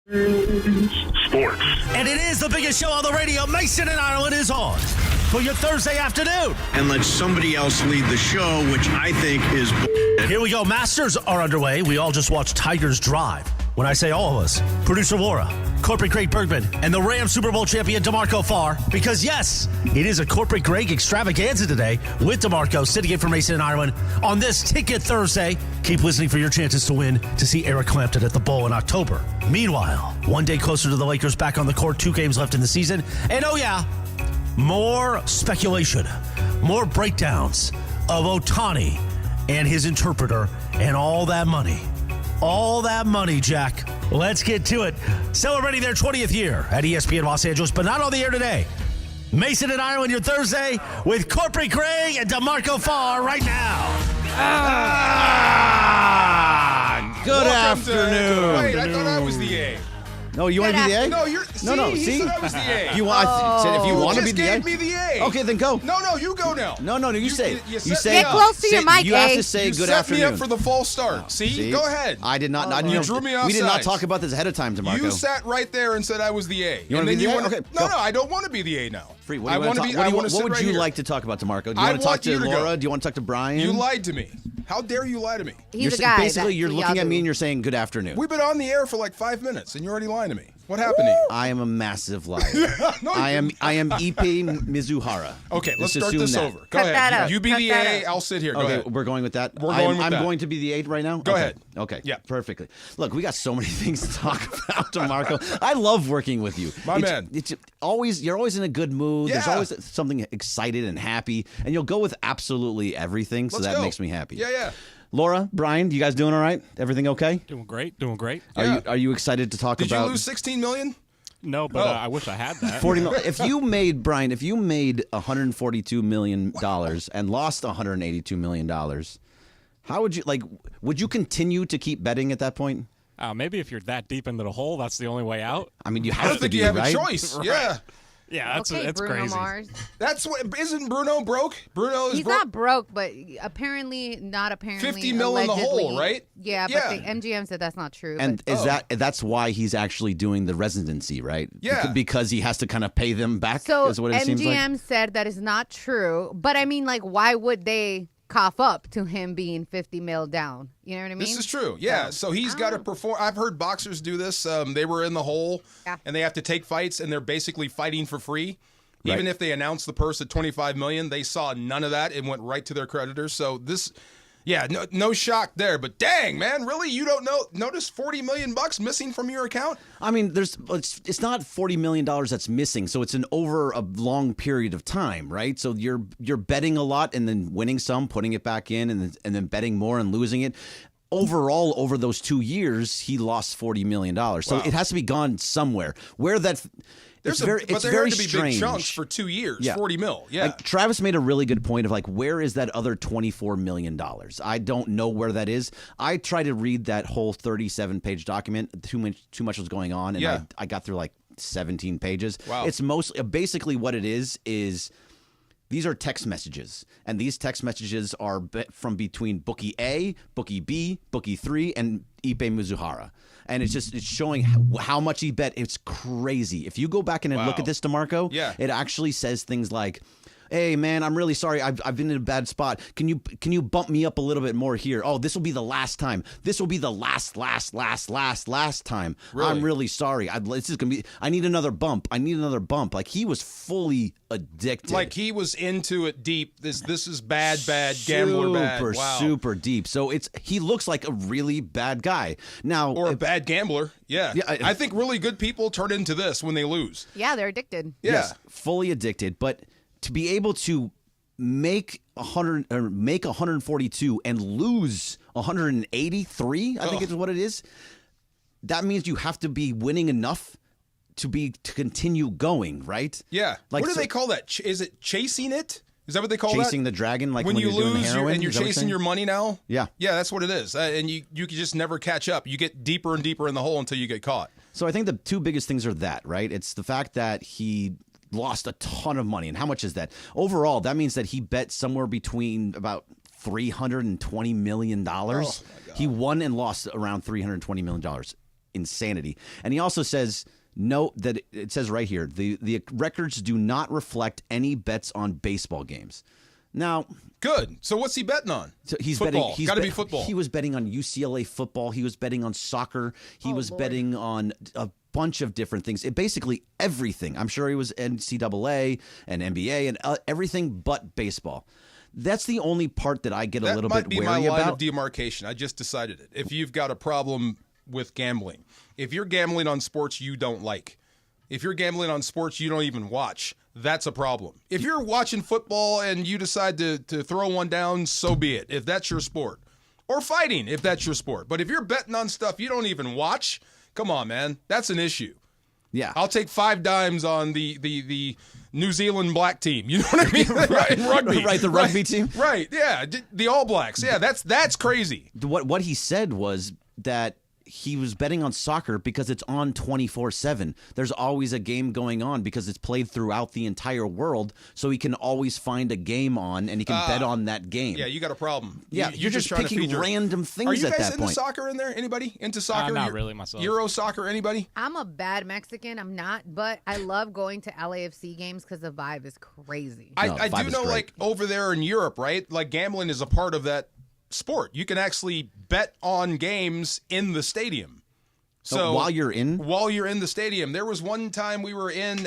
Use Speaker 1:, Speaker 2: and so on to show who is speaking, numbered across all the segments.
Speaker 1: Sports.
Speaker 2: And it is the biggest show on the radio. Mason and Ireland is on for your Thursday afternoon.
Speaker 3: And let somebody else lead the show, which I think is
Speaker 2: Here we go. Masters are underway. We all just watched Tigers drive. When I say all of us, producer Laura, corporate Greg Bergman, and the Rams Super Bowl champion DeMarco Farr. Because, yes, it is a corporate Greg extravaganza today with DeMarco sitting in for Mason and Ireland on this Ticket Thursday. Keep listening for your chances to win to see Eric Clapton at the Bowl in October. Meanwhile, one day closer to the Lakers back on the court, 2 games left in the season. And, oh, yeah, more speculation, more breakdowns of Ohtani and his interpreter and all that money. All that money, Jack. Let's get to it. Celebrating their 20th year at ESPN Los Angeles, but not on the air today. Mason and Ireland, your Thursday with Corporate Greg and DeMarco Farr right now.
Speaker 4: Good afternoon.
Speaker 5: Wait, I thought I was the A.
Speaker 4: No, you want to be the A?
Speaker 5: No, you're.
Speaker 4: No,
Speaker 5: he
Speaker 4: see?
Speaker 5: said I was the A.
Speaker 4: You want? I said if you want to be
Speaker 5: just
Speaker 4: the A.
Speaker 5: gave me the A.
Speaker 4: Okay, then go.
Speaker 5: No, you go now.
Speaker 4: No, you say it.
Speaker 5: You
Speaker 4: You
Speaker 5: set
Speaker 4: say
Speaker 5: me
Speaker 4: it.
Speaker 5: up.
Speaker 6: Get close to your mic,
Speaker 4: You have
Speaker 6: A.
Speaker 4: to say
Speaker 5: You
Speaker 4: good
Speaker 5: set
Speaker 4: afternoon.
Speaker 5: me up for the false start. See? Go ahead.
Speaker 4: I did not.
Speaker 5: You drew me
Speaker 4: We did not
Speaker 5: offsides.
Speaker 4: talk about this ahead of time, DeMarco.
Speaker 5: You sat right there and said I was the A.
Speaker 4: You want to be the A? Okay,
Speaker 5: No,
Speaker 4: go.
Speaker 5: I don't want to be the A now.
Speaker 4: Free. What do you want to talk? What would you like to talk about, DeMarco? Do you
Speaker 5: I
Speaker 4: want to talk
Speaker 5: want
Speaker 4: to
Speaker 5: you to go.
Speaker 4: Laura? Do you want to talk to Brian?
Speaker 5: You lied to me. How dare you lie to me?
Speaker 6: He's a
Speaker 4: You're
Speaker 6: guy.
Speaker 4: basically, you're
Speaker 6: that
Speaker 4: looking at
Speaker 6: y'all
Speaker 4: me
Speaker 6: do.
Speaker 4: and you're saying good afternoon.
Speaker 5: We've been on the air for like 5 minutes, and you're already lying to me. What happened to you?
Speaker 4: I am a massive liar.
Speaker 5: No,
Speaker 4: I am Ippei Mizuhara.
Speaker 5: Okay, let's
Speaker 4: Just
Speaker 5: start
Speaker 4: assume
Speaker 5: this
Speaker 4: that.
Speaker 5: over. Go
Speaker 6: Cut
Speaker 5: ahead.
Speaker 6: that out.
Speaker 5: You be
Speaker 6: Cut
Speaker 5: the
Speaker 6: that
Speaker 5: A.
Speaker 6: out.
Speaker 5: I'll sit here. Go
Speaker 4: Okay,
Speaker 5: ahead.
Speaker 4: we're going with that.
Speaker 5: We're going with
Speaker 4: I'm
Speaker 5: that.
Speaker 4: going to be the 8 right now?
Speaker 5: Go ahead.
Speaker 4: Okay.
Speaker 5: Yeah.
Speaker 4: Perfectly. Look, we got so many things to talk about, DeMarco. I love working with you.
Speaker 5: My man.
Speaker 4: You're always in a good mood. There's
Speaker 5: Yeah.
Speaker 4: always something excited and happy, and you'll go with absolutely everything, so
Speaker 5: Let's
Speaker 4: that
Speaker 5: go.
Speaker 4: makes me happy.
Speaker 5: Yeah.
Speaker 4: Laura, Brian, you guys doing all right? Everything okay?
Speaker 7: Doing great.
Speaker 5: Yeah.
Speaker 4: Are you excited to talk
Speaker 5: Did
Speaker 4: about
Speaker 5: you lose $16 million?
Speaker 7: No, but
Speaker 5: Oh.
Speaker 7: I wish I had that.
Speaker 4: 40 million? If you made $142 million and lost $182 million, how would you continue to keep betting at that point?
Speaker 7: Maybe if you're that deep into the hole, that's the only way out.
Speaker 4: I mean, you
Speaker 5: I
Speaker 4: have
Speaker 5: don't
Speaker 4: to
Speaker 5: think
Speaker 4: be,
Speaker 5: you have
Speaker 4: right?
Speaker 5: a choice. Yeah.
Speaker 7: Yeah, that's
Speaker 6: Okay,
Speaker 7: it's
Speaker 6: Bruno
Speaker 7: crazy.
Speaker 6: Mars.
Speaker 5: That's what. Isn't Bruno broke? Bruno is
Speaker 6: He's
Speaker 5: broke.
Speaker 6: not broke, but apparently, not apparently.
Speaker 5: 50 mil in the
Speaker 6: allegedly.
Speaker 5: hole, right?
Speaker 6: Yeah,
Speaker 5: Yeah.
Speaker 6: but the MGM said that's not true.
Speaker 4: And
Speaker 6: but,
Speaker 4: that's why he's actually doing the residency, right?
Speaker 5: Yeah.
Speaker 4: Because he has to kind of pay them back,
Speaker 6: so
Speaker 4: is what it seems like.
Speaker 6: MGM said that is not true. But I mean, like, why would they cough up to him being 50 mil down? You know what I mean?
Speaker 5: This is true. Yeah. So he's got to perform. I've heard boxers do this. They were in the hole,
Speaker 6: Yeah.
Speaker 5: and they have to take fights, and they're basically fighting for free.
Speaker 4: Right.
Speaker 5: Even if they announced the purse at $25 million, they saw none of that. It went right to their creditors. So this, yeah, no shock there. But dang, man, really, you don't notice $40 million missing from your account?
Speaker 4: I mean, it's not $40 million that's missing, so it's over a long period of time, right? So you're betting a lot and then winning some, putting it back in, and then betting more and losing it. Overall, over those 2 years, he lost $40 million. So
Speaker 5: Wow.
Speaker 4: it has to be gone somewhere. Where that
Speaker 5: But
Speaker 4: very
Speaker 5: there had to be
Speaker 4: strange.
Speaker 5: big chunks for 2 years.
Speaker 4: Yeah.
Speaker 5: 40 mil. Yeah.
Speaker 4: Like, Travis made a really good point of like, where is that other $24 million? I don't know where that is. I tried to read that whole 37-page document. Too much was going on, and
Speaker 5: Yeah.
Speaker 4: I got through like 17 pages.
Speaker 5: Wow.
Speaker 4: It's basically what it is these are text messages, and these text messages are from between Bookie A, Bookie B, Bookie 3, and Ippei Mizuhara. And it's showing how much he bet. It's crazy. If you go back and look
Speaker 5: Wow.
Speaker 4: at this, DeMarco,
Speaker 5: Yeah.
Speaker 4: it actually says things like, hey, man, I'm really sorry. I've been in a bad spot. Can you bump me up a little bit more here? Oh, this will be the last time. This will be the last time.
Speaker 5: Really?
Speaker 4: I'm really sorry. This is gonna be. I need another bump. Like, he was fully addicted.
Speaker 5: Like he was into it deep. This is bad gambler bad. Wow.
Speaker 4: Super deep. So he looks like a really bad guy now,
Speaker 5: Or a bad gambler. Yeah.
Speaker 4: Yeah,
Speaker 5: I think really good people turn into this when they lose.
Speaker 6: Yeah, they're addicted.
Speaker 5: Yeah.
Speaker 4: Yes, fully addicted. But to be able to make 142 and lose 183, I think is what it is. That means you have to be winning enough to continue going, right?
Speaker 5: Yeah.
Speaker 4: Like,
Speaker 5: what do
Speaker 4: so-
Speaker 5: they call that? Is it chasing it? Is that what they call
Speaker 4: Chasing
Speaker 5: that?
Speaker 4: the dragon, like
Speaker 5: when you
Speaker 4: you're doing
Speaker 5: lose
Speaker 4: heroin,
Speaker 5: and you're
Speaker 4: is that what
Speaker 5: chasing
Speaker 4: saying?
Speaker 5: your money now?
Speaker 4: Yeah.
Speaker 5: Yeah, that's what it is. And you can just never catch up. You get deeper and deeper in the hole until you get caught.
Speaker 4: So I think the two biggest things are that, right? It's the fact that he lost a ton of money. And how much is that? Overall, that means that he bet somewhere between about $320 million.
Speaker 5: Oh, my God.
Speaker 4: He won and lost around $320 million. insanity. And he also says, note that it says right here, the records do not reflect any bets on baseball games. Now,
Speaker 5: Good. So what's he betting on?
Speaker 4: so he's
Speaker 5: football.
Speaker 4: betting.
Speaker 5: Got to be football.
Speaker 4: He was betting on UCLA football. He was betting on soccer. He was
Speaker 6: Lord.
Speaker 4: betting on a bunch of different things. Basically everything. I'm sure he was NCAA and NBA and everything but baseball. That's the only part that I get a little bit
Speaker 5: That might be my
Speaker 4: wary
Speaker 5: line
Speaker 4: about.
Speaker 5: of demarcation. I just decided it. If you've got a problem with gambling, if you're gambling on sports you don't like, if you're gambling on sports you don't even watch, that's a problem. If you're watching football and you decide to throw one down, so be it, if that's your sport. Or fighting, if that's your sport. But if you're betting on stuff you don't even watch, come on, man. That's an issue.
Speaker 4: Yeah.
Speaker 5: I'll take 5 dimes on the New Zealand black team. You know what I mean? In rugby.
Speaker 4: Right, the rugby team?
Speaker 5: Right, yeah. The All Blacks. Yeah, that's crazy.
Speaker 4: What he said was that he was betting on soccer because it's on 24/7. There's always a game going on because it's played throughout the entire world, so he can always find a game on and he can bet on that game.
Speaker 5: Yeah, you got a problem.
Speaker 4: Yeah,
Speaker 5: You-
Speaker 4: you're just
Speaker 5: trying to
Speaker 4: picking
Speaker 5: feed your-
Speaker 4: random
Speaker 5: Are
Speaker 4: things
Speaker 5: you
Speaker 4: at
Speaker 5: guys
Speaker 4: that
Speaker 5: into
Speaker 4: point.
Speaker 5: soccer in there? Anybody into soccer?
Speaker 7: Not really myself.
Speaker 5: Euro soccer, anybody?
Speaker 6: I'm a bad Mexican. I'm not, but I love going to LAFC games because the vibe is crazy.
Speaker 5: I
Speaker 4: Five
Speaker 5: do
Speaker 4: is
Speaker 5: know,
Speaker 4: great.
Speaker 5: like, over there in Europe, right? Like, gambling is a part of that sport. You can actually bet on games in the stadium. So
Speaker 4: while you're in?
Speaker 5: while you're in the stadium, there was one time we were in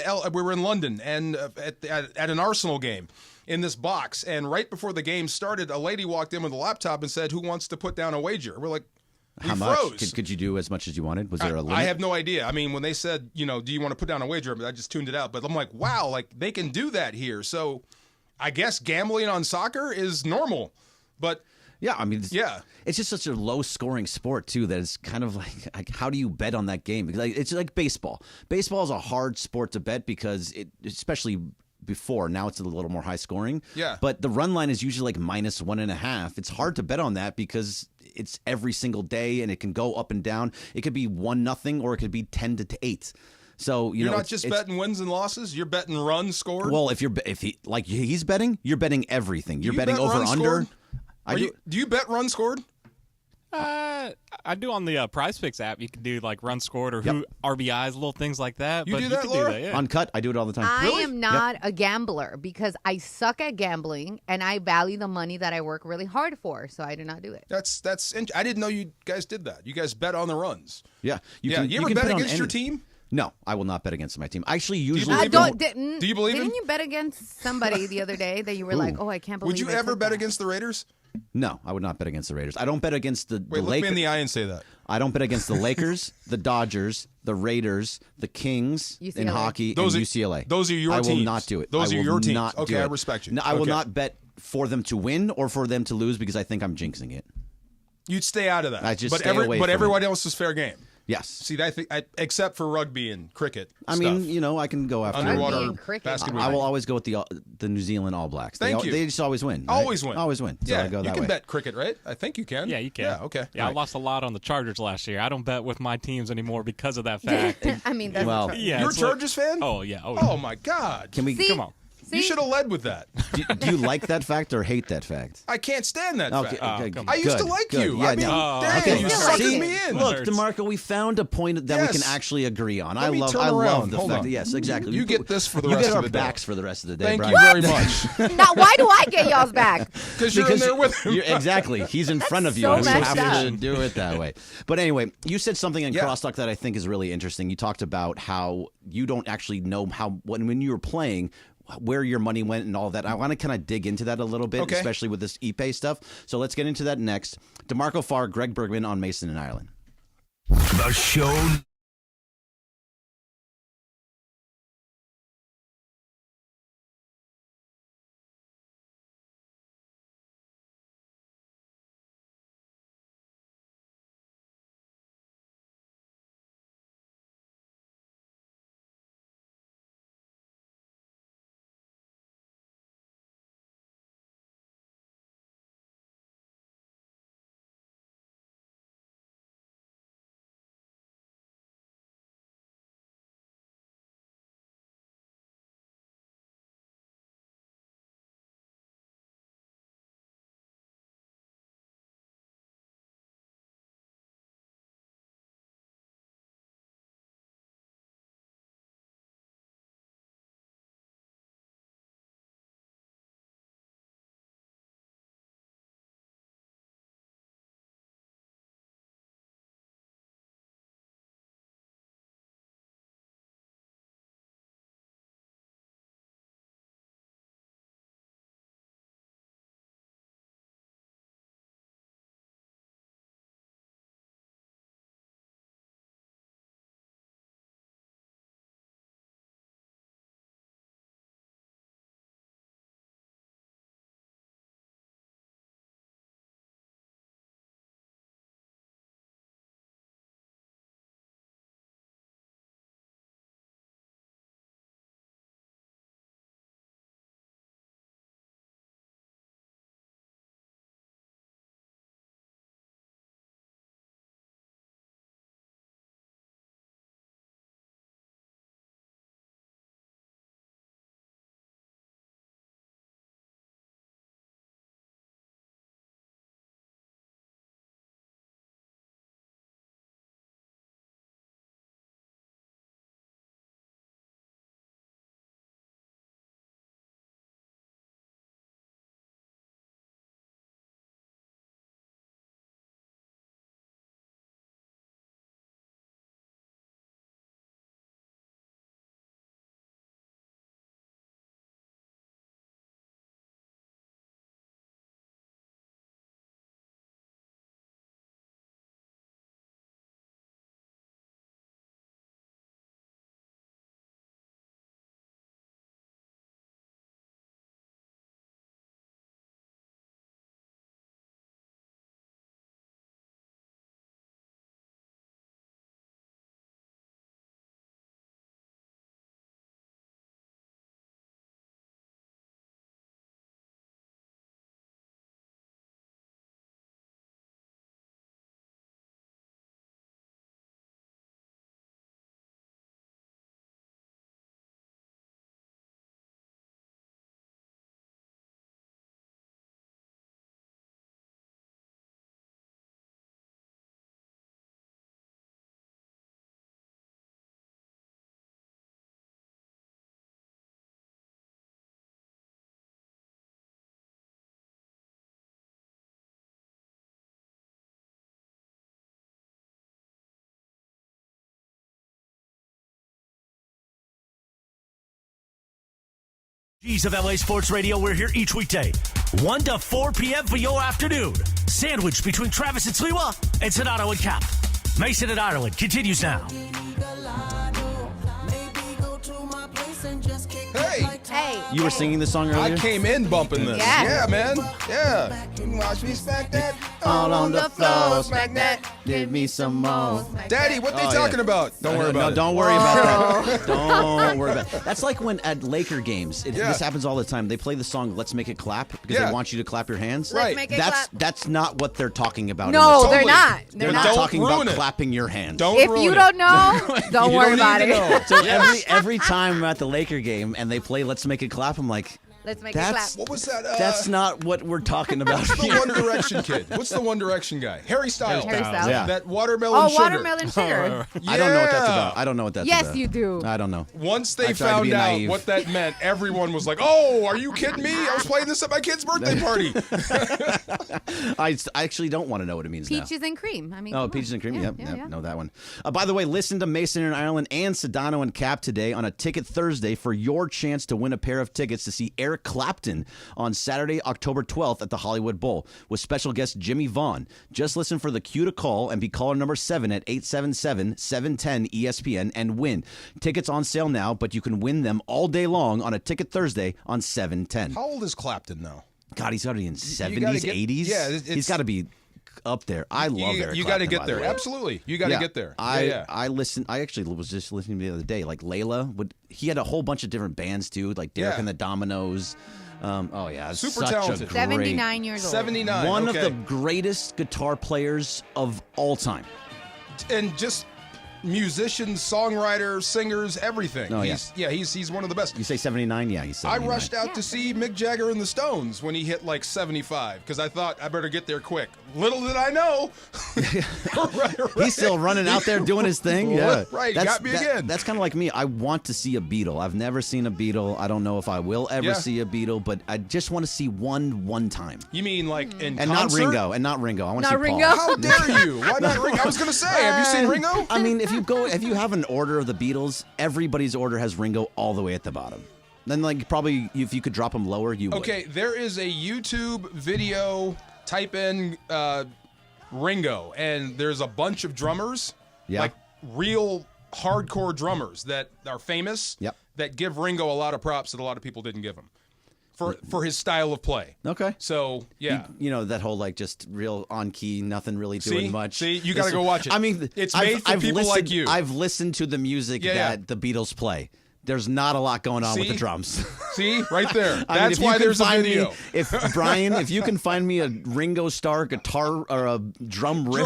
Speaker 5: London and at an Arsenal game in this box, and right before the game started, a lady walked in with a laptop and said, "Who wants to put down a wager?" We're like, we
Speaker 4: How much?
Speaker 5: froze.
Speaker 4: Could you do as much as you wanted? Was there a limit?
Speaker 5: I have no idea. I mean, when they said, do you want to put down a wager? I just tuned it out. But I'm like, wow, like they can do that here. So I guess gambling on soccer is normal. But
Speaker 4: Yeah, I mean,
Speaker 5: Yeah.
Speaker 4: it's just such a low-scoring sport too that it's kind of like how do you bet on that game? Like, it's like baseball. Baseball is a hard sport to bet because especially before, now it's a little more high-scoring.
Speaker 5: Yeah.
Speaker 4: But the run line is usually like -1.5. It's hard to bet on that because it's every single day and it can go up and down. It could be 1-0 or it could be 10-8. So
Speaker 5: you're not
Speaker 4: it's
Speaker 5: just betting wins and losses. You're betting runs scored.
Speaker 4: Well, if he's betting, you're betting everything. You're
Speaker 5: you
Speaker 4: betting
Speaker 5: bet
Speaker 4: over
Speaker 5: runs
Speaker 4: under.
Speaker 5: scored?
Speaker 4: I do.
Speaker 5: Do you bet runs scored?
Speaker 7: I do on the Prize Picks app. You can do like run scored or who RBIs, little things like that.
Speaker 5: You
Speaker 7: but
Speaker 5: do that,
Speaker 7: can
Speaker 5: Laura?
Speaker 7: Do that, yeah.
Speaker 4: Uncut, I do it all the time.
Speaker 6: I am not a gambler because I suck at gambling and I value the money that I work really hard for. So I do not do it.
Speaker 5: That's. I didn't know you guys did that. You guys bet on the runs.
Speaker 4: Yeah.
Speaker 5: You ever
Speaker 4: can
Speaker 5: bet
Speaker 4: on
Speaker 5: against your
Speaker 4: any-
Speaker 5: team?
Speaker 4: No, I will not bet against my team. I actually usually
Speaker 5: believe
Speaker 4: don't.
Speaker 5: Do you believe
Speaker 6: Didn't
Speaker 5: him?
Speaker 6: you bet against somebody the other day that you were like, oh, I can't believe
Speaker 5: Would you
Speaker 6: I
Speaker 5: ever
Speaker 6: said
Speaker 5: bet
Speaker 6: that.
Speaker 5: against the Raiders?
Speaker 4: No, I would not bet against the Raiders. I don't bet against the
Speaker 5: Wait, look
Speaker 4: Lakers.
Speaker 5: me in the eye and say that.
Speaker 4: I don't bet against the Lakers, the Dodgers, the Raiders, the Kings in
Speaker 6: UCLA.
Speaker 4: hockey,
Speaker 5: Those
Speaker 4: and
Speaker 5: are-
Speaker 4: UCLA.
Speaker 5: those are your
Speaker 4: I will
Speaker 5: teams.
Speaker 4: not do it.
Speaker 5: Those
Speaker 4: I
Speaker 5: are
Speaker 4: will
Speaker 5: your teams.
Speaker 4: not do
Speaker 5: Okay,
Speaker 4: it.
Speaker 5: I respect you.
Speaker 4: No, I will
Speaker 5: Okay.
Speaker 4: not bet for them to win or for them to lose because I think I'm jinxing it.
Speaker 5: You'd stay out of that.
Speaker 4: I just
Speaker 5: but
Speaker 4: stay away
Speaker 5: but
Speaker 4: from
Speaker 5: everyone else is fair game.
Speaker 4: Yes.
Speaker 5: See, I think except for rugby and cricket.
Speaker 4: I mean, I can go after
Speaker 5: underwater
Speaker 6: Rugby and cricket.
Speaker 5: basketball.
Speaker 4: I will always go with the New Zealand All Blacks.
Speaker 5: Thank you.
Speaker 4: They just always win. right?
Speaker 5: Always win.
Speaker 4: Always win. So
Speaker 5: Yeah,
Speaker 4: I go that
Speaker 5: you can
Speaker 4: way.
Speaker 5: bet cricket, right? I think you can.
Speaker 7: Yeah, you can.
Speaker 5: Yeah, okay.
Speaker 7: Yeah, I lost a lot on the Chargers last year. I don't bet with my teams anymore because of that fact.
Speaker 6: I mean, that's
Speaker 4: Well,
Speaker 6: the truth.
Speaker 7: Yeah,
Speaker 5: You're a
Speaker 7: it's like-
Speaker 5: Chargers fan?
Speaker 7: Oh yeah. Oh,
Speaker 5: Oh my God.
Speaker 4: Can we?
Speaker 6: See?
Speaker 7: come on.
Speaker 5: You
Speaker 6: See?
Speaker 5: should have led with that.
Speaker 4: Do you like that fact or hate that fact?
Speaker 5: I can't stand that
Speaker 4: Okay,
Speaker 5: fact.
Speaker 4: okay,
Speaker 7: come
Speaker 5: I used to
Speaker 4: good,
Speaker 5: like
Speaker 4: good.
Speaker 5: you.
Speaker 4: Yeah,
Speaker 5: I mean,
Speaker 7: no.
Speaker 5: dang,
Speaker 4: Okay,
Speaker 5: you
Speaker 6: still
Speaker 5: suckered
Speaker 6: like
Speaker 5: me
Speaker 6: it.
Speaker 5: in.
Speaker 4: Look,
Speaker 7: Nerds.
Speaker 4: DeMarco, we found a point that we
Speaker 5: Yes.
Speaker 4: can actually agree on.
Speaker 5: Let
Speaker 4: I
Speaker 5: me
Speaker 4: love,
Speaker 5: turn
Speaker 4: I love
Speaker 5: around.
Speaker 4: the
Speaker 5: Hold
Speaker 4: fact
Speaker 5: on.
Speaker 4: that yes, exactly.
Speaker 5: You get this for the rest
Speaker 4: You
Speaker 5: of
Speaker 4: get our
Speaker 5: the day.
Speaker 4: backs for the rest of the day.
Speaker 5: Thank
Speaker 4: Brian.
Speaker 5: you very much.
Speaker 6: Now, why do I get y'all's back?
Speaker 5: Because you're in there with him.
Speaker 4: Exactly. He's in front of you.
Speaker 6: so
Speaker 4: and we
Speaker 6: messed
Speaker 4: have to
Speaker 6: up.
Speaker 4: do it that way. But anyway, you said something in
Speaker 5: Yeah.
Speaker 4: crosstalk that I think is really interesting. You talked about how you don't actually know when you were playing where your money went and all that. I want to kind of dig into that a little bit,
Speaker 5: Okay.
Speaker 4: especially with this Ippei stuff. So let's get into that next. DeMarco Farr, Greg Bergman on Mason and Ireland.
Speaker 1: The show
Speaker 2: G's of LA Sports Radio, we're here each weekday, 1 to 4 p.m. for your afternoon. Sandwiched between Travis and Sliwa and Sonato and Cap. Mason and Ireland continues now.
Speaker 6: Hey.
Speaker 4: You were singing this song earlier?
Speaker 5: I came in bumping this.
Speaker 6: Yeah.
Speaker 5: Yeah, man. Yeah. Watch me smack that.
Speaker 4: All on the floor,
Speaker 6: smack that.
Speaker 4: Give me some more.
Speaker 5: Daddy, what they
Speaker 4: Oh,
Speaker 5: talking
Speaker 4: yeah.
Speaker 5: about? Don't worry about it.
Speaker 4: Don't worry about that. Don't worry about that. That's like when at Laker games,
Speaker 5: Yeah.
Speaker 4: this happens all the time. They play the song "Let's Make It Clap" because
Speaker 5: Yeah.
Speaker 4: they want you to clap your hands.
Speaker 5: Right.
Speaker 6: Make it
Speaker 4: That's
Speaker 6: clap.
Speaker 4: not what they're talking about.
Speaker 6: No,
Speaker 4: in
Speaker 6: they're
Speaker 4: this song.
Speaker 6: not. They're
Speaker 4: They're
Speaker 6: not.
Speaker 4: not
Speaker 5: Don't
Speaker 4: talking about
Speaker 5: ruin it.
Speaker 4: clapping your hands.
Speaker 5: Don't
Speaker 6: If
Speaker 5: ruin
Speaker 6: you
Speaker 5: it.
Speaker 6: don't know, don't
Speaker 5: You
Speaker 6: worry
Speaker 5: don't
Speaker 6: about
Speaker 5: need
Speaker 6: it.
Speaker 5: to know.
Speaker 4: So every time I'm at the Laker game and they play "Let's Make It Clap," I'm like,
Speaker 6: Let's make
Speaker 4: That's-
Speaker 6: it clap.
Speaker 5: What was that?
Speaker 4: that's not what we're talking about
Speaker 5: What's the
Speaker 4: here.
Speaker 5: One Direction kid? What's the One Direction guy? Harry Styles.
Speaker 6: Harry Styles.
Speaker 4: Yeah.
Speaker 5: That watermelon
Speaker 6: Oh,
Speaker 5: sugar.
Speaker 6: watermelon sugar.
Speaker 4: I don't know what that's
Speaker 5: Yeah.
Speaker 4: about. I don't know what that's
Speaker 6: Yes,
Speaker 4: about.
Speaker 6: you do.
Speaker 4: I don't know.
Speaker 5: Once
Speaker 4: I
Speaker 5: they
Speaker 4: tried to
Speaker 5: found
Speaker 4: be
Speaker 5: out
Speaker 4: naive.
Speaker 5: what that meant, everyone was like, "Oh, are you kidding me? I was playing this at my kid's birthday party."
Speaker 4: I actually don't want to know what it means now.
Speaker 6: Peaches and cream. I mean,
Speaker 4: Oh,
Speaker 6: come
Speaker 4: Peaches
Speaker 6: on.
Speaker 4: and Cream.
Speaker 6: Yeah,
Speaker 4: Yep,
Speaker 6: yeah, yeah.
Speaker 4: know that one. By the way, listen to Mason and Ireland and Sedano and Cap today on a Ticket Thursday for your chance to win a pair of tickets to see Eric Clapton on Saturday, October 12th at the Hollywood Bowl with special guest Jimmy Vaughn. Just listen for the cue to call and be caller number 7 at 877-710-ESPN and win. Tickets on sale now, but you can win them all day long on a Ticket Thursday on 710.
Speaker 5: How old is Clapton now?
Speaker 4: God, he's already in
Speaker 5: gotta
Speaker 4: 70s,
Speaker 5: get-
Speaker 4: 80s.
Speaker 5: yeah,
Speaker 4: He's got to be up there. I love Eric
Speaker 5: You got to
Speaker 4: Clapton,
Speaker 5: get
Speaker 4: by the
Speaker 5: there.
Speaker 4: way.
Speaker 5: Absolutely, you got to get there. Yeah.
Speaker 4: I listened. I actually was just listening the other day. Like Layla he had a whole bunch of different bands too, like Derek
Speaker 5: Yeah.
Speaker 4: and the Dominoes. It's
Speaker 5: Super
Speaker 4: such
Speaker 5: talented.
Speaker 4: A great,
Speaker 6: 79 years old.
Speaker 5: 79.
Speaker 4: one
Speaker 5: okay.
Speaker 4: of the greatest guitar players of all time.
Speaker 5: And just musicians, songwriters, singers, everything.
Speaker 4: Oh, yeah.
Speaker 5: He's one of the best.
Speaker 4: You say 79? Yeah, he's
Speaker 5: I
Speaker 4: 79.
Speaker 5: rushed out to see Mick Jagger and the Stones when he hit like 75 because I thought I better get there quick. Little did I know. Right.
Speaker 4: He's still running out there doing his thing. Yeah,
Speaker 5: Right, got me again.
Speaker 4: That's kind of like me. I want to see a Beatle. I've never seen a Beatle. I don't know if I will ever
Speaker 5: Yeah.
Speaker 4: see a Beatle, but I just want to see one time.
Speaker 5: You mean like in
Speaker 4: And
Speaker 5: concert?
Speaker 4: not Ringo. I want to
Speaker 6: Not
Speaker 4: see
Speaker 6: Ringo?
Speaker 4: Paul.
Speaker 5: How dare you? Why not Ringo? I was going to say, have you seen Ringo?
Speaker 4: I mean, if you have an order of the Beatles, everybody's order has Ringo all the way at the bottom. Then, like, probably if you could drop him lower, you would.
Speaker 5: Okay, there is a YouTube video. Type in Ringo, and there's a bunch of drummers,
Speaker 4: Yeah.
Speaker 5: like real hardcore drummers that are famous,
Speaker 4: Yep.
Speaker 5: that give Ringo a lot of props that a lot of people didn't give him for his style of play.
Speaker 4: Okay.
Speaker 5: So yeah.
Speaker 4: You know, that whole, like, just real on key, nothing really doing
Speaker 5: See?
Speaker 4: much.
Speaker 5: See? You gotta go watch it.
Speaker 4: I mean,
Speaker 5: It's made for people
Speaker 4: listened,
Speaker 5: like you.
Speaker 4: I've listened to the music
Speaker 5: Yeah, yeah.
Speaker 4: that the Beatles play. There's not a lot going on with
Speaker 5: See?
Speaker 4: the drums.
Speaker 5: See, right there.
Speaker 4: I mean,
Speaker 5: That's
Speaker 4: if you
Speaker 5: why
Speaker 4: can
Speaker 5: there's a
Speaker 4: find
Speaker 5: video.
Speaker 4: Me, if Brian, if you can find me a Ringo Starr guitar or a drum riff,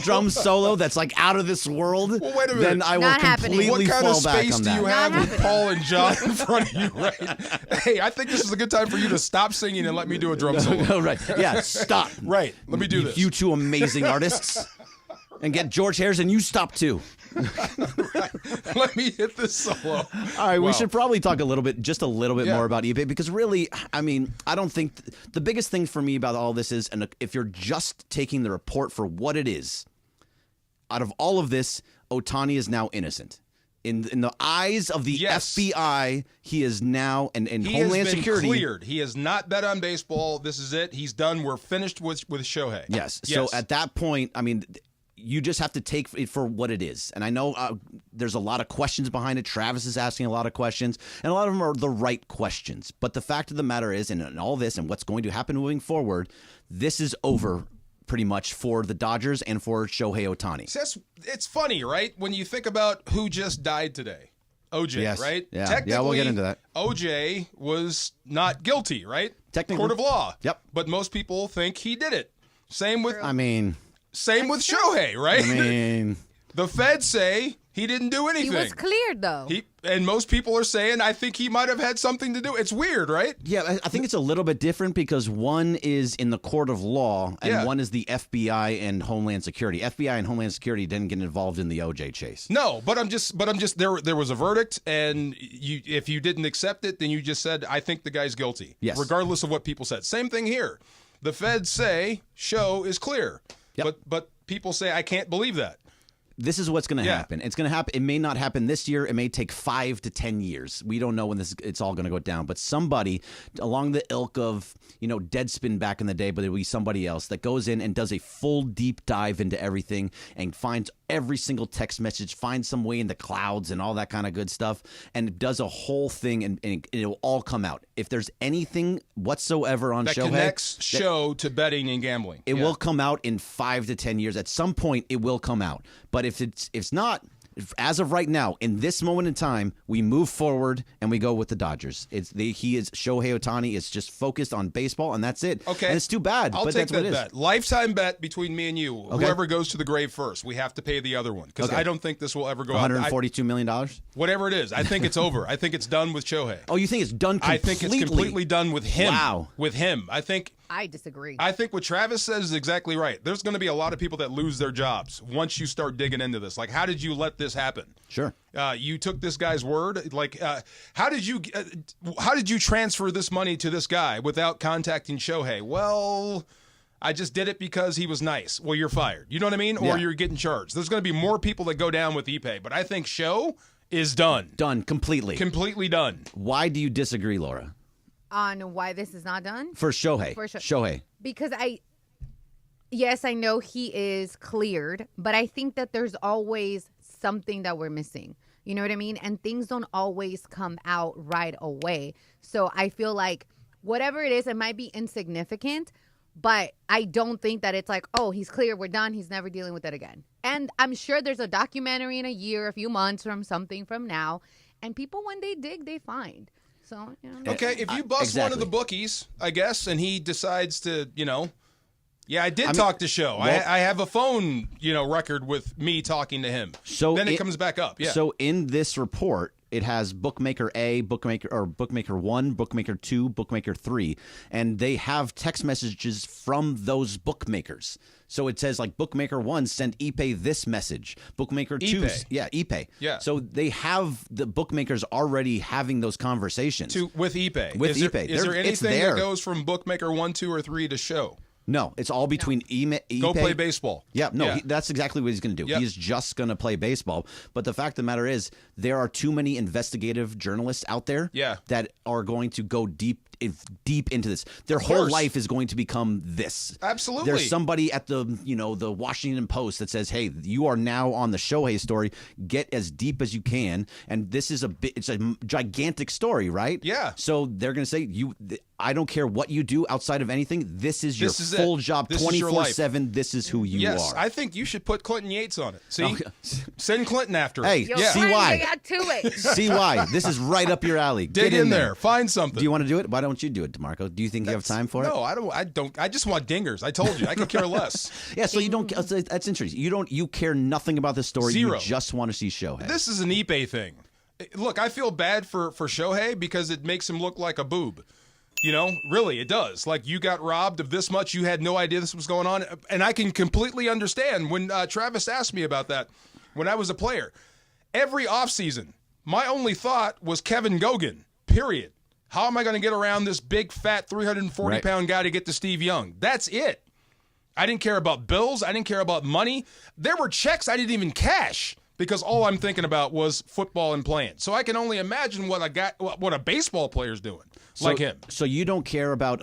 Speaker 5: Drum solo.
Speaker 4: that's like out of this world,
Speaker 5: Well, wait a minute.
Speaker 4: then I will
Speaker 6: Not happening.
Speaker 4: completely
Speaker 5: What kind
Speaker 4: fall
Speaker 5: of
Speaker 4: back
Speaker 5: space
Speaker 4: on
Speaker 5: do you
Speaker 4: that.
Speaker 5: have with Paul and John in front of you, right? Hey, I think this is a good time for you to stop singing and let me do a drum solo.
Speaker 4: Oh, right. Yeah, stop.
Speaker 5: Right. Let me do this.
Speaker 4: You two amazing artists. And get George Harrison, you stop too.
Speaker 5: Let me hit this solo.
Speaker 4: All right,
Speaker 5: Wow.
Speaker 4: we should probably talk a little bit
Speaker 5: Yeah.
Speaker 4: more about eBay because really, I mean, I don't think the biggest thing for me about all this is, and if you're just taking the report for what it is, out of all of this, Ohtani is now innocent. In the eyes of the
Speaker 5: Yes.
Speaker 4: FBI, he is now, and
Speaker 5: He
Speaker 4: Homeland
Speaker 5: has been
Speaker 4: Security.
Speaker 5: cleared. He has not bet on baseball. This is it. He's done. We're finished with Shohei.
Speaker 4: Yes. So at that point, I mean, you just have to take it for what it is. And I know there's a lot of questions behind it. Travis is asking a lot of questions, and a lot of them are the right questions. But the fact of the matter is, and in all this and what's going to happen moving forward, this is over pretty much for the Dodgers and for Shohei Ohtani.
Speaker 5: It's funny, right? When you think about who just died today. OJ,
Speaker 4: Yes.
Speaker 5: right?
Speaker 4: Yeah.
Speaker 5: Technically,
Speaker 4: Yeah, we'll get into that.
Speaker 5: OJ was not guilty, right?
Speaker 4: Technically.
Speaker 5: Court of law.
Speaker 4: Yep.
Speaker 5: But most people think he did it. Same with
Speaker 6: True.
Speaker 5: Shohei, right?
Speaker 4: I mean,
Speaker 5: The feds say he didn't do anything.
Speaker 6: He was cleared, though.
Speaker 5: And most people are saying, I think he might have had something to do. It's weird, right?
Speaker 4: yeah, I think it's a little bit different because one is in the court of law and
Speaker 5: Yeah.
Speaker 4: one is the FBI and Homeland Security. FBI and Homeland Security didn't get involved in the OJ chase.
Speaker 5: No, but I'm just there was a verdict, and if you didn't accept it, then you just said, I think the guy's guilty.
Speaker 4: Yes.
Speaker 5: Regardless of what people said. Same thing here. The feds say Show is clear.
Speaker 4: Yep.
Speaker 5: But people say I can't believe that.
Speaker 4: this is what's going to happen. It's going to happen. It may not happen this year. It may take 5 to 10 years. We don't know when it's all going to go down. But somebody along the ilk of, Deadspin back in the day, but it will be somebody else that goes in and does a full deep dive into everything and finds every single text message, finds some way in the clouds and all that kind of good stuff, and does a whole thing, and it'll all come out. If there's anything whatsoever on
Speaker 5: that
Speaker 4: Shohei
Speaker 5: connects show to betting and gambling,
Speaker 4: it will come out in 5 to 10 years. At some point, it will come out. But if it's not, as of right now, in this moment in time, we move forward and we go with the Dodgers. Shohei Ohtani is just focused on baseball, and that's it.
Speaker 5: Okay,
Speaker 4: and it's too bad.
Speaker 5: I'll
Speaker 4: but
Speaker 5: take
Speaker 4: that's what
Speaker 5: that
Speaker 4: it is.
Speaker 5: bet. Lifetime bet between me and you.
Speaker 4: Okay.
Speaker 5: Whoever goes to the grave first, we have to pay the other one because I don't think this will ever go out.
Speaker 4: $142 million?
Speaker 5: Whatever it is, I think it's over. I think it's done with Shohei.
Speaker 4: Oh, you think it's done completely?
Speaker 5: I think it's completely done with him.
Speaker 4: Wow.
Speaker 5: With him.
Speaker 6: I disagree.
Speaker 5: I think what Travis says is exactly right. There's going to be a lot of people that lose their jobs once you start digging into this. Like, how did you let this happen?
Speaker 4: Sure.
Speaker 5: You took this guy's word. Like, how did you transfer this money to this guy without contacting Shohei? Well, I just did it because he was nice. Well, you're fired. You know what I mean? Or you're getting charged. There's going to be more people that go down with Ippei, but I think Show is done.
Speaker 4: Done completely.
Speaker 5: Completely done.
Speaker 4: Why do you disagree, Laura?
Speaker 6: On why this is not done?
Speaker 4: For Shohei. Shohei.
Speaker 6: Because yes, I know he is cleared, but I think that there's always something that we're missing. You know what I mean? And things don't always come out right away. So I feel like whatever it is, it might be insignificant, but I don't think that it's like, oh, he's clear, we're done, he's never dealing with it again. And I'm sure there's a documentary in a year, a few months from something from now, and people, when they dig, they find. So,
Speaker 5: okay, if you bust one of the bookies, I guess, and he decides to, I did talk to Show. Well, I have a phone, record with me talking to him. So then it comes back up. Yeah.
Speaker 4: So in this report, it has bookmaker A, bookmaker 1, bookmaker 2, bookmaker 3, and they have text messages from those bookmakers. So it says like bookmaker 1 sent Ippei this message. Bookmaker 2, Ippei.
Speaker 5: Yeah.
Speaker 4: So they have the bookmakers already having those conversations
Speaker 5: with Ippei.
Speaker 4: With Ippei.
Speaker 5: Is there anything that goes from bookmaker 1, 2, or 3 to Show?
Speaker 4: No, it's all between Ippei.
Speaker 5: Go play baseball.
Speaker 4: Yeah, no, that's exactly what he's going to do. Yep. He's just going to play baseball. But the fact of the matter is, there are too many investigative journalists out there that are going to go deep into this. Their whole life is going to become this.
Speaker 5: Absolutely.
Speaker 4: There's somebody at the the Washington Post that says, "Hey, you are now on the Shohei story. Get as deep as you can." And this is it's a gigantic story, right?
Speaker 5: Yeah.
Speaker 4: So they're going to say, I don't care what you do outside of anything. This is your full job, 24/7. This is who you are.
Speaker 5: Yes, I think you should put Clinton Yates on it. See, send Clinton after it.
Speaker 4: Hey, see why? See why? This is right up your alley.
Speaker 5: Dig in there. Find something.
Speaker 4: Do you want to do it? Why don't you do it, DeMarco? Do you think you have time for it?
Speaker 5: No, I don't. I just want dingers. I told you, I could care less.
Speaker 4: Yeah, so you don't. That's interesting. You care nothing about the story.
Speaker 5: Zero.
Speaker 4: You just want to see Shohei.
Speaker 5: This is an Ippei thing. Look, I feel bad for Shohei because it makes him look like a boob. Really, it does. Like, you got robbed of this much. You had no idea this was going on. And I can completely understand when Travis asked me about that when I was a player. Every offseason, my only thought was Kevin Gogan, period. How am I going to get around this big, fat, 340-pound guy to get to Steve Young? That's it. I didn't care about bills. I didn't care about money. There were checks I didn't even cash because all I'm thinking about was football and playing. So I can only imagine what a baseball player's doing like him.
Speaker 4: So you don't care about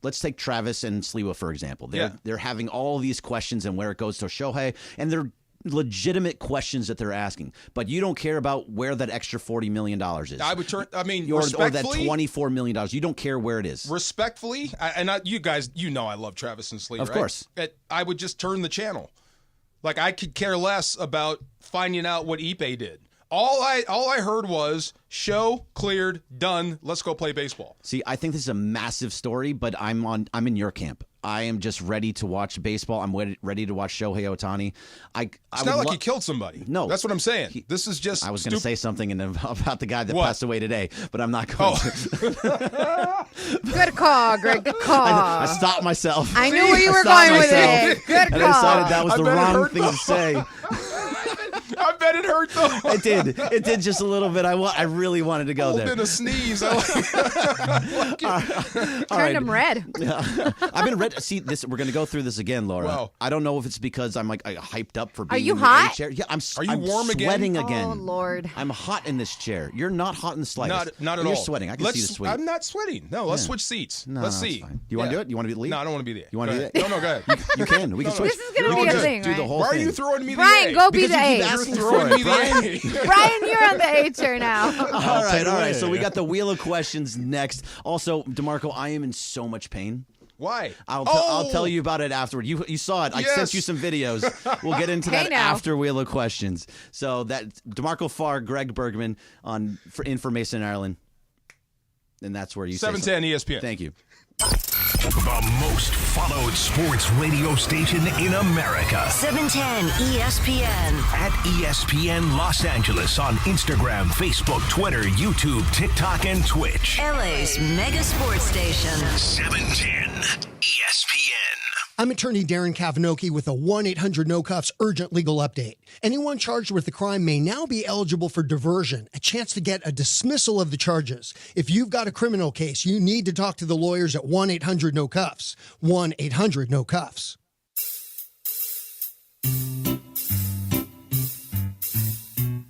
Speaker 4: let's take Travis and Sliwa for example. They're having all these questions and where it goes to Shohei, and they're legitimate questions that they're asking, but you don't care about where that extra $40 million is.
Speaker 5: I would turn. I mean,
Speaker 4: or that $24 million. You don't care where it is.
Speaker 5: Respectfully, you guys, I love Travis and Sliwa.
Speaker 4: Of course,
Speaker 5: I would just turn the channel. Like, I could care less about finding out what Ippei did. All I heard was Show cleared, done. Let's go play baseball.
Speaker 4: See, I think this is a massive story, but I'm in your camp. I am just ready to watch baseball. I'm ready to watch Shohei Ohtani.
Speaker 5: It's not like he killed somebody.
Speaker 4: No,
Speaker 5: that's what I'm saying. This is just.
Speaker 4: I was going to say something about the guy that passed away today, but I'm not going to.
Speaker 6: Good call, Greg. Good call.
Speaker 4: I stopped myself.
Speaker 6: I knew where you were going with it. Good call.
Speaker 4: And I decided that was the wrong thing to say.
Speaker 5: I bet bet it hurt though.
Speaker 4: It did. It did just a little bit. I really wanted to go there.
Speaker 5: Holding a sneeze. I like it.
Speaker 6: Turned him red.
Speaker 4: Yeah. I've been ready. See, this. We're going to go through this again, Laura.
Speaker 5: Wow.
Speaker 4: I don't know if it's because I'm like hyped up for being
Speaker 6: you
Speaker 4: in the
Speaker 6: hot?
Speaker 4: A chair. Yeah, I'm.
Speaker 5: Are you
Speaker 4: I'm
Speaker 5: warm again?
Speaker 4: sweating again?
Speaker 6: Oh, Lord.
Speaker 4: I'm hot in this chair. You're not hot in the slightest.
Speaker 5: Not at all.
Speaker 4: You're sweating. I can see the sweat.
Speaker 5: I'm not sweating. No, let's switch seats.
Speaker 4: No,
Speaker 5: let's
Speaker 4: that's
Speaker 5: see.
Speaker 4: fine. Do you want to do it? You want to be the lead?
Speaker 5: No, I don't want to be there.
Speaker 4: You want to
Speaker 5: Go
Speaker 4: do
Speaker 5: ahead.
Speaker 4: that?
Speaker 5: No, go ahead.
Speaker 4: You can. We can switch.
Speaker 6: This is going to
Speaker 4: We
Speaker 6: be
Speaker 4: can
Speaker 6: a
Speaker 4: just
Speaker 6: thing,
Speaker 4: do the
Speaker 6: right?
Speaker 4: whole
Speaker 5: Why are
Speaker 4: thing.
Speaker 5: you throwing me the
Speaker 6: Brian,
Speaker 5: A?
Speaker 6: go be
Speaker 4: Because
Speaker 6: the
Speaker 4: you keep
Speaker 6: A.
Speaker 4: asking
Speaker 5: You're
Speaker 4: for
Speaker 5: throwing
Speaker 4: it,
Speaker 5: me the
Speaker 4: Brian.
Speaker 5: A.
Speaker 6: Brian, you're on the A chair now.
Speaker 4: All right.
Speaker 7: away.
Speaker 4: So we got the wheel of questions next. Also, DeMarco, I am in so much pain.
Speaker 5: Why?
Speaker 4: I'll tell you about it afterward. You saw it. I
Speaker 5: Yes.
Speaker 4: sent you some videos. We'll get into
Speaker 6: Hey,
Speaker 4: that
Speaker 6: now.
Speaker 4: after Wheel of Questions. So that DeMarco Farr, Greg Bergman for Mason, Ireland. And that's where you say
Speaker 5: 710 ESPN.
Speaker 4: Thank you.
Speaker 1: The most followed sports radio station in America.
Speaker 8: 710 ESPN.
Speaker 1: At ESPN Los Angeles on Instagram, Facebook, Twitter, YouTube, TikTok, and Twitch.
Speaker 8: LA's mega sports station.
Speaker 1: 710 ESPN.
Speaker 9: I'm attorney Darren Kavanoki with a 1-800-NO-CUFFS urgent legal update. Anyone charged with the crime may now be eligible for diversion, a chance to get a dismissal of the charges. If you've got a criminal case, you need to talk to the lawyers at 1-800-NO-CUFFS. 1-800-NO-CUFFS.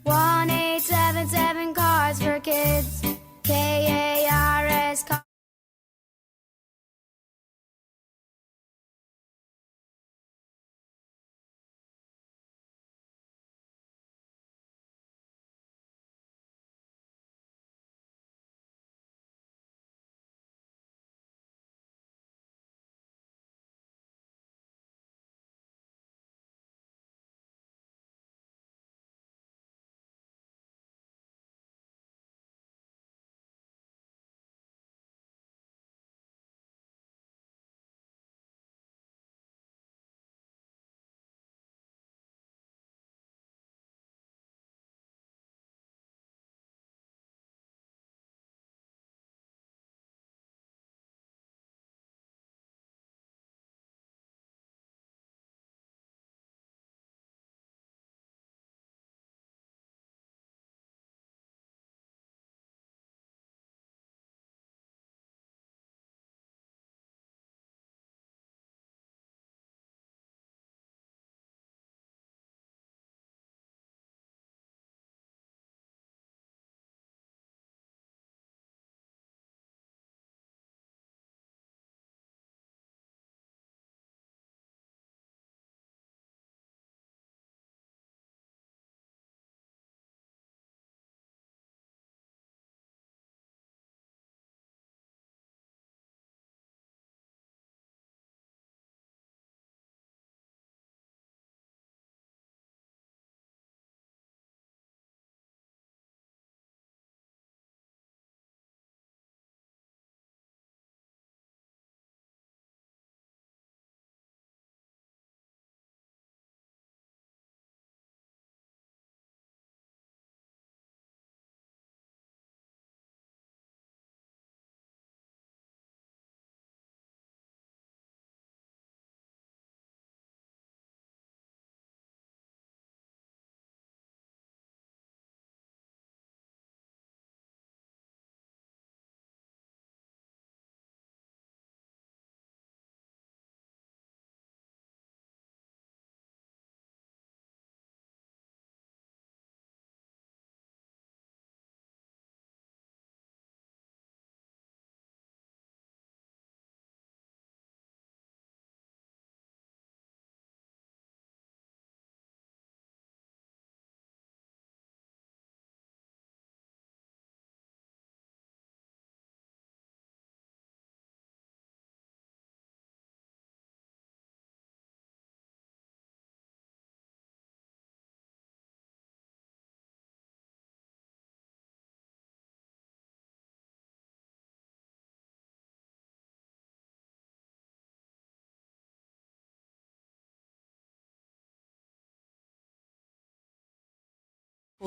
Speaker 10: One 877 Cars for Kids. KARS.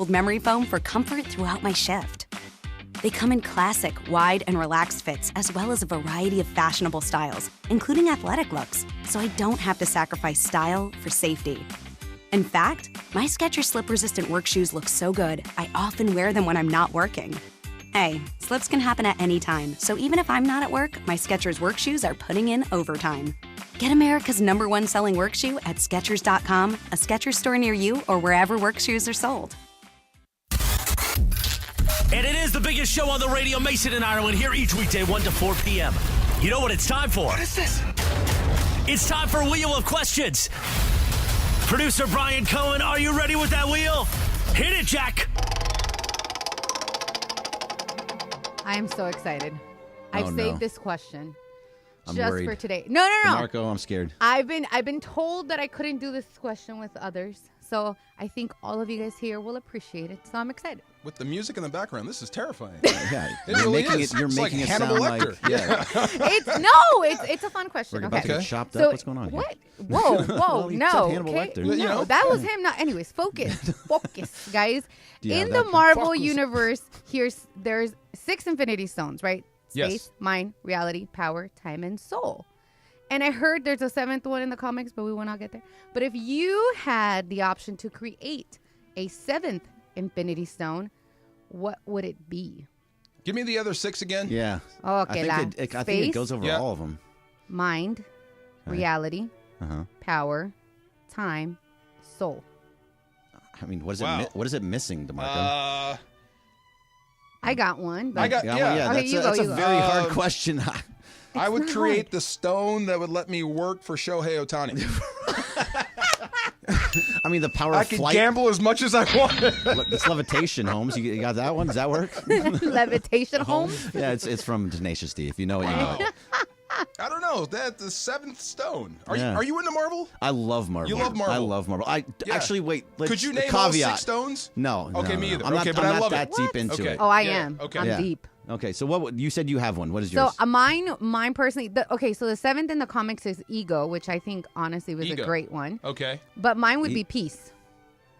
Speaker 11: Memory foam for comfort throughout my shift. They come in classic, wide, and relaxed fits, as well as a variety of fashionable styles, including athletic looks, so I don't have to sacrifice style for safety. In fact, my Skechers slip-resistant work shoes look so good, I often wear them when I'm not working. Hey, slips can happen at any time, so even if I'm not at work, my Skechers work shoes are putting in overtime. Get America's #1 selling work shoe at Skechers.com, a Skechers store near you, or wherever work shoes are sold.
Speaker 2: And it is the biggest show on the radio. Mason and Ireland here each weekday, 1 to 4 p.m. You know what it's time for? What is this? It's time for Wheel of Questions. Producer Brian Cohen, are you ready with that wheel? Hit it, Jack.
Speaker 6: I am so excited. I've saved this question
Speaker 4: I'm
Speaker 6: just
Speaker 4: worried.
Speaker 6: for today. No.
Speaker 4: Marco, I'm scared.
Speaker 6: I've been told that I couldn't do this question with others. So I think all of you guys here will appreciate it. So I'm excited.
Speaker 5: With the music in the background, this is terrifying.
Speaker 4: Yeah,
Speaker 5: It really is.
Speaker 4: You're
Speaker 5: It's
Speaker 4: making
Speaker 5: like
Speaker 4: it
Speaker 5: Hannibal
Speaker 4: sound
Speaker 5: Lecter.
Speaker 6: It's it's a fun question.
Speaker 4: We're about to
Speaker 6: Okay.
Speaker 4: get chopped
Speaker 6: So
Speaker 4: up. What's going on here?
Speaker 6: what? Whoa,
Speaker 4: Well, you said
Speaker 6: no.
Speaker 4: Hannibal
Speaker 6: Okay.
Speaker 4: Lecter.
Speaker 6: No,
Speaker 5: You know.
Speaker 6: that was him. No, anyways, focus, guys.
Speaker 4: Yeah,
Speaker 6: In the
Speaker 4: that's-
Speaker 6: Marvel
Speaker 4: focus.
Speaker 6: universe, there's 6 Infinity Stones, right?
Speaker 5: Yes.
Speaker 6: Space, mind, reality, power, time, and soul. And I heard there's a 7th one in the comics, but we will not get there. But if you had the option to create a 7th Infinity Stone, what would it be?
Speaker 5: Give me the other 6 again.
Speaker 4: Yeah.
Speaker 6: Okay,
Speaker 4: I think it goes over all of them.
Speaker 6: Mind, reality, power, time, soul.
Speaker 4: I mean, what is
Speaker 5: Wow.
Speaker 4: what is it missing, DeMarco?
Speaker 6: I got one.
Speaker 5: I got yeah.
Speaker 6: Okay,
Speaker 4: That's a
Speaker 6: you go.
Speaker 4: very hard question.
Speaker 5: I would
Speaker 6: not
Speaker 5: create
Speaker 6: hard.
Speaker 5: the stone that would let me work for Shohei Ohtani.
Speaker 4: I mean, the power
Speaker 5: I
Speaker 4: of
Speaker 5: could
Speaker 4: flight.
Speaker 5: gamble as much as I wanted.
Speaker 4: This levitation, Holmes. You got that one? Does that work?
Speaker 6: Levitation home.
Speaker 4: Yeah, it's from Tenacious D. If you know it, you know it.
Speaker 5: I don't know. The 7th stone. Are
Speaker 4: Yeah.
Speaker 5: you into Marvel?
Speaker 4: I love Marvel.
Speaker 5: You love Marvel.
Speaker 4: I love Marvel.
Speaker 5: Yeah.
Speaker 4: Actually wait.
Speaker 5: Could you name
Speaker 4: caveat.
Speaker 5: all 6 stones?
Speaker 4: No.
Speaker 5: Okay,
Speaker 4: no,
Speaker 5: me
Speaker 4: no.
Speaker 5: either.
Speaker 4: I'm not,
Speaker 5: Okay, but
Speaker 4: I'm
Speaker 5: I
Speaker 4: not
Speaker 5: love
Speaker 4: that
Speaker 5: it.
Speaker 4: deep into
Speaker 5: Okay.
Speaker 4: it.
Speaker 6: Oh, I
Speaker 5: Yeah,
Speaker 6: am.
Speaker 5: okay.
Speaker 6: I'm
Speaker 4: Yeah.
Speaker 6: deep.
Speaker 4: Okay, so you said you have one. What is
Speaker 6: So
Speaker 4: yours?
Speaker 6: mine personally. So the 7th in the comics is Ego, which I think honestly was
Speaker 5: Ego.
Speaker 6: a great one.
Speaker 5: Okay.
Speaker 6: But mine would be Peace.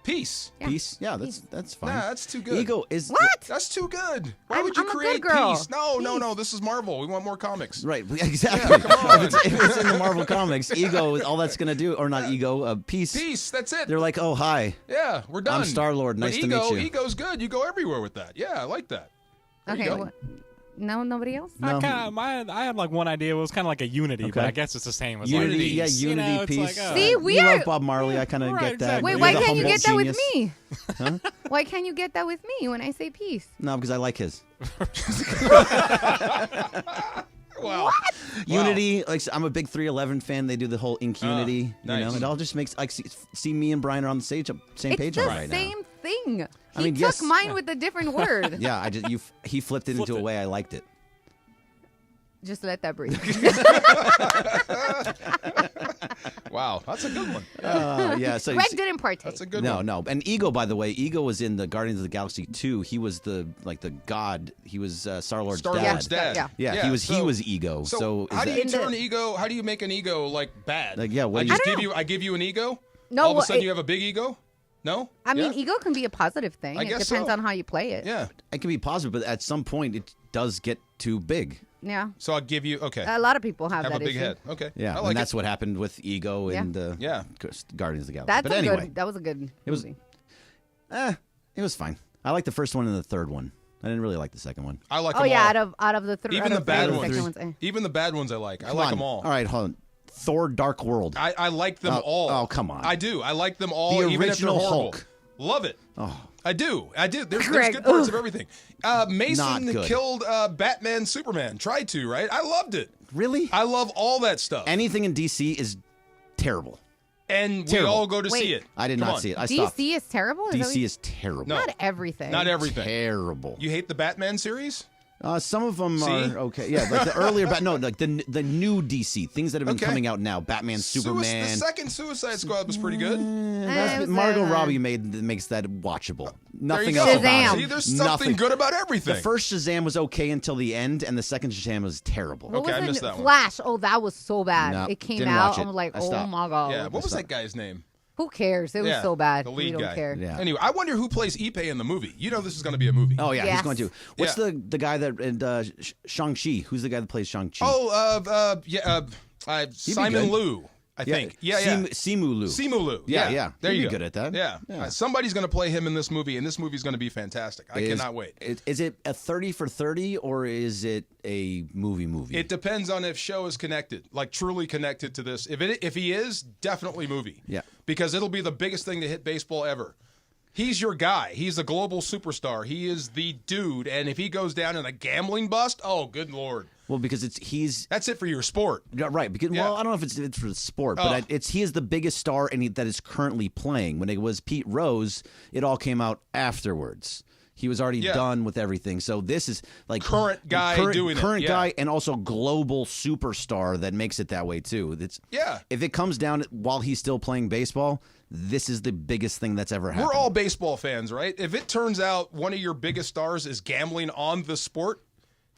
Speaker 5: Peace.
Speaker 6: Yeah.
Speaker 4: Peace? Yeah, that's fine.
Speaker 5: Nah, that's too good.
Speaker 4: Ego is
Speaker 6: What?
Speaker 5: That's too good. Why
Speaker 6: I'm-
Speaker 5: would you
Speaker 6: I'm a good
Speaker 5: create
Speaker 6: girl.
Speaker 5: peace? No. This is Marvel. We want more comics.
Speaker 4: Right, exactly.
Speaker 5: Yeah, come on.
Speaker 4: if it's in the Marvel comics, Ego, all that's gonna do, or not Ego, Peace.
Speaker 5: Peace. That's it.
Speaker 4: They're like, oh hi,
Speaker 5: Yeah, we're done.
Speaker 4: I'm Star-Lord. Nice
Speaker 5: but
Speaker 4: to meet you.
Speaker 5: Ego's good. You go everywhere with that. Yeah, I like that. There you
Speaker 6: Okay.
Speaker 5: go.
Speaker 6: What? No, nobody else.
Speaker 4: No.
Speaker 7: I had like one idea. It was kind of like a unity, but
Speaker 4: Okay.
Speaker 7: I guess it's the same as
Speaker 4: Unity,
Speaker 7: like
Speaker 4: yeah,
Speaker 7: peace.
Speaker 4: Unity,
Speaker 7: You know, it's
Speaker 4: peace.
Speaker 7: like,
Speaker 6: See, we
Speaker 4: you
Speaker 6: are-
Speaker 4: love Bob Marley. I kind of
Speaker 7: Right,
Speaker 4: get that.
Speaker 7: exactly.
Speaker 6: Wait,
Speaker 4: You're
Speaker 6: why
Speaker 4: the
Speaker 6: can't you
Speaker 4: Humboldt
Speaker 6: get that with
Speaker 4: genius.
Speaker 6: me? Why can't you get that with me when I say peace?
Speaker 4: No, because I like his.
Speaker 5: Wow.
Speaker 4: Unity, like I'm a big 311 fan. They do the whole Ink Unity.
Speaker 5: nice.
Speaker 4: You know, it all just makes like see me and Brian are on the same page
Speaker 6: It's the
Speaker 4: right now.
Speaker 6: same thing.
Speaker 4: I mean,
Speaker 6: he
Speaker 4: yes.
Speaker 6: took mine with a different word.
Speaker 4: Yeah, he flipped it into a way I liked it.
Speaker 6: Just let that breathe.
Speaker 5: Wow, that's a good one.
Speaker 4: Yeah, so
Speaker 6: Greg didn't partake.
Speaker 5: That's a good
Speaker 4: no,
Speaker 5: one.
Speaker 4: no. And Ego, by the way, Ego was in the Guardians of the Galaxy 2. He was the god. He was Star-Lord's
Speaker 5: Star-Lord's
Speaker 4: dad.
Speaker 5: dad.
Speaker 6: Yeah.
Speaker 4: He was Ego.
Speaker 5: So
Speaker 4: is
Speaker 5: how do
Speaker 4: that-
Speaker 5: you turn ego? How do you make an ego like bad?
Speaker 4: Like, yeah, what
Speaker 5: I
Speaker 4: do you-
Speaker 5: just
Speaker 6: I
Speaker 5: give
Speaker 6: don't
Speaker 5: you. I give you an ego.
Speaker 6: No,
Speaker 5: All of a
Speaker 6: well,
Speaker 5: sudden
Speaker 6: it-
Speaker 5: you have a big ego. No.
Speaker 6: I mean,
Speaker 5: Yeah?
Speaker 6: ego can be a positive thing.
Speaker 5: I
Speaker 6: It
Speaker 5: guess
Speaker 6: depends
Speaker 5: so.
Speaker 6: on how you play it.
Speaker 5: Yeah.
Speaker 4: It can be positive, but at some point it does get too big.
Speaker 6: Yeah.
Speaker 5: So I'll give you. Okay.
Speaker 6: A lot of people have
Speaker 5: have
Speaker 6: that
Speaker 5: a big
Speaker 6: issue.
Speaker 5: head. Okay.
Speaker 4: Yeah,
Speaker 5: I like
Speaker 4: and that's
Speaker 5: it.
Speaker 4: what happened with Ego
Speaker 6: Yeah.
Speaker 4: and
Speaker 5: Yeah.
Speaker 4: Guardians of the Galaxy.
Speaker 6: That's
Speaker 4: but
Speaker 6: a
Speaker 4: anyway,
Speaker 6: good. That was a good
Speaker 4: it was,
Speaker 6: movie.
Speaker 4: it was fine. I liked the first one and the third one. I didn't really like the second one.
Speaker 5: I like
Speaker 6: Oh
Speaker 5: them
Speaker 6: yeah,
Speaker 5: all.
Speaker 6: out of the three.
Speaker 5: Even the bad ones.
Speaker 6: Eh.
Speaker 5: Even the bad ones I like. I
Speaker 4: Come
Speaker 5: like
Speaker 4: on.
Speaker 5: them all.
Speaker 4: All right, hold on. Thor: Dark World.
Speaker 5: I like them
Speaker 4: Oh,
Speaker 5: all.
Speaker 4: oh, come on.
Speaker 5: I do. I like them all.
Speaker 4: The
Speaker 5: even
Speaker 4: original
Speaker 5: if they're horrible.
Speaker 4: Hulk.
Speaker 5: Love it.
Speaker 4: Oh.
Speaker 5: I do. There's
Speaker 6: Greg,
Speaker 5: good parts
Speaker 6: ugh.
Speaker 5: of everything.
Speaker 4: Not
Speaker 5: Mason
Speaker 4: good.
Speaker 5: killed Batman, Superman. Tried to, right? I loved it.
Speaker 4: Really?
Speaker 5: I love all that stuff.
Speaker 4: Anything in DC is terrible.
Speaker 5: And we
Speaker 4: Terrible.
Speaker 5: all go to
Speaker 6: Wait.
Speaker 5: see it.
Speaker 4: I did
Speaker 5: Come
Speaker 4: not
Speaker 5: on.
Speaker 4: see it. I stopped.
Speaker 6: DC is terrible. Is that what
Speaker 4: DC is terrible.
Speaker 5: No.
Speaker 6: Not everything.
Speaker 5: Not everything.
Speaker 4: Terrible.
Speaker 5: You hate the Batman series?
Speaker 4: Some of them
Speaker 5: See?
Speaker 4: are okay. Yeah, like the earlier, like the new DC things that have been
Speaker 5: Okay.
Speaker 4: coming out now. Batman, Superman.
Speaker 5: The second Suicide Squad was pretty good.
Speaker 6: it was,
Speaker 4: Margot Robbie makes that watchable. Nothing
Speaker 5: there
Speaker 4: else
Speaker 5: you go.
Speaker 4: about
Speaker 6: Shazam.
Speaker 4: it.
Speaker 5: See, there's something
Speaker 4: Nothing.
Speaker 5: good about everything.
Speaker 4: The first Shazam was okay until the end, and the second Shazam was terrible.
Speaker 6: What
Speaker 5: Okay, I
Speaker 6: was
Speaker 5: missed
Speaker 6: it?
Speaker 5: that one.
Speaker 6: Flash. Oh, that was so bad.
Speaker 4: No,
Speaker 6: It came
Speaker 4: didn't
Speaker 6: out.
Speaker 4: watch it.
Speaker 6: I was like,
Speaker 4: I
Speaker 6: oh
Speaker 4: stopped.
Speaker 6: my god.
Speaker 5: Yeah, what was that guy's name?
Speaker 6: Who cares? It was
Speaker 5: Yeah,
Speaker 6: so bad.
Speaker 5: the
Speaker 6: We
Speaker 5: lead
Speaker 6: don't
Speaker 5: guy.
Speaker 6: care.
Speaker 4: Yeah.
Speaker 5: Anyway, I wonder who plays Ippei in the movie. You know this is going to be a movie.
Speaker 4: Oh yeah,
Speaker 6: Yes.
Speaker 4: he's going to. What's
Speaker 5: Yeah.
Speaker 4: the guy that Shang-Chi? Who's the guy that plays Shang-Chi?
Speaker 5: Oh, Simon
Speaker 4: good.
Speaker 5: Liu. I think.
Speaker 4: Simu Liu.
Speaker 5: Simu Liu.
Speaker 4: Yeah.
Speaker 5: There
Speaker 4: He'd
Speaker 5: you
Speaker 4: be
Speaker 5: go.
Speaker 4: good at that.
Speaker 5: Yeah. Somebody's going to play him in this movie, and this movie's going to be fantastic. I cannot wait.
Speaker 4: Is it a 30 for 30 or is it a movie?
Speaker 5: It depends on if show is connected, like truly connected to this. If he is, definitely movie.
Speaker 4: Yeah.
Speaker 5: Because it'll be the biggest thing to hit baseball ever. He's your guy. He's a global superstar. He is the dude. And if he goes down in a gambling bust, oh, good Lord.
Speaker 4: Well, because that's
Speaker 5: it for your sport.
Speaker 4: Yeah, right. Because well, I don't know if it's for the sport, but he is the biggest star that is currently playing. When it was Pete Rose, it all came out afterwards. He was already done with everything. So this is like
Speaker 5: current guy,
Speaker 4: and also global superstar that makes it that way too. If it comes down while he's still playing baseball, this is the biggest thing that's ever happened.
Speaker 5: We're all baseball fans, right? If it turns out one of your biggest stars is gambling on the sport,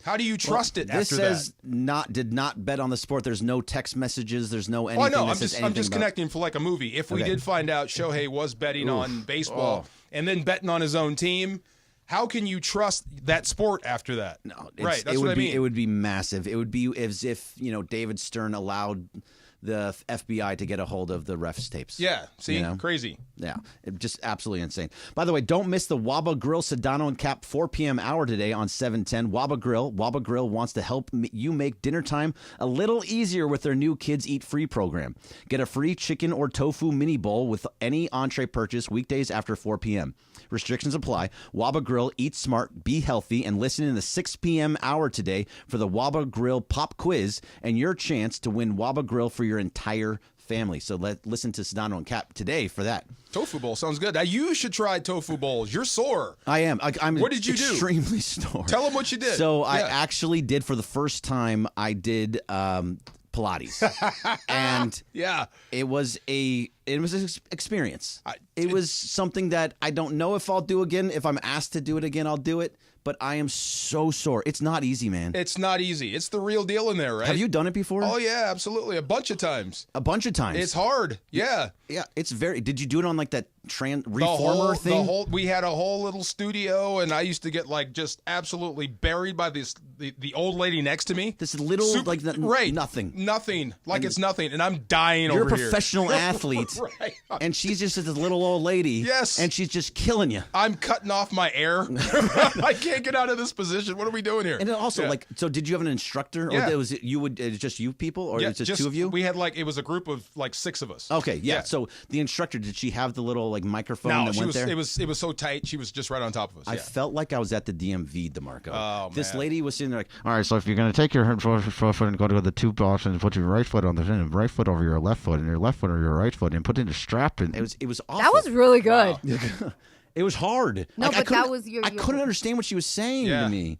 Speaker 5: how do you trust it
Speaker 4: this
Speaker 5: after
Speaker 4: says
Speaker 5: that?
Speaker 4: Did not bet on the sport. There's no text messages. There's no anything.
Speaker 5: Oh, I know.
Speaker 4: That
Speaker 5: I'm just connecting for like a movie. If we did find out Shohei was betting on baseball and then betting on his own team, how can you trust that sport after that?
Speaker 4: No,
Speaker 5: right. That's what I mean.
Speaker 4: It would be massive. It would be as if David Stern allowed the FBI to get a hold of the refs tapes.
Speaker 5: Yeah, see? Crazy.
Speaker 4: Yeah, just absolutely insane. By the way, don't miss the Waba Grill Sedano and Cap 4 p.m. hour today on 710. Waba Grill wants to help you make dinner time a little easier with their new Kids Eat Free program. Get a free chicken or tofu mini bowl with any entree purchase weekdays after 4 p.m. Restrictions apply. Waba Grill, eat smart, be healthy, and listen in the 6 p.m. hour today for the Waba Grill Pop Quiz and your chance to win Waba Grill for your entire family. So listen to Sedano and Cap today for that.
Speaker 5: Tofu bowl sounds good. Now you should try tofu bowls. You're sore.
Speaker 4: I am.
Speaker 5: What did you do?
Speaker 4: Extremely sore.
Speaker 5: Tell them what you did.
Speaker 4: So I actually did for the first time. I did Pilates, and it was an experience. It was something that I don't know if I'll do again. If I'm asked to do it again, I'll do it. But I am so sore. It's not easy, man.
Speaker 5: It's not easy. It's the real deal in there, right?
Speaker 4: Have you done it before?
Speaker 5: Oh, yeah, absolutely. A bunch of times.
Speaker 4: It's
Speaker 5: hard. Yeah.
Speaker 4: Yeah, it's very... Did you do it on like that reformer thing?
Speaker 5: We had a whole little studio, and I used to get like just absolutely buried by the old lady next to me.
Speaker 4: This little, nothing.
Speaker 5: Nothing. Like it's nothing, and I'm dying over here.
Speaker 4: You're a professional athlete,
Speaker 5: right.
Speaker 4: And she's just this little old lady.
Speaker 5: Yes.
Speaker 4: And she's just killing you.
Speaker 5: I'm cutting off my air. I can't get out of this position. What are we doing here?
Speaker 4: And also, so did you have an instructor? Or was it just you people? Or it was just two of you?
Speaker 5: We had it was a group of 6 of us.
Speaker 4: Okay, yeah. So the instructor, did she have the little microphone that went there?
Speaker 5: It was so tight. She was just right on top of us.
Speaker 4: I felt like I was at the DMV, DeMarco.
Speaker 5: Oh,
Speaker 4: this
Speaker 5: man.
Speaker 4: lady was sitting there
Speaker 12: all right, so if you're going to take your foot and go to the two balls and put your right foot on the right foot over your left foot and your left foot over your right foot and put in a strap. And
Speaker 4: it was awful.
Speaker 6: That was really good.
Speaker 4: Wow. It was hard.
Speaker 6: No, but that was
Speaker 4: I couldn't understand what she was saying to me.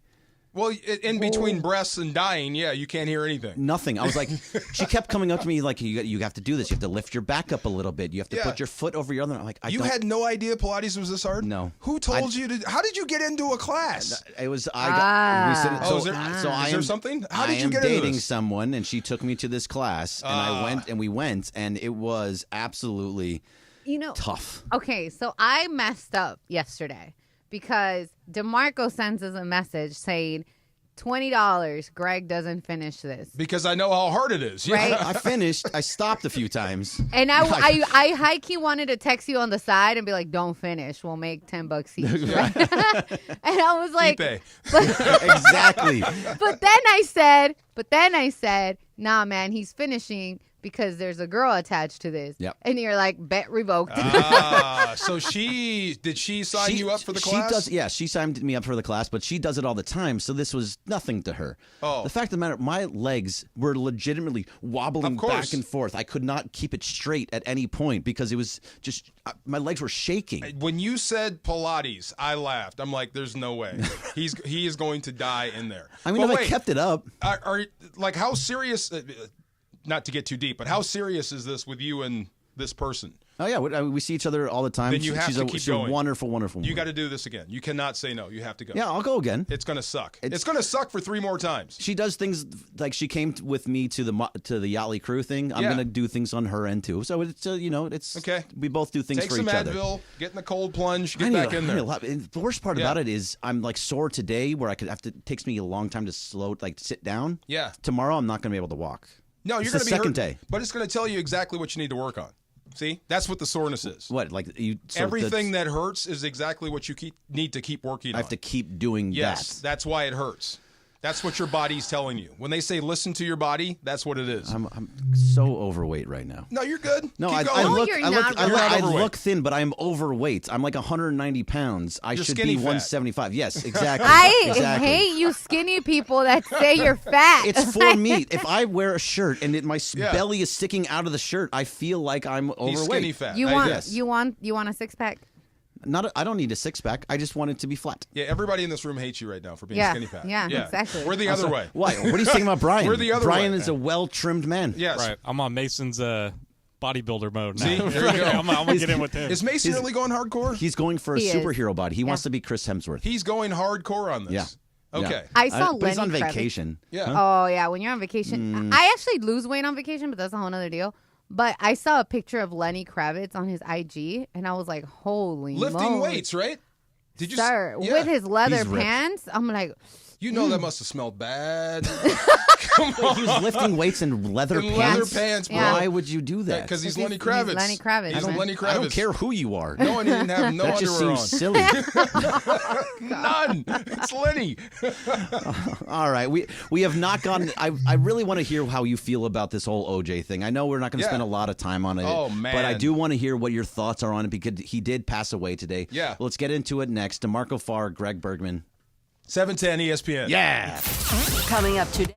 Speaker 5: Well, in between breaths and dying, you can't hear anything.
Speaker 4: Nothing. I was like, she kept coming up to me like, you have to do this. You have to lift your back up a little bit. You have to put your foot over your other. I'm like,
Speaker 5: you had no idea Pilates was this hard?
Speaker 4: No.
Speaker 5: Who told you to? How did you get into a class?
Speaker 4: It was
Speaker 5: is there something? How did you get into this?
Speaker 4: I am dating someone, and she took me to this class, and we went, and it was absolutely tough.
Speaker 6: Okay, so I messed up yesterday because DeMarco sends us a message saying, $20, Greg doesn't finish this.
Speaker 5: Because I know how hard it is.
Speaker 6: Right?
Speaker 4: I finished. I stopped a few times.
Speaker 6: And I high-key wanted to text you on the side and be like, don't finish. We'll make $10 each. Right? And I was like...
Speaker 4: Exactly.
Speaker 6: But then I said, nah, man, he's finishing because there's a girl attached to this.
Speaker 4: Yep.
Speaker 6: And you're like, bet revoked.
Speaker 5: So did she sign you up for the class?
Speaker 4: She signed me up for the class, but she does it all the time, so this was nothing to her.
Speaker 5: Oh.
Speaker 4: The fact of the matter, my legs were legitimately wobbling back and forth. I could not keep it straight at any point because it was just, my legs were shaking.
Speaker 5: When you said Pilates, I laughed. I'm like, there's no way. He is going to die in there.
Speaker 4: I mean, I kept it up.
Speaker 5: Are how serious... not to get too deep, but how serious is this with you and this person?
Speaker 4: Oh, yeah. We see each other all the time.
Speaker 5: Then you have to keep going.
Speaker 4: She's a wonderful, wonderful woman.
Speaker 5: You got to do this again. You cannot say no. You have to go.
Speaker 4: Yeah, I'll go again.
Speaker 5: It's going to suck. It's going to suck for 3 more times.
Speaker 4: She does things like she came with me to the Yachtly Crew thing. I'm going to do things on her end, too. So, it's
Speaker 5: okay.
Speaker 4: We both do things for each other.
Speaker 5: Take some Advil, get in the cold plunge, get back in there.
Speaker 4: The worst part about it is I'm sore today where it takes me a long time to sit down.
Speaker 5: Yeah.
Speaker 4: Tomorrow I'm not going to be able to walk.
Speaker 5: No, you're
Speaker 4: It's
Speaker 5: going
Speaker 4: the
Speaker 5: to be
Speaker 4: second
Speaker 5: hurt,
Speaker 4: day.
Speaker 5: but it's going to tell you exactly what you need to work on. See, that's what the soreness is.
Speaker 4: What, like you? So
Speaker 5: Everything that hurts is exactly what you need to keep working on.
Speaker 4: I have to keep doing
Speaker 5: Yes,
Speaker 4: that.
Speaker 5: that's why it hurts. That's what your body's telling you. When they say listen to your body, that's what it is.
Speaker 4: I'm so overweight right now.
Speaker 5: No, you're good.
Speaker 4: No,
Speaker 5: Keep
Speaker 4: I
Speaker 5: going.
Speaker 4: look,
Speaker 6: you're
Speaker 4: I look,
Speaker 6: not
Speaker 4: I
Speaker 6: really.
Speaker 4: look,
Speaker 5: You're
Speaker 4: I
Speaker 5: not overweight.
Speaker 4: look thin, but I'm overweight. I'm like 190 pounds. I
Speaker 5: You're
Speaker 4: should
Speaker 5: skinny
Speaker 4: be
Speaker 5: fat.
Speaker 4: 175. Yes, exactly.
Speaker 6: I
Speaker 4: exactly.
Speaker 6: hate you skinny people that say you're fat.
Speaker 4: It's for me. If I wear a shirt and my
Speaker 5: Yeah.
Speaker 4: belly is sticking out of the shirt, I feel like I'm overweight.
Speaker 5: He's skinny fat.
Speaker 6: You
Speaker 5: I
Speaker 6: want
Speaker 5: guess.
Speaker 6: you want a six pack?
Speaker 4: I don't need a six pack. I just want it to be flat.
Speaker 5: Yeah, everybody in this room hates you right now for being
Speaker 6: Yeah,
Speaker 5: skinny fat.
Speaker 6: yeah, exactly.
Speaker 5: We're the other way.
Speaker 4: Why? What are you saying about Brian?
Speaker 5: We're the other
Speaker 4: Brian
Speaker 5: way.
Speaker 4: is a well-trimmed man.
Speaker 5: Yes.
Speaker 7: Right. I'm on Mason's bodybuilder mode now.
Speaker 5: See? There you go.
Speaker 7: I'm going to get in with him.
Speaker 5: Is Mason really going hardcore?
Speaker 4: He's going for a
Speaker 6: He is.
Speaker 4: superhero body. He wants to be Chris Hemsworth.
Speaker 5: He's going hardcore on this.
Speaker 4: Yeah.
Speaker 5: Okay.
Speaker 4: Yeah.
Speaker 6: I saw
Speaker 4: but he's on
Speaker 6: Lenny Kravitz.
Speaker 4: vacation.
Speaker 5: Yeah.
Speaker 6: Oh yeah, when you're on vacation, I actually lose weight on vacation, but that's a whole other deal. But I saw a picture of Lenny Kravitz on his IG, and I was like, "Holy
Speaker 5: Lifting
Speaker 6: moly.
Speaker 5: weights, right? Did you
Speaker 6: Sir,
Speaker 5: Yeah.
Speaker 6: with his leather
Speaker 4: He's ripped.
Speaker 6: pants, I'm like,
Speaker 5: You know that must have smelled bad.
Speaker 4: Wait, he was lifting weights in leather
Speaker 5: In
Speaker 4: pants.
Speaker 5: leather pants, bro.
Speaker 6: Yeah.
Speaker 4: Why would you do that?
Speaker 5: Because he's
Speaker 6: He's-
Speaker 5: Lenny
Speaker 6: he's
Speaker 5: Kravitz.
Speaker 6: Lenny Kravitz,
Speaker 5: He's
Speaker 6: man.
Speaker 5: Lenny Kravitz.
Speaker 4: I don't care who you are.
Speaker 5: No, and he didn't have no
Speaker 4: that just
Speaker 5: underwear
Speaker 4: seems
Speaker 5: on.
Speaker 4: silly.
Speaker 5: None. It's Lenny.
Speaker 4: All right, we have not gone. I really want to hear how you feel about this whole OJ thing. I know we're not going to
Speaker 5: Yeah.
Speaker 4: spend a lot of time on it.
Speaker 5: Oh,
Speaker 4: But I
Speaker 5: man.
Speaker 4: do want to hear what your thoughts are on it because he did pass away today.
Speaker 5: Yeah.
Speaker 4: Let's get into it next. DeMarco Farr, Greg Bergman.
Speaker 5: 710 ESPN.
Speaker 4: Yeah.
Speaker 8: Coming up today.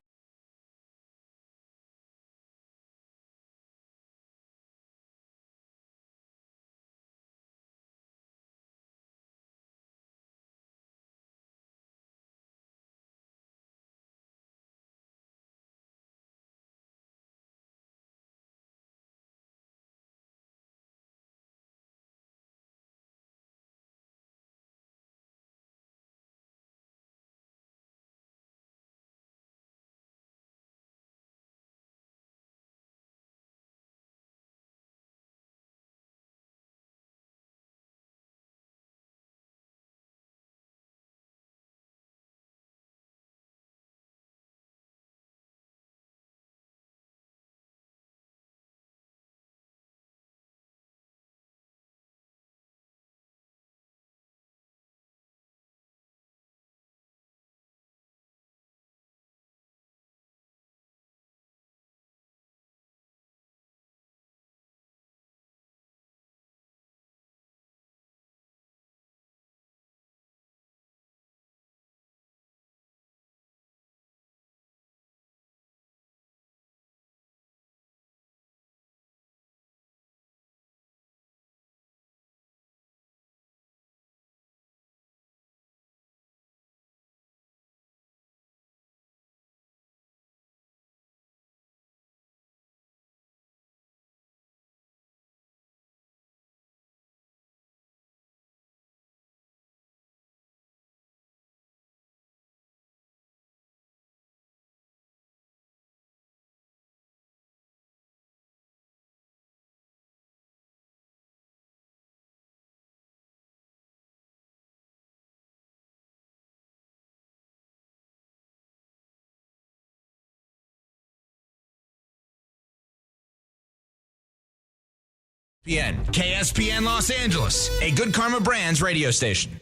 Speaker 13: KSPN Los Angeles, a Good Karma Brands radio station.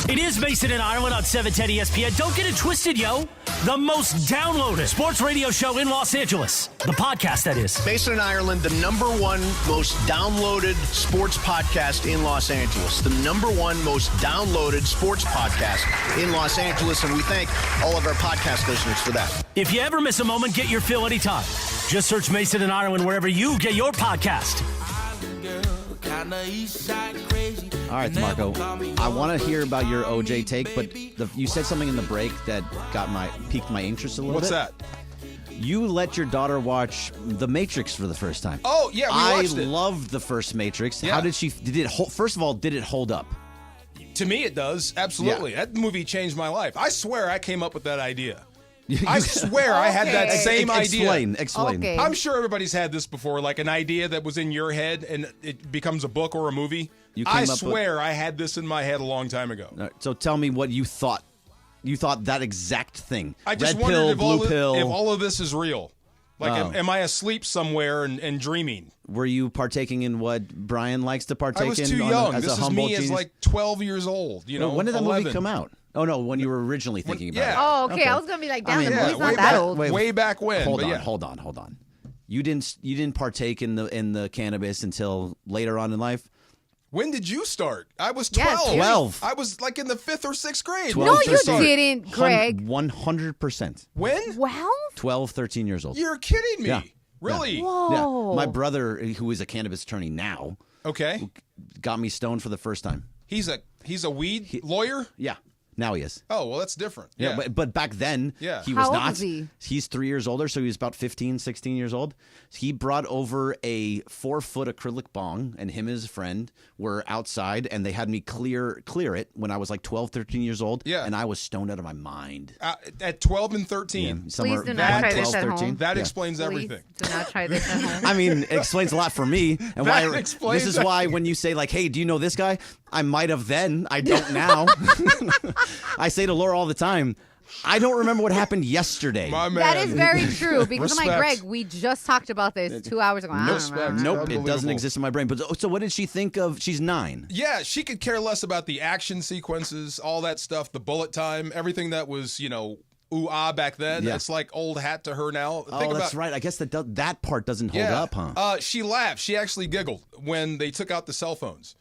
Speaker 2: It is Mason and Ireland on 710 ESPN. Don't get it twisted, yo. The most downloaded sports radio show in Los Angeles. The podcast, that is.
Speaker 3: Mason and Ireland, the number one most downloaded sports podcast in Los Angeles. The number one most downloaded sports podcast in Los Angeles. And we thank all of our podcast listeners for that.
Speaker 2: If you ever miss a moment, get your fill anytime. Just search Mason and Ireland wherever you get your podcast.
Speaker 4: All right, Marco. I want to hear about your OJ take, but you said something in the break that piqued my interest a little
Speaker 5: What's
Speaker 4: bit.
Speaker 5: that?
Speaker 4: You let your daughter watch The Matrix for the first time.
Speaker 5: Oh, yeah, we watched it.
Speaker 4: I loved the first Matrix.
Speaker 5: Yeah.
Speaker 4: How did first of all, did it hold up?
Speaker 5: To me, it does. Absolutely.
Speaker 4: Yeah.
Speaker 5: That movie changed my life. I swear I came up with that idea. I swear I had that same idea.
Speaker 4: Explain.
Speaker 6: Okay.
Speaker 5: I'm sure everybody's had this before, like an idea that was in your head and it becomes a book or a movie. I swear I had this in my head a long time ago.
Speaker 4: All right, so tell me what you thought. You thought that exact thing.
Speaker 5: I just
Speaker 4: Red
Speaker 5: wondered
Speaker 4: pill,
Speaker 5: if
Speaker 4: blue pill.
Speaker 5: if all of this is real. Like, am I asleep somewhere and dreaming?
Speaker 4: Were you partaking in what Brian likes to partake in?
Speaker 5: I was too young.
Speaker 4: As
Speaker 5: this
Speaker 4: a
Speaker 5: is me
Speaker 4: genius?
Speaker 5: as like 12 years old. You know,
Speaker 4: when did that
Speaker 5: 11.
Speaker 4: movie come out? Oh no, when you were originally thinking about it.
Speaker 6: Oh, okay. I was gonna be like, damn, the movie's not
Speaker 5: way
Speaker 6: that
Speaker 5: back,
Speaker 6: old.
Speaker 5: Way back when.
Speaker 4: Hold
Speaker 5: but
Speaker 4: on, hold on. You didn't partake in the cannabis until later on in life.
Speaker 5: When did you start? I was
Speaker 6: Yeah,
Speaker 5: 12.
Speaker 4: 12.
Speaker 5: I was like in the 5th or 6th grade.
Speaker 4: 12,
Speaker 6: No, you
Speaker 4: 13.
Speaker 6: didn't, Greg.
Speaker 4: 100%.
Speaker 5: When?
Speaker 6: Well,
Speaker 4: 12, 13 years old.
Speaker 5: You're kidding me.
Speaker 4: Yeah.
Speaker 5: Really?
Speaker 6: whoa.
Speaker 4: Yeah. My brother, who is a cannabis attorney now,
Speaker 5: Okay.
Speaker 4: got me stoned for the first time.
Speaker 5: He's a weed lawyer?
Speaker 4: Yeah. Now he is.
Speaker 5: Oh, well, that's different.
Speaker 4: Yeah, but back then,
Speaker 5: Yeah.
Speaker 4: he
Speaker 6: How
Speaker 4: was
Speaker 6: old
Speaker 4: not.
Speaker 6: was he?
Speaker 4: He's 3 years older, so he was about 15, 16 years old. He brought over a 4-foot acrylic bong, and him and his friend were outside, and they had me clear it when I was like 12, 13 years old.
Speaker 5: Yeah.
Speaker 4: And I was stoned out of my mind.
Speaker 5: At 12 and 13.
Speaker 4: Somewhere
Speaker 6: Please do not try this
Speaker 4: 12,
Speaker 6: at
Speaker 4: 13.
Speaker 6: home.
Speaker 5: That
Speaker 4: Yeah.
Speaker 5: explains
Speaker 6: Please
Speaker 5: everything.
Speaker 6: do not try this at home.
Speaker 4: I mean, it explains a lot for me. And
Speaker 5: That
Speaker 4: why
Speaker 5: explains
Speaker 4: this is why when you say like, "Hey, do you know this guy?" I might have then. I don't now. I say to Laura all the time, I don't remember what happened yesterday.
Speaker 5: My man.
Speaker 6: That is very true because I'm like,
Speaker 5: Respect.
Speaker 6: Greg, we just talked about this 2 hours ago. I don't
Speaker 5: Respect.
Speaker 6: remember.
Speaker 4: Nope, it doesn't
Speaker 5: Unbelievable.
Speaker 4: exist in my brain. But so what did she think of? She's 9.
Speaker 5: Yeah, she could care less about the action sequences, all that stuff, the bullet time, everything that was, ooh-ah back then.
Speaker 4: Yeah.
Speaker 5: It's like old hat to her now.
Speaker 4: Oh, that's right. I guess that part doesn't hold
Speaker 5: Yeah.
Speaker 4: up, huh?
Speaker 5: She laughed. She actually giggled when they took out the cell phones.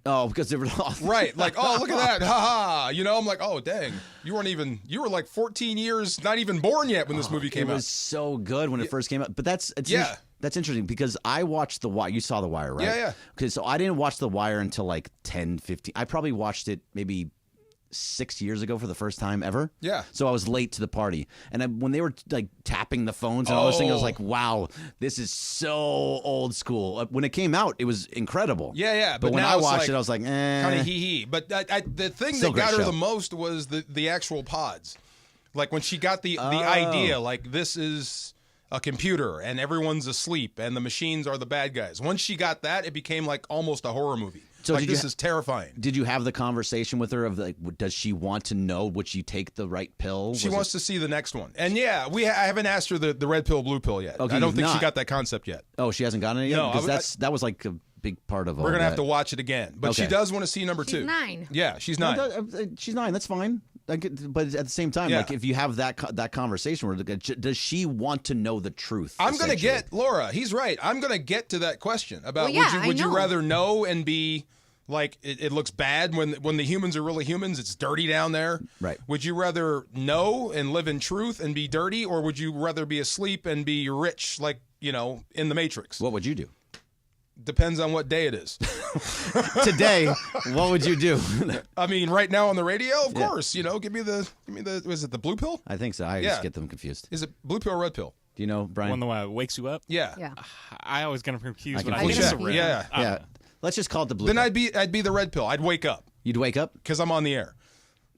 Speaker 4: Oh, because they were all
Speaker 5: Right. Like, oh, look at that. Ha ha. I'm like, oh, dang. You were like 14 years, not even born yet when this movie came
Speaker 4: It
Speaker 5: out.
Speaker 4: was so good when it first came out. But that's interesting because I watched The Wire. You saw The Wire, right?
Speaker 5: Yeah, yeah.
Speaker 4: Okay, so I didn't watch The Wire until like 10, 15. I probably watched it maybe 6 years ago for the first time ever.
Speaker 5: Yeah.
Speaker 4: So I was late to the party. And when they were like tapping the phones and all those things, I was
Speaker 5: Oh.
Speaker 4: like, wow, this is so old school. When it came out, it was incredible.
Speaker 5: Yeah, yeah.
Speaker 4: But when
Speaker 5: now
Speaker 4: I
Speaker 5: it's
Speaker 4: watched
Speaker 5: like
Speaker 4: it, I was like,
Speaker 5: kind of hee-hee. But the thing
Speaker 4: Still
Speaker 5: that
Speaker 4: great
Speaker 5: got her
Speaker 4: show.
Speaker 5: the most was the actual pods. Like when she got the idea, like this is a computer and everyone's asleep and the machines are the bad guys. Once she got that, it became like almost a horror movie.
Speaker 4: So
Speaker 5: like
Speaker 4: did you
Speaker 5: this is terrifying.
Speaker 4: Did you have the conversation with her of like, does she want to know? Would she take the right pill?
Speaker 5: She wants to see the next one. And yeah, I haven't asked her the red pill, blue pill yet.
Speaker 4: Okay,
Speaker 5: I don't
Speaker 4: you've
Speaker 5: think she
Speaker 4: not.
Speaker 5: got that concept yet.
Speaker 4: Oh, she hasn't gotten it yet?
Speaker 5: No,
Speaker 4: Because that was like a big part of all
Speaker 5: We're going to have
Speaker 4: that.
Speaker 5: to watch it again. But she
Speaker 4: Okay.
Speaker 5: does want to see number 2.
Speaker 6: She's 9.
Speaker 5: Yeah, she's 9.
Speaker 4: She's 9. That's fine. But at the same time,
Speaker 5: Yeah.
Speaker 4: like if you have that conversation, where does she want to know the truth?
Speaker 5: I'm going to
Speaker 4: essentially?
Speaker 5: get Laura. He's right. I'm going to get to that question about
Speaker 6: Well, yeah,
Speaker 5: would
Speaker 6: I
Speaker 5: you
Speaker 6: know.
Speaker 5: rather know and be like it looks bad when the humans are really humans. It's dirty down there.
Speaker 4: Right.
Speaker 5: Would you rather know and live in truth and be dirty, or would you rather be asleep and be rich, like in the Matrix?
Speaker 4: What would you do
Speaker 5: Depends on what day it is.
Speaker 4: today? What would you do?
Speaker 5: I mean, right now on the radio, of
Speaker 4: Yeah.
Speaker 5: course. Give me the. Was it the blue pill?
Speaker 4: I think so. I
Speaker 5: Yeah.
Speaker 4: just get them confused.
Speaker 5: Is it blue pill or red pill?
Speaker 4: Do you know, Brian?
Speaker 7: One that wakes you up.
Speaker 5: Yeah.
Speaker 6: Yeah.
Speaker 7: I always get them confused.
Speaker 4: I
Speaker 7: But I
Speaker 4: confuse
Speaker 7: guess
Speaker 6: them.
Speaker 7: it's a red.
Speaker 5: Yeah.
Speaker 4: yeah. Let's just call it the blue.
Speaker 5: Then
Speaker 4: pill.
Speaker 5: I'd be the red pill. I'd wake up
Speaker 4: You'd wake up.
Speaker 5: because I'm on the air.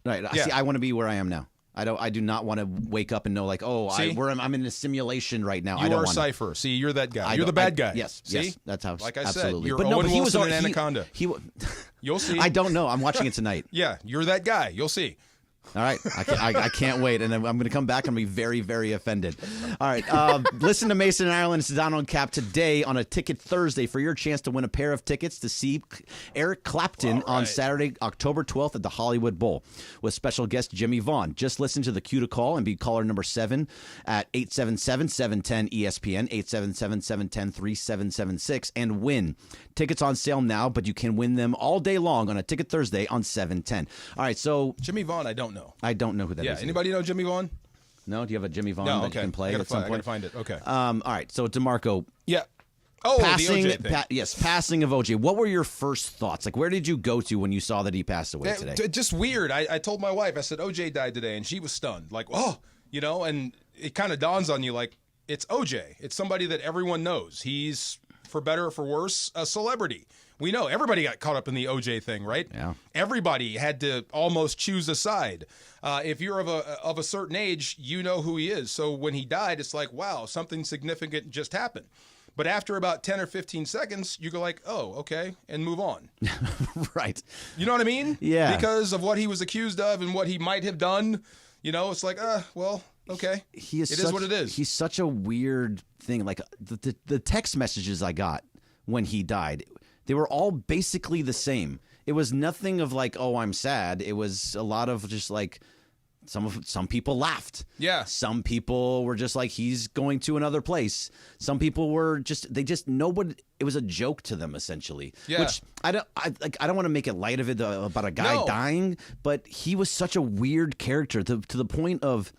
Speaker 4: Right.
Speaker 5: Yeah.
Speaker 4: See, I want to be where I am now. I do not want to wake up and know like, oh,
Speaker 5: See?
Speaker 4: I'm in a simulation right now. I
Speaker 5: You
Speaker 4: don't
Speaker 5: are
Speaker 4: want
Speaker 5: Cypher. See, you're that guy.
Speaker 4: I
Speaker 5: You're the
Speaker 4: don't-
Speaker 5: bad guy.
Speaker 4: Yes.
Speaker 5: See?
Speaker 4: Yes. That's how.
Speaker 5: Like I
Speaker 4: absolutely.
Speaker 5: said, you're
Speaker 4: but no,
Speaker 5: Owen
Speaker 4: but he was
Speaker 5: Wilson
Speaker 4: al-
Speaker 5: in Anaconda. You'll see.
Speaker 4: I don't know. I'm watching it tonight.
Speaker 5: Yeah, you're that guy. You'll see.
Speaker 4: All right. I can't wait. And I'm going to come back and be very, very offended. All right. Listen to Mason and Ireland. It's Down on Cap today on a Ticket Thursday for your chance to win a pair of tickets to see Eric Clapton on Saturday, October 12th at the Hollywood Bowl with special guest Jimmy Vaughn. Just listen to the cue to call and be caller number 7 at 877-710-ESPN, 877-710-3776, and win. Tickets on sale now, but you can win them all day long on a Ticket Thursday on 710. All right. So
Speaker 5: Jimmy Vaughn, I don't know.
Speaker 4: I don't know who that is.
Speaker 5: Yeah, anybody know Jimmy Vaughn?
Speaker 4: No? Do you have a Jimmy Vaughn
Speaker 5: No,
Speaker 4: that
Speaker 5: okay.
Speaker 4: you can play
Speaker 5: I
Speaker 4: at some
Speaker 5: gotta
Speaker 4: point?
Speaker 5: find it. Okay.
Speaker 4: All right. So, DeMarco,
Speaker 5: Yeah. Oh,
Speaker 4: passing,
Speaker 5: the OJ thing.
Speaker 4: passing of OJ. What were your first thoughts? Like, where did you go to when you saw that he passed away today?
Speaker 5: Just weird. I told my wife, I said, OJ died today, and she was stunned. Like, oh, and it kind of dawns on you, like, it's OJ. It's somebody that everyone knows. He's, for better or for worse, a celebrity. We know everybody got caught up in the OJ thing, right?
Speaker 4: Yeah.
Speaker 5: Everybody had to almost choose a side. If you're of a certain age, you know who he is. So when he died, it's like, wow, something significant just happened. But after about 10 or 15 seconds, you go like, oh, okay, and move on.
Speaker 4: Right.
Speaker 5: You know what I mean?
Speaker 4: Yeah.
Speaker 5: Because of what he was accused of and what he might have done. It's like, well, Okay.
Speaker 4: He is.
Speaker 5: It
Speaker 4: such,
Speaker 5: is what it is.
Speaker 4: He's such a weird thing. Like the text messages I got when he died, they were all basically the same. It was nothing of like, oh, I'm sad. It was a lot of just like some people laughed.
Speaker 5: Yeah.
Speaker 4: Some people were just like, he's going to another place. Some people were nobody. It was a joke to them essentially.
Speaker 5: Yeah.
Speaker 4: Which I don't want to make it light of it about a guy dying, but he was such a weird character to the point of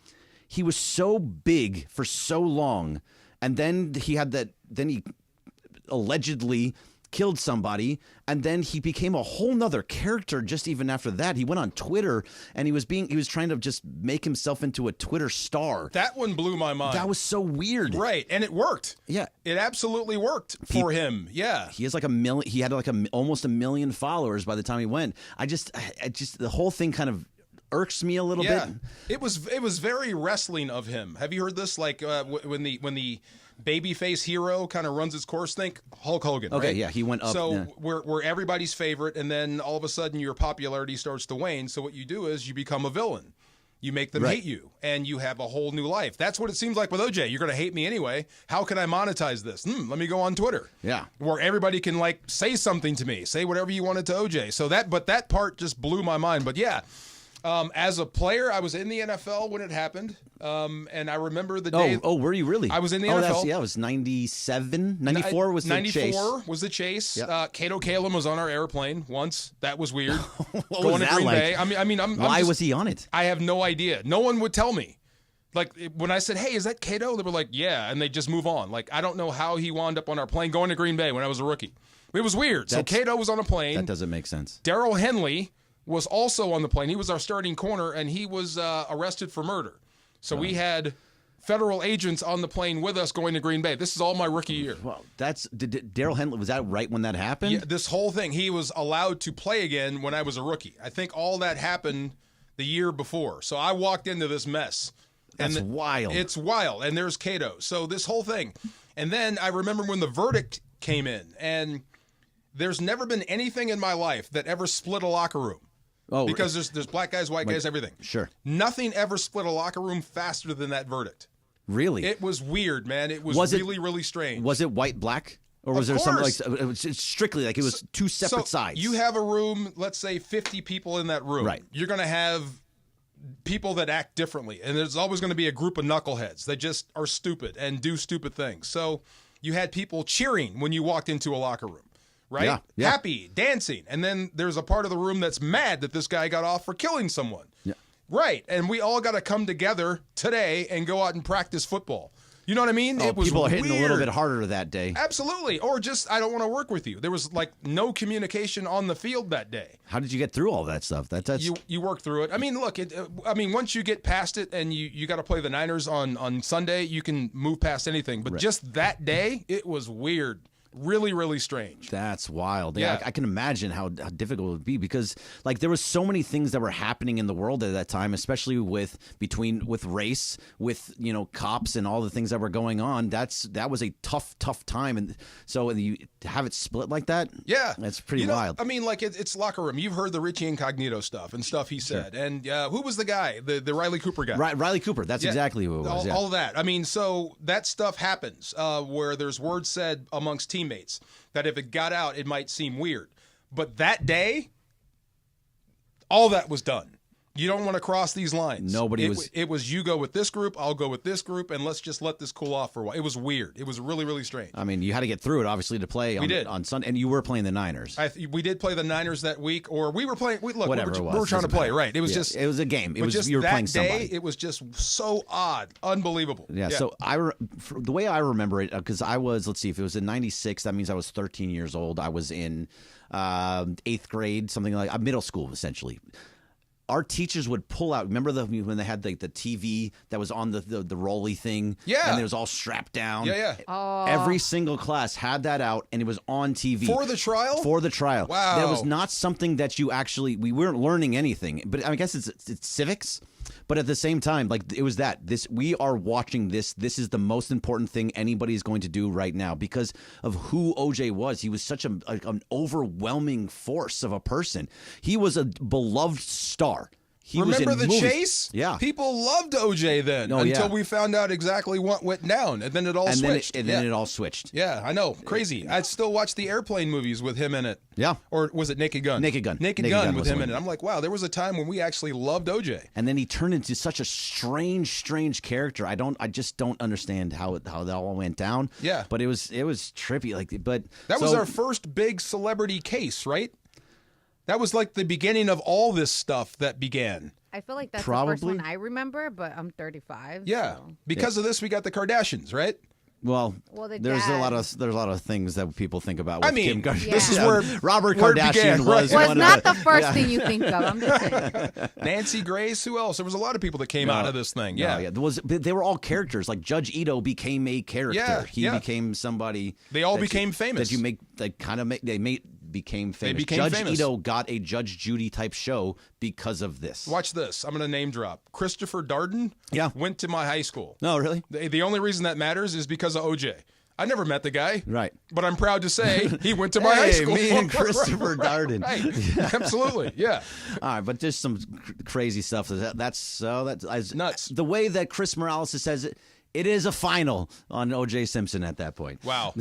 Speaker 4: he was so big for so long, and then he allegedly killed somebody, and then he became a whole nother character just even after that. He went on Twitter and he was trying to just make himself into a Twitter star.
Speaker 5: That one blew my mind.
Speaker 4: That was so weird.
Speaker 5: Right, and it worked.
Speaker 4: Yeah.
Speaker 5: It absolutely worked for him. Yeah.
Speaker 4: He has like he had like almost 1 million followers by the time he went. I just the whole thing kind of irks me a little bit.
Speaker 5: It was very wrestling of him. Have you heard this? Like when the babyface hero kind of runs its course. Think Hulk Hogan.
Speaker 4: Okay,
Speaker 5: right?
Speaker 4: yeah, he went up.
Speaker 5: So
Speaker 4: yeah.
Speaker 5: we're everybody's favorite, and then all of a sudden your popularity starts to wane. So what you do is you become a villain. You make them hate you, and you have a whole new life. That's what it seems like with OJ. You're going to hate me anyway. How can I monetize this? Let me go on Twitter.
Speaker 4: Yeah,
Speaker 5: where everybody can like say something to me, say whatever you wanted to OJ. So that part just blew my mind. But yeah. As a player, I was in the NFL when it happened, and I remember the day.
Speaker 4: Oh, were you really?
Speaker 5: I was in the NFL.
Speaker 4: It was 97, 94 was the chase.
Speaker 5: 94 was the chase.
Speaker 4: Yep.
Speaker 5: Cato Kalem was on our airplane once. That was weird.
Speaker 4: What
Speaker 5: Going
Speaker 4: was
Speaker 5: to
Speaker 4: that
Speaker 5: Green
Speaker 4: like?
Speaker 5: Bay.
Speaker 4: Why was he on it?
Speaker 5: I have no idea. No one would tell me. Like when I said, "Hey, is that Cato?" They were like, "Yeah," and they just move on. Like I don't know how he wound up on our plane going to Green Bay when I was a rookie. It was weird. So Cato was on a plane.
Speaker 4: That doesn't make sense.
Speaker 5: Darrell Henley was also on the plane. He was our starting corner, and he was arrested for murder. So we had federal agents on the plane with us going to Green Bay. This is all my rookie year.
Speaker 4: Well, Darrell Henley, was that right when that happened?
Speaker 5: Yeah, this whole thing. He was allowed to play again when I was a rookie. I think all that happened the year before. So I walked into this mess.
Speaker 4: That's wild.
Speaker 5: It's wild. And there's Cato. So this whole thing. And then I remember when the verdict came in, and there's never been anything in my life that ever split a locker room.
Speaker 4: Oh,
Speaker 5: because there's black guys, white guys, everything.
Speaker 4: Sure.
Speaker 5: Nothing ever split a locker room faster than that verdict.
Speaker 4: Really?
Speaker 5: It was weird, man. It was really, really strange.
Speaker 4: Was it white, black? Or was there something like it was strictly like it was two separate sides?
Speaker 5: You have a room, let's say 50 people in that room.
Speaker 4: Right.
Speaker 5: You're going to have people that act differently. And there's always going to be a group of knuckleheads that just are stupid and do stupid things. So you had people cheering when you walked into a locker room. Right?
Speaker 4: Yeah.
Speaker 5: Happy, dancing. And then there's a part of the room that's mad that this guy got off for killing someone.
Speaker 4: Yeah.
Speaker 5: Right. And we all got to come together today and go out and practice football. You know what I mean?
Speaker 4: Oh,
Speaker 5: it was
Speaker 4: people are hitting
Speaker 5: weird.
Speaker 4: a little bit harder that day.
Speaker 5: Absolutely. Or just, I don't want to work with you. There was like no communication on the field that day.
Speaker 4: How did you get through all that stuff? That's
Speaker 5: You work through it. I mean, look, once you get past it and you got to play the Niners on Sunday, you can move past anything. But just that day, it was weird. Really, really strange.
Speaker 4: That's wild.
Speaker 5: Yeah.
Speaker 4: I can imagine how difficult it would be because like there was so many things that were happening in the world at that time, especially with race, with cops and all the things that were going on. That was a tough time, and so you have it split like that.
Speaker 5: Yeah,
Speaker 4: that's pretty wild.
Speaker 5: I mean, like it's locker room. You've heard the Richie Incognito stuff and stuff he said, and who was the guy, the Riley Cooper guy?
Speaker 4: Riley Cooper. That's exactly who it was.
Speaker 5: All that. I mean, so that stuff happens where there's words said amongst teammates that if it got out, it might seem weird. But that day, all that was done. You don't want to cross these lines. It was you go with this group, I'll go with this group, and let's just let this cool off for a while. It was weird. It was really, really strange.
Speaker 4: I mean, you had to get through it, obviously, to play on Sunday, and you were playing the Niners.
Speaker 5: We did play the Niners that week, or we were playing. We were trying to play, right? It was
Speaker 4: it was a game. It was you were
Speaker 5: that
Speaker 4: playing
Speaker 5: day,
Speaker 4: somebody.
Speaker 5: it was just so odd, unbelievable.
Speaker 4: Yeah. So the way I remember it, because I was, let's see, if it was in '96, that means I was 13 years old. I was in 8th grade, something like middle school, essentially. Our teachers would pull out. Remember when they had the TV that was on the rolly thing?
Speaker 5: Yeah.
Speaker 4: And it was all strapped down?
Speaker 5: Yeah.
Speaker 6: Oh.
Speaker 4: Every single class had that out, and it was on TV.
Speaker 5: For the trial?
Speaker 4: For the trial.
Speaker 5: Wow.
Speaker 4: That was not something that we weren't learning anything. But I guess it's civics. But at the same time, like it was we are watching this. This is the most important thing anybody is going to do right now because of who OJ was. He was such an overwhelming force of a person. He was a beloved star. He was
Speaker 5: Remember
Speaker 4: in
Speaker 5: the
Speaker 4: movies.
Speaker 5: chase?
Speaker 4: Yeah.
Speaker 5: People loved OJ then until we found out exactly what went down, and then it all switched.
Speaker 4: Then it all switched.
Speaker 5: Yeah, I know. Crazy. I still watch the airplane movies with him in it.
Speaker 4: Yeah.
Speaker 5: Or was it Naked Gun?
Speaker 4: Naked Gun.
Speaker 5: Naked Gun with him in it. I'm like, wow, there was a time when we actually loved OJ.
Speaker 4: And then he turned into such a strange character. I just don't understand how that all went down.
Speaker 5: Yeah.
Speaker 4: But it was trippy.
Speaker 5: That was our first big celebrity case, right? That was like the beginning of all this stuff that began.
Speaker 6: I feel like that's the first one I remember, but I'm 35.
Speaker 5: Yeah.
Speaker 6: So.
Speaker 5: Because of this, we got the Kardashians, right?
Speaker 4: Well,
Speaker 6: the
Speaker 4: there's
Speaker 6: dad.
Speaker 4: a lot of things that people think about with
Speaker 5: I mean,
Speaker 4: Kim Kardashian.
Speaker 5: this is where
Speaker 4: Robert
Speaker 5: where it
Speaker 4: Kardashian
Speaker 5: began,
Speaker 4: was
Speaker 5: right?
Speaker 4: one
Speaker 6: not
Speaker 4: of
Speaker 6: the first thing you think of. I'm just saying.
Speaker 5: Nancy Grace, who else? There was a lot of people that came out of this thing. Yeah.
Speaker 4: They were all characters. Like Judge Ito became a character.
Speaker 5: Yeah,
Speaker 4: He became somebody.
Speaker 5: They all became famous.
Speaker 4: Became famous.
Speaker 5: They became
Speaker 4: Judge
Speaker 5: famous.
Speaker 4: Ito got a Judge Judy type show because of this.
Speaker 5: Watch this. I'm going to name drop. Christopher Darden went to my high school.
Speaker 4: No, really?
Speaker 5: The only reason that matters is because of OJ. I never met the guy.
Speaker 4: Right.
Speaker 5: But I'm proud to say he went to my high school.
Speaker 4: Me and Christopher Darden.
Speaker 5: Right. Absolutely. Yeah.
Speaker 4: All right, but just some crazy stuff. That's
Speaker 5: nuts.
Speaker 4: The way that Chris Morales says it. It is a final on OJ Simpson at that point.
Speaker 5: Wow.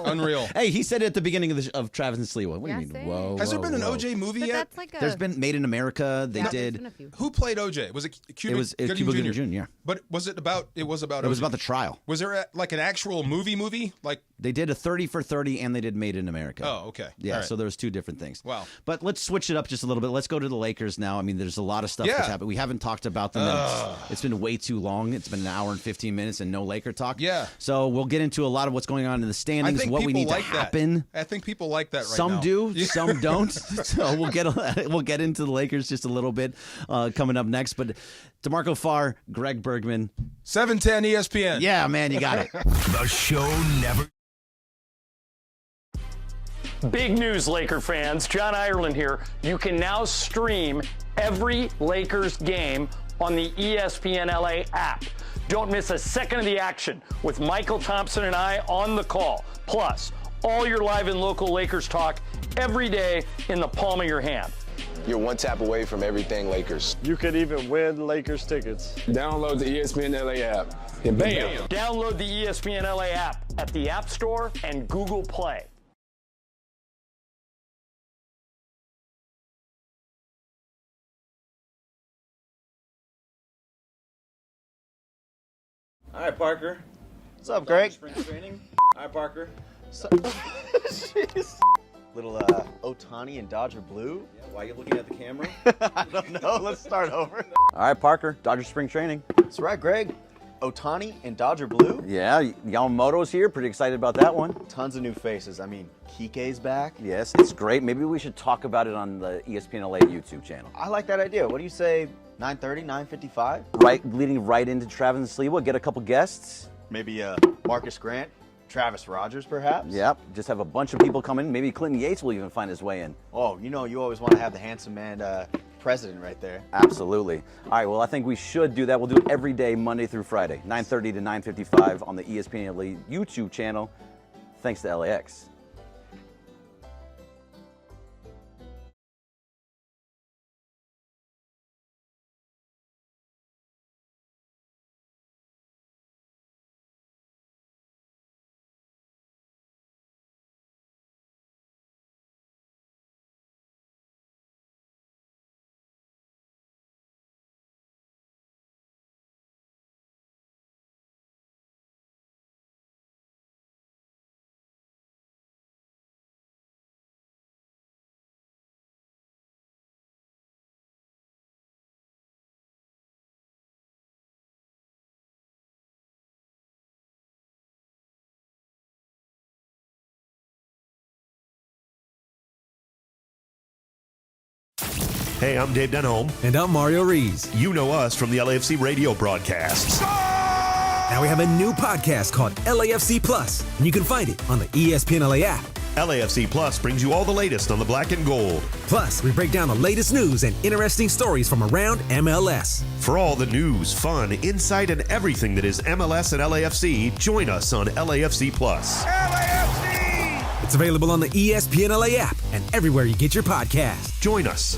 Speaker 5: Unreal.
Speaker 4: Hey, he said it at the beginning of Travis and Sliwa. What do you mean?
Speaker 6: Same.
Speaker 4: Whoa.
Speaker 5: Has there been an
Speaker 4: whoa.
Speaker 5: OJ movie
Speaker 6: But
Speaker 5: yet?
Speaker 6: that's like
Speaker 4: There's been Made in America. They did.
Speaker 6: there's been a few.
Speaker 5: Who played OJ? Was it Cuba
Speaker 4: It was
Speaker 5: Gooding
Speaker 4: Cuba
Speaker 5: Jr.?
Speaker 4: Gooding Jr., yeah.
Speaker 5: But was it about? It was about.
Speaker 4: It was
Speaker 5: OJ.
Speaker 4: about the trial.
Speaker 5: Was there like an actual movie? Like
Speaker 4: They did a 30 for 30 and they did Made in America.
Speaker 5: Oh, okay.
Speaker 4: Yeah,
Speaker 5: All right.
Speaker 4: so there's two different things.
Speaker 5: Wow.
Speaker 4: But let's switch it up just a little bit. Let's go to the Lakers now. I mean, there's a lot of stuff that's happened. We haven't talked about them. It's been way too long. It's been an hour and 15 minutes and no Laker talk.
Speaker 5: Yeah.
Speaker 4: So we'll get into a lot of what's going on in the standings,
Speaker 5: I think
Speaker 4: what
Speaker 5: people
Speaker 4: we need
Speaker 5: like
Speaker 4: to happen.
Speaker 5: That. I think people like that right
Speaker 4: Some
Speaker 5: now.
Speaker 4: do, some don't. So we'll get into the Lakers just a little bit coming up next. But DeMarco Farr, Greg Bergman,
Speaker 5: 710 ESPN.
Speaker 4: Yeah, man, you got it.
Speaker 1: The show never.
Speaker 14: Big news, Laker fans. John Ireland here. You can now stream every Lakers game on the ESPN LA app. Don't miss a second of the action with Michael Thompson and I on the call. Plus, all your live and local Lakers talk every day in the palm of your hand.
Speaker 15: You're one tap away from everything Lakers.
Speaker 16: You could even win Lakers tickets.
Speaker 15: Download the ESPN LA app. And bam!
Speaker 14: Download the ESPN LA app at the App Store and Google Play.
Speaker 17: All right, Parker.
Speaker 16: What's up, Greg?
Speaker 17: Spring training. All right, Parker.
Speaker 16: Jeez.
Speaker 17: Little Ohtani and Dodger blue.
Speaker 4: Yeah, why are you looking at the camera?
Speaker 17: I don't know. Let's start over.
Speaker 4: All right, Parker, Dodger spring training.
Speaker 17: That's right, Greg. Ohtani and Dodger blue.
Speaker 4: Yeah, Yamamoto's here. Pretty excited about that one.
Speaker 17: Tons of new faces. I mean, Kike's back.
Speaker 4: Yes, it's great. Maybe we should talk about it on the ESPN LA YouTube channel.
Speaker 17: I like that idea. What do you say? 9:30, 9:55?
Speaker 4: Right, leading right into Travis and Sliwa. Get a couple guests.
Speaker 17: Maybe Marcus Grant, Travis Rogers, perhaps?
Speaker 4: Yep, just have a bunch of people come in. Maybe Clinton Yates will even find his way in.
Speaker 17: Oh, you know, you always want to have the handsome man president right there.
Speaker 4: Absolutely. All right, well, I think we should do that. We'll do it every day, Monday through Friday, 9:30 to 9:55 on the ESPN LA YouTube channel. Thanks to LAX.
Speaker 18: Hey, I'm Dave Denholm.
Speaker 19: And I'm Mario Rees.
Speaker 18: You know us from the LAFC radio broadcasts.
Speaker 19: Now we have a new podcast called LAFC Plus, and you can find it on the ESPN LA app.
Speaker 18: LAFC Plus brings you all the latest on the black and gold.
Speaker 19: Plus, we break down the latest news and interesting stories from around MLS.
Speaker 18: For all the news, fun, insight, and everything that is MLS and LAFC, join us on LAFC Plus.
Speaker 19: LAFC! It's available on the ESPN LA app and everywhere you get your podcast.
Speaker 18: Join us.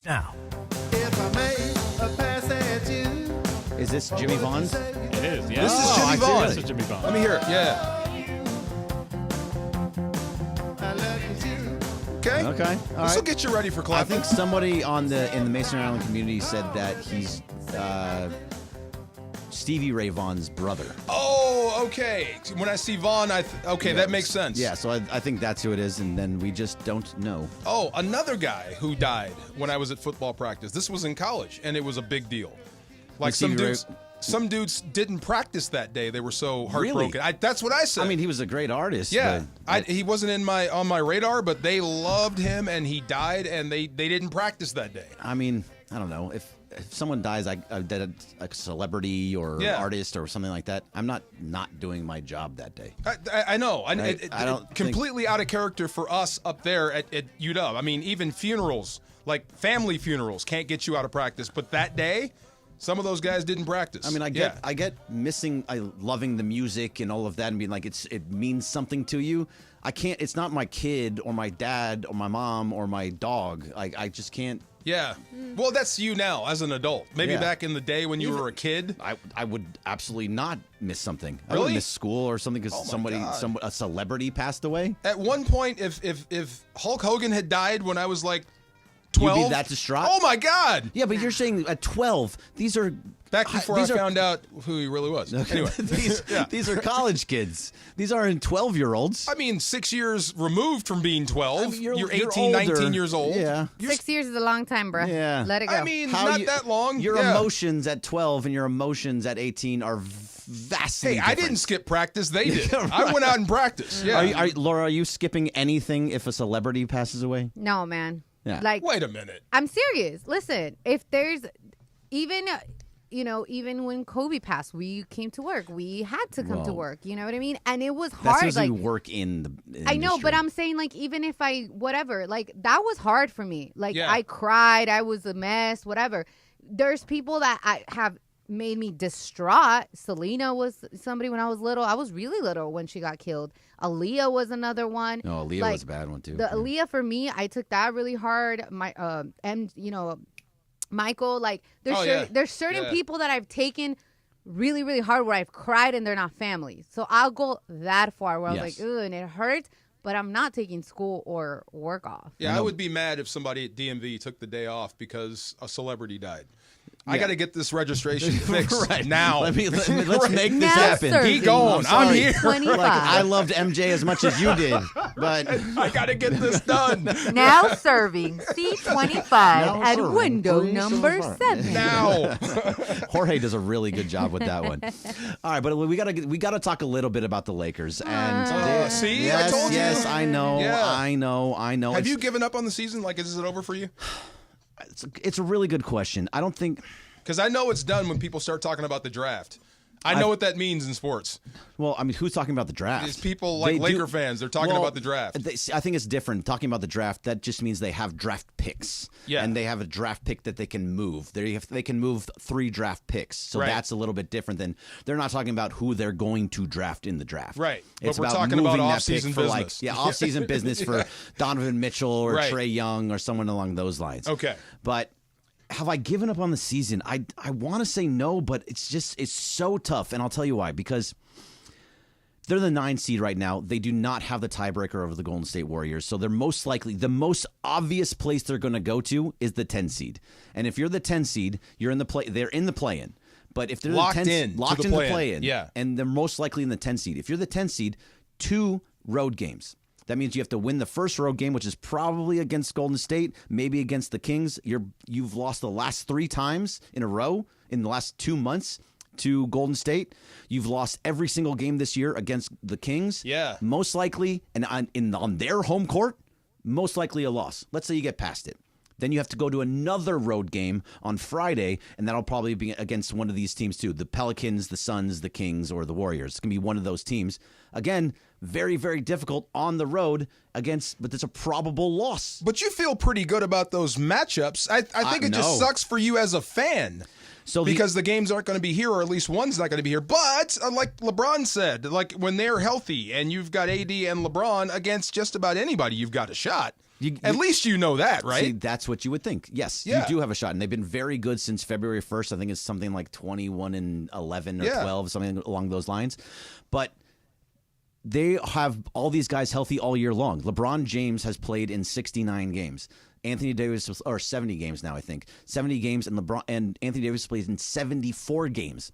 Speaker 2: Now.
Speaker 4: Is this Jimmy Vaughn's?
Speaker 7: It is, yeah.
Speaker 5: This is Jimmy Vaughn.
Speaker 7: This is Jimmy Vaughn.
Speaker 5: Let me hear it. Yeah. Okay.
Speaker 4: Okay. All
Speaker 5: This will
Speaker 4: right.
Speaker 5: get you ready for
Speaker 4: I
Speaker 5: Clapton.
Speaker 4: think somebody in the Mason Island community said that he's Stevie Ray Vaughan's brother.
Speaker 5: Oh, okay. When I see Vaughn, that makes sense.
Speaker 4: Yeah, so I think that's who it is, and then we just don't know.
Speaker 5: Oh, another guy who died when I was at football practice. This was in college, and it was a big deal. Like some dudes didn't practice that day. They were so heartbroken.
Speaker 4: Really?
Speaker 5: That's what I said.
Speaker 4: I mean, he was a great artist.
Speaker 5: Yeah,
Speaker 4: but
Speaker 5: he wasn't on my radar, but they loved him, and he died, and they didn't practice that day.
Speaker 4: I mean, I don't know. If someone dies, a celebrity or artist or something like that, I'm not doing my job that day.
Speaker 5: I know.
Speaker 4: Right? I don't
Speaker 5: completely out of character for us up there at UW. I mean, even funerals, like family funerals, can't get you out of practice. But that day, some of those guys didn't practice.
Speaker 4: I mean, I get missing, loving the music and all of that, and being like it means something to you. I can't. It's not my kid or my dad or my mom or my dog. I just can't.
Speaker 5: Yeah. Well, that's you now as an adult. Maybe back in the day when you were a kid.
Speaker 4: I would absolutely not miss something. I
Speaker 5: Really?
Speaker 4: would miss school or something because a celebrity passed away.
Speaker 5: At one point, if Hulk Hogan had died when I was like 12,
Speaker 4: you'd be that distraught.
Speaker 5: Oh my God!
Speaker 4: Yeah, but you're saying at 12, these are
Speaker 5: back before I found out who he really was. Anyway,
Speaker 4: these are college kids. These aren't 12-year-olds.
Speaker 5: I mean, 6 years removed from being 12.
Speaker 4: I mean,
Speaker 5: you're 18,
Speaker 4: older.
Speaker 5: 19 years old.
Speaker 4: Yeah.
Speaker 6: 6 years is a long time, bro.
Speaker 4: Yeah.
Speaker 6: Let it go.
Speaker 5: I mean, not that long.
Speaker 4: Your emotions at 12 and your emotions at 18 are vastly different.
Speaker 5: I didn't skip practice. They did.
Speaker 4: Right.
Speaker 5: I went out and practiced. Yeah.
Speaker 4: Laura, are you skipping anything if a celebrity passes away?
Speaker 6: No, man.
Speaker 4: Yeah.
Speaker 6: Like,
Speaker 5: wait a minute.
Speaker 6: I'm serious. Listen, if there's even when Kobe passed, we came to work. We had to come to work. You know what I mean? And it was hard.
Speaker 4: That's because you work in the industry.
Speaker 6: I know, but I'm saying, like, even if like, that was hard for me. Like,
Speaker 4: Yeah.
Speaker 6: I cried. I was a mess, whatever. There's people that have made me distraught. Selena was somebody when I was little. I was really little when she got killed. Aaliyah was another one.
Speaker 4: No, Aaliyah was a bad one, too.
Speaker 6: The Aaliyah, for me, I took that really hard. My, Michael, like, there's certain people that I've taken really, really hard where I've cried and they're not family. So I'll go that far where I was like, ugh, and it hurts, but I'm not taking school or work off.
Speaker 5: Yeah, I would be mad if somebody at DMV took the day off because a celebrity died. I got to get this registration fixed now.
Speaker 4: Let's make this happen.
Speaker 5: Keep going. I'm here.
Speaker 4: Like, I loved MJ as much as you did, but
Speaker 5: I got to get this done.
Speaker 6: Now serving C25 at window number 7.
Speaker 5: Now.
Speaker 4: Jorge does a really good job with that one. All right, but we gotta talk a little bit about the Lakers. And
Speaker 5: see,
Speaker 4: yes,
Speaker 5: I told you.
Speaker 4: Yes, I know.
Speaker 5: Yeah.
Speaker 4: I know.
Speaker 5: Have you given up on the season? Like, is it over for you?
Speaker 4: It's a really good question. I don't think...
Speaker 5: Because I know it's done when people start talking about the draft. I know what that means in sports.
Speaker 4: Well, I mean, who's talking about the draft?
Speaker 5: It's people like Laker fans. They're talking about the draft.
Speaker 4: I think it's different. Talking about the draft, that just means they have draft picks.
Speaker 5: Yeah.
Speaker 4: And they have a draft pick that they can move. They can move 3 draft picks. So that's a little bit different than... They're not talking about who they're going to draft in the draft.
Speaker 5: Right.
Speaker 4: It's
Speaker 5: but we're
Speaker 4: about
Speaker 5: talking about
Speaker 4: moving that
Speaker 5: off-season
Speaker 4: pick for
Speaker 5: business.
Speaker 4: off-season business for Donovan Mitchell or Trae Young or someone along those lines.
Speaker 5: Okay.
Speaker 4: But... have I given up on the season? I want to say no, but it's so tough, and I'll tell you why. Because they're the 9 seed right now. They do not have the tiebreaker over the Golden State Warriors, so they're most likely the most obvious place they're going to go to is the 10 seed. And if you're the 10 seed, you're in the play. They're in the play-in. But if they're
Speaker 5: locked
Speaker 4: the 10, locked in the play-in,
Speaker 5: yeah,
Speaker 4: and they're most likely in the 10 seed. If you're the 10 seed, 2 road games. That means you have to win the first road game, which is probably against Golden State, maybe against the Kings. You've lost the last 3 times in a row in the last 2 months to Golden State. You've lost every single game this year against the Kings.
Speaker 5: Yeah.
Speaker 4: Most likely, and on their home court, most likely a loss. Let's say you get past it. Then you have to go to another road game on Friday, and that'll probably be against one of these teams too. The Pelicans, the Suns, the Kings, or the Warriors. It's going to be one of those teams. Again, very, very difficult on the road but it's a probable loss.
Speaker 5: But you feel pretty good about those matchups. I think it just sucks for you as a fan. Because the games aren't going to be here, or at least one's not going to be here. But like LeBron said, like when they're healthy and you've got AD and LeBron against just about anybody, you've got a shot. At least you know that, right?
Speaker 4: See, that's what you would think. Yes,
Speaker 5: Yeah.
Speaker 4: you do have a shot, and they've been very good since February 1st. I think it's something like 21-11 or 12, something along those lines. But they have all these guys healthy all year long. LeBron James has played in 69 games. Anthony Davis, or 70 games now, I think. 70 games, and Anthony Davis plays in 74 games.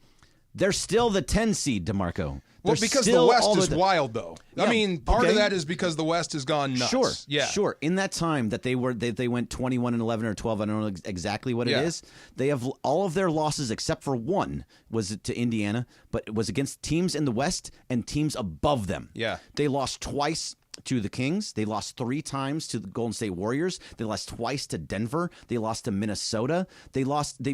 Speaker 4: They're still the 10 seed, DeMarco.
Speaker 5: Well, because the West is wild, though.
Speaker 4: Yeah,
Speaker 5: I mean, part of
Speaker 4: okay.
Speaker 5: that is because the West has gone nuts.
Speaker 4: Sure. In that time that they went 21-11 or 12, I don't know exactly what it is. They have all of their losses except for one was to Indiana, but it was against teams in the West and teams above them.
Speaker 5: Yeah.
Speaker 4: They lost twice to the Kings. They lost 3 times to the Golden State Warriors. They lost twice to Denver. They lost to Minnesota. They lost to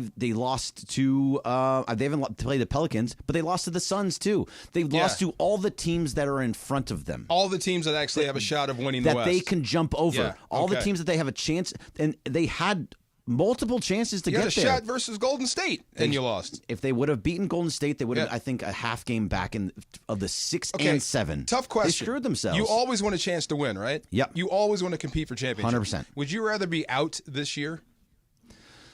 Speaker 4: they haven't played the Pelicans, but they lost to the Suns too. They lost to all the teams that are in front of them.
Speaker 5: All the teams that actually have a shot of winning the West.
Speaker 4: That they can jump over.
Speaker 5: Yeah,
Speaker 4: all the teams that they have a chance, and they had multiple chances to
Speaker 5: you
Speaker 4: get
Speaker 5: had a
Speaker 4: there.
Speaker 5: shot versus Golden State, and you lost.
Speaker 4: If they would have beaten Golden State, they would have, I think, a half game back of the 6 and 7.
Speaker 5: Tough question.
Speaker 4: They screwed themselves.
Speaker 5: You always want a chance to win, right?
Speaker 4: Yep.
Speaker 5: You always want to compete for championships.
Speaker 4: 100%.
Speaker 5: Would you rather be out this year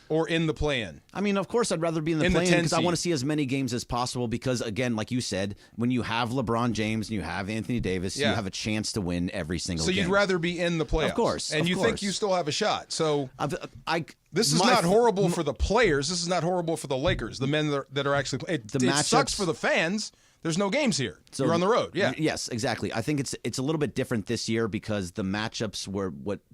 Speaker 5: or in the play-in?
Speaker 4: I mean, of course, I'd rather be in the play-in because I want to see as many games as possible because, again, like you said, when you have LeBron James and you have Anthony Davis, you have a chance to win every single game.
Speaker 5: So you'd rather be in the playoffs.
Speaker 4: Of course.
Speaker 5: And you think you still have a shot. So this is
Speaker 4: my-
Speaker 5: not horrible for the players. This is not horrible for the Lakers, the men that are actually playing. It sucks for the fans. There's no games here. You're on the road. Yeah.
Speaker 4: Yes, exactly. I think it's a little bit different this year because the matchups were what –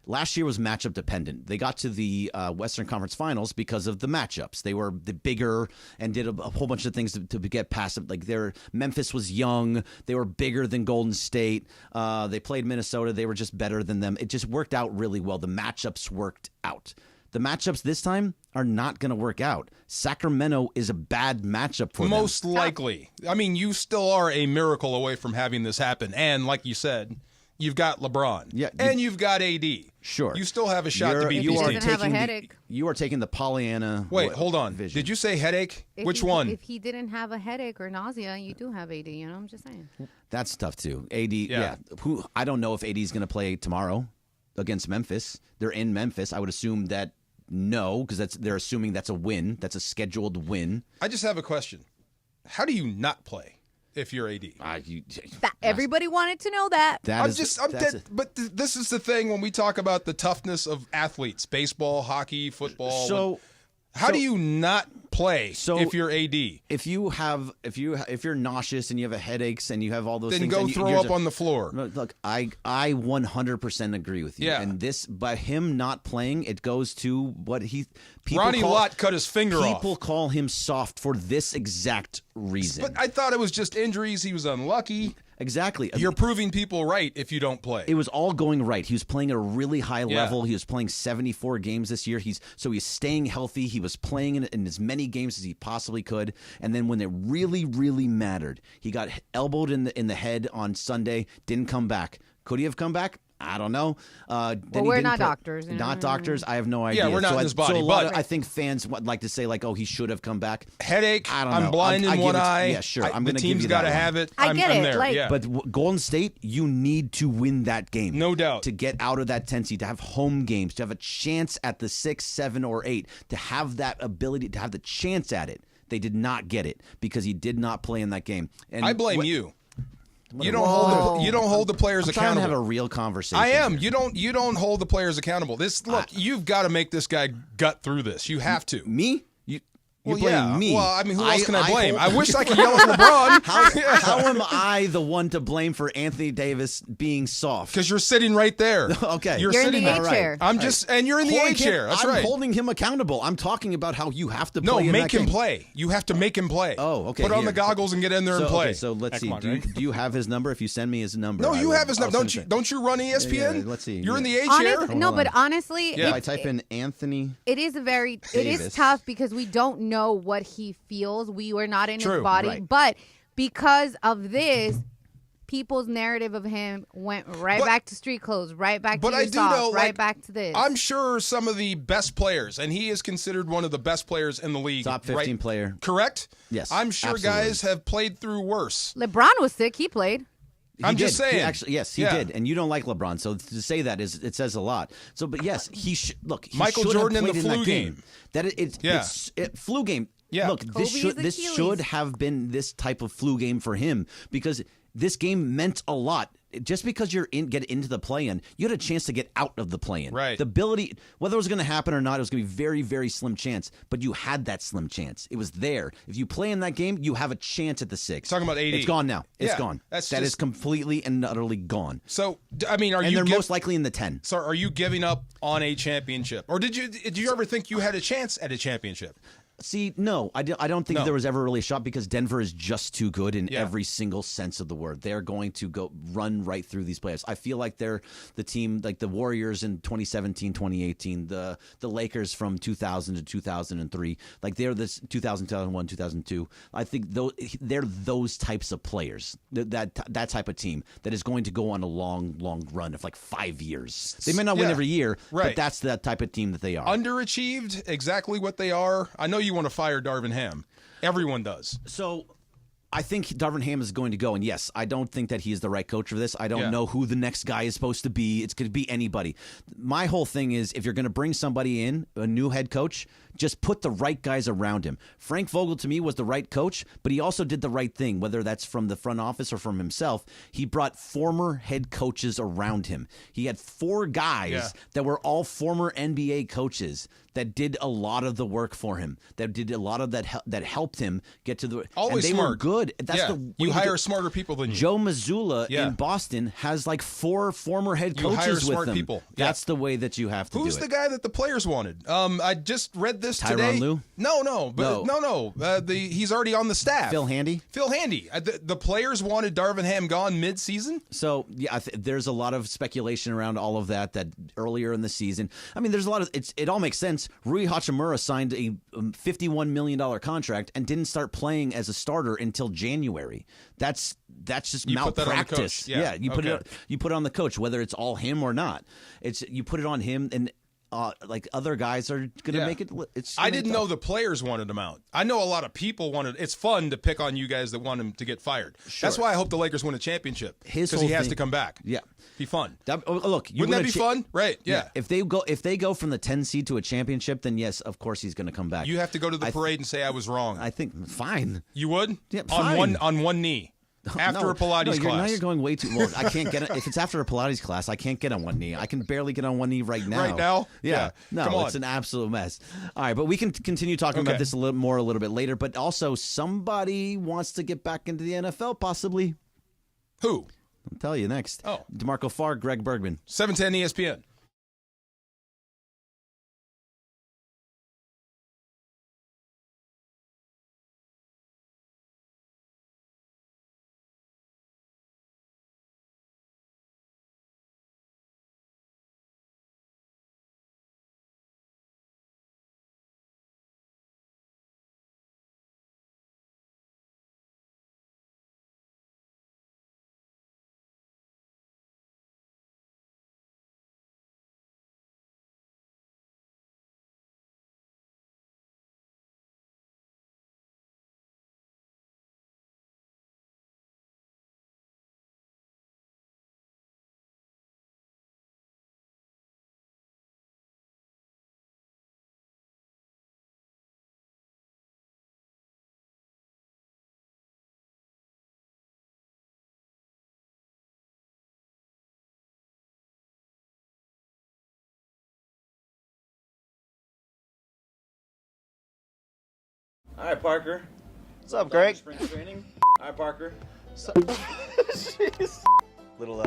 Speaker 4: last year was matchup dependent. They got to the Western Conference Finals because of the matchups. They were the bigger and did a whole bunch of things to get past them. Like Memphis was young. They were bigger than Golden State. They played Minnesota. They were just better than them. It just worked out really well. The matchups worked out. The matchups this time are not going to work out. Sacramento is a bad matchup for them.
Speaker 5: Most likely. I mean, you still are a miracle away from having this happen. And like you said, you've got LeBron. Yeah, and you've got AD.
Speaker 4: Sure.
Speaker 5: You still have a shot to beat these teams.
Speaker 4: You are taking the Pollyanna.
Speaker 5: Wait, hold on.
Speaker 4: Vision.
Speaker 5: Did you say headache? Which one?
Speaker 6: If he didn't have a headache or nausea, you do have AD. You know, I'm just saying.
Speaker 4: That's tough too. AD. Yeah. I don't know if AD is going to play tomorrow against Memphis. They're in Memphis. I would assume that no, because they're assuming that's a win. That's a scheduled win.
Speaker 5: I just have a question. How do you not play if you're AD?
Speaker 6: Everybody wanted to know that.
Speaker 5: But this is the thing when we talk about the toughness of athletes, baseball, hockey, football.
Speaker 4: So
Speaker 5: how do you not play if you're AD?
Speaker 4: If you're nauseous and you have headaches and you have all those
Speaker 5: then
Speaker 4: things,
Speaker 5: go
Speaker 4: and
Speaker 5: throw up on the floor.
Speaker 4: Look, I 100% agree with you.
Speaker 5: Yeah.
Speaker 4: And this, by him not playing, it goes to what
Speaker 5: Ronnie Lott cut his finger off.
Speaker 4: People call him soft for this exact reason.
Speaker 5: But I thought it was just injuries. He was unlucky.
Speaker 4: Exactly.
Speaker 5: You're proving people right if you don't play.
Speaker 4: It was all going right. He was playing at a really high level. He was playing 74 games this year. He's staying healthy. He was playing in as many games as he possibly could. And then when it really, really mattered, he got elbowed in the head on Sunday. Didn't come back. Could he have come back? I don't know.
Speaker 6: We're not doctors.
Speaker 4: Not doctors. I have no idea.
Speaker 5: Yeah, we're not in his body.
Speaker 4: But I think fans would like to say, like, oh, he should have come back.
Speaker 5: Headache.
Speaker 4: I don't know.
Speaker 5: I'm blind in one eye.
Speaker 4: Yeah, sure. I'm going to give
Speaker 5: team's
Speaker 4: you
Speaker 5: got
Speaker 4: that
Speaker 5: to
Speaker 4: one.
Speaker 5: have it.
Speaker 6: I get it.
Speaker 5: There.
Speaker 6: Like,
Speaker 4: But Golden State, you need to win that game.
Speaker 5: No doubt.
Speaker 4: To get out of that 10 seed, to have home games, to have a chance at the 6, 7, or 8, to have that ability, to have the chance at it. They did not get it because he did not play in that game. And
Speaker 5: I blame you. You don't hold the players
Speaker 4: I'm
Speaker 5: accountable.
Speaker 4: trying to have a real conversation.
Speaker 5: I am. You don't hold the players accountable. You've got to make this guy gut through this. You have to.
Speaker 4: Me? You blame me.
Speaker 5: Well, I mean, who else can I blame? I wish I could yell at LeBron.
Speaker 4: How am I the one to blame for Anthony Davis being soft?
Speaker 5: Because you're sitting right there.
Speaker 4: Okay.
Speaker 6: You're
Speaker 5: sitting
Speaker 6: in the A chair.
Speaker 5: And you're in the A chair. That's right.
Speaker 4: I'm holding him accountable. I'm talking about how you have to play.
Speaker 5: No, make him
Speaker 4: game.
Speaker 5: play. You have to make him play.
Speaker 4: Oh, okay.
Speaker 5: Put on the goggles and get in there and play.
Speaker 4: Okay, so let's see. Do you have his number? If you send me his number.
Speaker 5: No, you have his number. Don't you run ESPN?
Speaker 4: Yeah, let's see.
Speaker 5: You're in the A chair?
Speaker 6: No, but honestly,
Speaker 4: if I type in Anthony,
Speaker 6: it is tough because we don't know what he feels. We were not in his body.
Speaker 4: Right.
Speaker 6: But because of this, people's narrative of him went back to street clothes, right back to your soft, right back to this.
Speaker 5: I'm sure some of the best players, and he is considered one of the best players in the league.
Speaker 4: Top 15 player.
Speaker 5: Correct?
Speaker 4: Yes.
Speaker 5: I'm sure
Speaker 4: absolutely.
Speaker 5: guys have played through worse.
Speaker 6: LeBron was sick. He played.
Speaker 5: I'm just saying.
Speaker 4: He did. And you don't like LeBron, so to say that it says a lot. So, but yes, he
Speaker 5: Michael
Speaker 4: should
Speaker 5: Jordan
Speaker 4: have
Speaker 5: in
Speaker 4: played
Speaker 5: the
Speaker 4: in
Speaker 5: flu
Speaker 4: that game.
Speaker 5: game.
Speaker 4: It's flu game.
Speaker 5: Yeah.
Speaker 4: Look, this should have been this type of flu game for him because this game meant a lot. Just because get into the play-in, you had a chance to get out of the play-in.
Speaker 5: Right.
Speaker 4: The ability, whether it was going to happen or not, it was going to be very, very slim chance. But you had that slim chance. It was there. If you play in that game, you have a chance at the 6.
Speaker 5: Talking about AD.
Speaker 4: It's gone now. It's
Speaker 5: Yeah,
Speaker 4: gone.
Speaker 5: that's
Speaker 4: That
Speaker 5: just-
Speaker 4: is completely and utterly gone.
Speaker 5: So, I mean,
Speaker 4: and they're most likely in the 10.
Speaker 5: So, are you giving up on a championship, or did you ever think you had a chance at a championship?
Speaker 4: See, no, I don't think there was ever really a shot because Denver is just too good in
Speaker 5: Yeah.
Speaker 4: every single sense of the word. They're going to go run right through these playoffs. I feel like they're the team like the Warriors in 2017, 2018, the Lakers from 2000 to 2003. Like they're this 2000, 2001, 2002. I think they're those types of players. That type of team that is going to go on a long, long run of like 5 years. They may not win every year,
Speaker 5: right.
Speaker 4: but that's the type of team that they are.
Speaker 5: Underachieved, exactly what they are. I know you want to fire Darvin Ham. Everyone does.
Speaker 4: So I think Darvin Ham is going to go, and yes, I don't think that he is the right coach for this. I don't know who the next guy is supposed to be. It's going to be anybody. My whole thing is if you're going to bring somebody in, a new head coach, just put the right guys around him. Frank Vogel, to me, was the right coach, but he also did the right thing, whether that's from the front office or from himself. He brought former head coaches around him. He had 4 guys that were all former NBA coaches that did a lot of the work for him, that did a lot of that helped him get to the
Speaker 5: Always
Speaker 4: and they
Speaker 5: smart.
Speaker 4: were good. That's the
Speaker 5: you hire smarter people than you.
Speaker 4: Joe Mazzulla in Boston has like 4 former head
Speaker 5: You hire
Speaker 4: coaches with
Speaker 5: smart
Speaker 4: him.
Speaker 5: people.
Speaker 4: That's the way that you have to
Speaker 5: Who's
Speaker 4: do
Speaker 5: the
Speaker 4: it.
Speaker 5: guy that the players wanted? I just read this
Speaker 4: Tyronn
Speaker 5: today.
Speaker 4: Lue?
Speaker 5: No. He's already on the staff.
Speaker 4: Phil Handy?
Speaker 5: Phil Handy. The players wanted Darvin Ham gone mid-season?
Speaker 4: So, yeah, there's a lot of speculation around all of that earlier in the season. I mean, there's a lot of it all makes sense. Rui Hachimura signed a $51 million contract and didn't start playing as a starter until January. That's just
Speaker 5: You put that on the
Speaker 4: malpractice.
Speaker 5: coach. Yeah.
Speaker 4: You put it on the coach, whether it's all him or not. You put it on him, and like other guys are going to make it.
Speaker 5: I didn't know the players wanted him out. I know a lot of people wanted. It's fun to pick on you guys that want him to get fired.
Speaker 4: Sure.
Speaker 5: That's why I hope the Lakers win a championship because
Speaker 4: whole
Speaker 5: he has
Speaker 4: thing-
Speaker 5: to come back.
Speaker 4: Yeah,
Speaker 5: be fun.
Speaker 4: Look,
Speaker 5: wouldn't that be fun? Right? Yeah.
Speaker 4: If they go from the 10 seed to a championship, then yes, of course he's going to come back.
Speaker 5: You have to go to the parade and say I was wrong.
Speaker 4: I think fine.
Speaker 5: You would?
Speaker 4: Yeah,
Speaker 5: on
Speaker 4: fine.
Speaker 5: one knee. After a Pilates class.
Speaker 4: Now you're going way too well. I can't get it. If it's after a Pilates class, I can't get on one knee. I can barely get on one knee right now.
Speaker 5: Right now?
Speaker 4: Yeah. No,
Speaker 5: Come on.
Speaker 4: it's an absolute mess. All right, but we can continue talking about this a little bit later. But also, somebody wants to get back into the NFL, possibly.
Speaker 5: Who?
Speaker 4: I'll tell you next.
Speaker 5: Oh.
Speaker 4: DeMarco Farr, Greg Bergman.
Speaker 5: 710 ESPN.
Speaker 4: All right, Parker.
Speaker 17: What's up, Greg?
Speaker 4: Spring training. All right, Parker.
Speaker 17: Jeez. Little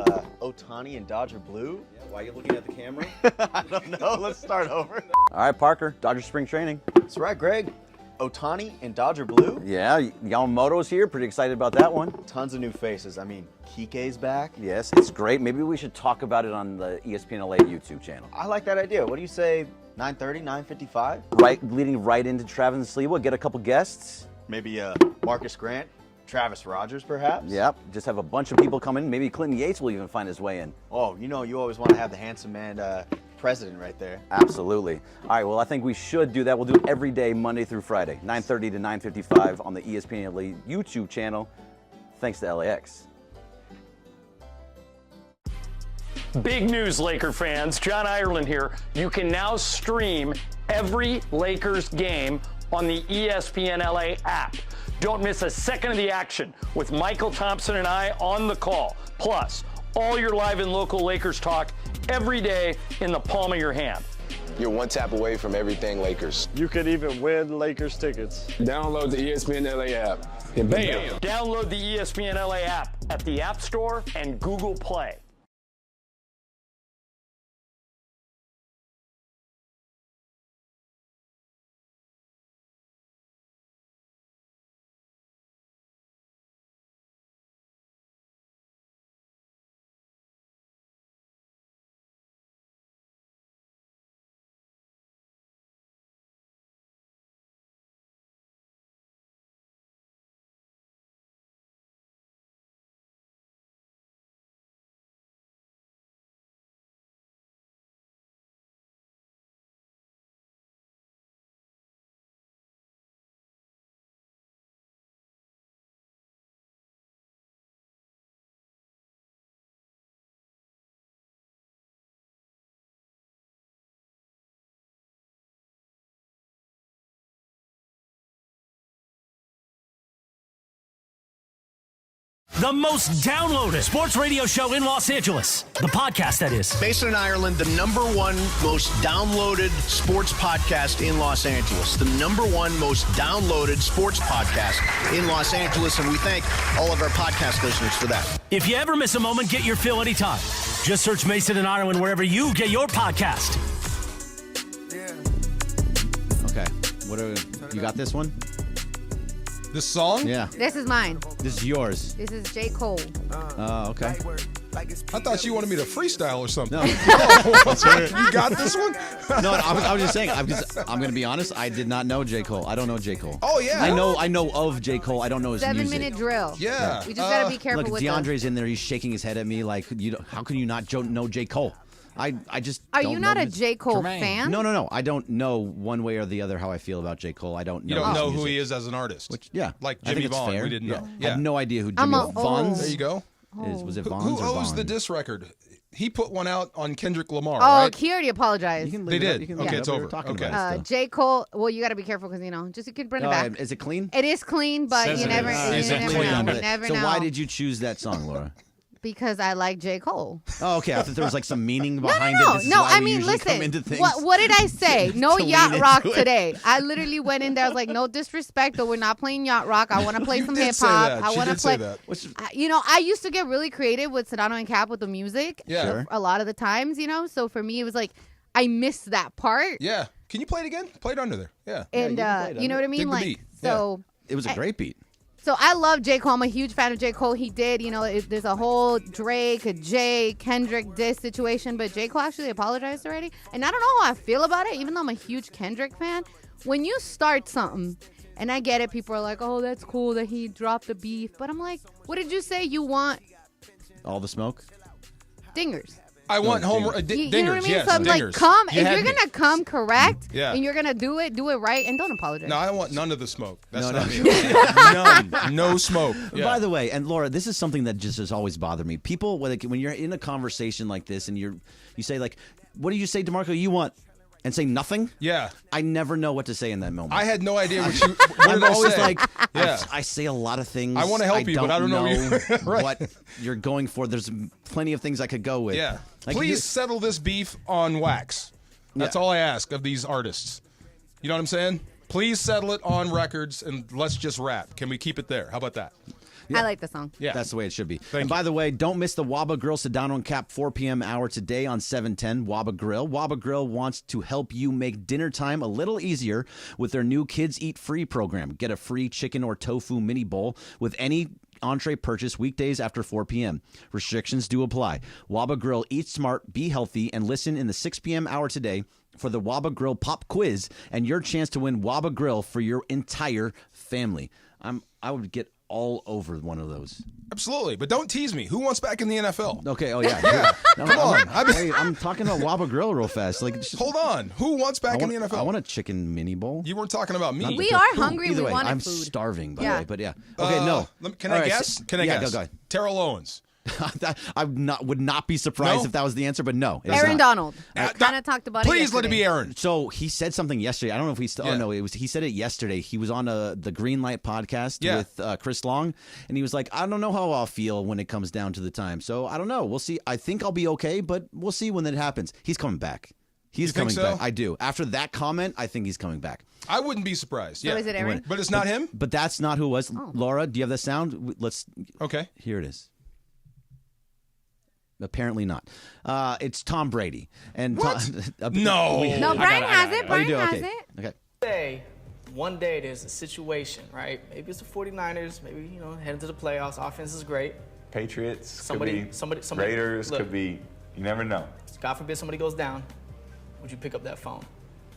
Speaker 17: Ohtani and Dodger blue.
Speaker 4: Yeah, why are you looking at the camera?
Speaker 17: I don't know. Let's start over.
Speaker 4: All right, Parker. Dodger spring training.
Speaker 17: That's right, Greg. Ohtani and Dodger blue.
Speaker 4: Yeah, Yamamoto's here. Pretty excited about that one.
Speaker 17: Tons of new faces. I mean, Kike's back.
Speaker 4: Yes, it's great. Maybe we should talk about it on the ESPN LA YouTube channel.
Speaker 17: I like that idea. What do you say? 9:30, 9:55?
Speaker 4: Right, leading right into Travis Sliwa. Get a couple guests.
Speaker 17: Maybe Marcus Grant, Travis Rogers, perhaps?
Speaker 4: Yep, just have a bunch of people come in. Maybe Clinton Yates will even find his way in.
Speaker 17: Oh, you always want to have the handsome man president right there.
Speaker 4: Absolutely. All right, well, I think we should do that. We'll do it every day, Monday through Friday, 9:30 to 9:55 on the ESPN LA YouTube channel. Thanks to LAX.
Speaker 14: Big news, Laker fans. John Ireland here. You can now stream every Lakers game on the ESPN LA app. Don't miss a second of the action with Michael Thompson and I on the call. Plus, all your live and local Lakers talk every day in the palm of your hand.
Speaker 15: You're one tap away from everything Lakers.
Speaker 16: You could even win Lakers tickets.
Speaker 15: Download the ESPN LA app and bam!
Speaker 14: Download the ESPN LA app at the App Store and Google Play.
Speaker 2: The most downloaded sports radio show in Los Angeles. The podcast, that is.
Speaker 3: Mason and Ireland, the #1 most downloaded sports podcast in Los Angeles. The #1 most downloaded sports podcast in Los Angeles. And we thank all of our podcast listeners for that.
Speaker 2: If you ever miss a moment, get your fill anytime. Just search Mason and Ireland wherever you get your podcast.
Speaker 4: Okay. You got this one?
Speaker 5: This song?
Speaker 4: Yeah.
Speaker 6: This is mine.
Speaker 4: This is yours.
Speaker 6: This is J. Cole.
Speaker 4: Oh, okay.
Speaker 5: I thought you wanted me to freestyle or something.
Speaker 4: No.
Speaker 5: You got this one?
Speaker 4: No, I was just saying. I'm going to be honest. I did not know J. Cole. I don't know J. Cole.
Speaker 5: Oh, yeah.
Speaker 4: I know of J. Cole. I don't know his music.
Speaker 6: 7-minute drill.
Speaker 5: Yeah.
Speaker 6: We just got to be careful
Speaker 4: Look,
Speaker 6: with
Speaker 4: DeAndre's in there. He's shaking his head at me like, how can you not know J. Cole? I just
Speaker 6: Are
Speaker 4: don't
Speaker 6: you
Speaker 4: know
Speaker 6: not a
Speaker 4: his-
Speaker 6: J. Cole
Speaker 4: Jermaine.
Speaker 6: fan?
Speaker 4: No. I don't know one way or the other how I feel about J. Cole. I don't know.
Speaker 5: You don't
Speaker 4: his
Speaker 5: know who
Speaker 4: music.
Speaker 5: he is as an artist.
Speaker 4: Yeah.
Speaker 5: Like
Speaker 4: I think
Speaker 5: Jimmy
Speaker 4: it's
Speaker 5: Vaughn.
Speaker 4: fair.
Speaker 5: We didn't know.
Speaker 4: I had no idea who
Speaker 6: I'm
Speaker 4: Jimmy
Speaker 6: a-
Speaker 4: Vaughn's.
Speaker 5: There you go.
Speaker 4: Was it
Speaker 5: Who
Speaker 4: Vaughn's or
Speaker 5: owes
Speaker 4: Vaughn?
Speaker 5: the diss record? He put one out on Kendrick Lamar,
Speaker 6: Oh,
Speaker 5: right?
Speaker 6: he already apologized.
Speaker 5: They did. Okay, it's over. Okay.
Speaker 6: J. Cole, well, you got to be careful because, just you could bring it back.
Speaker 4: Is it clean?
Speaker 6: It is clean, but
Speaker 5: Says
Speaker 6: you
Speaker 5: it
Speaker 6: never,
Speaker 5: is.
Speaker 6: you
Speaker 5: Is it
Speaker 6: never
Speaker 5: clean?
Speaker 6: know. You never
Speaker 4: So
Speaker 6: know.
Speaker 4: why did you choose that song, Laura?
Speaker 6: Because I like J. Cole.
Speaker 4: Oh, okay. I thought there was like some meaning behind
Speaker 6: No,
Speaker 4: it. This is
Speaker 6: no.
Speaker 4: why
Speaker 6: I
Speaker 4: we
Speaker 6: mean,
Speaker 4: usually come into
Speaker 6: listen.
Speaker 4: things.
Speaker 6: What did I say? No
Speaker 4: to
Speaker 6: yacht
Speaker 4: lean
Speaker 6: rock
Speaker 4: into it.
Speaker 6: today. I literally went in there. I was like, no disrespect, but we're not playing yacht rock. I want to play some
Speaker 5: did
Speaker 6: hip
Speaker 5: say
Speaker 6: hop.
Speaker 5: that.
Speaker 6: I
Speaker 5: She
Speaker 6: want to
Speaker 5: did say
Speaker 6: play.
Speaker 5: that.
Speaker 6: I used to get really creative with Sedano and Cap with the music.
Speaker 5: Yeah. Sure.
Speaker 6: A lot of the times, So for me, it was like I missed that part.
Speaker 5: Yeah. Can you play it again? Play it under there. Yeah.
Speaker 6: And you know what I mean?
Speaker 5: Dig the
Speaker 6: Like
Speaker 5: beat.
Speaker 6: so.
Speaker 4: It was a great beat.
Speaker 6: So I love J. Cole. I'm a huge fan of J. Cole. He did, there's a whole Drake, a Jay, Kendrick diss situation, but J. Cole actually apologized already. And I don't know how I feel about it, even though I'm a huge Kendrick fan. When you start something, and I get it, people are like, oh, that's cool that he dropped the beef. But I'm like, what did you say you want?
Speaker 4: All the smoke?
Speaker 6: Dingers.
Speaker 5: I want home
Speaker 6: You
Speaker 5: dingers.
Speaker 6: know what I mean?
Speaker 5: Yes,
Speaker 6: So I'm
Speaker 5: dingers.
Speaker 6: like, come.
Speaker 5: You
Speaker 6: If
Speaker 5: had
Speaker 6: you're
Speaker 5: me.
Speaker 6: going to come correct,
Speaker 5: Yeah.
Speaker 6: and you're going to do it right, and don't apologize.
Speaker 5: No, I don't want none of the smoke. That's
Speaker 4: No,
Speaker 5: not
Speaker 4: no.
Speaker 5: me. None. No smoke. Yeah.
Speaker 4: By the way, and Laura, this is something that just has always bothered me. People, when you're in a conversation like this and you say like, what do you say, DeMarco, you want? And say nothing?
Speaker 5: Yeah.
Speaker 4: I never know what to say in that moment.
Speaker 5: I had no idea what you. What
Speaker 4: I'm
Speaker 5: did I
Speaker 4: always
Speaker 5: say?
Speaker 4: like,
Speaker 5: Yeah.
Speaker 4: I say a lot of things.
Speaker 5: I wanna help you, but I don't know you. Right.
Speaker 4: what you're going for. There's plenty of things I could go with.
Speaker 5: Yeah.
Speaker 4: Like
Speaker 5: Please settle this beef on wax. That's all I ask of these artists. You know what I'm saying? Please settle it on records and let's just rap. Can we keep it there? How about that?
Speaker 6: I like the song.
Speaker 5: Yeah.
Speaker 4: That's the way it should be. And by the way, don't miss the Waba Grill Sedano and Cap 4 p.m. hour today on 710 Waba Grill. Waba Grill wants to help you make dinner time a little easier with their new Kids Eat Free program. Get a free chicken or tofu mini bowl with any entree purchase weekdays after 4 p.m. Restrictions do apply. Waba Grill, eat smart, be healthy, and listen in the 6 p.m. hour today for the Waba Grill Pop Quiz and your chance to win Waba Grill for your entire family. I would get all over one of those.
Speaker 5: Absolutely, but don't tease me. Who wants back in the NFL?
Speaker 4: Okay. Oh yeah.
Speaker 5: Yeah.
Speaker 4: No,
Speaker 5: Come on.
Speaker 4: I'm talking about Waba Grill real fast. Like, just,
Speaker 5: Hold on. Who wants back in the NFL?
Speaker 4: I want a chicken mini bowl.
Speaker 5: You weren't talking about me.
Speaker 6: We are hungry.
Speaker 4: Either
Speaker 6: We
Speaker 4: way,
Speaker 6: wanted
Speaker 4: I'm
Speaker 6: food.
Speaker 4: starving, by
Speaker 6: Yeah.
Speaker 4: the way. But yeah. Okay, no.
Speaker 5: Can
Speaker 4: All
Speaker 5: I
Speaker 4: right,
Speaker 5: guess? Can I
Speaker 4: yeah,
Speaker 5: guess?
Speaker 4: Go ahead.
Speaker 5: Terrell Owens.
Speaker 4: I would not be surprised if that was the answer, but no.
Speaker 6: Aaron Donald. Kind of talked about it.
Speaker 5: Please let it be Aaron.
Speaker 4: So he said something yesterday. I don't know if he still. Yeah. Oh no, he said it yesterday. He was on the Green Light podcast with Chris Long, and he was like, "I don't know how I'll feel when it comes down to the time. So I don't know. We'll see. I think I'll be okay, but we'll see when that happens." He's coming back. He's coming back. I do. After that comment, I think he's coming back.
Speaker 5: I wouldn't be surprised.
Speaker 6: So is it Aaron?
Speaker 5: But it's not him?
Speaker 4: But that's not who it was.
Speaker 6: Oh.
Speaker 4: Laura, do you have that sound? Let's.
Speaker 5: Okay.
Speaker 4: Here it is. Apparently not. It's Tom Brady. And
Speaker 5: what?
Speaker 6: No, Brian has it. Brian has it.
Speaker 4: Okay.
Speaker 20: One day there's a situation, right? Maybe it's the 49ers. Maybe, heading to the playoffs. Offense is great.
Speaker 21: Patriots.
Speaker 20: Somebody.
Speaker 21: Raiders
Speaker 20: look,
Speaker 21: could be. You never know.
Speaker 20: God forbid somebody goes down. Would you pick up that phone?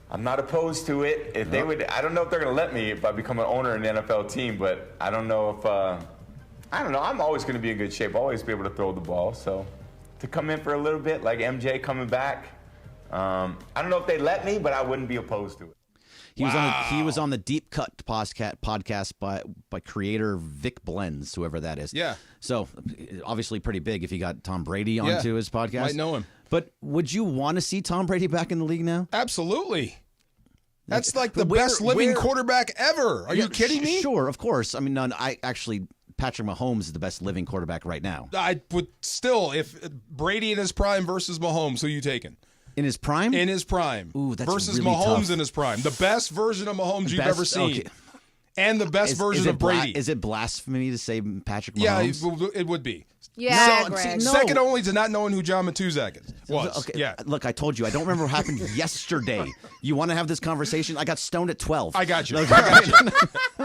Speaker 21: I'm not opposed to it. If they would, I don't know if they're going to let me if I become an owner in the NFL team, but I don't know if, I don't know. I'm always going to be in good shape. Always be able to throw the ball. So to come in for a little bit, like MJ coming back, I don't know if they let me, but I wouldn't be opposed to it.
Speaker 4: He was on the Deep Cut podcast by creator Vic Blends, whoever that is.
Speaker 5: Yeah.
Speaker 4: So obviously pretty big if he got Tom Brady onto his podcast.
Speaker 5: Might know him.
Speaker 4: But would you want to see Tom Brady back in the league now?
Speaker 5: Absolutely. That's like the best living quarterback ever. Are you kidding me?
Speaker 4: Sure, of course. I mean, Patrick Mahomes is the best living quarterback right now.
Speaker 5: I would still, if Brady in his prime versus Mahomes, who you taking?
Speaker 4: In his prime?
Speaker 5: In his prime.
Speaker 4: Ooh, that's
Speaker 5: versus
Speaker 4: really
Speaker 5: Mahomes
Speaker 4: tough.
Speaker 5: In his prime. The best version of Mahomes you've ever seen. Okay. And the best version of Brady.
Speaker 4: Is it blasphemy to say Patrick Mahomes?
Speaker 5: Yeah, it would be.
Speaker 6: Yeah, Greg.
Speaker 5: Second only to not knowing who John Matuzak was.
Speaker 4: Okay.
Speaker 5: Yeah.
Speaker 4: Look, I told you. I don't remember what happened yesterday. You want to have this conversation? I got stoned at 12.
Speaker 5: I got you.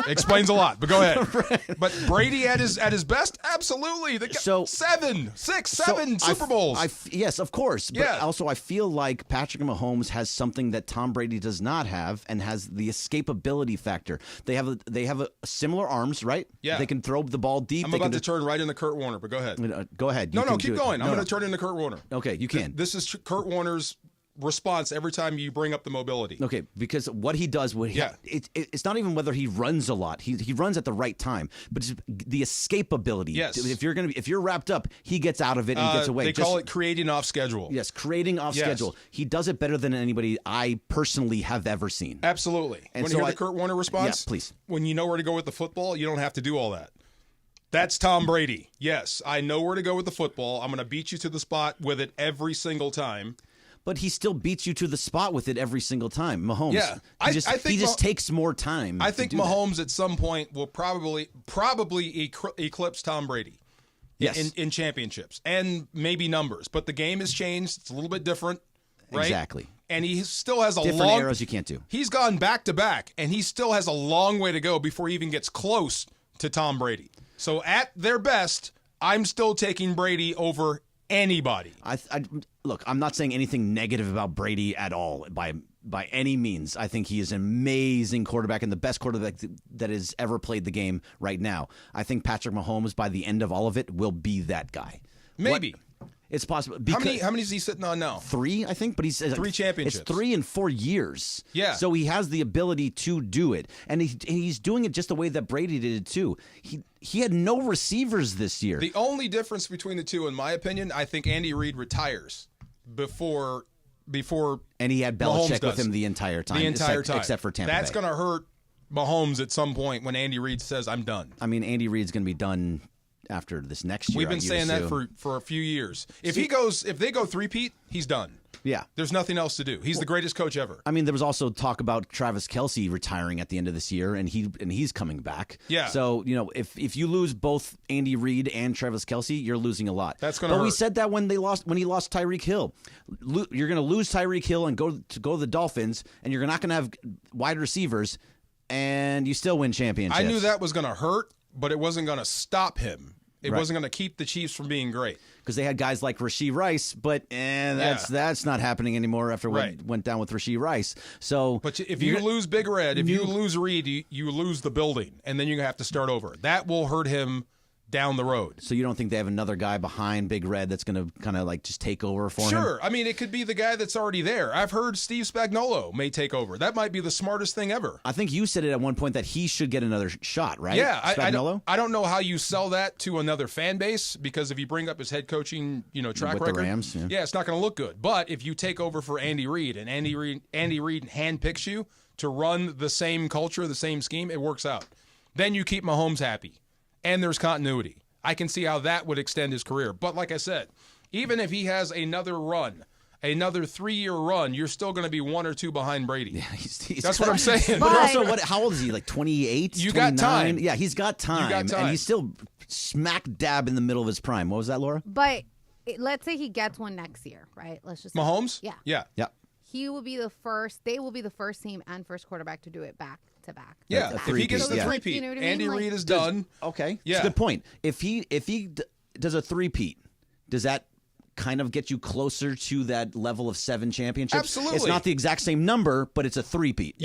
Speaker 5: Explains a lot, but go ahead. But Brady at his best? Absolutely. Seven Super Bowls.
Speaker 4: Yes, of course. But
Speaker 5: Yeah.
Speaker 4: also, I feel like Patrick Mahomes has something that Tom Brady does not have and has the escapability factor. They have a similar arms, right?
Speaker 5: Yeah.
Speaker 4: They can throw the ball deep.
Speaker 5: I'm about to turn right into Kurt Warner, but go ahead.
Speaker 4: Go ahead.
Speaker 5: No, keep going. I'm going to turn into Kurt Warner.
Speaker 4: Okay, you can.
Speaker 5: This is Kurt Warner's response every time you bring up the mobility.
Speaker 4: Okay, because what he does, it's not even whether he runs a lot. He runs at the right time, but it's the escapability.
Speaker 5: Yes.
Speaker 4: If you're wrapped up, he gets out of it and gets away.
Speaker 5: They call it creating off schedule.
Speaker 4: Yes, creating off schedule. He does it better than anybody I personally have ever seen.
Speaker 5: Absolutely.
Speaker 4: And
Speaker 5: Want to hear the Kurt Warner response?
Speaker 4: Yeah, please.
Speaker 5: When you know where to go with the football, you don't have to do all that. That's Tom Brady. Yes, I know where to go with the football. I'm going to beat you to the spot with it every single time.
Speaker 4: But he still beats you to the spot with it every single time. Mahomes.
Speaker 5: Yeah,
Speaker 4: he just takes more time.
Speaker 5: I think Mahomes at some point will probably eclipse Tom Brady.
Speaker 4: Yes.
Speaker 5: In championships and maybe numbers. But the game has changed. It's a little bit different, right?
Speaker 4: Exactly.
Speaker 5: And he still has
Speaker 4: different arrows you can't do.
Speaker 5: He's gone back to back, and he still has a long way to go before he even gets close to Tom Brady. So at their best, I'm still taking Brady over anybody.
Speaker 4: Look, I'm not saying anything negative about Brady at all by any means. I think he is an amazing quarterback and the best quarterback that has ever played the game right now. I think Patrick Mahomes, by the end of all of it, will be that guy.
Speaker 5: Maybe.
Speaker 4: It's possible.
Speaker 5: How many is he sitting on now?
Speaker 4: 3, I think, but he's
Speaker 5: 3 championships.
Speaker 4: It's 3 in 4 years.
Speaker 5: Yeah.
Speaker 4: So he has the ability to do it, and he's doing it just the way that Brady did it too. He had no receivers this year.
Speaker 5: The only difference between the two, in my opinion, I think Andy Reid retires before
Speaker 4: and he had Belichick with him the entire time. Except for Tampa Bay.
Speaker 5: That's going to hurt Mahomes at some point when Andy Reid says, "I'm done."
Speaker 4: I mean, Andy Reid's going to be done after this next year.
Speaker 5: We've been saying that for a few years. If they go three-peat, he's done.
Speaker 4: Yeah.
Speaker 5: There's nothing else to do. He's the greatest coach ever.
Speaker 4: I mean, there was also talk about Travis Kelce retiring at the end of this year, and he's coming back.
Speaker 5: Yeah.
Speaker 4: So, if you lose both Andy Reid and Travis Kelce, you're losing a lot.
Speaker 5: That's going to hurt.
Speaker 4: But we said that when he lost Tyreek Hill. You're going to lose Tyreek Hill and go to the Dolphins, and you're not going to have wide receivers, and you still win championships.
Speaker 5: I knew that was going to hurt, but it wasn't going to stop him. It wasn't going to keep the Chiefs from being great.
Speaker 4: Because they had guys like Rashee Rice, but that's not happening anymore after what went down with Rashee Rice. So,
Speaker 5: but if you lose Big Red, if you lose Reed, you lose the building, and then you have to start over. That will hurt him down the road.
Speaker 4: So you don't think they have another guy behind Big Red that's going to kind of like just take over for him?
Speaker 5: Sure. I mean, it could be the guy that's already there. I've heard Steve Spagnuolo may take over. That might be the smartest thing ever.
Speaker 4: I think you said it at one point that he should get another shot, right?
Speaker 5: Yeah.
Speaker 4: Spagnuolo?
Speaker 5: I don't know how you sell that to another fan base, because if you bring up his head coaching, track
Speaker 4: With
Speaker 5: record,
Speaker 4: the Rams, yeah.
Speaker 5: it's not going to look good. But if you take over for Andy Reid, and Andy Reid handpicks you to run the same culture, the same scheme, it works out. Then you keep Mahomes happy, and there's continuity. I can see how that would extend his career. But like I said, even if he has another 3-year run, you're still going to be 1 or 2 behind Brady. Yeah, that's what I'm saying.
Speaker 4: But also, how old is he? Like 28?
Speaker 5: You
Speaker 4: 29?
Speaker 5: got time.
Speaker 4: Yeah, he's got time.
Speaker 5: You got time.
Speaker 4: And he's still smack dab in the middle of his prime. What was that, Laura?
Speaker 6: But let's say he gets one next year, right? Let's just say
Speaker 5: Mahomes?
Speaker 6: Yeah.
Speaker 4: Yeah.
Speaker 6: He will be the first. They will be the first team and first quarterback to do it back to back.
Speaker 5: Yeah, if he gets the three-peat,
Speaker 6: you know what I mean?
Speaker 5: Andy Reid is done.
Speaker 4: Okay,
Speaker 5: yeah,
Speaker 4: it's a good point. If he does a three-peat, does that kind of get you closer to that level of 7 championships?
Speaker 5: Absolutely.
Speaker 4: It's not the exact same number, but it's a three-peat.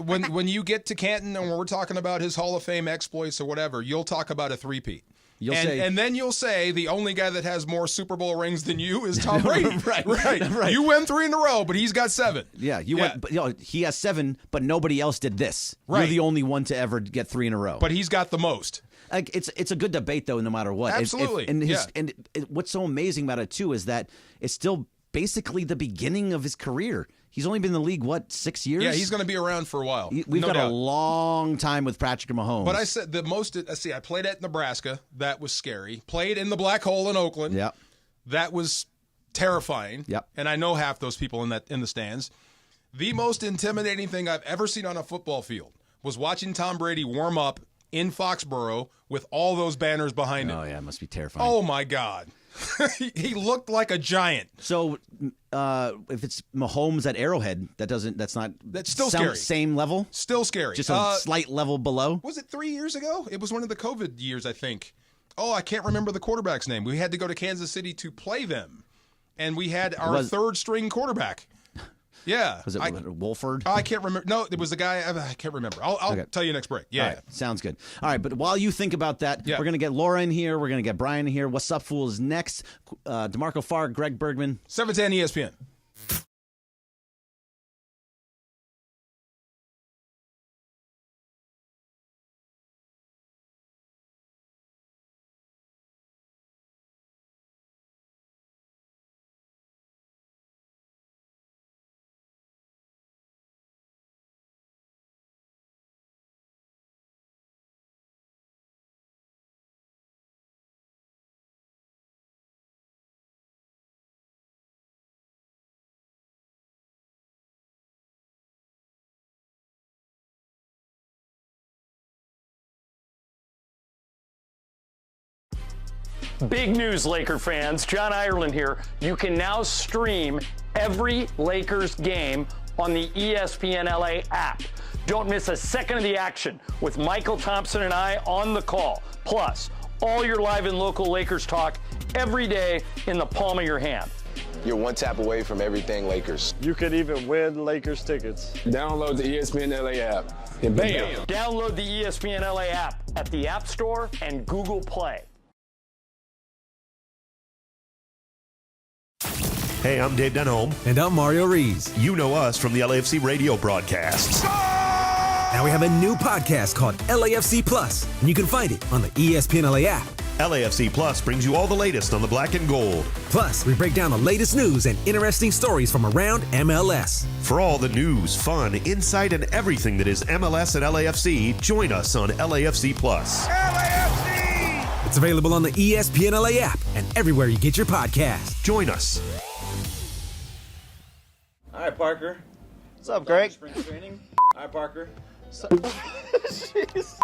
Speaker 5: When you get to Canton and we're talking about his Hall of Fame exploits or whatever, you'll talk about a three-peat. And then you'll say the only guy that has more Super Bowl rings than you is Tom Brady. right. You win 3 in a row, but he's got 7.
Speaker 4: Yeah, went. But, he has 7, but nobody else did this.
Speaker 5: Right.
Speaker 4: You're the only one to ever get 3 in a row.
Speaker 5: But he's got the most.
Speaker 4: Like it's a good debate though, no matter what.
Speaker 5: Absolutely.
Speaker 4: And what's so amazing about it too is that it's still basically the beginning of his career. He's only been in the league, 6 years?
Speaker 5: Yeah, he's going to be around for a while.
Speaker 4: We've got a long time with Patrick Mahomes.
Speaker 5: But I said I played at Nebraska. That was scary. Played in the Black Hole in Oakland.
Speaker 4: Yeah.
Speaker 5: That was terrifying.
Speaker 4: Yep.
Speaker 5: And I know half those people in the stands. The most intimidating thing I've ever seen on a football field was watching Tom Brady warm up in Foxborough with all those banners behind him.
Speaker 4: Oh, yeah, it must be terrifying.
Speaker 5: Oh, my God. He looked like a giant.
Speaker 4: So if it's Mahomes at Arrowhead, that's
Speaker 5: still scary.
Speaker 4: Same level?
Speaker 5: Still scary.
Speaker 4: Just a slight level below?
Speaker 5: Was it 3 years ago? It was one of the COVID years, I think. Oh, I can't remember the quarterback's name. We had to go to Kansas City to play them. And we had our third-string quarterback. Yeah.
Speaker 4: Was it Wolford?
Speaker 5: I can't remember. No, it was the guy. I can't remember. I'll tell you next break. Yeah.
Speaker 4: All right. Sounds good. All right. But while you think about that, we're going to get Laura in here. We're going to get Brian in here. What's Up, Fools next. DeMarco Farr, Greg Bergman.
Speaker 5: 710 ESPN.
Speaker 14: Big news, Laker fans. John Ireland here. You can now stream every Lakers game on the ESPN LA app. Don't miss a second of the action with Michael Thompson and I on the call. Plus, all your live and local Lakers talk every day in the palm of your hand.
Speaker 15: You're one tap away from everything Lakers.
Speaker 16: You could even win Lakers tickets.
Speaker 15: Download the ESPN LA app. And bam!
Speaker 14: Download the ESPN LA app at the App Store and Google Play.
Speaker 18: Hey, I'm Dave Denholm.
Speaker 19: And I'm Mario Rees.
Speaker 18: You know us from the LAFC radio broadcasts.
Speaker 19: Now we have a new podcast called LAFC Plus, and you can find it on the ESPN LA app.
Speaker 18: LAFC Plus brings you all the latest on the black and gold.
Speaker 19: Plus, we break down the latest news and interesting stories from around MLS.
Speaker 18: For all the news, fun, insight, and everything that is MLS and LAFC, join us on LAFC Plus.
Speaker 19: LAFC! It's available on the ESPN LA app and everywhere you get your podcasts.
Speaker 18: Join us.
Speaker 17: All right, Parker.
Speaker 3: What's up, Greg?
Speaker 17: Spring training. All right, Parker.
Speaker 3: Jeez.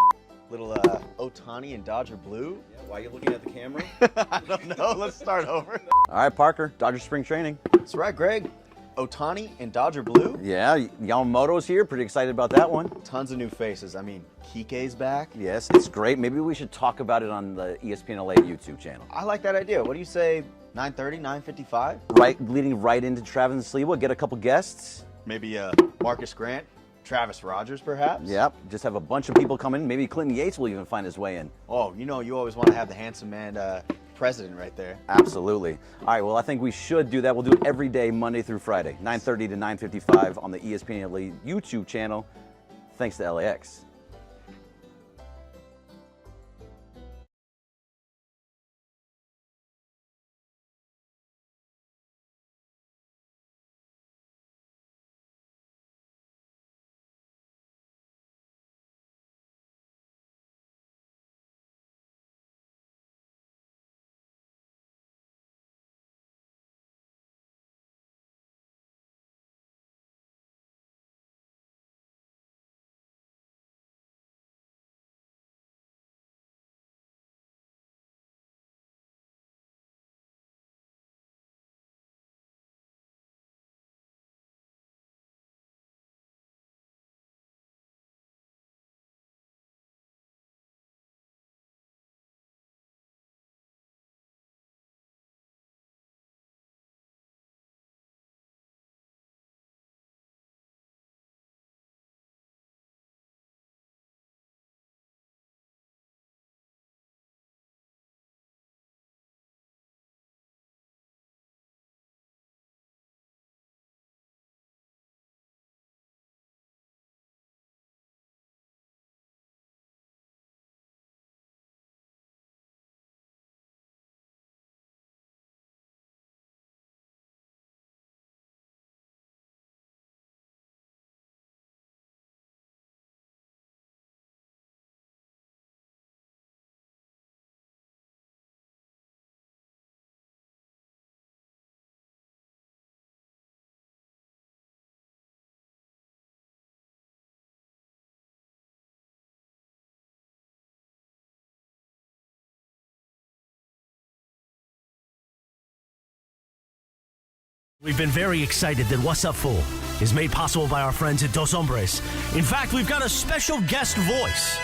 Speaker 3: Little Ohtani and Dodger blue.
Speaker 17: Yeah, why are you looking at the camera?
Speaker 3: I don't know. Let's start over.
Speaker 17: All right, Parker. Dodger spring training.
Speaker 3: That's right, Greg. Ohtani and Dodger blue.
Speaker 17: Yeah, Yamamoto's here. Pretty excited about that one.
Speaker 3: Tons of new faces. I mean, Kike's back.
Speaker 17: Yes, it's great. Maybe we should talk about it on the ESPN LA YouTube channel.
Speaker 3: I like that idea. What do you say, 9:30, 9:55?
Speaker 17: Right, leading right into Travis and Sliwa. Get a couple guests.
Speaker 3: Maybe Marcus Grant,
Speaker 17: Travis Rogers, perhaps?
Speaker 4: Yep. Just have a bunch of people come in. Maybe Clinton Yates will even find his way in.
Speaker 17: Oh, you always want to have the handsome man president right there.
Speaker 4: Absolutely. All right, well, I think we should do that. We'll do it every day, Monday through Friday, 9:30 to 9:55 on the ESPN LA YouTube channel. Thanks to LAX.
Speaker 2: We've been very excited that What's Up Fool is made possible by our friends at Dos Hombres. In fact, we've got a special guest voice.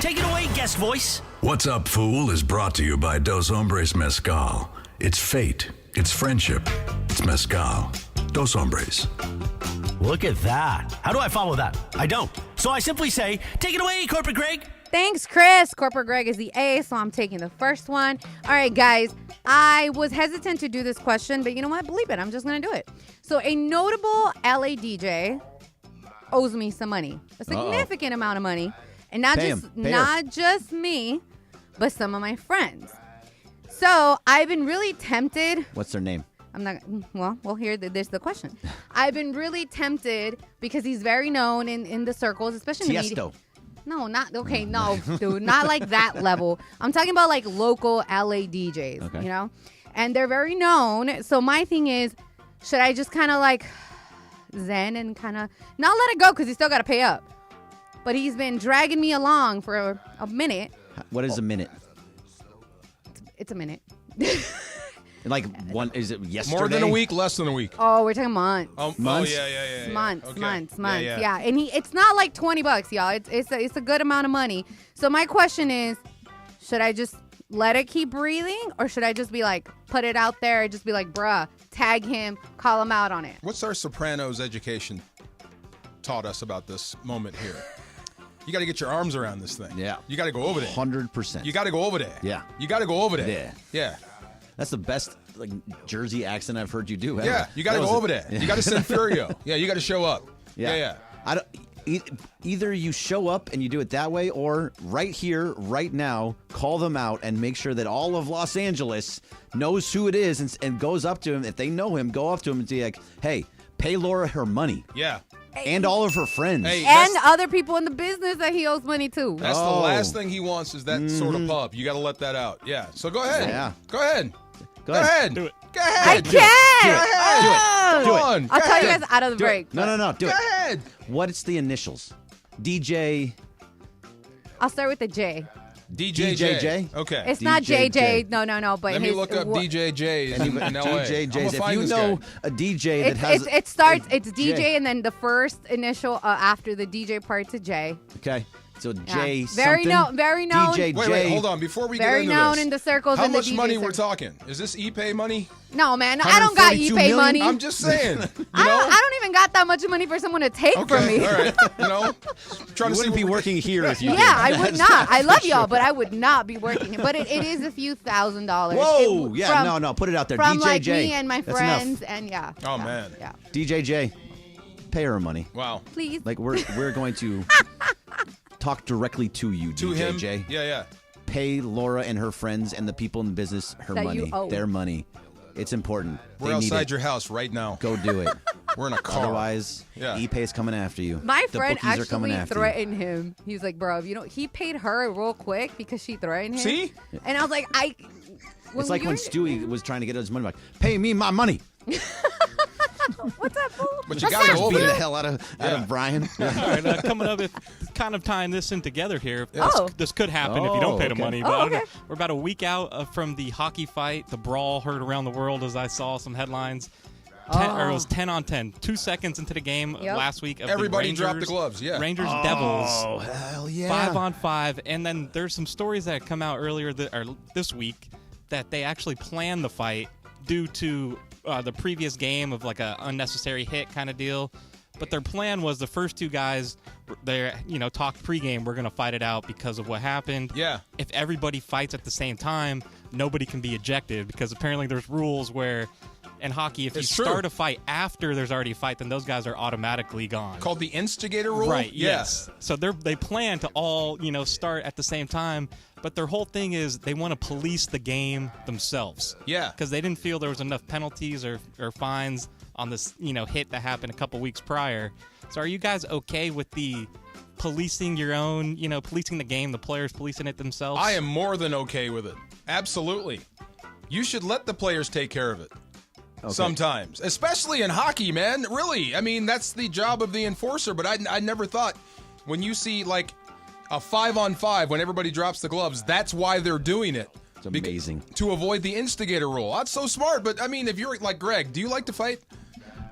Speaker 2: Take it away, guest voice.
Speaker 9: What's Up Fool is brought to you by Dos Hombres Mezcal. It's fate. It's friendship. It's Mezcal. Dos Hombres.
Speaker 2: Look at that. How do I follow that? I don't. So I simply say, take it away, Corporate Greg.
Speaker 6: Thanks, Chris. Corporate Greg is the A, so I'm taking the first one. All right, guys. I was hesitant to do this question, but you know what? Believe it. I'm just going to do it. So a notable LA DJ owes me some money, a significant amount of money, and not just me, but some of my friends. So I've been really tempted.
Speaker 4: What's their name?
Speaker 6: I'm not. Well, here, there's the question. I've been really tempted because he's very known in the circles, especially in the media. No, dude, not like that level. I'm talking about like local LA DJs, you know? And they're very known. So my thing is, should I just kind of like zen and kind of not let it go because he's still got to pay up? But he's been dragging me along for a minute.
Speaker 4: What is a minute?
Speaker 6: It's a minute.
Speaker 4: Like one, is it yesterday?
Speaker 5: More than a week, less than a week.
Speaker 6: Oh, we're talking months.
Speaker 4: Months?
Speaker 5: Yeah.
Speaker 6: Months.
Speaker 5: Yeah.
Speaker 6: Yeah. And it's not like $20, y'all. It's a good amount of money. So my question is, should I just let it keep breathing, or should I just be like, put it out there and just be like, bruh, tag him, call him out on it?
Speaker 5: What's our Sopranos education taught us about this moment here? You got to get your arms around this thing.
Speaker 4: Yeah.
Speaker 5: You got to go over there.
Speaker 4: 100%.
Speaker 5: You got to go over there.
Speaker 4: Yeah.
Speaker 5: You got to go over there.
Speaker 4: Yeah. That's the best like Jersey accent I've heard you do ever.
Speaker 5: Yeah, you got to go over there. You got to send Furio. Yeah, you got to show up. Yeah.
Speaker 4: I don't, either you show up and you do it that way, or right here, right now, call them out and make sure that all of Los Angeles knows who it is and goes up to him. If they know him, go up to him and say like, hey, pay Laura her money.
Speaker 5: Yeah.
Speaker 4: And all of her friends.
Speaker 6: Hey, and other people in the business that he owes money to.
Speaker 5: That's the last thing he wants is that sort of pub. You got to let that out. Yeah. So go ahead.
Speaker 4: Yeah.
Speaker 5: Go ahead.
Speaker 4: Go ahead.
Speaker 5: Do it.
Speaker 6: Go ahead. I can't.
Speaker 4: Do it.
Speaker 6: Come on. I'll tell you guys out of the break.
Speaker 4: No. Do it.
Speaker 5: Go ahead.
Speaker 4: What's the initials? DJ.
Speaker 6: I'll start with the J.
Speaker 5: DJJ. Okay.
Speaker 6: It's not JJ. No. But
Speaker 5: let me look up DJJs in LA.
Speaker 4: DJJs. If you know a DJ that has.
Speaker 6: It starts. It's DJ and then the first initial after the DJ part to J.
Speaker 4: Okay. So Jay,
Speaker 6: very known.
Speaker 4: DJ
Speaker 5: Wait,
Speaker 4: Jay.
Speaker 5: hold on. Before we get
Speaker 6: Very
Speaker 5: into
Speaker 6: known
Speaker 5: this,
Speaker 6: in the circles.
Speaker 5: how
Speaker 6: in the
Speaker 5: much
Speaker 6: DJ
Speaker 5: money we're
Speaker 6: circles.
Speaker 5: talking? Is this Ippei money?
Speaker 6: No, man. I don't got
Speaker 4: 142
Speaker 6: Ippei
Speaker 4: million?
Speaker 6: money.
Speaker 5: I'm just saying.
Speaker 6: I don't even got that much money for someone to take from me.
Speaker 5: All right. Trying
Speaker 4: You
Speaker 5: to
Speaker 4: wouldn't be working here if you did.
Speaker 6: Yeah, I would
Speaker 4: That's
Speaker 6: not. I love
Speaker 4: for
Speaker 6: y'all,
Speaker 4: sure.
Speaker 6: but I would not be working. But it is a few $1,000s.
Speaker 4: Whoa!
Speaker 6: It-
Speaker 4: Yeah,
Speaker 6: from-
Speaker 4: no, put it out there.
Speaker 6: From
Speaker 4: DJ
Speaker 6: like
Speaker 4: Jay.
Speaker 6: me and my
Speaker 4: That's enough.
Speaker 6: friends, and yeah.
Speaker 5: Oh man.
Speaker 6: Yeah.
Speaker 4: DJ Jay, pay her money.
Speaker 5: Wow.
Speaker 6: Please.
Speaker 4: Like we're going to talk directly to you,
Speaker 5: To
Speaker 4: DJ
Speaker 5: him.
Speaker 4: Jay.
Speaker 5: Yeah.
Speaker 4: Pay Laura and her friends and the people in the business her
Speaker 6: That you
Speaker 4: money,
Speaker 6: owe.
Speaker 4: their money. It's important.
Speaker 5: We're
Speaker 4: They need
Speaker 5: outside
Speaker 4: it.
Speaker 5: your house right now.
Speaker 4: Go do it.
Speaker 5: We're in a car.
Speaker 4: Otherwise,
Speaker 5: Yeah.
Speaker 4: Ippei's coming after you.
Speaker 6: My
Speaker 4: The
Speaker 6: friend
Speaker 4: bookies are coming
Speaker 6: actually
Speaker 4: after you.
Speaker 6: threatened him. He's like, bro, he paid her real quick because she threatened him.
Speaker 5: See?
Speaker 6: And I was like,
Speaker 4: It's like when Stewie was trying to get his money back. Pay me my money.
Speaker 6: What's up, fool?
Speaker 5: But you got to go
Speaker 4: Beat
Speaker 5: over
Speaker 4: the
Speaker 5: it.
Speaker 4: hell out of Brian.
Speaker 7: All right, coming up, kind of tying this in together here.
Speaker 6: Oh.
Speaker 7: This could happen if you don't pay the
Speaker 4: okay.
Speaker 7: money.
Speaker 6: Oh,
Speaker 7: But I don't
Speaker 6: okay.
Speaker 7: know. We're about a week out from the hockey fight, the brawl heard around the world as I saw some headlines. Or it was 10 on 10. 2 seconds into the game
Speaker 6: Yep.
Speaker 7: last week. Of
Speaker 5: Everybody
Speaker 7: the Rangers,
Speaker 5: dropped the gloves, yeah.
Speaker 7: Rangers Devils.
Speaker 4: Oh, hell yeah.
Speaker 7: 5 on 5. And then there's some stories that come out earlier this week that they actually planned the fight due to the previous game of like a unnecessary hit kind of deal. But their plan was the first two guys, they talked pregame, we're going to fight it out because of what happened.
Speaker 5: Yeah.
Speaker 7: If everybody fights at the same time, nobody can be ejected because apparently there's rules where in hockey, if
Speaker 5: It's
Speaker 7: you
Speaker 5: true.
Speaker 7: start a fight after there's already a fight, then those guys are automatically gone.
Speaker 5: Called the instigator rule?
Speaker 7: Right,
Speaker 5: Yeah.
Speaker 7: yes. So they plan to all, start at the same time, but their whole thing is they want to police the game themselves.
Speaker 5: Yeah.
Speaker 7: Because they didn't feel there was enough penalties or fines on this, hit that happened a couple weeks prior. So are you guys okay with the policing your own, policing the game, the players policing it themselves?
Speaker 5: I am more than okay with it. Absolutely. You should let the players take care of it.
Speaker 4: Okay.
Speaker 5: Sometimes, especially in hockey, man. Really, I mean, that's the job of the enforcer. But I never thought when you see like a 5 on 5 when everybody drops the gloves, that's why they're doing it.
Speaker 4: It's amazing.
Speaker 5: To avoid the instigator rule. That's so smart. But I mean, if you're like Greg, do you like to fight?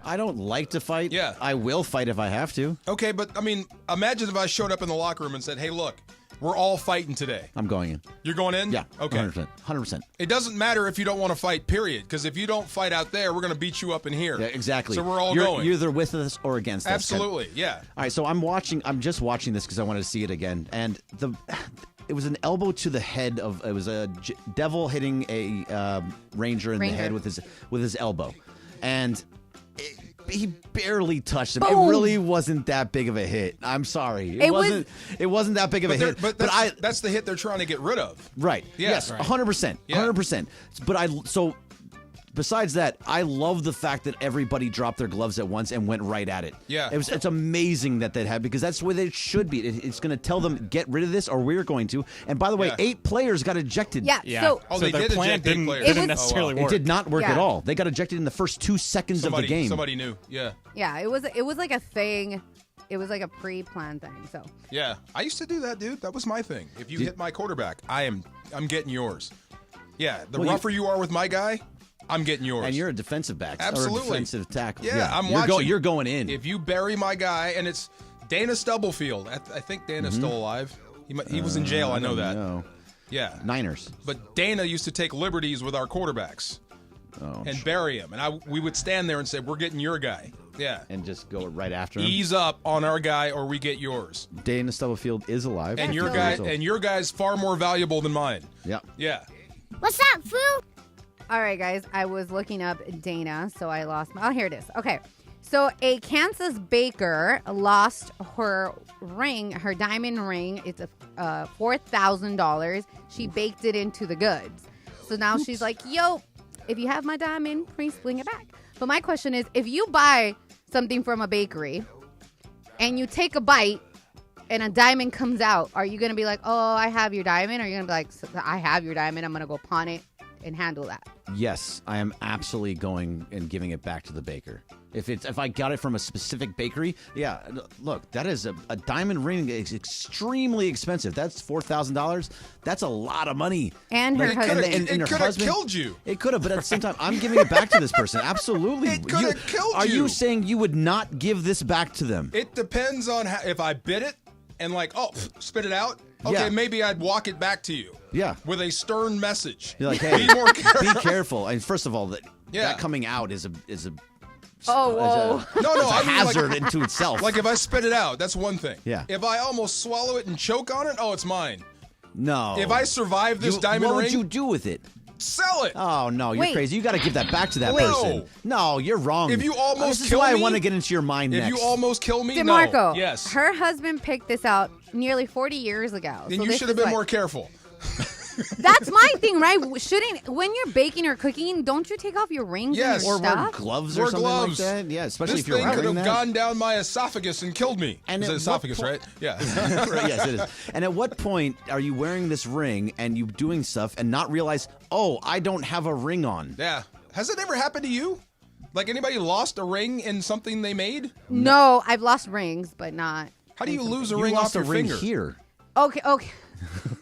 Speaker 4: I don't like to fight.
Speaker 5: Yeah.
Speaker 4: I will fight if I have to.
Speaker 5: Okay, but I mean, imagine if I showed up in the locker room and said, "Hey, look, we're all fighting today."
Speaker 4: I'm going in.
Speaker 5: You're going in?
Speaker 4: Yeah.
Speaker 5: Okay.
Speaker 4: 100%. 100%.
Speaker 5: It doesn't matter if you don't want to fight, period. Because if you don't fight out there, we're going to beat you up in here.
Speaker 4: Yeah, exactly.
Speaker 5: So we're all
Speaker 4: you're,
Speaker 5: going.
Speaker 4: You're either with us or against us.
Speaker 5: Absolutely, yeah.
Speaker 4: All right, so I'm just watching this because I wanted to see it again, and it was an elbow to the head of. It was a devil hitting a Ranger in the head with his elbow, and he barely touched him.
Speaker 6: Boom.
Speaker 4: It really wasn't that big of a hit. I'm sorry, it wasn't that big of a hit.
Speaker 5: But that's the hit they're trying to get rid of.
Speaker 4: Right.
Speaker 5: Yeah.
Speaker 4: Yes.
Speaker 5: Right.
Speaker 4: 100%. 100%. But besides that, I love the fact that everybody dropped their gloves at once and went right at it.
Speaker 5: Yeah.
Speaker 4: It's amazing that happened because that's the way it should be. It's going to tell them, get rid of this or we're going to. And by the way, 8 players got ejected.
Speaker 6: Yeah. So
Speaker 5: they
Speaker 7: their
Speaker 5: did
Speaker 7: plan
Speaker 5: eject 8 players.
Speaker 7: didn't necessarily work.
Speaker 4: It did not work
Speaker 6: Yeah.
Speaker 4: at all. They got ejected in the first 2 seconds of the game.
Speaker 5: Somebody knew. Yeah.
Speaker 6: yeah, it was like a thing. It was like a pre-planned thing. So
Speaker 5: Yeah. I used to do that, dude. That was my thing. If you hit my quarterback, I'm getting yours. Yeah. The rougher you are with my guy, I'm getting yours.
Speaker 4: And you're a defensive back.
Speaker 5: Absolutely.
Speaker 4: Or a defensive tackle.
Speaker 5: Yeah, I'm watching.
Speaker 4: You're going in.
Speaker 5: If you bury my guy, and it's Dana Stubblefield. I think Dana's still alive. He was in jail. I know that.
Speaker 4: No.
Speaker 5: Yeah.
Speaker 4: Niners.
Speaker 5: But Dana used to take liberties with our quarterbacks and bury him. And we would stand there and say, we're getting your guy. Yeah.
Speaker 4: And just go right after him.
Speaker 5: Ease up on our guy or we get yours.
Speaker 4: Dana Stubblefield is alive.
Speaker 5: And your guy's far more valuable than mine.
Speaker 4: Yeah.
Speaker 5: Yeah.
Speaker 6: what's up, fool? All right, guys. I was looking up Dana, so I lost. Here it is. Okay. So a Kansas baker lost her ring, her diamond ring. It's a $4,000. She baked it into the goods. So now she's like, yo, if you have my diamond, please bring it back. But my question is, if you buy something from a bakery and you take a bite and a diamond comes out, are you going to be like, oh, I have your diamond? Or are you going to be like, I have your diamond, I'm going to go pawn it and handle that?
Speaker 4: Yes, I am absolutely going and giving it back to the baker. If I got it from a specific bakery, yeah, look, that is a diamond ring is extremely expensive. That's $4,000. That's a lot of money.
Speaker 6: And her husband.
Speaker 5: It
Speaker 4: her
Speaker 5: could have
Speaker 4: husband-
Speaker 5: killed you.
Speaker 4: It could have, but at the same time, I'm giving it back to this person. Absolutely.
Speaker 5: It could have killed
Speaker 4: Are
Speaker 5: you.
Speaker 4: you saying you would not give this back to them?
Speaker 5: It depends on if I bid it and like, oh, spit it out. Okay,
Speaker 4: Yeah.
Speaker 5: maybe I'd walk it back to you.
Speaker 4: Yeah.
Speaker 5: With a stern message.
Speaker 4: You're like, hey,
Speaker 5: be more careful.
Speaker 4: be careful. And first of all, that coming out is a
Speaker 6: Oh,
Speaker 5: No,
Speaker 4: it's a
Speaker 5: I mean,
Speaker 4: hazard
Speaker 5: like,
Speaker 4: into itself.
Speaker 5: Like if I spit it out, that's one thing.
Speaker 4: Yeah.
Speaker 5: If I almost swallow it and choke on it, oh, it's mine.
Speaker 4: No.
Speaker 5: If I survive this diamond
Speaker 4: what
Speaker 5: ring,
Speaker 4: would you do with it?
Speaker 5: Sell it.
Speaker 4: Oh no, you're
Speaker 6: Wait.
Speaker 4: crazy. You got to give that back to that
Speaker 5: Wait.
Speaker 4: person. No, you're wrong.
Speaker 5: If you almost
Speaker 4: this
Speaker 5: kill
Speaker 4: is why
Speaker 5: me,
Speaker 4: I want to get into your mind
Speaker 5: if
Speaker 4: next.
Speaker 5: you almost kill me,
Speaker 6: DeMarco,
Speaker 5: no. Yes.
Speaker 6: her husband picked this out nearly 40 years ago.
Speaker 5: Then
Speaker 6: So
Speaker 5: you
Speaker 6: this
Speaker 5: should have
Speaker 6: is
Speaker 5: been
Speaker 6: like-
Speaker 5: more careful.
Speaker 6: That's my thing, right? Shouldn't when you're baking or cooking, don't you take off your rings
Speaker 5: Yes.
Speaker 6: and your
Speaker 4: or wear
Speaker 6: stuff?
Speaker 4: gloves
Speaker 5: Wear
Speaker 4: or something
Speaker 5: gloves.
Speaker 4: like that. Yeah, especially
Speaker 5: This
Speaker 4: if you're
Speaker 5: thing could
Speaker 4: wearing
Speaker 5: have
Speaker 4: that.
Speaker 5: gone down my esophagus and killed me.
Speaker 4: And
Speaker 5: It's
Speaker 4: at
Speaker 5: esophagus,
Speaker 4: what
Speaker 5: right? Yeah.
Speaker 4: Right, yes, it is. And at what point are you wearing this ring and you doing stuff and not realize, oh, I don't have a ring on?
Speaker 5: Yeah. Has it ever happened to you? Like anybody lost a ring in something they made?
Speaker 6: No, I've lost rings, but not.
Speaker 5: How do you lose a
Speaker 4: You
Speaker 5: ring
Speaker 4: lost
Speaker 5: off
Speaker 4: a
Speaker 5: your
Speaker 4: ring
Speaker 5: finger?
Speaker 4: here.
Speaker 6: Okay.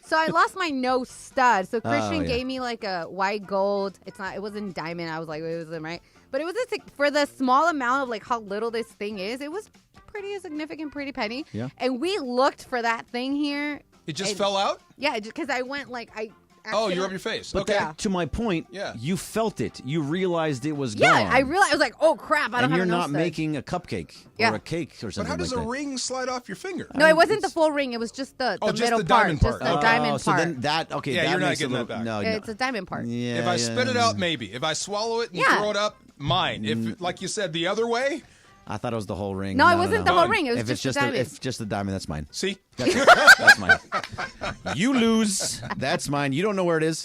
Speaker 6: So I lost my no stud. So Christian
Speaker 4: yeah.
Speaker 6: gave me like a white gold. It wasn't diamond. I was like, it wasn't right. But it was for the small amount of like how little this thing is. It was pretty significant, pretty penny.
Speaker 4: Yeah.
Speaker 6: And we looked for that thing here.
Speaker 5: It just
Speaker 6: and-
Speaker 5: fell out?
Speaker 6: Yeah, because I went like I.
Speaker 5: Oh, you rub your face.
Speaker 4: But
Speaker 5: Okay.
Speaker 4: that, to my point,
Speaker 5: Yeah.
Speaker 4: you felt it. You realized it was
Speaker 6: Yeah,
Speaker 4: gone.
Speaker 6: I realized I was like, oh crap, I don't
Speaker 4: and
Speaker 6: have
Speaker 4: you're
Speaker 6: a no
Speaker 4: not
Speaker 6: stud.
Speaker 4: making a cupcake
Speaker 6: Yeah.
Speaker 4: or a cake or
Speaker 5: But
Speaker 4: something
Speaker 5: how does
Speaker 4: like
Speaker 5: a
Speaker 4: that.
Speaker 5: ring slide off your finger?
Speaker 6: No, it wasn't the full ring. It was just the
Speaker 5: Oh, just
Speaker 6: middle
Speaker 5: the
Speaker 6: part.
Speaker 5: diamond
Speaker 6: Just
Speaker 5: part.
Speaker 6: the diamond
Speaker 4: so
Speaker 6: part.
Speaker 4: then that, okay,
Speaker 5: Yeah,
Speaker 4: that
Speaker 5: you're not
Speaker 4: makes
Speaker 5: getting
Speaker 4: a little,
Speaker 5: that back.
Speaker 4: No,
Speaker 6: It's a diamond part.
Speaker 4: yeah,
Speaker 5: If I
Speaker 4: yeah,
Speaker 5: spit it
Speaker 4: yeah.
Speaker 5: out, maybe. If I swallow it and
Speaker 6: Yeah.
Speaker 5: throw it up, mine. If, like you said, the other way,
Speaker 4: I thought it was the whole ring.
Speaker 6: No, it wasn't the
Speaker 4: no.
Speaker 6: whole ring. It was
Speaker 4: If
Speaker 6: just
Speaker 4: it's just
Speaker 6: the diamond.
Speaker 4: if just the diamond, that's mine.
Speaker 5: see?
Speaker 4: That's mine. You lose. That's mine. You don't know where it is.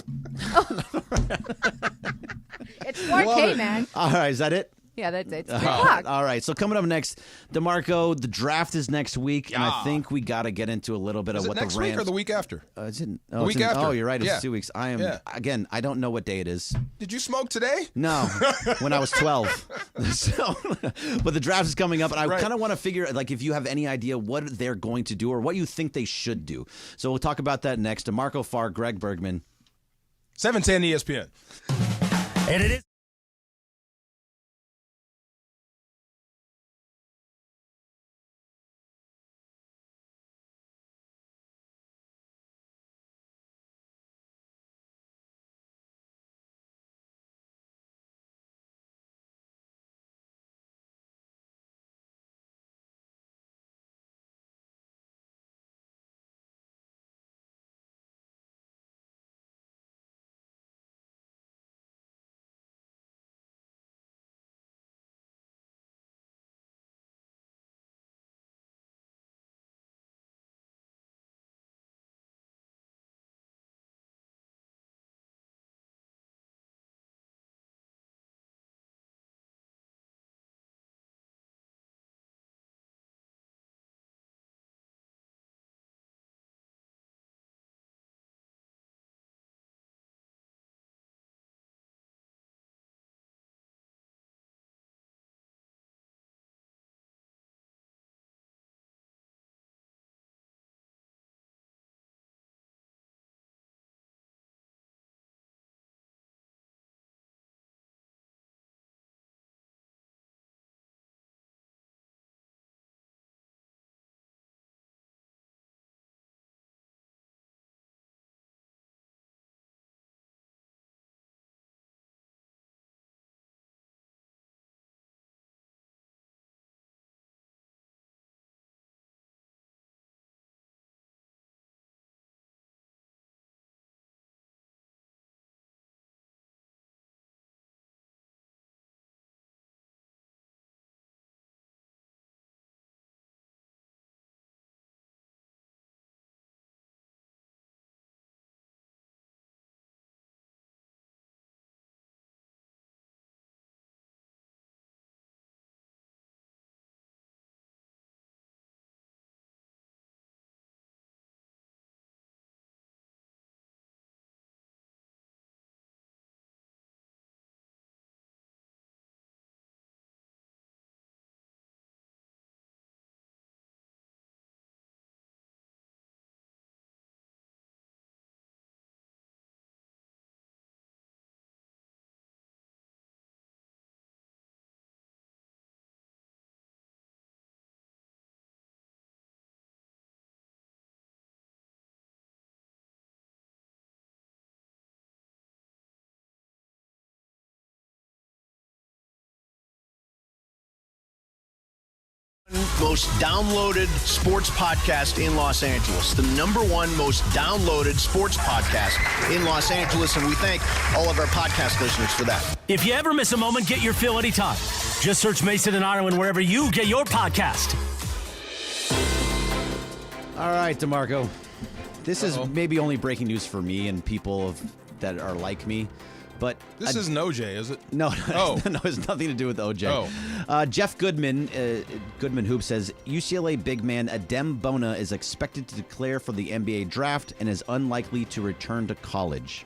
Speaker 6: It's 4K, man.
Speaker 4: All right, is that it?
Speaker 6: Yeah, that's it. It's 3 o'clock.
Speaker 4: All right. So coming up next, DeMarco, the draft is next week, and I
Speaker 5: Yeah.
Speaker 4: think we got to get into a little bit
Speaker 5: Is
Speaker 4: of
Speaker 5: it
Speaker 4: what
Speaker 5: next
Speaker 4: the Rams.
Speaker 5: week or the week after?
Speaker 4: Is it,
Speaker 5: The week after.
Speaker 4: Oh, you're right. It's
Speaker 5: Yeah.
Speaker 4: 2 weeks. I am
Speaker 5: Yeah.
Speaker 4: again. I don't know what day it is.
Speaker 5: Did you smoke today?
Speaker 4: No, when I was 12. So, but the draft is coming up, and I
Speaker 5: Right.
Speaker 4: kind of want to figure, like, if you have any idea what they're going to do or what you think they should do. So we'll talk about that next. DeMarco Farr, Greg Bergman.
Speaker 5: 710 ESPN.
Speaker 2: And it is.
Speaker 3: most downloaded sports podcast in Los Angeles. The number one most downloaded sports podcast in Los Angeles, and we thank all of our podcast listeners for that.
Speaker 2: If you ever miss a moment, get your fill anytime. Just search Mason and Ireland wherever you get your podcast.
Speaker 4: All right, DeMarco. This is maybe only breaking news for me and people that are like me, but
Speaker 5: this isn't OJ, is it?
Speaker 4: No, no, it has nothing to do with OJ. Jeff Goodman, Goodman Hoop says UCLA big man Adem Bona is expected to declare for the NBA draft and is unlikely to return to college.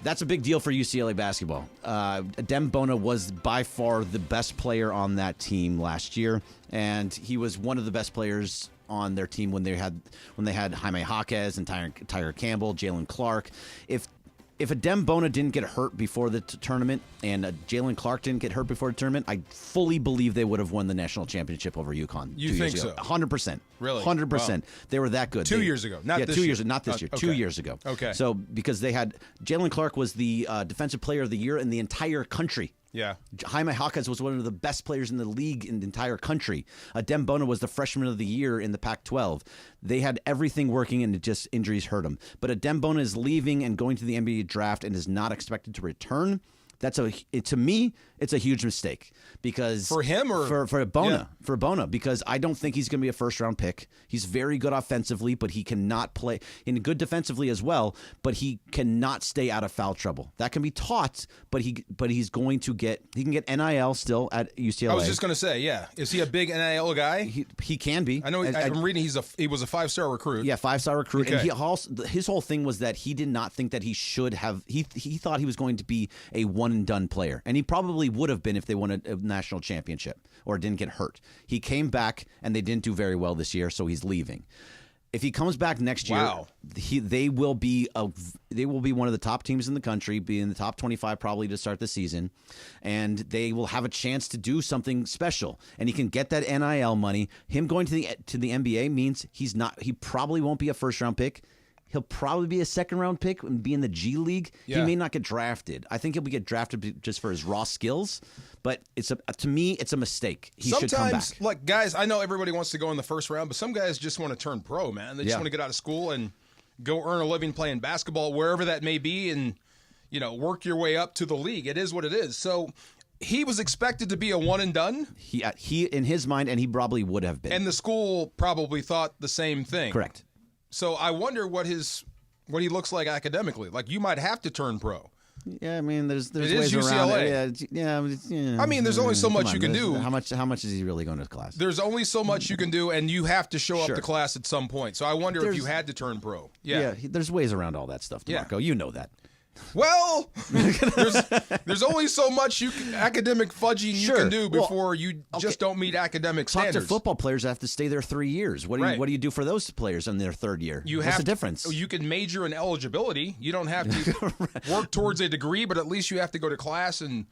Speaker 4: That's a big deal for UCLA basketball. Adem Bona was by far the best player on that team last year, and he was one of the best players on their team when they had Jaime Jaquez and Tyger Campbell, Jalen Clark. If Adem Bona didn't get hurt before the tournament and Jalen Clark didn't get hurt before the tournament, I fully believe they would have won the national championship over UConn.
Speaker 5: You think so?
Speaker 4: 100%.
Speaker 5: Really?
Speaker 4: 100%. Wow. They were that good.
Speaker 5: 2 years ago, not this
Speaker 4: 2
Speaker 5: year.
Speaker 4: years, not this year.
Speaker 5: Okay.
Speaker 4: 2 years ago.
Speaker 5: Okay.
Speaker 4: So because they had Jalen Clark was the defensive player of the year in the entire country.
Speaker 5: Yeah.
Speaker 4: Jaime Jaquez was one of the best players in the league in the entire country. Adem Bona was the freshman of the year in the Pac-12. They had everything working, and just injuries hurt them. But Adem Bona is leaving and going to the NBA draft and is not expected to return. To me, it's a huge mistake because
Speaker 5: for him or
Speaker 4: for Bona, because I don't think he's going to be a first round pick. He's very good offensively, but he cannot play and good defensively as well. But he cannot stay out of foul trouble. That can be taught, but he can get NIL still at UCLA.
Speaker 5: I was just going to say, is he a big NIL guy?
Speaker 4: He can be.
Speaker 5: I know. I'm reading he was a 5-star recruit.
Speaker 4: Yeah, 5-star recruit.
Speaker 5: Okay.
Speaker 4: And he also, his whole thing was that he did not think that he should have. He thought he was going to be a one and done player, and he probably would have been if they won a national championship or didn't get hurt. He came back and they didn't do very well this year, so he's leaving. If he comes back next year, they will be one of the top teams in the country, be in the top 25 probably to start the season, and they will have a chance to do something special. And he can get that NIL money. Him going to the NBA means he probably won't be a first round pick. He'll probably be a second-round pick and be in the G League. Yeah. He may not get drafted. I think he'll get drafted just for his raw skills. But to me, it's a mistake. He should come back.
Speaker 5: Sometimes, like, guys, I know everybody wants to go in the first round, but some guys just want to turn pro, man. They just want to get out of school and go earn a living playing basketball, wherever that may be, and work your way up to the league. It is what it is. So he was expected to be a one and done.
Speaker 4: He in his mind, and he probably would have been.
Speaker 5: And the school probably thought the same thing.
Speaker 4: Correct.
Speaker 5: So I wonder what he looks like academically. Like, you might have to turn pro.
Speaker 4: Yeah, I mean, there's ways
Speaker 5: UCLA.
Speaker 4: around it. Yeah.
Speaker 5: I mean, there's only so much you can do.
Speaker 4: How much is he really going to class?
Speaker 5: There's only so much you can do, and you have to show up to class at some point. So I wonder if you had to turn pro. Yeah,
Speaker 4: there's ways around all that stuff, DeMarco. Yeah. You know that.
Speaker 5: Well, there's only so much academic fudging you can do before you just don't meet academic standards.
Speaker 4: Talk to football players that have to stay there 3 years. What do you do for those players in their third year? What's the difference?
Speaker 5: You can major in eligibility. You don't have to work towards a degree, but at least you have to go to class and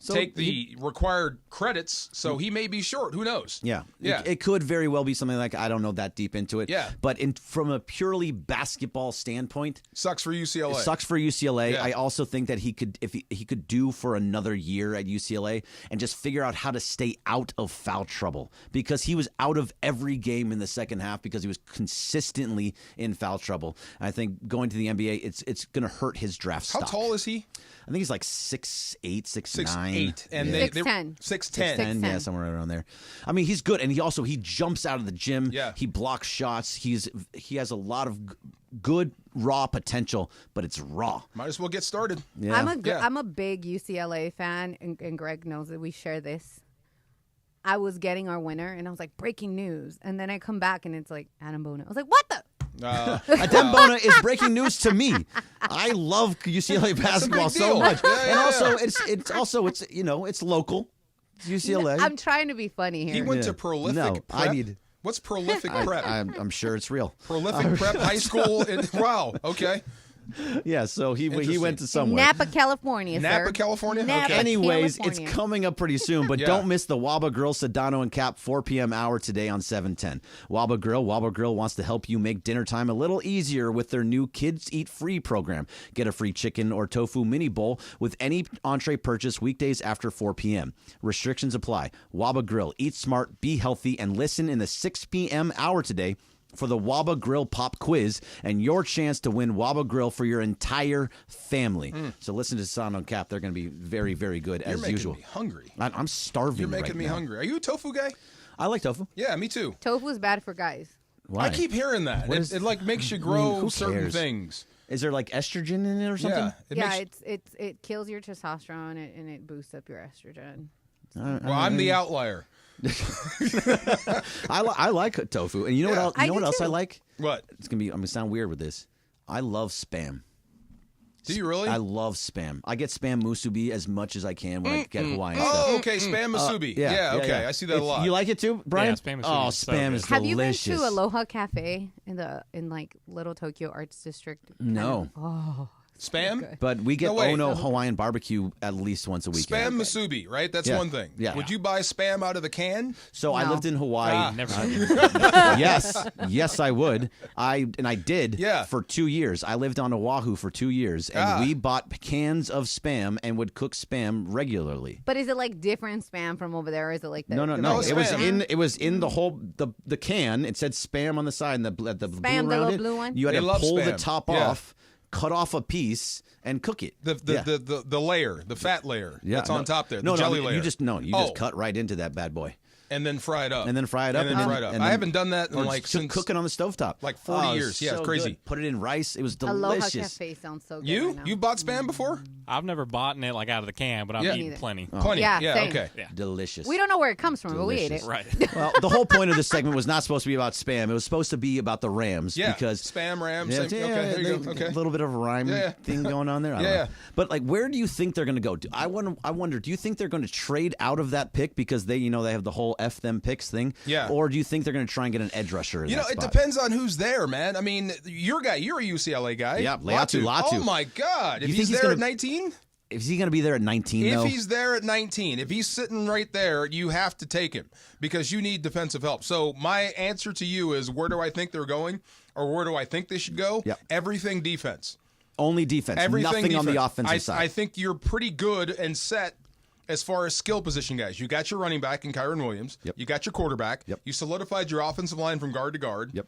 Speaker 5: take the required credits. So he may be short. Who knows?
Speaker 4: Yeah. It could very well be something like, I don't know that deep into it.
Speaker 5: Yeah.
Speaker 4: But from a purely basketball standpoint,
Speaker 5: sucks for UCLA.
Speaker 4: It sucks for UCLA.
Speaker 5: Yeah.
Speaker 4: I also think that he could do for another year at UCLA and just figure out how to stay out of foul trouble, because he was out of every game in the second half because he was consistently in foul trouble. And I think going to the NBA, it's going to hurt his draft stock.
Speaker 5: How tall is he?
Speaker 4: I think he's like 6'8", 6'9".
Speaker 5: 6'8", and
Speaker 6: 6'10".
Speaker 5: 6'10".
Speaker 4: Yeah, somewhere around there. I mean, he's good, and he jumps out of the gym.
Speaker 5: Yeah.
Speaker 4: He blocks shots. He has a lot of good raw potential, but it's raw.
Speaker 5: Might as well get started.
Speaker 4: Yeah.
Speaker 6: I'm a big UCLA fan, and Greg knows that we share this. I was getting our winner, and I was like, breaking news, and then I come back, and it's like, Adem Bona. I was like, what the?
Speaker 4: Adem Bona is breaking news to me. I love UCLA basketball so much, and also it's local. It's UCLA.
Speaker 6: I'm trying to be funny here.
Speaker 5: He went to prolific prep. What's prolific prep?
Speaker 4: I'm sure it's real.
Speaker 5: Prolific prep high school. Wow. Okay.
Speaker 4: Yeah, so he went to somewhere.
Speaker 6: Napa, California,
Speaker 5: Napa,
Speaker 6: sir.
Speaker 5: California?
Speaker 6: Napa,
Speaker 5: Okay.
Speaker 4: Anyways,
Speaker 6: California.
Speaker 4: it's coming up pretty soon, but
Speaker 5: Yeah.
Speaker 4: don't miss the Waba Grill Sedano and Cap 4 p.m. hour today on 710. Waba Grill wants to help you make dinner time a little easier with their new Kids Eat Free program. Get a free chicken or tofu mini bowl with any entree purchase weekdays after 4 p.m. Restrictions apply. Waba Grill. Eat smart, be healthy, and listen in the 6 p.m. hour today for the Waba Grill Pop Quiz and your chance to win Waba Grill for your entire family. So listen to Sound on Cap. They're going to be very, very good as usual.
Speaker 5: You're making me hungry.
Speaker 4: I'm starving.
Speaker 5: You're making
Speaker 4: right
Speaker 5: me
Speaker 4: now.
Speaker 5: hungry. Are you a tofu guy?
Speaker 4: I like tofu.
Speaker 5: Yeah, me too.
Speaker 6: Tofu is bad for guys.
Speaker 4: Why?
Speaker 5: I keep hearing that.
Speaker 4: What is-
Speaker 5: It like makes you grow
Speaker 4: who
Speaker 5: certain
Speaker 4: cares?
Speaker 5: things.
Speaker 4: Is there like estrogen in it or something?
Speaker 5: Yeah.
Speaker 6: It kills your testosterone and it boosts up your estrogen.
Speaker 5: Well, I'm the outlier.
Speaker 4: I like tofu, and you know what else? You know what else I like?
Speaker 5: What?
Speaker 4: I'm gonna sound weird with this. I love Spam.
Speaker 5: Do you really?
Speaker 4: I love Spam. I get Spam musubi as much as I can when I get Hawaiian stuff.
Speaker 5: Oh, okay. Spam musubi. Okay. I see that a lot.
Speaker 4: You like it too, Brian?
Speaker 7: Yeah, Spam musubi
Speaker 4: Oh,
Speaker 7: is so
Speaker 4: Spam
Speaker 7: good.
Speaker 4: is
Speaker 6: Have
Speaker 4: delicious.
Speaker 6: you been to Aloha Cafe in like Little Tokyo Arts District?
Speaker 4: No.
Speaker 6: Oh.
Speaker 5: Spam?
Speaker 4: But we get
Speaker 5: No, wait.
Speaker 4: Ono Hawaiian barbecue at least once a week.
Speaker 5: Spam musubi, right? That's
Speaker 4: Yeah.
Speaker 5: one thing.
Speaker 4: Yeah.
Speaker 5: Would you buy Spam out of the can?
Speaker 4: So I lived in Hawaii.
Speaker 7: Never.
Speaker 4: Yes, I would. I did.
Speaker 5: Yeah.
Speaker 4: For 2 years. I lived on Oahu for 2 years, and we bought cans of Spam and would cook Spam regularly.
Speaker 6: But is it like different Spam from over there? Or is it like the,
Speaker 4: No.
Speaker 6: the
Speaker 4: It was in the whole the can. It said Spam on the side, and the blue
Speaker 6: the
Speaker 4: around
Speaker 6: little
Speaker 4: it.
Speaker 6: blue one?
Speaker 4: You had
Speaker 5: They
Speaker 4: to
Speaker 5: love
Speaker 4: pull the
Speaker 5: Spam.
Speaker 4: top
Speaker 5: Yeah.
Speaker 4: off, cut off a piece, and cook it.
Speaker 5: The layer, the fat layer that's on top there, the jelly layer.
Speaker 4: You just cut right into that bad boy.
Speaker 5: And then fry it up.
Speaker 4: And then fry it up.
Speaker 5: I haven't done that in
Speaker 4: or
Speaker 5: like
Speaker 4: just
Speaker 5: since
Speaker 4: cook it on the stovetop.
Speaker 5: like 40
Speaker 4: Oh,
Speaker 5: years. Yeah,
Speaker 4: so
Speaker 5: it's crazy.
Speaker 4: good. Put it in rice. It was
Speaker 6: Aloha
Speaker 4: delicious.
Speaker 6: Cafe sounds so good.
Speaker 5: You
Speaker 6: right now.
Speaker 5: you bought Spam before?
Speaker 7: I've never bought it like out of the can, but I've
Speaker 5: Yeah.
Speaker 7: eaten
Speaker 6: Neither.
Speaker 7: plenty.
Speaker 5: Plenty.
Speaker 6: Yeah,
Speaker 5: Yeah.
Speaker 6: same.
Speaker 5: Okay.
Speaker 7: Yeah.
Speaker 4: Delicious.
Speaker 6: We don't know where it comes from, but we ate it.
Speaker 7: Right.
Speaker 4: Well, the whole point of this segment was not supposed to be about Spam. It was supposed to be about the Rams.
Speaker 5: Yeah.
Speaker 4: Because
Speaker 5: Spam, Ram.
Speaker 4: Yeah,
Speaker 5: same. Okay. There you go. Okay.
Speaker 4: A little bit of a rhyme thing going on there. I don't
Speaker 5: Yeah.
Speaker 4: know. But like, where do you think they're going to go? I wonder. Do you think they're going to trade out of that pick because they have the whole F them picks thing?
Speaker 5: Yeah.
Speaker 4: Or do you think they're going to try and get an edge rusher? In
Speaker 5: You know,
Speaker 4: that
Speaker 5: it
Speaker 4: spot?
Speaker 5: depends on who's there, man. I mean, you're a UCLA guy.
Speaker 4: Yeah, Latu.
Speaker 5: Oh my God! If
Speaker 4: You
Speaker 5: he's
Speaker 4: think he's
Speaker 5: there
Speaker 4: gonna-
Speaker 5: at 19.
Speaker 4: Is he going to be there at 19?
Speaker 5: If
Speaker 4: though?
Speaker 5: he's there at 19, if he's sitting right there, you have to take him because you need defensive help. So my answer to you is, where do I think they're going, or where do I think they should go?
Speaker 4: Yep.
Speaker 5: Everything defense.
Speaker 4: Only defense.
Speaker 5: Everything
Speaker 4: Nothing on the
Speaker 5: defense.
Speaker 4: offensive side.
Speaker 5: I think you're pretty good and set as far as skill position guys. You got your running back in Kyron Williams.
Speaker 4: Yep.
Speaker 5: You got your quarterback.
Speaker 4: Yep.
Speaker 5: You solidified your offensive line from guard to guard.
Speaker 4: Yep.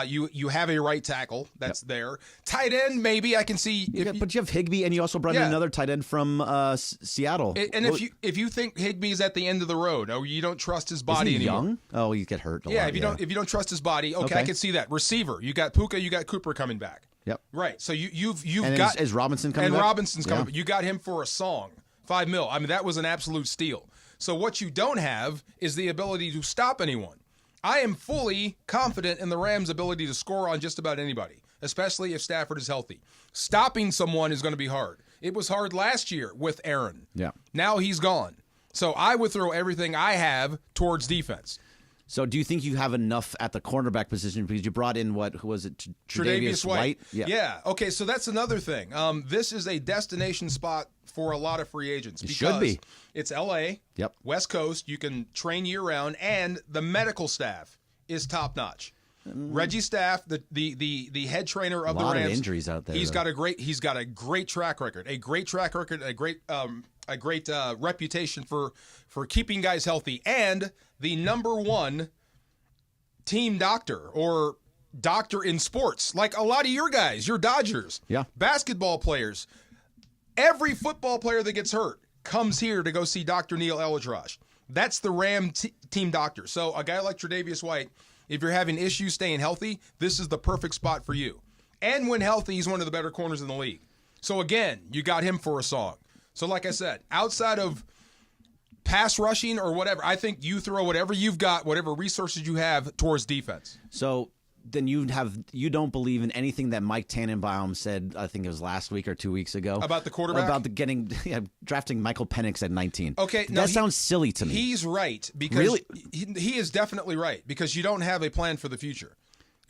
Speaker 5: You have a right tackle that's there. Tight end, maybe I can see.
Speaker 4: But you have Higbee, and you also brought in another tight end from Seattle.
Speaker 5: And if you think Higbee's at the end of the road, or you don't trust his body
Speaker 4: Isn't he
Speaker 5: anymore.
Speaker 4: young? Oh, he get hurt.
Speaker 5: Yeah, if you don't trust his body, okay, I can see that. Receiver, you got Puka, you got Cooper coming back.
Speaker 4: Yep.
Speaker 5: Right. So you've
Speaker 4: and
Speaker 5: got
Speaker 4: is Robinson coming
Speaker 5: and
Speaker 4: back?
Speaker 5: Robinson's coming.
Speaker 4: Yeah.
Speaker 5: You got him for a song, $5 million. I mean, that was an absolute steal. So what you don't have is the ability to stop anyone. I am fully confident in the Rams' ability to score on just about anybody, especially if Stafford is healthy. Stopping someone is going to be hard. It was hard last year with Aaron.
Speaker 4: Yeah.
Speaker 5: Now he's gone. So I would throw everything I have towards defense.
Speaker 4: So do you think you have enough at the cornerback position because you brought in who was it? Tre'Davious White?
Speaker 5: Yeah. Okay, so that's another thing. This is a destination spot for a lot of free agents.
Speaker 4: It
Speaker 5: because
Speaker 4: should be.
Speaker 5: It's L.A.,
Speaker 4: Yep.
Speaker 5: West Coast. You can train year-round, and the medical staff is top-notch. Reggie Staff, the head trainer of the Rams.
Speaker 4: A lot of injuries out there.
Speaker 5: He's got a great track record. A great reputation for keeping guys healthy, and the number one team doctor or doctor in sports, like a lot of your guys, your Dodgers, basketball players. Every football player that gets hurt comes here to go see Dr. Neil Eladrash. That's the Ram team doctor. So a guy like Tre'Davious White, if you're having issues staying healthy, this is the perfect spot for you. And when healthy, he's one of the better corners in the league. So again, you got him for a song. So like I said, outside of pass rushing or whatever, I think you throw whatever you've got, whatever resources you have towards defense.
Speaker 4: So then you don't believe in anything that Mike Tannenbaum said, I think it was last week or 2 weeks ago.
Speaker 5: About the quarterback?
Speaker 4: About drafting Michael Penix at 19.
Speaker 5: Okay.
Speaker 4: That sounds silly to me.
Speaker 5: He's right. Because
Speaker 4: really?
Speaker 5: He is definitely right because you don't have a plan for the future.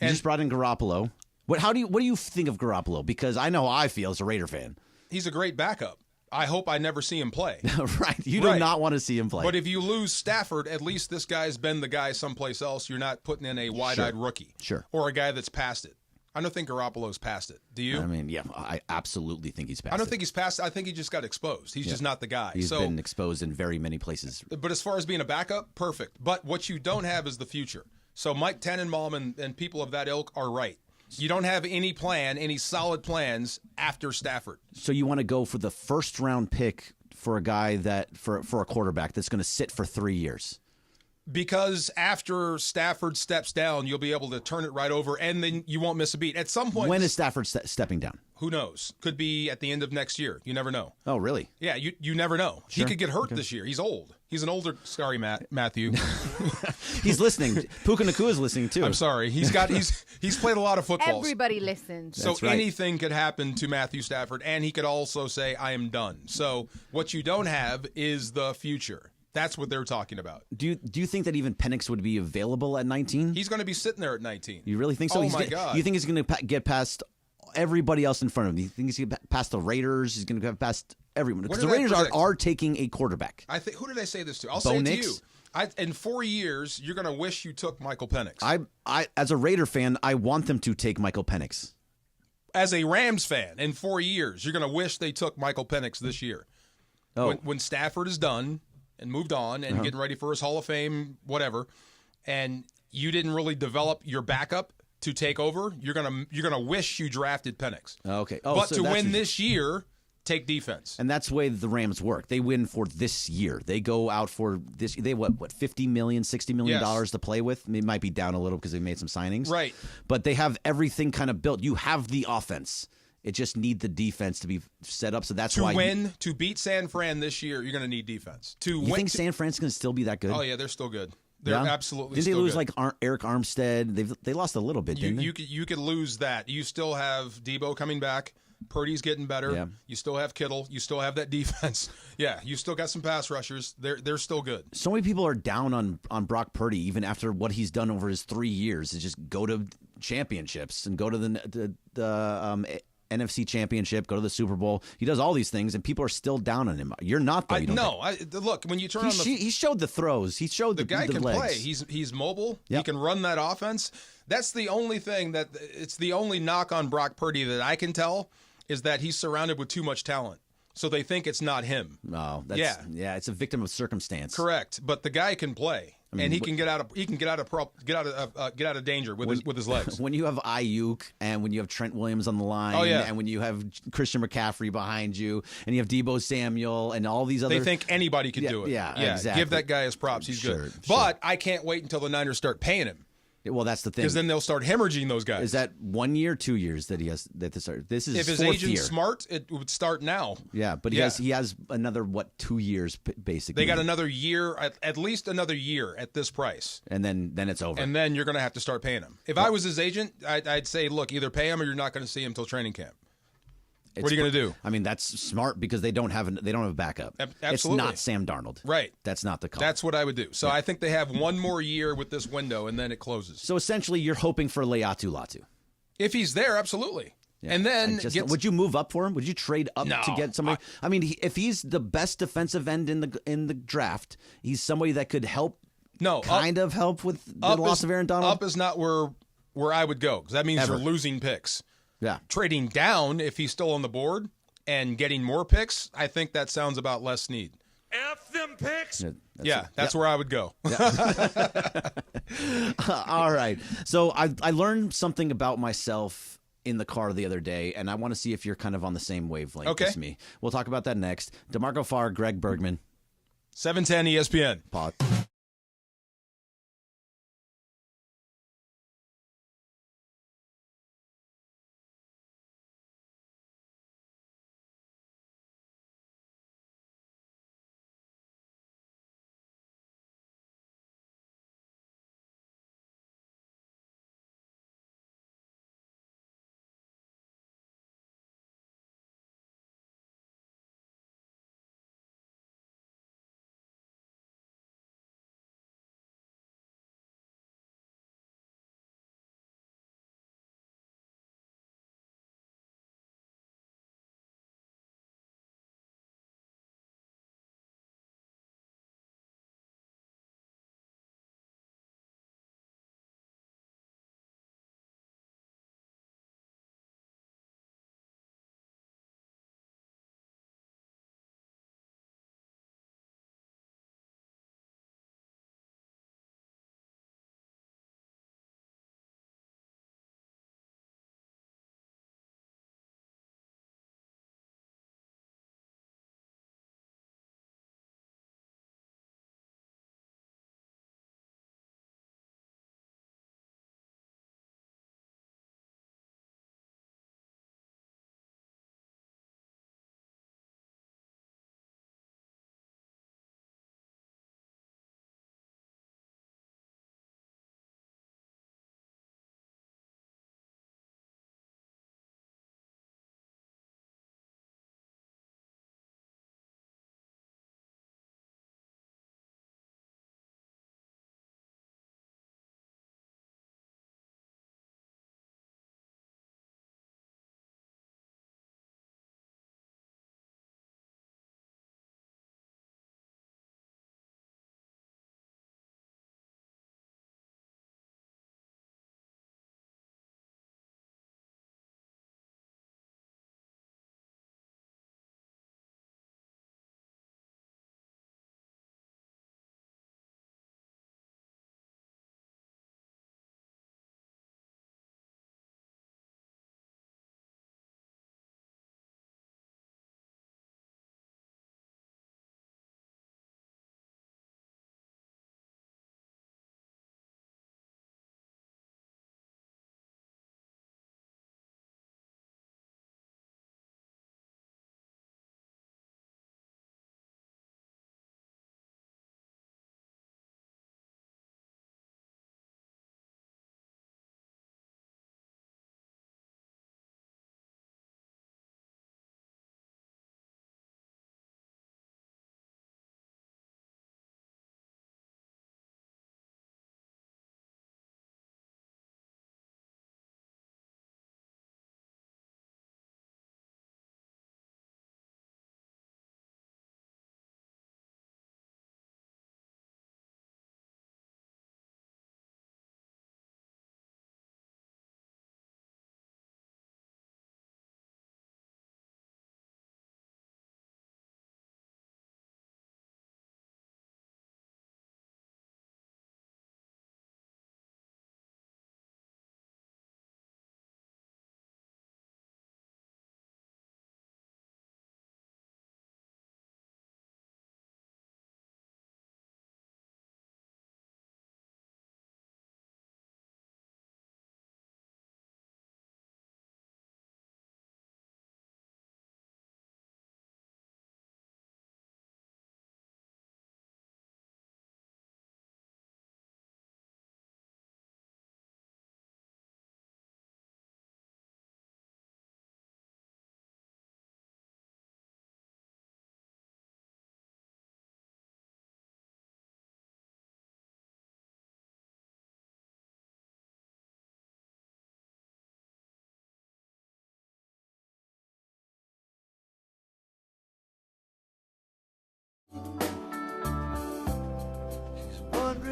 Speaker 4: You just brought in Garoppolo. What do you think of Garoppolo? Because I know how I feel as a Raider fan.
Speaker 5: He's a great backup. I hope I never see him play.
Speaker 4: Right. You do not want to see him play.
Speaker 5: But if you lose Stafford, at least this guy's been the guy someplace else. You're not putting in a wide-eyed rookie.
Speaker 4: Sure.
Speaker 5: Or a guy that's past it. I don't think Garoppolo's past it. Do you?
Speaker 4: I mean, yeah, I absolutely think he's past it.
Speaker 5: I don't think he's past it. I think he just got exposed. He's just not the guy.
Speaker 4: He's been exposed in very many places.
Speaker 5: But as far as being a backup, perfect. But what you don't have is the future. So Mike Tannenbaum and people of that ilk are right. You don't have any solid plans after Stafford.
Speaker 4: So you want to go for the first-round pick for a guy for a quarterback that's going to sit for 3 years.
Speaker 5: Because after Stafford steps down, you'll be able to turn it right over, and then you won't miss a beat. At some point...
Speaker 4: When is Stafford stepping down?
Speaker 5: Who knows? Could be at the end of next year. You never know.
Speaker 4: Oh, really?
Speaker 5: Yeah, you never know.
Speaker 4: Sure.
Speaker 5: He could get hurt this year. He's old. He's an older... Sorry, Matthew.
Speaker 4: He's listening. Puka Nacua is listening, too.
Speaker 5: I'm sorry. He's played a lot of footballs.
Speaker 6: Everybody listens.
Speaker 5: So anything could happen to Matthew Stafford, and he could also say, I am done. So what you don't have is the future. That's what they're talking about.
Speaker 4: Do you think that even Penix would be available at 19?
Speaker 5: He's going to be sitting there at 19.
Speaker 4: You really think so?
Speaker 5: Oh, my God.
Speaker 4: You think he's going to get past everybody else in front of him? You think he's going to get past the Raiders? He's going to get past everyone? Because the Raiders are taking a quarterback.
Speaker 5: I think. Who did I say this to? I'll
Speaker 4: Bo
Speaker 5: say it
Speaker 4: Nix?
Speaker 5: to you. In 4 years, you're going to wish you took Michael Penix.
Speaker 4: I, as a Raider fan, I want them to take Michael Penix.
Speaker 5: As a Rams fan, in 4 years, you're going to wish they took Michael Penix this year.
Speaker 4: Oh.
Speaker 5: When Stafford is done and moved on and getting ready for his Hall of Fame, whatever, and you didn't really develop your backup to take over, you're gonna wish you drafted Penix.
Speaker 4: Okay.
Speaker 5: But so to win this year, take defense.
Speaker 4: And that's the way the Rams work. They win for this year. They go out for this. They what $50 million, $60 million to play with. It might be down a little because they made some signings.
Speaker 5: Right.
Speaker 4: But they have everything kind of built. You have the offense. It just need the defense to be set up. So that's why
Speaker 5: to beat San Fran this year, you're going to need defense.
Speaker 4: You think San Fran's going to still be that good?
Speaker 5: Oh yeah, they're still good. They're absolutely.
Speaker 4: Did they
Speaker 5: still
Speaker 4: lose
Speaker 5: good.
Speaker 4: like Eric Armstead? They lost a little bit, didn't they?
Speaker 5: You could lose that. You still have Debo coming back. Purdy's getting better.
Speaker 4: Yeah.
Speaker 5: You still have Kittle. You still have that defense. Yeah, you still got some pass rushers. They're still good.
Speaker 4: So many people are down on Brock Purdy even after what he's done over his 3 years. To just go to championships and go to the NFC Championship, go to the Super Bowl. He does all these things, and people are still down on him. You're not, though.
Speaker 5: Look, when you turn
Speaker 4: he showed the throws. He showed
Speaker 5: the guy
Speaker 4: the
Speaker 5: can
Speaker 4: legs.
Speaker 5: play. He's mobile.
Speaker 4: Yep.
Speaker 5: He can run that offense. That's the only thing it's the only knock on Brock Purdy that I can tell is that he's surrounded with too much talent. So they think it's not him.
Speaker 4: No, it's a victim of circumstance.
Speaker 5: Correct, but the guy can play. And he can get out of danger with his legs.
Speaker 4: When you have Ayuk and when you have Trent Williams on the line, and when you have Christian McCaffrey behind you, and you have Debo Samuel and all these other,
Speaker 5: they think anybody could do it.
Speaker 4: Yeah, exactly.
Speaker 5: Give that guy his props. He's good. But I can't wait until the Niners start paying him.
Speaker 4: Well, that's the thing.
Speaker 5: Because then they'll start hemorrhaging those guys.
Speaker 4: Is that 1 year, 2 years that he has to start? This is
Speaker 5: if his
Speaker 4: fourth
Speaker 5: agent's
Speaker 4: year.
Speaker 5: smart, it would start now.
Speaker 4: Yeah, but he has another 2 years basically.
Speaker 5: They got another year, at least another year at this price,
Speaker 4: and then it's over.
Speaker 5: And then you're going to have to start paying him. If I was his agent, I'd say, look, either pay him or you're not going to see him until training camp. What are you going to do?
Speaker 4: I mean, that's smart because they don't have a backup.
Speaker 5: Absolutely.
Speaker 4: It's not Sam Darnold.
Speaker 5: Right.
Speaker 4: That's not the call.
Speaker 5: That's what I would do. So I think they have one more year with this window, and then it closes.
Speaker 4: So essentially, you're hoping for Leatu Latu.
Speaker 5: If he's there, absolutely. Yeah. And then
Speaker 4: would you move up for him? Would you trade up to get somebody? I mean, if he's the best defensive end in the draft, he's somebody that could help. Help with the loss of Aaron Donald.
Speaker 5: Up is not where I would go because that means you're losing picks.
Speaker 4: Yeah,
Speaker 5: trading down if he's still on the board and getting more picks, I think that sounds about less need.
Speaker 10: F them picks.
Speaker 5: That's where I would go.
Speaker 4: All right. So I learned something about myself in the car the other day, and I want to see if you're kind of on the same wavelength as me. We'll talk about that next. DeMarco Farr, Greg Bergman.
Speaker 5: 710 ESPN.
Speaker 4: Pod.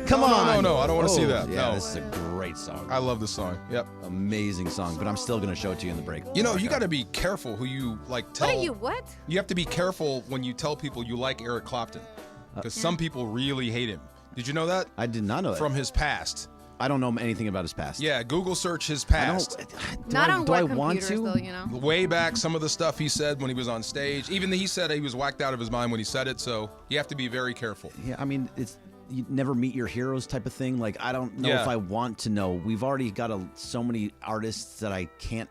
Speaker 4: Come on.
Speaker 5: No, I don't want to see that.
Speaker 4: Yeah,
Speaker 5: no.
Speaker 4: this is a great song.
Speaker 5: I love this song. Yep.
Speaker 4: Amazing song, but I'm still going to show it to you in the break.
Speaker 5: You know, you got to be careful who you tell.
Speaker 6: What are you, what?
Speaker 5: You have to be careful when you tell people you like Eric Clapton, because some people really hate him. Did you know that?
Speaker 4: I did not know that.
Speaker 5: From his past.
Speaker 4: I don't know anything about his past.
Speaker 5: Yeah, Google search his past.
Speaker 6: Not on
Speaker 4: do I
Speaker 6: what
Speaker 4: want
Speaker 6: computers,
Speaker 4: to?
Speaker 6: though, you know.
Speaker 5: Way back, some of the stuff he said when he was on stage. Even he said he was whacked out of his mind when he said it, so you have to be very careful.
Speaker 4: Yeah, I mean, it's you never meet your heroes type of thing. Like, I don't know if I want to know. We've already got so many artists that I can't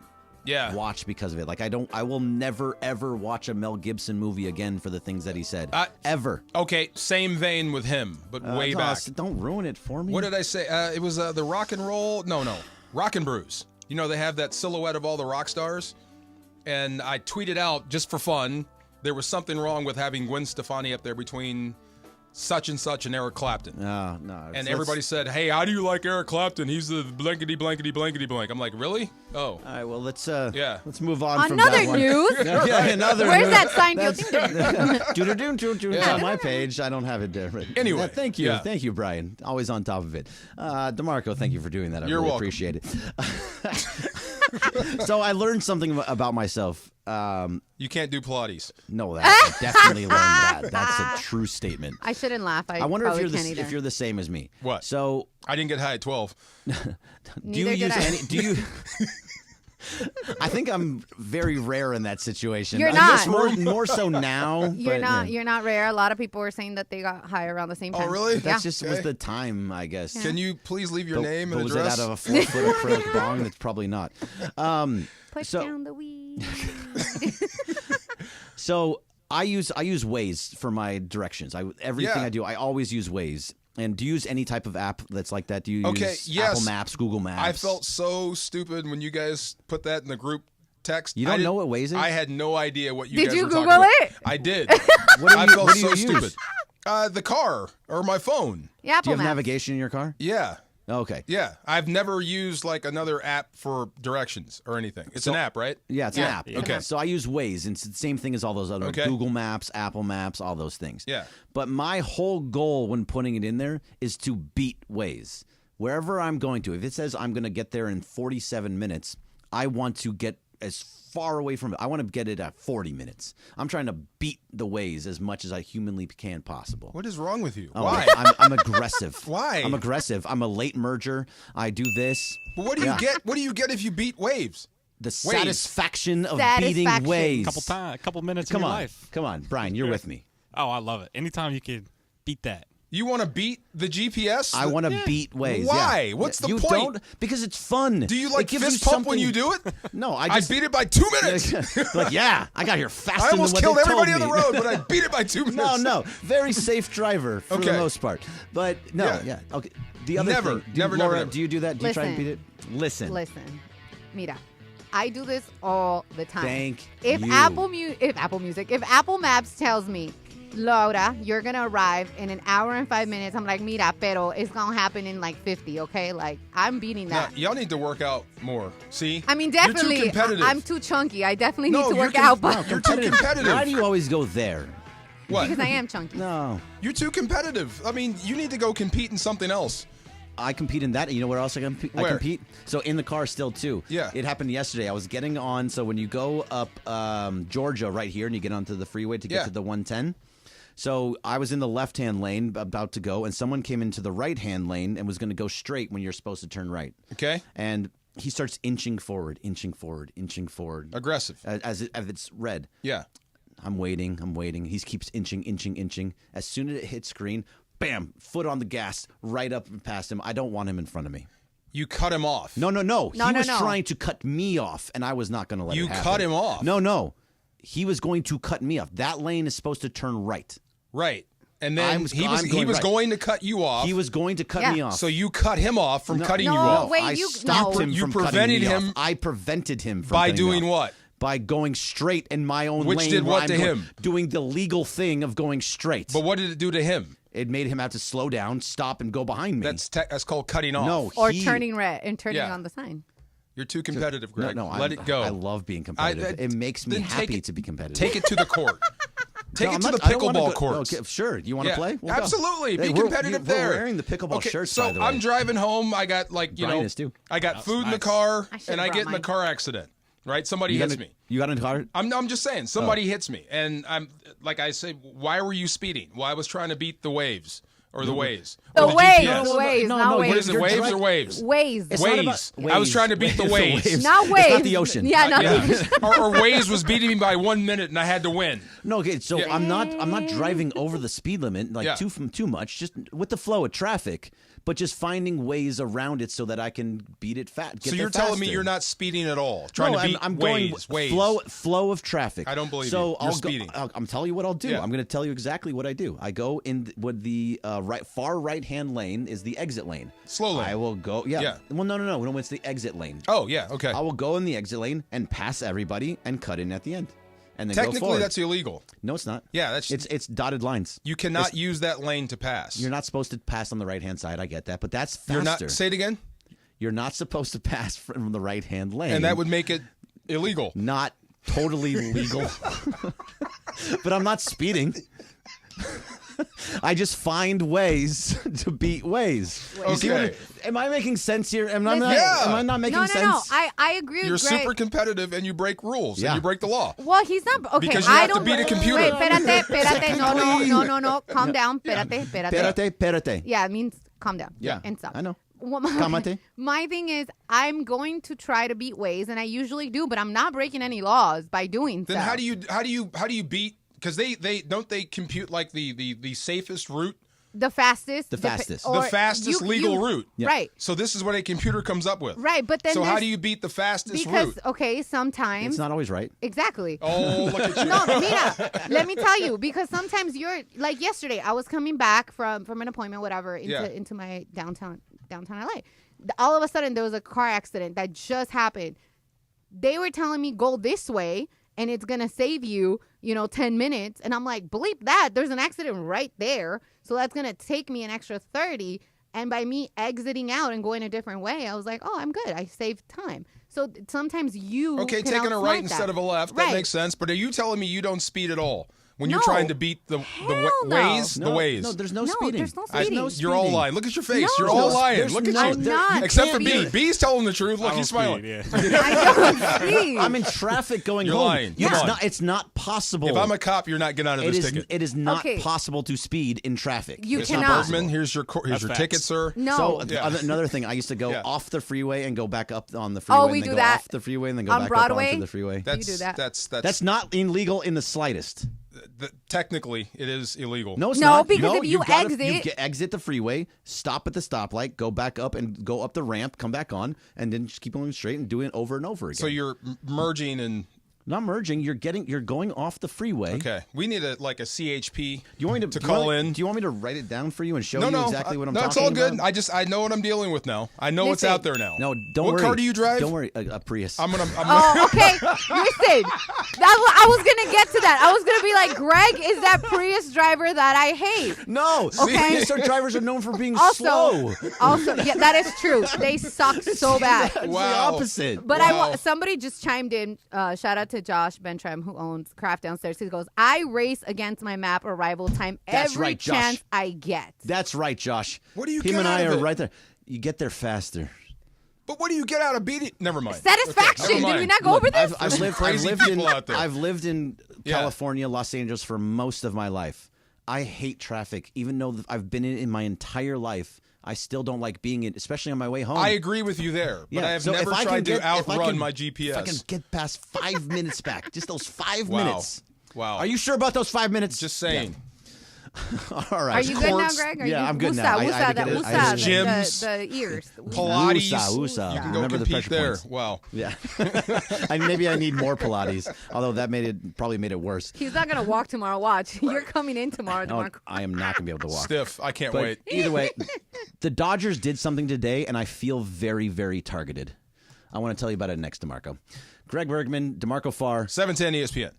Speaker 4: watch because of it. Like, I will never, ever watch a Mel Gibson movie again for the things that he said. Ever.
Speaker 5: Okay, same vein with him, but way back.
Speaker 4: Don't ruin it for me.
Speaker 5: What did I say? It was the rock and roll. No, Rock and Brews. You know, they have that silhouette of all the rock stars. And I tweeted out, just for fun, there was something wrong with having Gwen Stefani up there between such and such and Eric Clapton.
Speaker 4: No.
Speaker 5: And everybody said, hey, how do you like Eric Clapton? He's the blankety blankety blankety blank. I'm like, really? Oh.
Speaker 4: All right, well, let's move on from
Speaker 6: another
Speaker 4: that one.
Speaker 6: news.
Speaker 4: Another
Speaker 6: Where's
Speaker 4: news.
Speaker 6: that sign?
Speaker 4: It's on my page. I don't have it there.
Speaker 5: Anyway.
Speaker 4: Thank you. Thank you, Brian. Always on top of it. DeMarco, thank you for doing that. I really appreciate it. So I learned something about myself.
Speaker 5: You can't do Pilates.
Speaker 4: No, I definitely learned that. That's a true statement.
Speaker 6: I shouldn't laugh.
Speaker 4: I wonder if
Speaker 6: probably
Speaker 4: you're the same as me.
Speaker 5: What?
Speaker 4: So
Speaker 5: I didn't get high at 12.
Speaker 4: Do you? I think I'm very rare in that situation.
Speaker 6: You're
Speaker 4: I
Speaker 6: not.
Speaker 4: guess more so now.
Speaker 6: You're not. You're not rare. A lot of people were saying that they got high around the same time.
Speaker 5: Oh, really?
Speaker 4: That just was the time, I guess.
Speaker 5: Can you please leave your name and
Speaker 4: was
Speaker 5: address?
Speaker 4: Was it out of a 4-foot acrylic bong? That's probably not.
Speaker 6: Put down the weed.
Speaker 4: So I use Waze for my directions. Everything I do, I always use Waze. And do you use any type of app that's like that? Do you use Apple Maps, Google Maps?
Speaker 5: I felt so stupid when you guys put that in the group text.
Speaker 4: You don't know what Waze is?
Speaker 5: I had no idea what you guys were talking about.
Speaker 6: Did you Google it?
Speaker 5: I did.
Speaker 4: I
Speaker 5: felt
Speaker 4: do you
Speaker 5: so
Speaker 4: use?
Speaker 5: stupid. The car or my phone.
Speaker 6: Yeah, Apple
Speaker 4: Do you have
Speaker 6: Maps.
Speaker 4: navigation in your car?
Speaker 5: Yeah.
Speaker 4: Okay.
Speaker 5: Yeah. I've never used like another app for directions or anything. It's an app, right?
Speaker 4: Yeah, it's an app.
Speaker 5: Okay.
Speaker 4: So I use Waze, and it's the same thing as all those other Google Maps, Apple Maps, all those things.
Speaker 5: Yeah.
Speaker 4: But my whole goal when putting it in there is to beat Waze. Wherever I'm going to, if it says I'm going to get there in 47 minutes, I want to get as far away from it. I want to get it at 40 minutes. I'm trying to beat the Waze as much as I humanly can possible.
Speaker 5: What is wrong with you?
Speaker 4: Oh,
Speaker 5: Why?
Speaker 4: I'm aggressive.
Speaker 5: Why?
Speaker 4: I'm aggressive. I'm a late merger. I do this.
Speaker 5: But what do you get? What do you get if you beat Waves?
Speaker 4: The satisfaction of beating
Speaker 6: Satisfaction.
Speaker 4: Waze.
Speaker 7: Couple minutes
Speaker 4: Come
Speaker 7: in your
Speaker 4: on.
Speaker 7: life.
Speaker 4: Come on, Brian, you're with me.
Speaker 7: Oh, I love it. Anytime you can beat that.
Speaker 5: You want to beat the GPS?
Speaker 4: I want to beat Waze.
Speaker 5: Why?
Speaker 4: Yeah.
Speaker 5: What's the
Speaker 4: you
Speaker 5: point?
Speaker 4: Don't, because it's fun.
Speaker 5: Do you
Speaker 4: It
Speaker 5: like
Speaker 4: gives
Speaker 5: fist
Speaker 4: you
Speaker 5: pump when you do it?
Speaker 4: No,
Speaker 5: I beat it by 2 minutes.
Speaker 4: Like, yeah, I got here faster
Speaker 5: I almost
Speaker 4: than
Speaker 5: killed
Speaker 4: what they
Speaker 5: everybody on
Speaker 4: told
Speaker 5: the
Speaker 4: me.
Speaker 5: road, but I beat it by 2 minutes.
Speaker 4: No, very safe driver for the most part. But no, yeah. Okay. The other
Speaker 5: Never,
Speaker 4: thing,
Speaker 5: never,
Speaker 4: Laura,
Speaker 5: never.
Speaker 4: do you do that? Do you try and beat
Speaker 6: Listen.
Speaker 4: it? Listen.
Speaker 6: Listen, mira, I do this all the time.
Speaker 4: Thank
Speaker 6: if
Speaker 4: you.
Speaker 6: If Apple Maps tells me, Laura, you're gonna arrive in an hour and 5 minutes, I'm like, mira, pero it's gonna happen in like 50, okay? Like, I'm beating that.
Speaker 5: Now, y'all need to work out more. See?
Speaker 6: I mean, definitely,
Speaker 5: You're too competitive.
Speaker 6: I'm too chunky. I definitely need to
Speaker 5: you're
Speaker 6: work out, but
Speaker 5: You're too competitive.
Speaker 4: Why do you always go there?
Speaker 5: What?
Speaker 6: because I am chunky.
Speaker 4: No.
Speaker 5: You're too competitive. I mean, you need to go compete in something else.
Speaker 4: I compete in that. You know where else I compete?
Speaker 5: Where?
Speaker 4: So in the car still too.
Speaker 5: Yeah.
Speaker 4: It happened yesterday. I was getting on. So when you go up Georgia right here and you get onto the freeway to get to the 110. So I was in the left-hand lane about to go, and someone came into the right-hand lane and was going to go straight when you're supposed to turn right.
Speaker 5: Okay.
Speaker 4: And he starts inching forward.
Speaker 5: Aggressive.
Speaker 4: As it's red.
Speaker 5: Yeah.
Speaker 4: I'm waiting. He keeps inching. As soon as it hits green, bam, foot on the gas, right up past him. I don't want him in front of me.
Speaker 5: You cut him off.
Speaker 4: No. He was trying to cut me off, and I was not going to let it happen.
Speaker 5: You cut him off.
Speaker 4: No. He was going to cut me off. That lane is supposed to turn right.
Speaker 5: Right. And then he was
Speaker 4: right.
Speaker 5: going to cut you off.
Speaker 4: He was going to cut me off.
Speaker 5: So you cut him off from cutting you
Speaker 6: No,
Speaker 5: off.
Speaker 6: wait,
Speaker 4: I
Speaker 6: you
Speaker 4: stopped him
Speaker 5: You
Speaker 4: from
Speaker 5: prevented
Speaker 4: cutting me
Speaker 5: him
Speaker 4: off. I prevented him from
Speaker 5: by
Speaker 4: cutting me
Speaker 5: doing
Speaker 4: off.
Speaker 5: what?
Speaker 4: By going straight in my own lane.
Speaker 5: Which did
Speaker 4: where
Speaker 5: what
Speaker 4: I'm
Speaker 5: to him?
Speaker 4: Doing the legal thing of going straight.
Speaker 5: But what did it do to him?
Speaker 4: It made him have to slow down, stop, and go behind me.
Speaker 5: That's called cutting off.
Speaker 4: No,
Speaker 6: Or turning red and turning
Speaker 5: Yeah.
Speaker 6: on the sign.
Speaker 5: You're too competitive, Greg.
Speaker 4: No,
Speaker 5: Let it go.
Speaker 4: I love being competitive. It makes me
Speaker 5: then
Speaker 4: happy
Speaker 5: take it-
Speaker 4: to be competitive.
Speaker 5: Take it to the court. Take
Speaker 4: No,
Speaker 5: it
Speaker 4: I'm
Speaker 5: to
Speaker 4: not-
Speaker 5: the
Speaker 4: I don't wanna
Speaker 5: pickleball
Speaker 4: go-
Speaker 5: courts.
Speaker 4: Okay, sure. You want to play? We'll go.
Speaker 5: Absolutely.
Speaker 4: Hey,
Speaker 5: Be
Speaker 4: we're-
Speaker 5: competitive
Speaker 4: we're
Speaker 5: there.
Speaker 4: wearing the pickleball shirts,
Speaker 5: So
Speaker 4: by the way.
Speaker 5: I'm driving home. I got
Speaker 4: Brian is too.
Speaker 5: I got
Speaker 4: That's
Speaker 5: food in the
Speaker 4: nice.
Speaker 5: car,
Speaker 6: I should've
Speaker 5: and I
Speaker 6: brought
Speaker 5: get in a
Speaker 6: mine.
Speaker 5: car accident. Right? Somebody
Speaker 4: You got
Speaker 5: hits
Speaker 4: in-
Speaker 5: me.
Speaker 4: You got in the car?
Speaker 5: I'm just saying, somebody hits me, and I'm like I say, why were you speeding? Well, I was trying to beat the waves or the waves.
Speaker 6: The
Speaker 5: or
Speaker 6: waves,
Speaker 5: GPS.
Speaker 6: the waves,
Speaker 4: No,
Speaker 6: not
Speaker 4: no,
Speaker 5: What
Speaker 6: waves.
Speaker 5: is it?
Speaker 4: You're
Speaker 5: Waves
Speaker 4: dri-
Speaker 5: or waves?
Speaker 6: Waves.
Speaker 4: It's not about
Speaker 5: Waves. I was trying to beat the waves.
Speaker 6: Not waves.
Speaker 4: It's not the ocean.
Speaker 6: Yeah, not the ocean.
Speaker 5: or Waves was beating me by 1 minute, and I had to win.
Speaker 4: No, okay, so
Speaker 5: Yeah.
Speaker 4: I'm not driving over the speed limit like
Speaker 5: Yeah.
Speaker 4: too much, just with the flow of traffic, but just finding ways around it so that I can beat it fast.
Speaker 5: So you're telling me you're not speeding at all, trying to beat
Speaker 4: I'm
Speaker 5: waves.
Speaker 4: going flow of traffic.
Speaker 5: I don't believe
Speaker 4: so
Speaker 5: you. You're
Speaker 4: I'll
Speaker 5: speeding.
Speaker 4: I'm telling you what I'll do.
Speaker 5: Yeah.
Speaker 4: I'm going to tell you exactly what I do. I go in with the far right hand lane is the exit lane.
Speaker 5: Slow lane.
Speaker 4: I will go. Yeah.
Speaker 5: Yeah.
Speaker 4: Well, no. It's the exit lane.
Speaker 5: Oh yeah, okay.
Speaker 4: I will go in the exit lane and pass everybody and cut in at the end. And then go
Speaker 5: Technically,
Speaker 4: forward.
Speaker 5: that's illegal.
Speaker 4: No, it's not.
Speaker 5: Yeah, that's
Speaker 4: it's dotted lines.
Speaker 5: You cannot use that lane to pass.
Speaker 4: You're not supposed to pass on the right hand side. I get that, but that's faster.
Speaker 5: You're not. Say it again.
Speaker 4: You're not supposed to pass from the right hand lane,
Speaker 5: And that would make it illegal.
Speaker 4: not totally legal. But I'm not speeding. I just find ways to beat ways. You see
Speaker 5: Okay.
Speaker 4: am I making sense here? Am I not making
Speaker 6: No.
Speaker 4: sense?
Speaker 6: I agree
Speaker 5: You're
Speaker 6: with Greg.
Speaker 5: super competitive and you break rules
Speaker 4: Yeah.
Speaker 5: and you break the law.
Speaker 6: Well, he's not. Okay,
Speaker 5: Because you
Speaker 6: I
Speaker 5: have to
Speaker 6: don't.
Speaker 5: beat a computer.
Speaker 6: Wait, espérate. No. Calm down. Espérate.
Speaker 4: Espérate.
Speaker 6: Yeah, it means calm down.
Speaker 4: Yeah,
Speaker 6: And stop.
Speaker 4: I know.
Speaker 6: Cálmate. My thing is, I'm going to try to beat ways, and I usually do, but I'm not breaking any laws by doing so.
Speaker 5: Then how do you beat? Because they compute like the safest route.
Speaker 6: The fastest.
Speaker 4: The fastest.
Speaker 5: The fastest legal route.
Speaker 4: Yeah.
Speaker 6: Right.
Speaker 5: So this is what a computer comes up with.
Speaker 6: Right, but then
Speaker 5: So how
Speaker 6: there's-
Speaker 5: do you beat the fastest
Speaker 6: Because
Speaker 5: route?
Speaker 6: okay, sometimes
Speaker 4: It's not always right.
Speaker 6: exactly.
Speaker 5: Oh, look at you.
Speaker 6: No, Mina, let me tell you, because sometimes you're like yesterday, I was coming back from an appointment, whatever, into my downtown LA. All of a sudden, there was a car accident that just happened. They were telling me go this way, and it's gonna save you, 10 minutes. And I'm like, bleep that. There's an accident right there, so that's gonna take me an extra 30. And by me exiting out and going a different way, I was like, oh, I'm good. I saved time. So sometimes you
Speaker 5: Okay,
Speaker 6: can
Speaker 5: taking a
Speaker 6: outsmart
Speaker 5: right
Speaker 6: that.
Speaker 5: instead of a left.
Speaker 6: Right.
Speaker 5: That makes sense. But are you telling me you don't speed at all when you're
Speaker 6: No.
Speaker 5: trying to beat the ways?
Speaker 4: No,
Speaker 5: the ways.
Speaker 4: No, there's no
Speaker 6: No,
Speaker 4: speeding.
Speaker 6: there's no
Speaker 5: I-
Speaker 6: speeding.
Speaker 5: You're all lying. Look at your face.
Speaker 6: No.
Speaker 5: You're all
Speaker 6: There's
Speaker 5: lying. Look at
Speaker 6: I'm
Speaker 5: you.
Speaker 6: not
Speaker 5: Except for
Speaker 6: speeding.
Speaker 5: B. B's telling the truth. Look,
Speaker 7: I
Speaker 5: he's
Speaker 7: don't
Speaker 5: smiling.
Speaker 7: speed, yeah.
Speaker 6: I don't speed.
Speaker 4: I'm in traffic going
Speaker 5: You're
Speaker 4: home.
Speaker 5: lying. Come on.
Speaker 4: It's not possible.
Speaker 5: If I'm a cop, you're not getting out of this ticket.
Speaker 4: It is not
Speaker 6: Okay.
Speaker 4: possible to speed in traffic.
Speaker 6: You
Speaker 4: It's
Speaker 6: cannot.
Speaker 4: not possible.
Speaker 5: Bergman, here's your
Speaker 7: That's
Speaker 5: ticket,
Speaker 7: facts.
Speaker 5: sir.
Speaker 6: No.
Speaker 4: So
Speaker 5: Yeah.
Speaker 4: another thing, I used to go
Speaker 5: Yeah.
Speaker 4: off the freeway and go back up on the freeway.
Speaker 6: Oh,
Speaker 4: and
Speaker 6: we
Speaker 4: then
Speaker 6: do
Speaker 4: go
Speaker 6: that.
Speaker 4: off the freeway and then go
Speaker 6: On
Speaker 4: back
Speaker 6: Broadway?
Speaker 4: up onto the freeway.
Speaker 5: That's,
Speaker 6: do that.
Speaker 4: That's not illegal in the slightest.
Speaker 5: Technically, it is illegal.
Speaker 4: No, it's
Speaker 6: No,
Speaker 4: not.
Speaker 6: because
Speaker 4: no,
Speaker 6: if you
Speaker 4: gotta-
Speaker 6: exit-
Speaker 4: exit the freeway, stop at the stoplight, go back up and go up the ramp, come back on, and then just keep going straight and do it over and over again.
Speaker 5: So you're merging and
Speaker 4: not merging. You're going off the freeway.
Speaker 5: okay. We need a CHP.
Speaker 4: Do you want me to
Speaker 5: call in?
Speaker 4: Do you want me to write it down for you and show
Speaker 5: No,
Speaker 4: you
Speaker 5: no,
Speaker 4: exactly what I'm
Speaker 5: no.
Speaker 4: talking
Speaker 5: It's all good.
Speaker 4: about?
Speaker 5: I know what I'm dealing with now. I know what's
Speaker 6: Listen.
Speaker 5: out there now.
Speaker 4: No, don't
Speaker 5: what
Speaker 4: worry.
Speaker 5: car do you drive?
Speaker 4: Don't worry, a Prius.
Speaker 5: I'm gonna.
Speaker 6: Oh, okay. Listen, I was gonna get to that. I was gonna be like, Greg is that Prius driver that I hate.
Speaker 4: No,
Speaker 6: Okay.
Speaker 4: Prius drivers are known for being
Speaker 6: Also,
Speaker 4: slow.
Speaker 6: yeah, that is true. They suck so bad.
Speaker 4: It's
Speaker 5: Wow.
Speaker 4: the opposite.
Speaker 6: But
Speaker 5: Wow.
Speaker 6: somebody just chimed in. Shout out to Josh Bentrem, who owns Craft downstairs. He goes, I race against my map arrival time
Speaker 4: That's
Speaker 6: every
Speaker 4: right, Josh.
Speaker 6: chance I get.
Speaker 4: That's right, Josh.
Speaker 5: What do you
Speaker 4: Him
Speaker 5: get
Speaker 4: and
Speaker 5: out
Speaker 4: I
Speaker 5: of
Speaker 4: are
Speaker 5: it?
Speaker 4: right there. You get there faster.
Speaker 5: But what do you get out of beating? Never mind.
Speaker 6: Satisfaction.
Speaker 5: Okay, never
Speaker 6: Did we
Speaker 5: mind.
Speaker 6: not go over this?
Speaker 4: I've lived
Speaker 5: crazy
Speaker 4: in
Speaker 5: people out there.
Speaker 4: I've lived in
Speaker 5: Yeah.
Speaker 4: California, Los Angeles for most of my life. I hate traffic, even though I've been in my entire life. I still don't like being in, especially on my way home.
Speaker 5: I agree with you there, but I have
Speaker 4: so
Speaker 5: never
Speaker 4: if I
Speaker 5: tried
Speaker 4: can
Speaker 5: to
Speaker 4: get- if I
Speaker 5: outrun
Speaker 4: can-
Speaker 5: my GPS.
Speaker 4: If I can get past 5 minutes back, just those 5
Speaker 5: Wow.
Speaker 4: minutes.
Speaker 5: Wow.
Speaker 4: Are you sure about those 5 minutes?
Speaker 5: Just saying.
Speaker 4: All right.
Speaker 6: Are you good now,
Speaker 5: Courts.
Speaker 6: Greg? Are
Speaker 4: Yeah,
Speaker 6: you,
Speaker 4: I'm good
Speaker 6: Wusa,
Speaker 4: now. I
Speaker 6: Wusa,
Speaker 4: had to get it- I had to-
Speaker 5: Gyms.
Speaker 6: the ears.
Speaker 5: Pilates.
Speaker 4: Wusa.
Speaker 5: You can go
Speaker 4: Remember the
Speaker 5: compete
Speaker 4: pressure
Speaker 5: there.
Speaker 4: points.
Speaker 5: Wow.
Speaker 4: Yeah. Maybe I need more Pilates, although that probably made it worse.
Speaker 6: He's not gonna walk tomorrow. Watch. You're coming in tomorrow.
Speaker 4: No, I am not going to be able to walk.
Speaker 5: Stiff. I can't
Speaker 4: But
Speaker 5: wait.
Speaker 4: either way, the Dodgers did something today, and I feel very, very targeted. I want to tell you about it next, DeMarco. Greg Bergman, DeMarco Farr.
Speaker 5: 710 ESPN.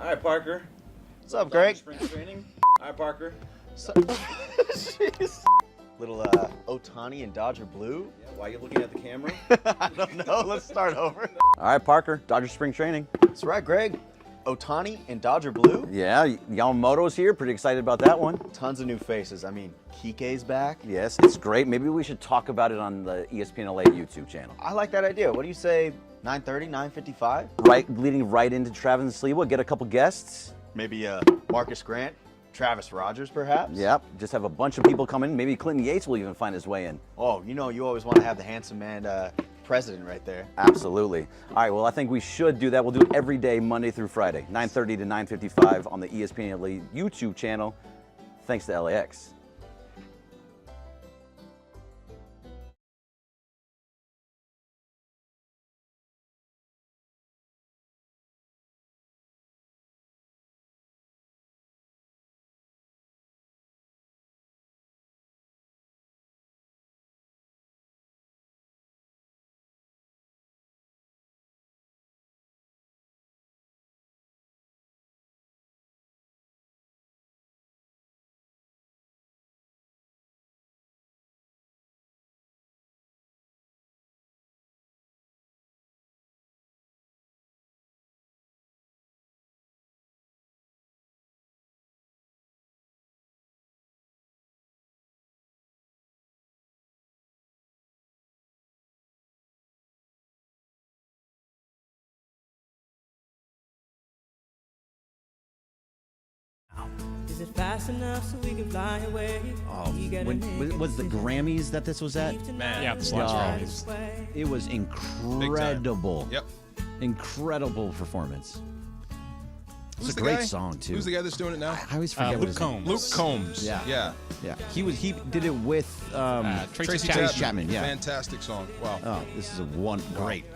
Speaker 17: All right, Parker.
Speaker 3: What's up, Greg?
Speaker 17: Spring training. All right, Parker.
Speaker 3: Jeez. Little Ohtani and Dodger blue.
Speaker 17: Yeah, why are you looking at the camera?
Speaker 3: I don't know. Let's start over.
Speaker 17: All right, Parker. Dodger spring training.
Speaker 3: That's right, Greg. Ohtani and Dodger blue.
Speaker 17: Yeah, Yamamoto's here. Pretty excited about that one.
Speaker 3: Tons of new faces. I mean, Kike's back.
Speaker 17: Yes, it's great. Maybe we should talk about it on the ESPN LA YouTube channel.
Speaker 3: I like that idea. What do you say, 9:30, 9:55?
Speaker 17: Right, leading right into Travis and Sliwa. Get a couple guests.
Speaker 3: Maybe Marcus Grant, Travis Rogers, perhaps?
Speaker 17: Yep, just have a bunch of people come in. Maybe Clinton Yates will even find his way in.
Speaker 3: Oh, you know, you always want to have the handsome man president right there.
Speaker 17: Absolutely. All right, well, I think we should do that. We'll do it every day, Monday through Friday, 9:30 to 9:55 on the ESPN LA YouTube channel. Thanks to LAX.
Speaker 11: Is it fast enough so we can fly away?
Speaker 4: Oh, when was the Grammys that this was at?
Speaker 7: Man, yeah, the Grammys.
Speaker 4: It was incredible.
Speaker 5: Yep.
Speaker 4: Incredible performance. It's
Speaker 5: Who's
Speaker 4: a great
Speaker 5: guy?
Speaker 4: song too.
Speaker 5: Who's the guy that's doing it now?
Speaker 4: I always forget what
Speaker 7: Luke
Speaker 4: his
Speaker 7: Combs.
Speaker 5: Luke Combs.
Speaker 4: Yeah.
Speaker 5: Yeah.
Speaker 4: He did it with
Speaker 5: Tracy
Speaker 4: Chapman. Yeah.
Speaker 5: Fantastic song. Wow.
Speaker 4: Oh, this is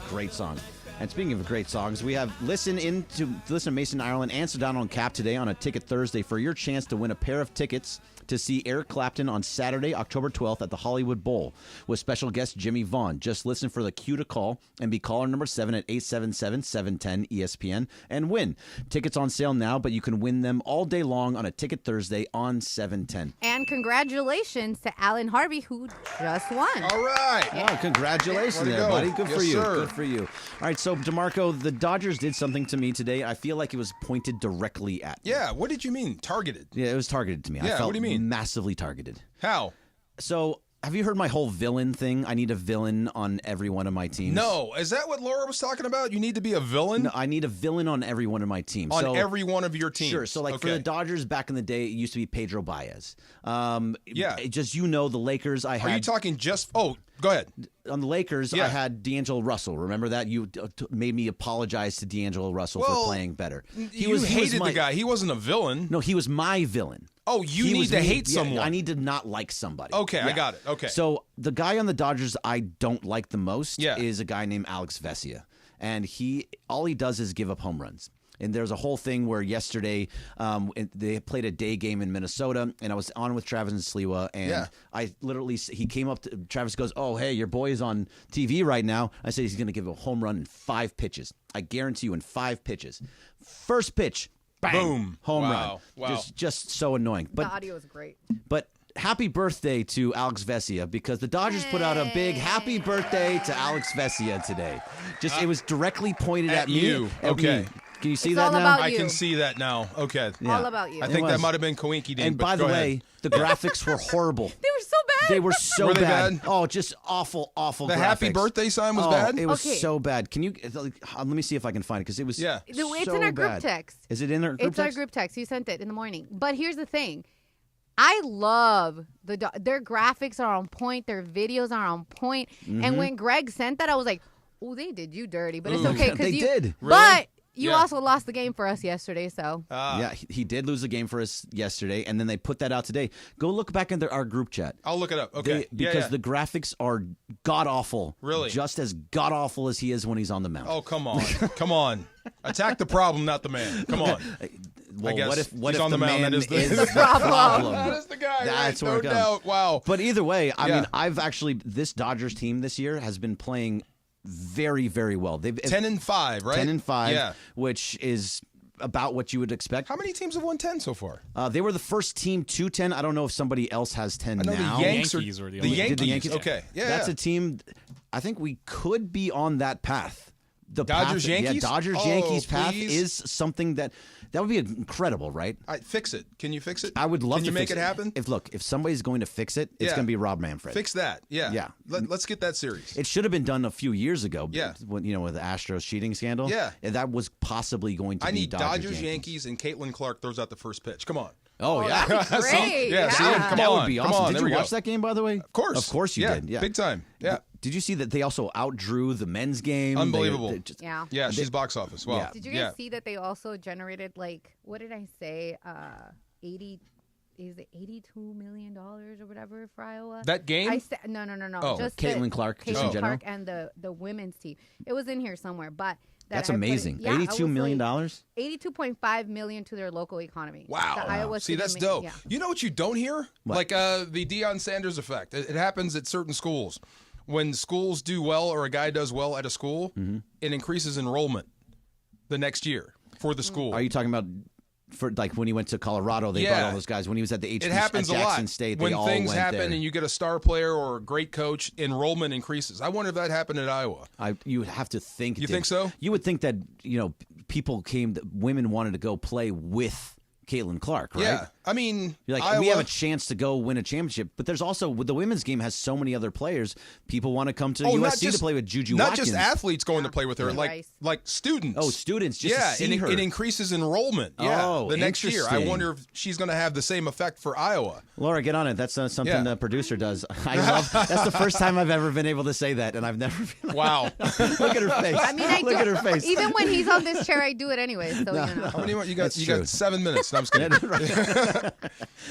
Speaker 4: great song. And speaking of great songs, we have listen to Mason Ireland and Sedano and Cap today on a Ticket Thursday for your chance to win a pair of tickets to see Eric Clapton on Saturday, October 12th at the Hollywood Bowl with special guest Jimmy Vaughn. Just listen for the cue to call and be caller number 7 at 877-710-ESPN and win. Tickets on sale now, but you can win them all day long on a Ticket Thursday on 710.
Speaker 6: And congratulations to Alan Harvey, who just won.
Speaker 5: All right.
Speaker 4: Oh, congratulations there, buddy. Good for you. Good for you. All right, so DeMarco, the Dodgers did something to me today. I feel like it was pointed directly at me.
Speaker 5: Yeah, what did you mean? Targeted?
Speaker 4: Yeah, it was targeted to me.
Speaker 5: Yeah,
Speaker 4: I felt
Speaker 5: what do you mean?
Speaker 4: Massively targeted.
Speaker 5: How?
Speaker 4: So, have you heard my whole villain thing? I need a villain on every one of my teams.
Speaker 5: No. Is that what Laura was talking about? You need to be a villain?
Speaker 4: No, I need a villain on every one of my teams.
Speaker 5: On every one of your teams?
Speaker 4: Sure. So, like, for the Dodgers back in the day, it used to be Pedro Baez.
Speaker 5: Yeah.
Speaker 4: Just, the Lakers, I had...
Speaker 5: Are you talking just... Oh, go ahead.
Speaker 4: On the Lakers,
Speaker 5: Yeah.
Speaker 4: I had D'Angelo Russell. Remember that? You made me apologize to D'Angelo Russell for playing better.
Speaker 5: You hated the guy. He wasn't a villain.
Speaker 4: No, he was my villain.
Speaker 5: Oh, you need to hate someone.
Speaker 4: I need to not like somebody.
Speaker 5: Okay, I got it. Okay.
Speaker 4: So the guy on the Dodgers I don't like the most is a guy named Alex Vesia. And all he does is give up home runs. And there's a whole thing where yesterday they played a day game in Minnesota, and I was on with Travis and Sliwa, and I literally, he came up to Travis, goes, "Oh, hey, your boy is on TV right now." I said he's going to give a home run in 5 pitches. I guarantee you, in 5 pitches. First pitch, bang,
Speaker 5: boom,
Speaker 4: home run.
Speaker 5: Wow.
Speaker 4: Just so annoying. But
Speaker 6: the audio is great.
Speaker 4: But happy birthday to Alex Vesia, because the Dodgers put out a big happy birthday to Alex Vesia today. It was directly pointed at me.
Speaker 5: You. Okay.
Speaker 4: Me. Can you see
Speaker 6: It's
Speaker 4: that
Speaker 6: all
Speaker 4: now?
Speaker 6: about
Speaker 5: I
Speaker 6: you.
Speaker 5: can see that now. Okay.
Speaker 6: All about you.
Speaker 5: I think that might have been Coinky Dink.
Speaker 4: And by the way, the graphics were horrible.
Speaker 6: They were so bad.
Speaker 4: They were so
Speaker 5: Were they bad?
Speaker 4: Oh, just awful graphics.
Speaker 5: The happy birthday sign was bad?
Speaker 4: It was
Speaker 6: Okay.
Speaker 4: so bad. Can you let me see if I can find it, because it was
Speaker 6: It's
Speaker 4: so
Speaker 6: in our group
Speaker 4: bad.
Speaker 6: text.
Speaker 4: Is it in our group
Speaker 6: It's
Speaker 4: text?
Speaker 6: our group text. You sent it in the morning. But here's the thing. I love their graphics are on point. Their videos are on point. And when Greg sent that, I was like, "Oh, they did you dirty." But it's okay because
Speaker 4: They did.
Speaker 6: But you also lost the game for us yesterday, so.
Speaker 4: Yeah, he did lose the game for us yesterday, and then they put that out today. Go look back in our group chat.
Speaker 5: I'll look it up. Okay.
Speaker 4: Because the graphics are god-awful.
Speaker 5: Really?
Speaker 4: Just as god-awful as he is when he's on the mound.
Speaker 5: Oh, come on. Come on. Attack the problem, not the man. Come on.
Speaker 4: Well,
Speaker 5: I guess
Speaker 4: what
Speaker 5: he's
Speaker 4: if
Speaker 5: on
Speaker 4: the
Speaker 5: man
Speaker 4: man
Speaker 5: is the
Speaker 4: problem?
Speaker 5: That is the guy.
Speaker 4: That's
Speaker 5: right?
Speaker 4: where
Speaker 5: No
Speaker 4: it comes.
Speaker 5: doubt. Wow.
Speaker 4: But either way, I mean, this Dodgers team this year has been playing very, very well. They've
Speaker 5: 10-5, right?
Speaker 4: 10-5,
Speaker 5: Yeah.
Speaker 4: which is about what you would expect.
Speaker 5: How many teams have won 10 so far?
Speaker 4: They were the first team to 10. I don't know if somebody else has 10
Speaker 5: I know
Speaker 4: now.
Speaker 5: the Yankees were the only
Speaker 4: Did the
Speaker 5: Yankees.
Speaker 4: Yankees?
Speaker 5: Okay. Yeah.
Speaker 4: That's a team. I think we could be on that path. The
Speaker 5: Dodgers,
Speaker 4: path,
Speaker 5: Yankees?
Speaker 4: Yeah, Dodgers,
Speaker 5: Oh,
Speaker 4: Yankees path
Speaker 5: please.
Speaker 4: is something that would be incredible, right?
Speaker 5: Fix it. Can you fix it?
Speaker 4: I would love
Speaker 5: Can
Speaker 4: to
Speaker 5: you make
Speaker 4: fix
Speaker 5: it happen?
Speaker 4: If somebody's going to fix it, it's
Speaker 5: Yeah.
Speaker 4: going to be Rob Manfred.
Speaker 5: Fix that. Yeah.
Speaker 4: Yeah.
Speaker 5: Let's get that series.
Speaker 4: It should have been done a few years ago.
Speaker 5: Yeah.
Speaker 4: When, with the Astros cheating scandal.
Speaker 5: Yeah.
Speaker 4: And that was possibly going to
Speaker 5: I
Speaker 4: be
Speaker 5: need
Speaker 4: Dodgers,
Speaker 5: Yankees, and Caitlin Clark throws out the first pitch. Come on.
Speaker 4: Oh, yeah.
Speaker 6: That'd be great.
Speaker 5: Yeah, see?
Speaker 6: Yeah.
Speaker 5: Come
Speaker 4: that
Speaker 5: on.
Speaker 4: would be
Speaker 5: Come
Speaker 4: awesome.
Speaker 5: on.
Speaker 4: Did
Speaker 5: There
Speaker 4: you
Speaker 5: we
Speaker 4: watch
Speaker 5: go.
Speaker 4: that game, by the way?
Speaker 5: Of course.
Speaker 4: Of course you did. Yeah.
Speaker 5: Big time. Yeah.
Speaker 4: Did you see that they also outdrew the men's game?
Speaker 5: Unbelievable.
Speaker 6: Yeah.
Speaker 5: Yeah, she's box office. Wow.
Speaker 4: Yeah.
Speaker 6: Did you guys see that they also generated what did I say? 82 million dollars or whatever for Iowa?
Speaker 5: That game?
Speaker 6: No.
Speaker 5: Oh.
Speaker 6: Just
Speaker 4: Caitlin Clark, just in
Speaker 6: Caitlin
Speaker 4: general?
Speaker 6: Clark and the women's team. It was in here somewhere, but
Speaker 4: That's
Speaker 6: I put it-
Speaker 4: amazing.
Speaker 6: yeah,
Speaker 4: $82 million?
Speaker 6: $82.5 million to their local economy.
Speaker 5: Wow.
Speaker 6: The Iowa
Speaker 5: See,
Speaker 6: City
Speaker 5: that's
Speaker 6: ma-
Speaker 5: dope.
Speaker 6: yeah.
Speaker 5: You know what you don't hear?
Speaker 4: What?
Speaker 5: Like the Deion Sanders effect. It happens at certain schools. When schools do well or a guy does well at a school, it increases enrollment the next year for the school.
Speaker 4: Are you talking about for like when he went to Colorado, they brought all those guys. When he was at the
Speaker 5: It happens
Speaker 4: at
Speaker 5: a
Speaker 4: Jackson
Speaker 5: lot.
Speaker 4: State,
Speaker 5: when
Speaker 4: they all
Speaker 5: things
Speaker 4: went
Speaker 5: happen
Speaker 4: there.
Speaker 5: and you get a star player or a great coach, enrollment increases. I wonder if that happened at Iowa.
Speaker 4: You would have to think.
Speaker 5: You think so?
Speaker 4: You would think that people women wanted to go play with Caitlin Clark, right?
Speaker 5: Yeah, I mean,
Speaker 4: You're like,
Speaker 5: Iowa,
Speaker 4: we have a chance to go win a championship, but there's also the women's game has so many other players. People want to come to USC to play with Juju
Speaker 5: not
Speaker 4: Watkins.
Speaker 5: just athletes going to play with her,
Speaker 4: Yeah.
Speaker 5: like students.
Speaker 4: Oh, students, just to
Speaker 5: yeah,
Speaker 4: see
Speaker 5: and
Speaker 4: her.
Speaker 5: It increases enrollment. Yeah,
Speaker 4: Oh,
Speaker 5: the next year. I
Speaker 4: interesting.
Speaker 5: wonder if she's going to have the same effect for Iowa.
Speaker 4: Laura, get on it. That's something
Speaker 5: Yeah.
Speaker 4: the producer does. I love. That's the first time I've ever been able to say that, and I've never been.
Speaker 5: Wow.
Speaker 4: Look at her face.
Speaker 6: I mean, I
Speaker 4: Look
Speaker 6: do,
Speaker 4: at her face.
Speaker 6: Even when he's on this chair, I do it anyway. So
Speaker 5: How many more? You got?
Speaker 4: That's
Speaker 5: You
Speaker 4: true.
Speaker 5: got 7 minutes. No, I'm just kidding.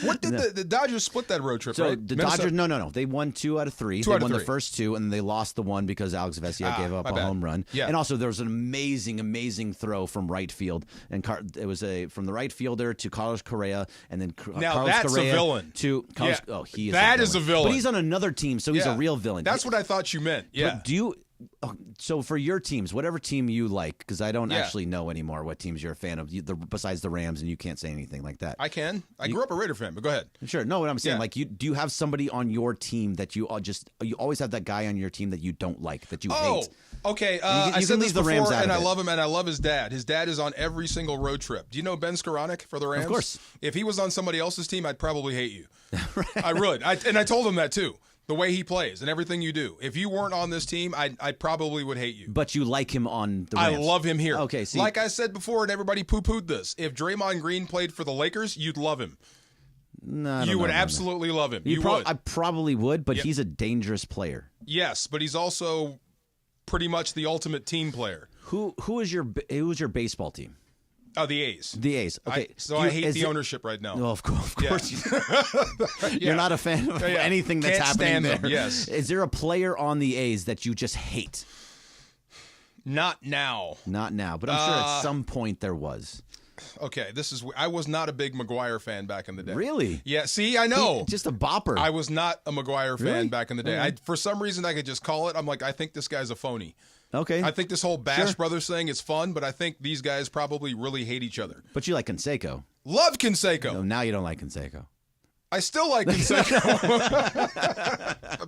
Speaker 5: What did the Dodgers split that road trip?
Speaker 4: So
Speaker 5: right?
Speaker 4: the
Speaker 5: Minnesota?
Speaker 4: Dodgers, no. They won 2 out of 3.
Speaker 5: Two
Speaker 4: They
Speaker 5: out of
Speaker 4: won the
Speaker 5: three.
Speaker 4: first 2, and they lost the one because Alex Vesia gave up
Speaker 5: my
Speaker 4: a
Speaker 5: bad.
Speaker 4: home run.
Speaker 5: Yeah.
Speaker 4: And also there was an amazing throw from right field, and it was from the right fielder to Carlos Correa, and then
Speaker 5: Now
Speaker 4: Carlos
Speaker 5: that's a
Speaker 4: Correa
Speaker 5: villain.
Speaker 4: to Carlos.
Speaker 5: Yeah.
Speaker 4: Oh, he is.
Speaker 5: That
Speaker 4: a
Speaker 5: is a
Speaker 4: villain.
Speaker 5: villain.
Speaker 4: But he's on another team, so he's
Speaker 5: Yeah.
Speaker 4: a real villain.
Speaker 5: That's what I thought you meant. Yeah.
Speaker 4: But do you? So for your teams, whatever team you like, because I don't
Speaker 5: Yeah.
Speaker 4: actually know anymore what teams you're a fan of, besides the Rams, and you can't say anything like that.
Speaker 5: I can. I grew up a Raider fan, but go ahead.
Speaker 4: Sure. No, what I'm saying,
Speaker 5: Yeah.
Speaker 4: do you have somebody on your team that you always have that guy on your team that you don't like, that you hate?
Speaker 5: Okay.
Speaker 4: You
Speaker 5: I
Speaker 4: can
Speaker 5: said
Speaker 4: leave
Speaker 5: this
Speaker 4: the
Speaker 5: before,
Speaker 4: Rams out
Speaker 5: and
Speaker 4: of
Speaker 5: I
Speaker 4: it.
Speaker 5: love him, and I love his dad. His dad is on every single road trip. Do you know Ben Skoranek for the Rams?
Speaker 4: Of course.
Speaker 5: If he was on somebody else's team, I'd probably hate you. I would. And I told him that too. The way he plays and everything you do. If you weren't on this team, I probably would hate you.
Speaker 4: But you like him on the
Speaker 5: I
Speaker 4: Rams.
Speaker 5: love him here.
Speaker 4: Okay, see.
Speaker 5: Like I said before, and everybody poo-pooed this. If Draymond Green played for the Lakers, you'd love him.
Speaker 4: No, I don't
Speaker 5: You
Speaker 4: know
Speaker 5: would
Speaker 4: about that.
Speaker 5: absolutely love him.
Speaker 4: You
Speaker 5: You
Speaker 4: prob-
Speaker 5: would.
Speaker 4: I probably would, but
Speaker 5: Yep.
Speaker 4: he's a dangerous player.
Speaker 5: Yes, but he's also pretty much the ultimate team player.
Speaker 4: Who is your baseball team?
Speaker 5: Oh, the A's.
Speaker 4: The A's. Okay.
Speaker 5: I hate the ownership right now.
Speaker 4: Oh, of course.
Speaker 5: Yeah.
Speaker 4: You're not a fan of
Speaker 5: Yeah.
Speaker 4: anything that's
Speaker 5: Can't
Speaker 4: happening
Speaker 5: stand
Speaker 4: there.
Speaker 5: them, yes.
Speaker 4: Is there a player on the A's that you just hate?
Speaker 5: Not now.
Speaker 4: Not now, but I'm sure at some point there was.
Speaker 5: Okay, I was not a big McGuire fan back in the day.
Speaker 4: Really?
Speaker 5: Yeah, see, I know.
Speaker 4: Just a bopper.
Speaker 5: I was not a McGuire fan
Speaker 4: Really?
Speaker 5: back in the day.
Speaker 4: Okay.
Speaker 5: For some reason, I could just call it. I'm like, I think this guy's a phony.
Speaker 4: Okay.
Speaker 5: I think this whole Bash
Speaker 4: Sure.
Speaker 5: Brothers thing is fun, but I think these guys probably really hate each other.
Speaker 4: But you like Canseco.
Speaker 5: Love Canseco.
Speaker 4: No, now you don't like Canseco.
Speaker 5: I still like Canseco.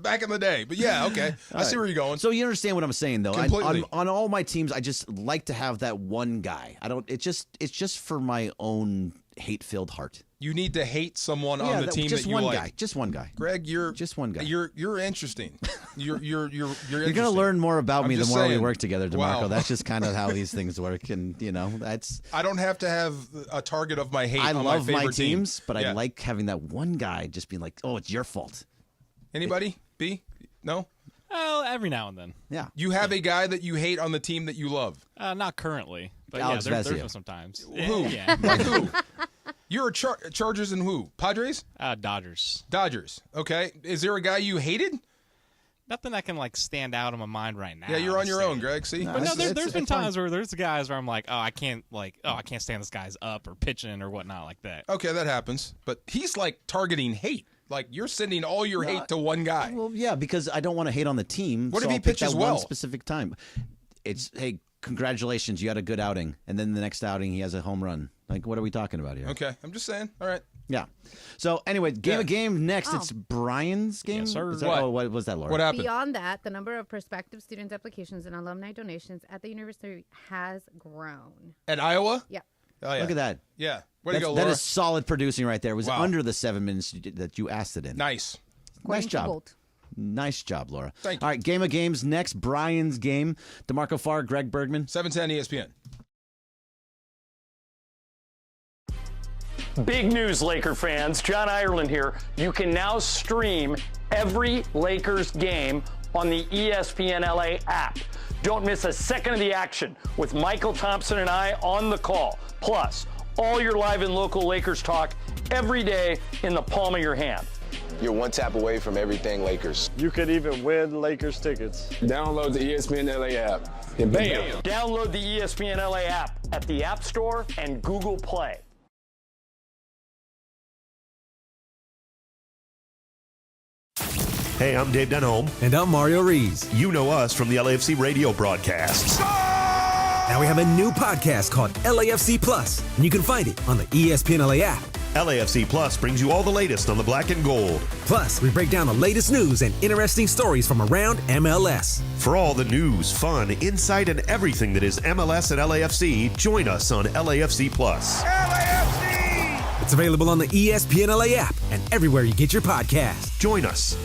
Speaker 5: Back in the day. But yeah, okay. I see where you're going.
Speaker 4: So you understand what I'm saying, though.
Speaker 5: Completely.
Speaker 4: On all my teams, I just like to have that one guy. I don't. It's just for my own hate-filled heart.
Speaker 5: You need to hate someone on the team
Speaker 4: just
Speaker 5: that you
Speaker 4: one
Speaker 5: like.
Speaker 4: guy. Just one guy.
Speaker 5: Greg, you're
Speaker 4: just one guy.
Speaker 5: You're interesting. You're
Speaker 4: You're
Speaker 5: interesting.
Speaker 4: gonna learn more about
Speaker 5: I'm
Speaker 4: me the
Speaker 5: just
Speaker 4: more we
Speaker 5: saying.
Speaker 4: work together, DeMarco.
Speaker 5: Wow.
Speaker 4: That's just kind of how these things work, and that's.
Speaker 5: I don't have to have a target of my hate.
Speaker 4: I
Speaker 5: on
Speaker 4: love
Speaker 5: my,
Speaker 4: my
Speaker 5: favorite team.
Speaker 4: teams, but
Speaker 5: Yeah.
Speaker 4: I like having that one guy just being like, "Oh, it's your fault."
Speaker 5: Anybody? B? No.
Speaker 7: Oh, every now and then.
Speaker 4: Yeah.
Speaker 5: You have a guy that you hate on the team that you love.
Speaker 7: Not currently, but
Speaker 4: Alex
Speaker 7: yeah, there's
Speaker 4: Vesia.
Speaker 7: been sometimes.
Speaker 5: Who?
Speaker 7: Yeah.
Speaker 5: Like who? You're a Chargers and who? Padres?
Speaker 7: Dodgers.
Speaker 5: Dodgers. Okay. Is there a guy you hated?
Speaker 7: Nothing that can like stand out in my mind right now.
Speaker 5: Yeah, you're on your
Speaker 7: See.
Speaker 5: own, Greg. See?
Speaker 7: But no, there's been
Speaker 4: it's fine.
Speaker 7: times where there's guys where I'm like, I can't stand this guy's up or pitching or whatnot like that.
Speaker 5: Okay, that happens. But he's like targeting hate. Like you're sending all your hate to one guy.
Speaker 4: Well, yeah, because I don't want to hate on the team.
Speaker 5: What
Speaker 4: so
Speaker 5: if he
Speaker 4: I'll pick
Speaker 5: pitches
Speaker 4: that
Speaker 5: well?
Speaker 4: one specific time? It's hey, congratulations, you had a good outing. And then the next outing, he has a home run. Like, what are we talking about here?
Speaker 5: Okay, I'm just saying. All right.
Speaker 4: Yeah. So, anyway, game next. It's Brian's game?
Speaker 7: Yes, sir.
Speaker 4: What was that, Laura?
Speaker 5: What happened?
Speaker 6: Beyond that, the number of prospective student applications and alumni donations at the university has grown.
Speaker 5: At Iowa?
Speaker 6: Yeah.
Speaker 5: Oh, yeah.
Speaker 4: Look at that.
Speaker 5: Yeah. Way to go,
Speaker 4: That
Speaker 5: Laura.
Speaker 4: is solid producing right there. It was
Speaker 5: Wow.
Speaker 4: under the 7 minutes that you asked it in.
Speaker 5: Nice.
Speaker 4: Nice job.
Speaker 6: Bolt.
Speaker 4: Nice job, Laura.
Speaker 5: Thank you.
Speaker 4: All right, game of games next. Brian's game. DeMarco Farr, Greg Bergman.
Speaker 5: 710 ESPN.
Speaker 14: Big news, Laker fans. John Ireland here. You can now stream every Lakers game on the ESPN LA app. Don't miss a second of the action with Michael Thompson and I on the call. Plus, all your live and local Lakers talk every day in the palm of your hand.
Speaker 15: You're one tap away from everything Lakers.
Speaker 16: You could even win Lakers tickets.
Speaker 15: Download the ESPN LA app. And bam!
Speaker 14: Download the ESPN LA app at the App Store and Google Play.
Speaker 18: Hey, I'm Dave Denholm.
Speaker 19: And I'm Mario Rees.
Speaker 18: You know us from the LAFC radio broadcasts.
Speaker 19: Now we have a new podcast called LAFC Plus, and you can find it on the ESPN LA app.
Speaker 18: LAFC Plus brings you all the latest on the black and gold.
Speaker 19: Plus, we break down the latest news and interesting stories from around MLS.
Speaker 18: For all the news, fun, insight, and everything that is MLS and LAFC, join us on LAFC Plus.
Speaker 10: LAFC!
Speaker 19: It's available on the ESPN LA app and everywhere you get your podcasts.
Speaker 18: Join us.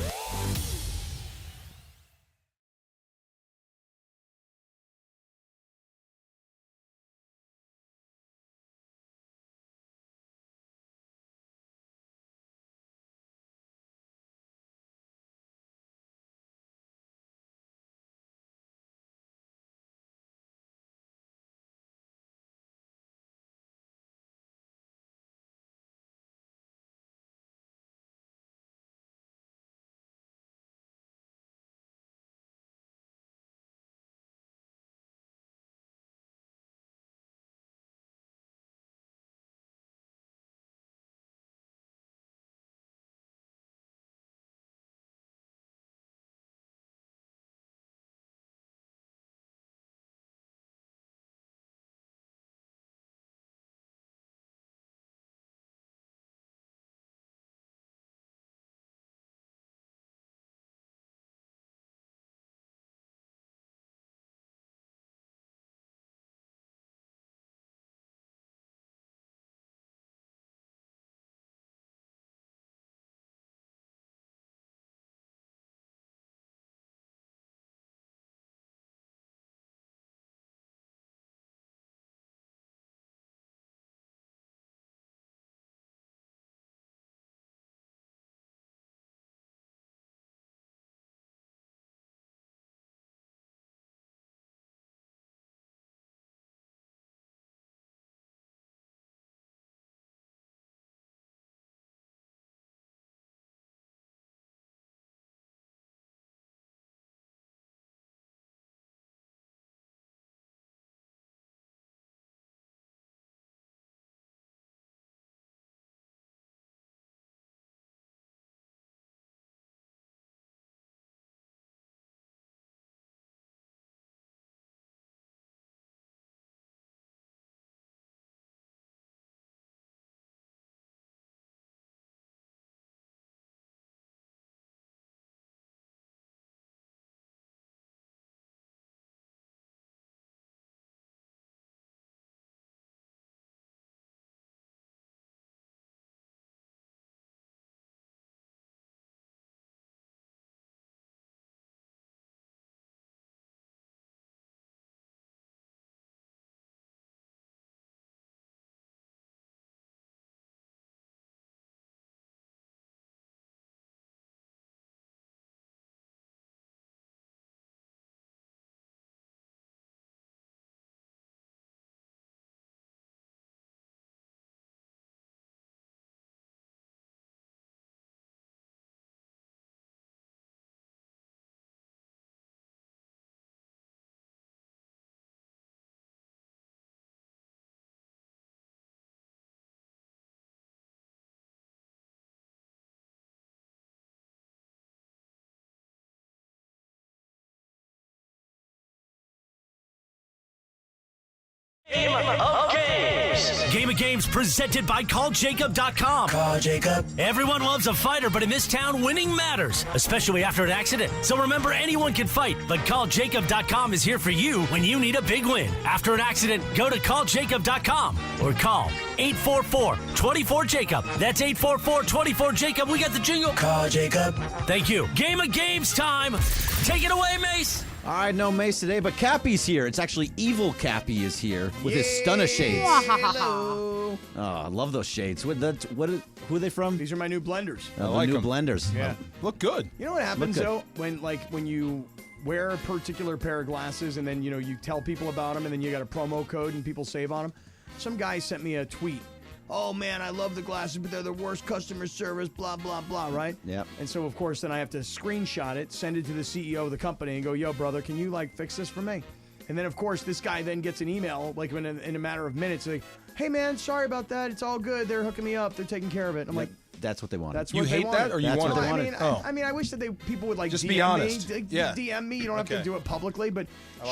Speaker 12: Game of Games.
Speaker 2: Game of Games presented by CallJacob.com.
Speaker 12: Call Jacob.
Speaker 2: Everyone loves a fighter, but in this town, winning matters, especially after an accident. So remember, anyone can fight, but CallJacob.com is here for you when you need a big win. After an accident, go to CallJacob.com or call 844-24-JACOB. That's 844-24-JACOB. We got the jingle.
Speaker 12: Call Jacob.
Speaker 2: Thank you. Game of Games time. Take it away, Mace.
Speaker 4: All right, no Mace today, but Cappy's here. It's actually Evil Cappy is here with his stunner shades.
Speaker 22: Hello.
Speaker 4: Oh, I love those shades. Who are they from?
Speaker 22: These are my new blenders.
Speaker 4: Oh, the new blenders.
Speaker 22: Yeah.
Speaker 5: Look good.
Speaker 22: You know what happens though when you wear a particular pair of glasses and then you tell people about them and then you got a promo code and people save on them. Some guy sent me a tweet. Oh man, I love the glasses, but they're the worst customer service, blah, blah, blah, right?
Speaker 4: Yep.
Speaker 22: And so, of course, then I have to screenshot it, send it to the CEO of the company and go, yo, brother, can you, fix this for me? And then, of course, this guy then gets an email, in a matter of minutes, like, hey, man, sorry about that. It's all good. They're hooking me up. They're taking care of it. I'm like,
Speaker 4: that's what they wanted.
Speaker 22: that's
Speaker 5: You
Speaker 22: what they
Speaker 5: hate
Speaker 22: wanted.
Speaker 5: that, or you want it?
Speaker 22: I mean, I wish that people would
Speaker 5: Just
Speaker 22: DM
Speaker 5: be honest.
Speaker 22: me.
Speaker 5: Yeah.
Speaker 22: DM me. You don't have to do it publicly, but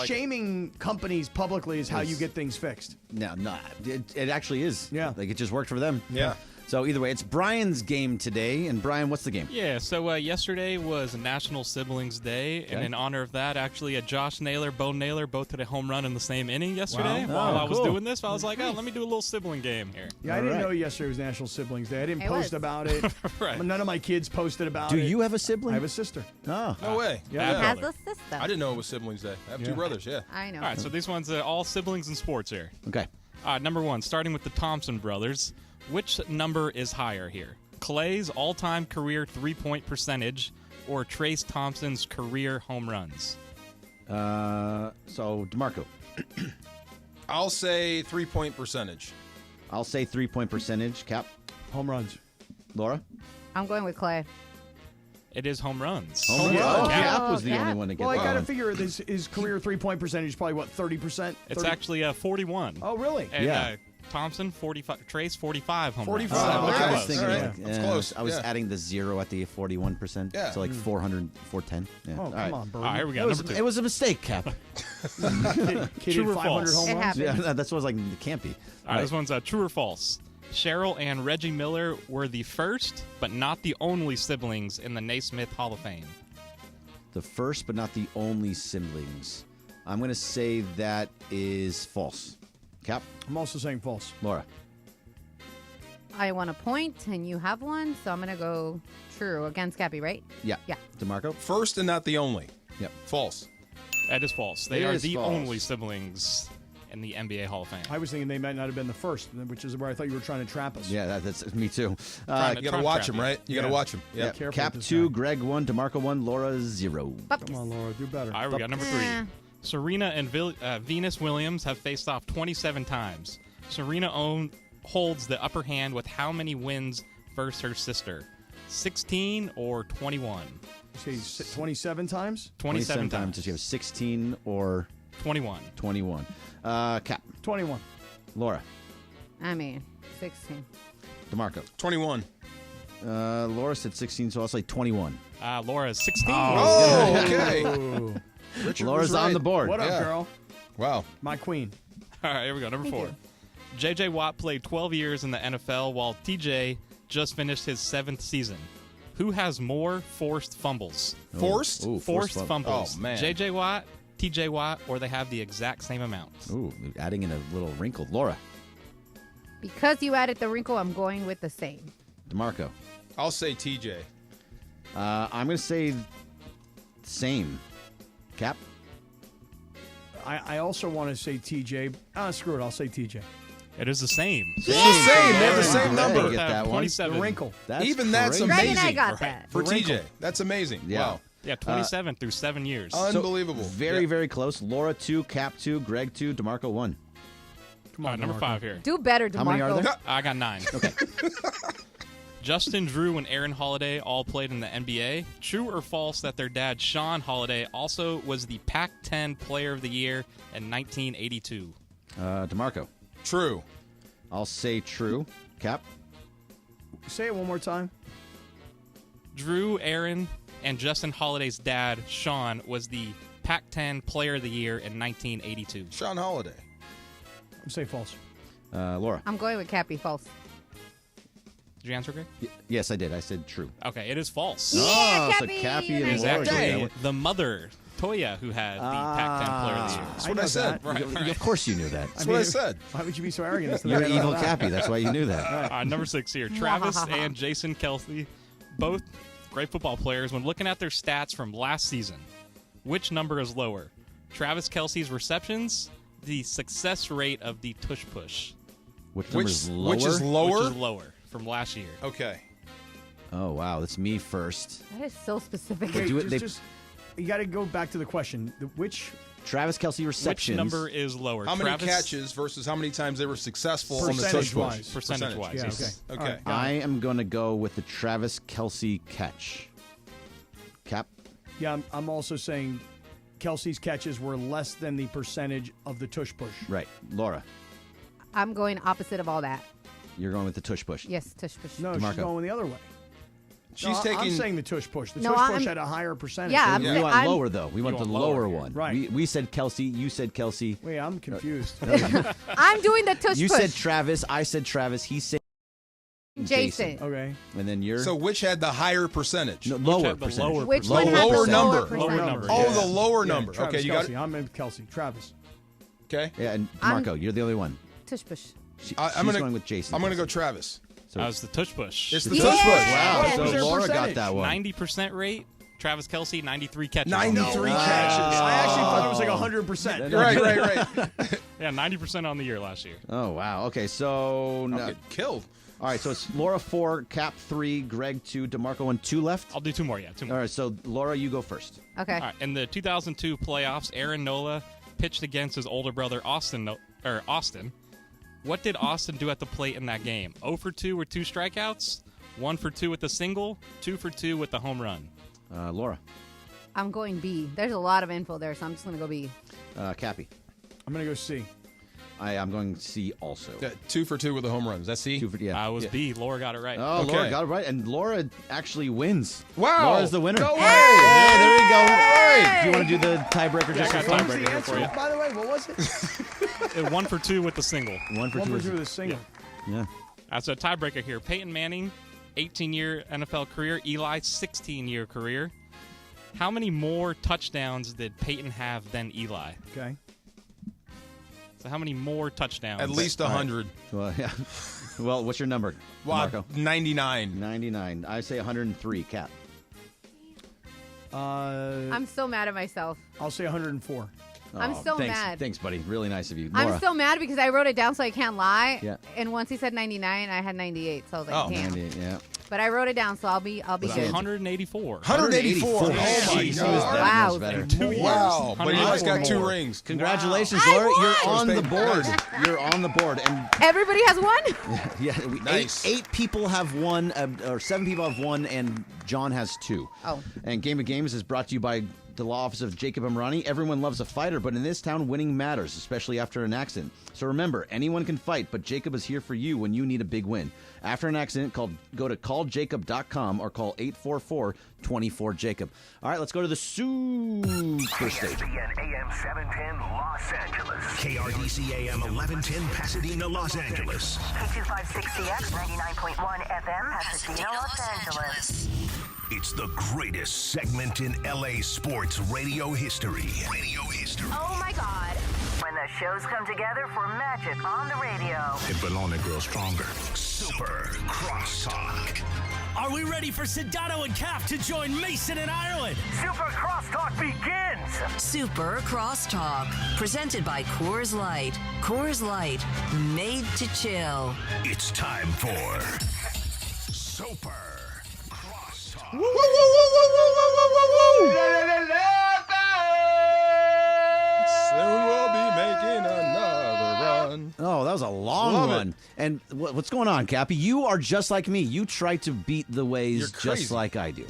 Speaker 22: shaming companies publicly is how you get things fixed.
Speaker 4: No, it actually is.
Speaker 22: Yeah.
Speaker 4: It just worked for them.
Speaker 5: Yeah.
Speaker 4: So either way, it's Brian's game today. And Brian, what's the game?
Speaker 7: Yeah, so yesterday was National Siblings Day, and in honor of that, actually, Josh Naylor, Bo Naylor, both hit a home run in the same inning yesterday.
Speaker 22: Wow.
Speaker 7: While I was
Speaker 22: Cool.
Speaker 7: doing this, I was like, let me do a little sibling game here.
Speaker 22: Yeah, I didn't know yesterday was National Siblings Day. I didn't post about it.
Speaker 7: Right.
Speaker 22: None of my kids posted about
Speaker 4: Do
Speaker 22: it.
Speaker 4: you have a sibling?
Speaker 22: I have a sister.
Speaker 4: Oh.
Speaker 5: No way.
Speaker 22: Yeah.
Speaker 6: Has a sister.
Speaker 5: I didn't know it was Siblings Day. I have two brothers, yeah.
Speaker 6: I know.
Speaker 7: All right, so these ones are all siblings in sports here.
Speaker 4: Okay.
Speaker 7: Number one, starting with the Thompson brothers. Which number is higher here? Clay's all-time career three-point percentage or Trace Thompson's career home runs?
Speaker 4: So, DeMarco.
Speaker 5: I'll say 3-point percentage.
Speaker 4: I'll say 3-point percentage. Cap.
Speaker 22: Home runs.
Speaker 4: Laura?
Speaker 6: I'm going with Clay.
Speaker 7: It is home runs.
Speaker 4: Home runs. Oh, Cap was the
Speaker 6: Cap.
Speaker 4: only one to get
Speaker 22: Well, I
Speaker 4: that
Speaker 22: got to
Speaker 4: one.
Speaker 22: figure his career 3-point percentage is probably, 30%?
Speaker 7: It's actually 41.
Speaker 22: Oh, really?
Speaker 7: And, Thompson, 45. Trace, 45 home
Speaker 5: 45.
Speaker 7: runs.
Speaker 5: Oh,
Speaker 4: I was
Speaker 5: close.
Speaker 4: thinking,
Speaker 5: All right. That's close.
Speaker 4: I was
Speaker 5: Yeah.
Speaker 4: adding the 0 at the 41%.
Speaker 5: Yeah.
Speaker 4: So, 400, 410. Yeah.
Speaker 22: Oh,
Speaker 4: All
Speaker 22: come
Speaker 4: right.
Speaker 22: on, Bird.
Speaker 7: All right, here we go.
Speaker 4: It was,
Speaker 7: Number two.
Speaker 4: it was a mistake, Cap.
Speaker 22: Kid
Speaker 7: True
Speaker 22: hit
Speaker 7: or
Speaker 22: 500
Speaker 7: false?
Speaker 22: home
Speaker 6: It
Speaker 22: runs?
Speaker 6: happened.
Speaker 4: Yeah, that's what I was like, it can't be.
Speaker 7: All right, this one's true or false. Cheryl and Reggie Miller were the first, but not the only siblings in the Naismith Hall of Fame.
Speaker 4: The first, but not the only siblings. I'm going to say that is false. Cap?
Speaker 22: I'm also saying false.
Speaker 4: Laura?
Speaker 6: I want a point, and you have one, so I'm going to go true against Cappy, right?
Speaker 4: Yeah.
Speaker 6: Yeah.
Speaker 4: DeMarco?
Speaker 5: First and not the only.
Speaker 4: Yep.
Speaker 5: False.
Speaker 7: That is false. They
Speaker 4: It
Speaker 7: are
Speaker 4: is
Speaker 7: the
Speaker 4: false.
Speaker 7: only siblings in the NBA Hall of Fame.
Speaker 22: I was thinking they might not have been the first, which is where I thought you were trying to trap us.
Speaker 4: Yeah, that's me too.
Speaker 5: You got to watch them, right? You got to watch them.
Speaker 22: Yeah.
Speaker 5: Yeah.
Speaker 22: Careful
Speaker 4: Cap
Speaker 22: with this
Speaker 4: 2,
Speaker 22: guy.
Speaker 4: Greg 1, DeMarco 1, Laura 0.
Speaker 22: Come on, Laura, do better.
Speaker 7: All right, we got number 3. Serena and Venus Williams have faced off 27 times. Serena holds the upper hand with how many wins versus her sister? 16 or 21?
Speaker 22: You say 27 times?
Speaker 7: 27 times.
Speaker 4: Does she have 16 or
Speaker 7: 21?
Speaker 4: 21? Cap.
Speaker 22: 21.
Speaker 4: Laura.
Speaker 6: I mean, 16.
Speaker 4: DeMarco.
Speaker 5: 21.
Speaker 4: Laura said 16, so I'll say 21.
Speaker 7: Laura is 16.
Speaker 5: Oh, okay.
Speaker 22: Ooh.
Speaker 5: Richard
Speaker 4: Laura's
Speaker 5: was right.
Speaker 4: on the board.
Speaker 22: What up,
Speaker 5: Yeah.
Speaker 22: girl?
Speaker 5: Wow.
Speaker 22: My queen.
Speaker 7: All right, here we go. Number
Speaker 6: Thank
Speaker 7: 4.
Speaker 6: you.
Speaker 7: J.J. Watt played 12 years in the NFL while T.J. just finished his 7th season. Who has more forced fumbles?
Speaker 5: Forced?
Speaker 4: Ooh,
Speaker 7: Forced fumbles.
Speaker 5: Oh, man.
Speaker 7: J.J. Watt, T.J. Watt, or they have the exact same amount.
Speaker 4: Ooh, adding in a little wrinkle. Laura.
Speaker 6: Because you added the wrinkle, I'm going with the same.
Speaker 4: DeMarco.
Speaker 5: I'll say TJ.
Speaker 4: I'm going to say same. Cap.
Speaker 22: I also want to say TJ. Screw it. I'll say TJ.
Speaker 7: It is the same.
Speaker 5: It's the same. They have the same number.
Speaker 4: Get that one.
Speaker 7: 27.
Speaker 22: The wrinkle.
Speaker 4: That's
Speaker 5: Even that's
Speaker 4: crazy.
Speaker 6: Greg
Speaker 5: amazing.
Speaker 6: and I got that.
Speaker 5: For
Speaker 22: The wrinkle.
Speaker 5: TJ. That's amazing.
Speaker 4: Yeah.
Speaker 5: Wow.
Speaker 7: Yeah, 27 through 7 years.
Speaker 5: Unbelievable.
Speaker 4: Very,
Speaker 5: Yep.
Speaker 4: very close. Laura 2, Cap 2, Greg 2, DeMarco 1.
Speaker 22: Come
Speaker 7: All
Speaker 22: on,
Speaker 7: right, number
Speaker 22: DeMarco.
Speaker 7: 5 here.
Speaker 6: Do better, DeMarco.
Speaker 4: How many are there?
Speaker 7: I got 9.
Speaker 4: Okay.
Speaker 7: Justin Drew and Aaron Holiday all played in the NBA. True or false that their dad, Sean Holiday, also was the Pac-10 Player of the Year in 1982?
Speaker 4: DeMarco.
Speaker 5: True.
Speaker 4: I'll say true. Cap.
Speaker 22: Say it one more time.
Speaker 7: Drew, Aaron, and Justin Holiday's dad, Sean, was the Pac-10 Player of the Year in 1982.
Speaker 5: Sean Holiday.
Speaker 22: I'm saying false.
Speaker 4: Laura.
Speaker 6: I'm going with Cappy. False.
Speaker 7: Did you answer, Greg?
Speaker 4: Yes, I did. I said true.
Speaker 7: Okay, it is false.
Speaker 4: Oh, so
Speaker 6: Cappy.
Speaker 4: Cappy and
Speaker 7: It was
Speaker 4: Laura.
Speaker 7: actually the mother, Toya, who had the Pac-10 Player of the Year.
Speaker 22: That's what I said.
Speaker 7: Right.
Speaker 4: Of course you knew that.
Speaker 5: That's what I said.
Speaker 22: Why would you be so arrogant?
Speaker 4: You're evil Cappy. That's why you knew that.
Speaker 7: Number 6 here. Travis and Jason Kelce, both great football players. When looking at their stats from last season, which number is lower? Travis Kelce's receptions, the success rate of the tush push.
Speaker 4: Which number is lower?
Speaker 5: Which is lower?
Speaker 7: Which is lower from last year.
Speaker 5: Okay.
Speaker 4: Oh, wow. That's me first.
Speaker 6: That is so specific.
Speaker 22: Wait,
Speaker 4: do it-
Speaker 22: you got to go back to the question. Which
Speaker 4: Travis Kelce receptions.
Speaker 7: Which number is lower?
Speaker 5: How many
Speaker 7: Travis,
Speaker 5: catches versus how many times they were successful on the tush push?
Speaker 7: Percentage-wise.
Speaker 22: Yeah,
Speaker 7: yes.
Speaker 5: Okay.
Speaker 22: All right.
Speaker 4: I am going to go with the Travis Kelce catch. Cap?
Speaker 22: Yeah, I'm also saying Kelsey's catches were less than the percentage of the tush push.
Speaker 4: Right. Laura,
Speaker 6: I'm going opposite of all that.
Speaker 4: you're going with the tush push.
Speaker 6: Yes, tush push.
Speaker 22: No,
Speaker 4: DeMarco.
Speaker 22: she's going the other way.
Speaker 5: She's
Speaker 22: I'm
Speaker 5: taking.
Speaker 22: saying the tush push. The
Speaker 6: No,
Speaker 22: tush push
Speaker 6: I'm-
Speaker 22: had a higher percentage.
Speaker 6: Yeah,
Speaker 4: We want
Speaker 6: I'm-
Speaker 4: lower, though. We want the
Speaker 7: want
Speaker 4: lower
Speaker 7: lower,
Speaker 4: one.
Speaker 22: right.
Speaker 4: We said Kelce. You said Kelce.
Speaker 22: Wait, I'm confused.
Speaker 6: I'm doing the tush
Speaker 4: You
Speaker 6: push.
Speaker 4: said Travis. I said Travis. He said
Speaker 6: Jason.
Speaker 22: Okay.
Speaker 4: And then you're
Speaker 5: So which had the higher percentage?
Speaker 4: no, lower
Speaker 7: had the
Speaker 4: percentage.
Speaker 7: lower
Speaker 6: Which
Speaker 4: Lower
Speaker 6: one had the
Speaker 5: lower
Speaker 6: lower
Speaker 5: number.
Speaker 6: percentage?
Speaker 7: Lower number.
Speaker 5: Oh,
Speaker 7: yeah.
Speaker 5: the lower
Speaker 22: Yeah,
Speaker 5: number.
Speaker 22: Travis
Speaker 5: Okay, you
Speaker 22: Kelce.
Speaker 5: got it.
Speaker 22: I'm in Kelsey. Travis.
Speaker 5: Okay.
Speaker 4: Yeah, and
Speaker 6: I'm-
Speaker 4: Marco, you're the only one.
Speaker 6: Tush push.
Speaker 4: She's
Speaker 5: I'm gonna
Speaker 4: going with Jason.
Speaker 5: I'm gonna go Travis.
Speaker 7: That was the tush push.
Speaker 5: It's the
Speaker 6: Yeah.
Speaker 5: tush push.
Speaker 4: Wow,
Speaker 22: What was
Speaker 4: so
Speaker 22: their
Speaker 4: Laura got
Speaker 22: percentage?
Speaker 4: that one.
Speaker 7: 90% rate. Travis Kelce, 93 catches.
Speaker 5: 93
Speaker 22: I
Speaker 5: catches.
Speaker 22: actually thought it was like 100%.
Speaker 5: Right.
Speaker 7: Yeah, 90% on the year last year.
Speaker 4: Oh wow. Okay, so
Speaker 5: I'll get killed.
Speaker 4: all right, so it's Laura 4, Cap 3, Greg 2, DeMarco 1, 2 left.
Speaker 7: I'll do 2 more, yeah. 2 more.
Speaker 4: All right, so Laura, you go first.
Speaker 6: Okay.
Speaker 7: All right, in the 2002 playoffs, Aaron Nola pitched against his older brother Austin. What did Austin do at the plate in that game? 0 for 2 with 2 strikeouts, 1 for 2 with a single, 2 for 2 with the home run.
Speaker 4: Laura,
Speaker 6: I'm going B. There's a lot of info there, so I'm just going to go B.
Speaker 4: Cappy.
Speaker 22: I'm going to go C.
Speaker 4: I'm going C also.
Speaker 5: 2 for 2 with the home runs. That's C.
Speaker 4: 2 for yeah.
Speaker 7: I was B. Laura got it right.
Speaker 4: Oh,
Speaker 5: Okay.
Speaker 4: Laura got it right, and Laura actually wins.
Speaker 5: Wow.
Speaker 4: Laura's the winner.
Speaker 5: Go away.
Speaker 4: Yeah, there we go. All right. Do you want to do the tiebreaker just
Speaker 7: I
Speaker 4: for
Speaker 7: got
Speaker 4: fun?
Speaker 7: tiebreaker here for you.
Speaker 22: By the way, what was it?
Speaker 7: 1 for 2 with the single.
Speaker 4: 1 for 2.
Speaker 22: 1 for
Speaker 4: is-
Speaker 22: 2 with a single.
Speaker 4: Yeah.
Speaker 7: That's a tiebreaker here. Peyton Manning, 18-year NFL career. Eli, 16-year career. How many more touchdowns did Peyton have than Eli?
Speaker 22: Okay.
Speaker 7: So how many more touchdowns?
Speaker 5: At least 100.
Speaker 4: Well, yeah. Well, what's your number, Marco?
Speaker 5: 99.
Speaker 4: 99. I say 103. Cap.
Speaker 6: I'm so mad at myself.
Speaker 22: I'll say 104.
Speaker 6: I'm so
Speaker 4: thanks,
Speaker 6: mad.
Speaker 4: Thanks, buddy. Really nice of you. Laura.
Speaker 6: I'm so mad because I wrote it down so I can't lie.
Speaker 4: Yeah.
Speaker 6: And once he said 99, I had 98. So I was like, damn.
Speaker 4: 98, yeah.
Speaker 6: But I wrote it down, so I'll be good.
Speaker 7: 184.
Speaker 5: 184. Oh, my
Speaker 4: Jeez,
Speaker 5: God.
Speaker 4: he was that
Speaker 6: Wow.
Speaker 4: much better.
Speaker 7: In 2 years.
Speaker 5: Wow. But Eli's got 2
Speaker 7: 184.
Speaker 5: rings.
Speaker 4: Congratulations,
Speaker 6: Wow.
Speaker 4: Laura.
Speaker 6: I
Speaker 4: You're
Speaker 6: won.
Speaker 4: on the
Speaker 5: Thank-
Speaker 4: board. You're on the board. And
Speaker 6: Everybody has one?
Speaker 4: yeah,
Speaker 5: Nice.
Speaker 4: eight people have won, or 7 people have won, and John has 2.
Speaker 6: Oh.
Speaker 4: And Game of Games is brought to you by the law office of Jacob Amrani. Everyone loves a fighter, but in this town, winning matters, especially after an accident. So remember, anyone can fight, but Jacob is here for you when you need a big win. After an accident, go to calljacob.com or call 844-24-JACOB. All right, let's go to the super stage.
Speaker 1: ESPN AM 710 Los Angeles. KRDC AM 1110 Pasadena, Los Angeles.
Speaker 8: K256CX 99.1 FM Pasadena, Los Angeles.
Speaker 1: It's the greatest segment in LA sports radio history.
Speaker 8: Oh my God. When the shows come together for magic on the radio.
Speaker 1: It will only grow stronger. Super Crosstalk.
Speaker 12: Are we ready for Sedano and Cap to join Mason and Ireland?
Speaker 8: Super Crosstalk begins.
Speaker 13: Super Crosstalk, presented by Coors Light. Coors Light, made to chill.
Speaker 1: It's time for Super Crosstalk.
Speaker 5: Soon we'll be making another run.
Speaker 4: Oh, that was a long
Speaker 5: Love it.
Speaker 4: one. And what's going on, Cappy? You are just like me. You try to beat the ways
Speaker 5: You're
Speaker 4: just
Speaker 5: crazy.
Speaker 4: like I do.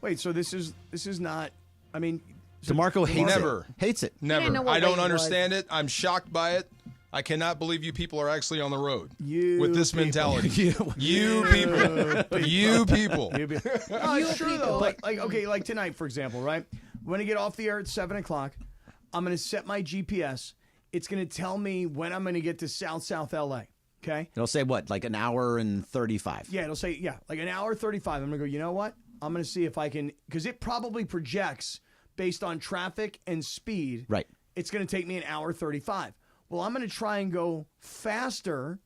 Speaker 22: Wait, so this is not. I mean,
Speaker 4: DeMarco hates
Speaker 5: Never.
Speaker 4: it. Hates it.
Speaker 5: Never.
Speaker 6: know what
Speaker 5: I don't
Speaker 6: weight it
Speaker 5: understand it. I'm shocked by it. I cannot believe you people are actually on the road
Speaker 22: You
Speaker 5: with this
Speaker 22: people.
Speaker 5: mentality. You people. You people.
Speaker 22: No, it's true though. Like okay, like tonight, for example, right? When I get off the air at 7:00, I'm going to set my GPS. it's going to tell me when I'm going to get to South LA. Okay.
Speaker 4: It'll say what, like an hour and 35.
Speaker 22: Yeah, it'll say like an hour 35. I'm going to go, you know what? I'm going to see if I can, because it probably projects based on traffic and speed.
Speaker 4: Right.
Speaker 22: It's going to take me an hour 35. Well, I'm going to try and go faster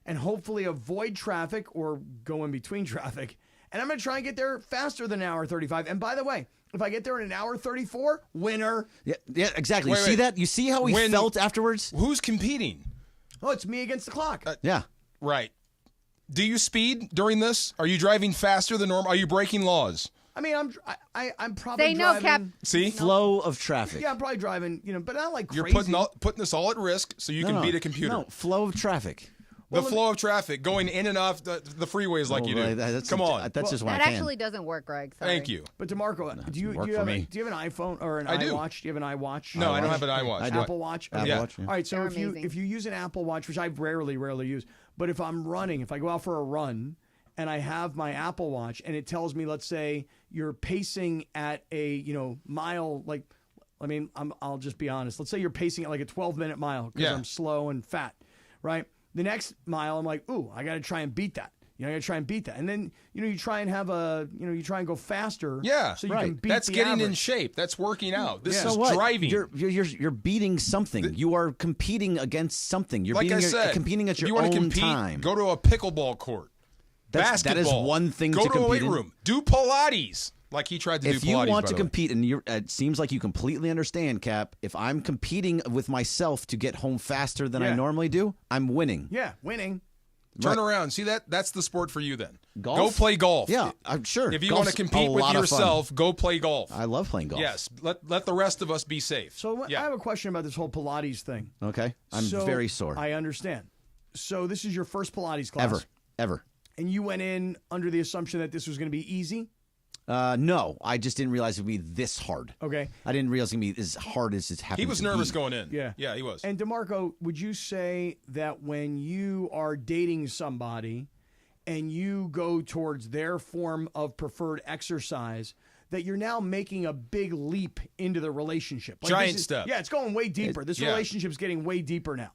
Speaker 22: and hopefully avoid traffic or go in between traffic. And I'm going to try and get there faster than an hour 35. And by the way, if I get there in an hour 34, winner.
Speaker 4: Yeah, exactly. You see that? You see how he felt afterwards?
Speaker 5: Who's competing?
Speaker 22: Oh, it's me against the clock.
Speaker 4: Yeah.
Speaker 5: Right. Do you speed during this? Are you driving faster than normal? Are you breaking laws?
Speaker 22: I mean, I'm probably
Speaker 6: Say no,
Speaker 22: driving.
Speaker 6: Cap.
Speaker 5: See?
Speaker 4: Flow of traffic.
Speaker 22: Yeah, I'm probably driving, but not like
Speaker 5: You're
Speaker 22: crazy.
Speaker 5: putting this all at risk so you can beat a computer.
Speaker 4: No, flow of traffic.
Speaker 5: The flow of traffic going in and off the freeways like you do. Come on.
Speaker 4: That's just when I
Speaker 6: That
Speaker 4: can.
Speaker 6: actually doesn't work, Greg. Sorry.
Speaker 5: Thank you.
Speaker 22: But DeMarco, do you
Speaker 4: work
Speaker 22: have
Speaker 4: for me.
Speaker 22: do you have an iPhone or an
Speaker 5: I do.
Speaker 22: iWatch? Do you have an iWatch?
Speaker 5: No, I don't have an iWatch.
Speaker 4: I do.
Speaker 22: Apple Watch.
Speaker 4: Apple
Speaker 5: Yeah.
Speaker 4: Watch, yeah.
Speaker 22: All right, so
Speaker 6: They're
Speaker 22: if you
Speaker 6: amazing.
Speaker 22: use an Apple Watch, which I rarely use, but if I'm running, if I go out for a run and I have my Apple Watch and it tells me, let's say you're pacing at a mile, like, I mean, I'll just be honest. Let's say you're pacing at like a 12-minute mile because I'm slow and fat, right? The next mile, I'm like, ooh, I got to try and beat that. I got to try and beat that. And then, you try and have you try and go faster.
Speaker 5: Yeah,
Speaker 22: so you can beat
Speaker 5: That's
Speaker 22: the
Speaker 5: getting in
Speaker 22: average.
Speaker 5: shape. That's working out. This
Speaker 22: Yeah.
Speaker 5: is
Speaker 22: So
Speaker 4: what?
Speaker 5: driving.
Speaker 4: You're beating something. You are competing against something. You're
Speaker 5: like I said,
Speaker 4: competing at
Speaker 5: if you
Speaker 4: your
Speaker 5: want
Speaker 4: own
Speaker 5: to compete,
Speaker 4: time.
Speaker 5: go to a pickleball court. Basketball.
Speaker 4: That is one thing
Speaker 5: go
Speaker 4: to
Speaker 5: to a
Speaker 4: compete
Speaker 5: weight
Speaker 4: in.
Speaker 5: room. Do Pilates. Like he tried to do
Speaker 4: If
Speaker 5: Pilates,
Speaker 4: you want
Speaker 5: by
Speaker 4: to
Speaker 5: the way.
Speaker 4: compete, and it seems like you completely understand, Cap, if I'm competing with myself to get home faster than I
Speaker 22: Yeah.
Speaker 4: normally do, I'm winning.
Speaker 22: Yeah, winning.
Speaker 5: Turn around. See that? That's the sport for you then.
Speaker 4: Golf?
Speaker 5: Go play golf.
Speaker 4: Yeah, I'm sure.
Speaker 5: If you want to
Speaker 4: Golf's
Speaker 5: compete
Speaker 4: a
Speaker 5: with
Speaker 4: lot of fun.
Speaker 5: yourself, go play golf.
Speaker 4: I love playing golf.
Speaker 5: Yes. Let the rest of us be safe.
Speaker 22: So I have a question about this whole Pilates thing.
Speaker 4: Okay. I'm
Speaker 22: So,
Speaker 4: very sore.
Speaker 22: I understand. So this is your first Pilates class.
Speaker 4: Ever.
Speaker 22: And you went in under the assumption that this was going to be easy?
Speaker 4: No, I just didn't realize it would be this hard.
Speaker 22: Okay.
Speaker 4: I didn't realize it would be as hard as it's happening.
Speaker 5: He was nervous going in. Yeah, he was.
Speaker 22: And DeMarco, would you say that when you are dating somebody and you go towards their form of preferred exercise, that you're now making a big leap into the relationship?
Speaker 5: Giant step.
Speaker 22: Yeah, it's going way deeper. This relationship's getting way deeper now.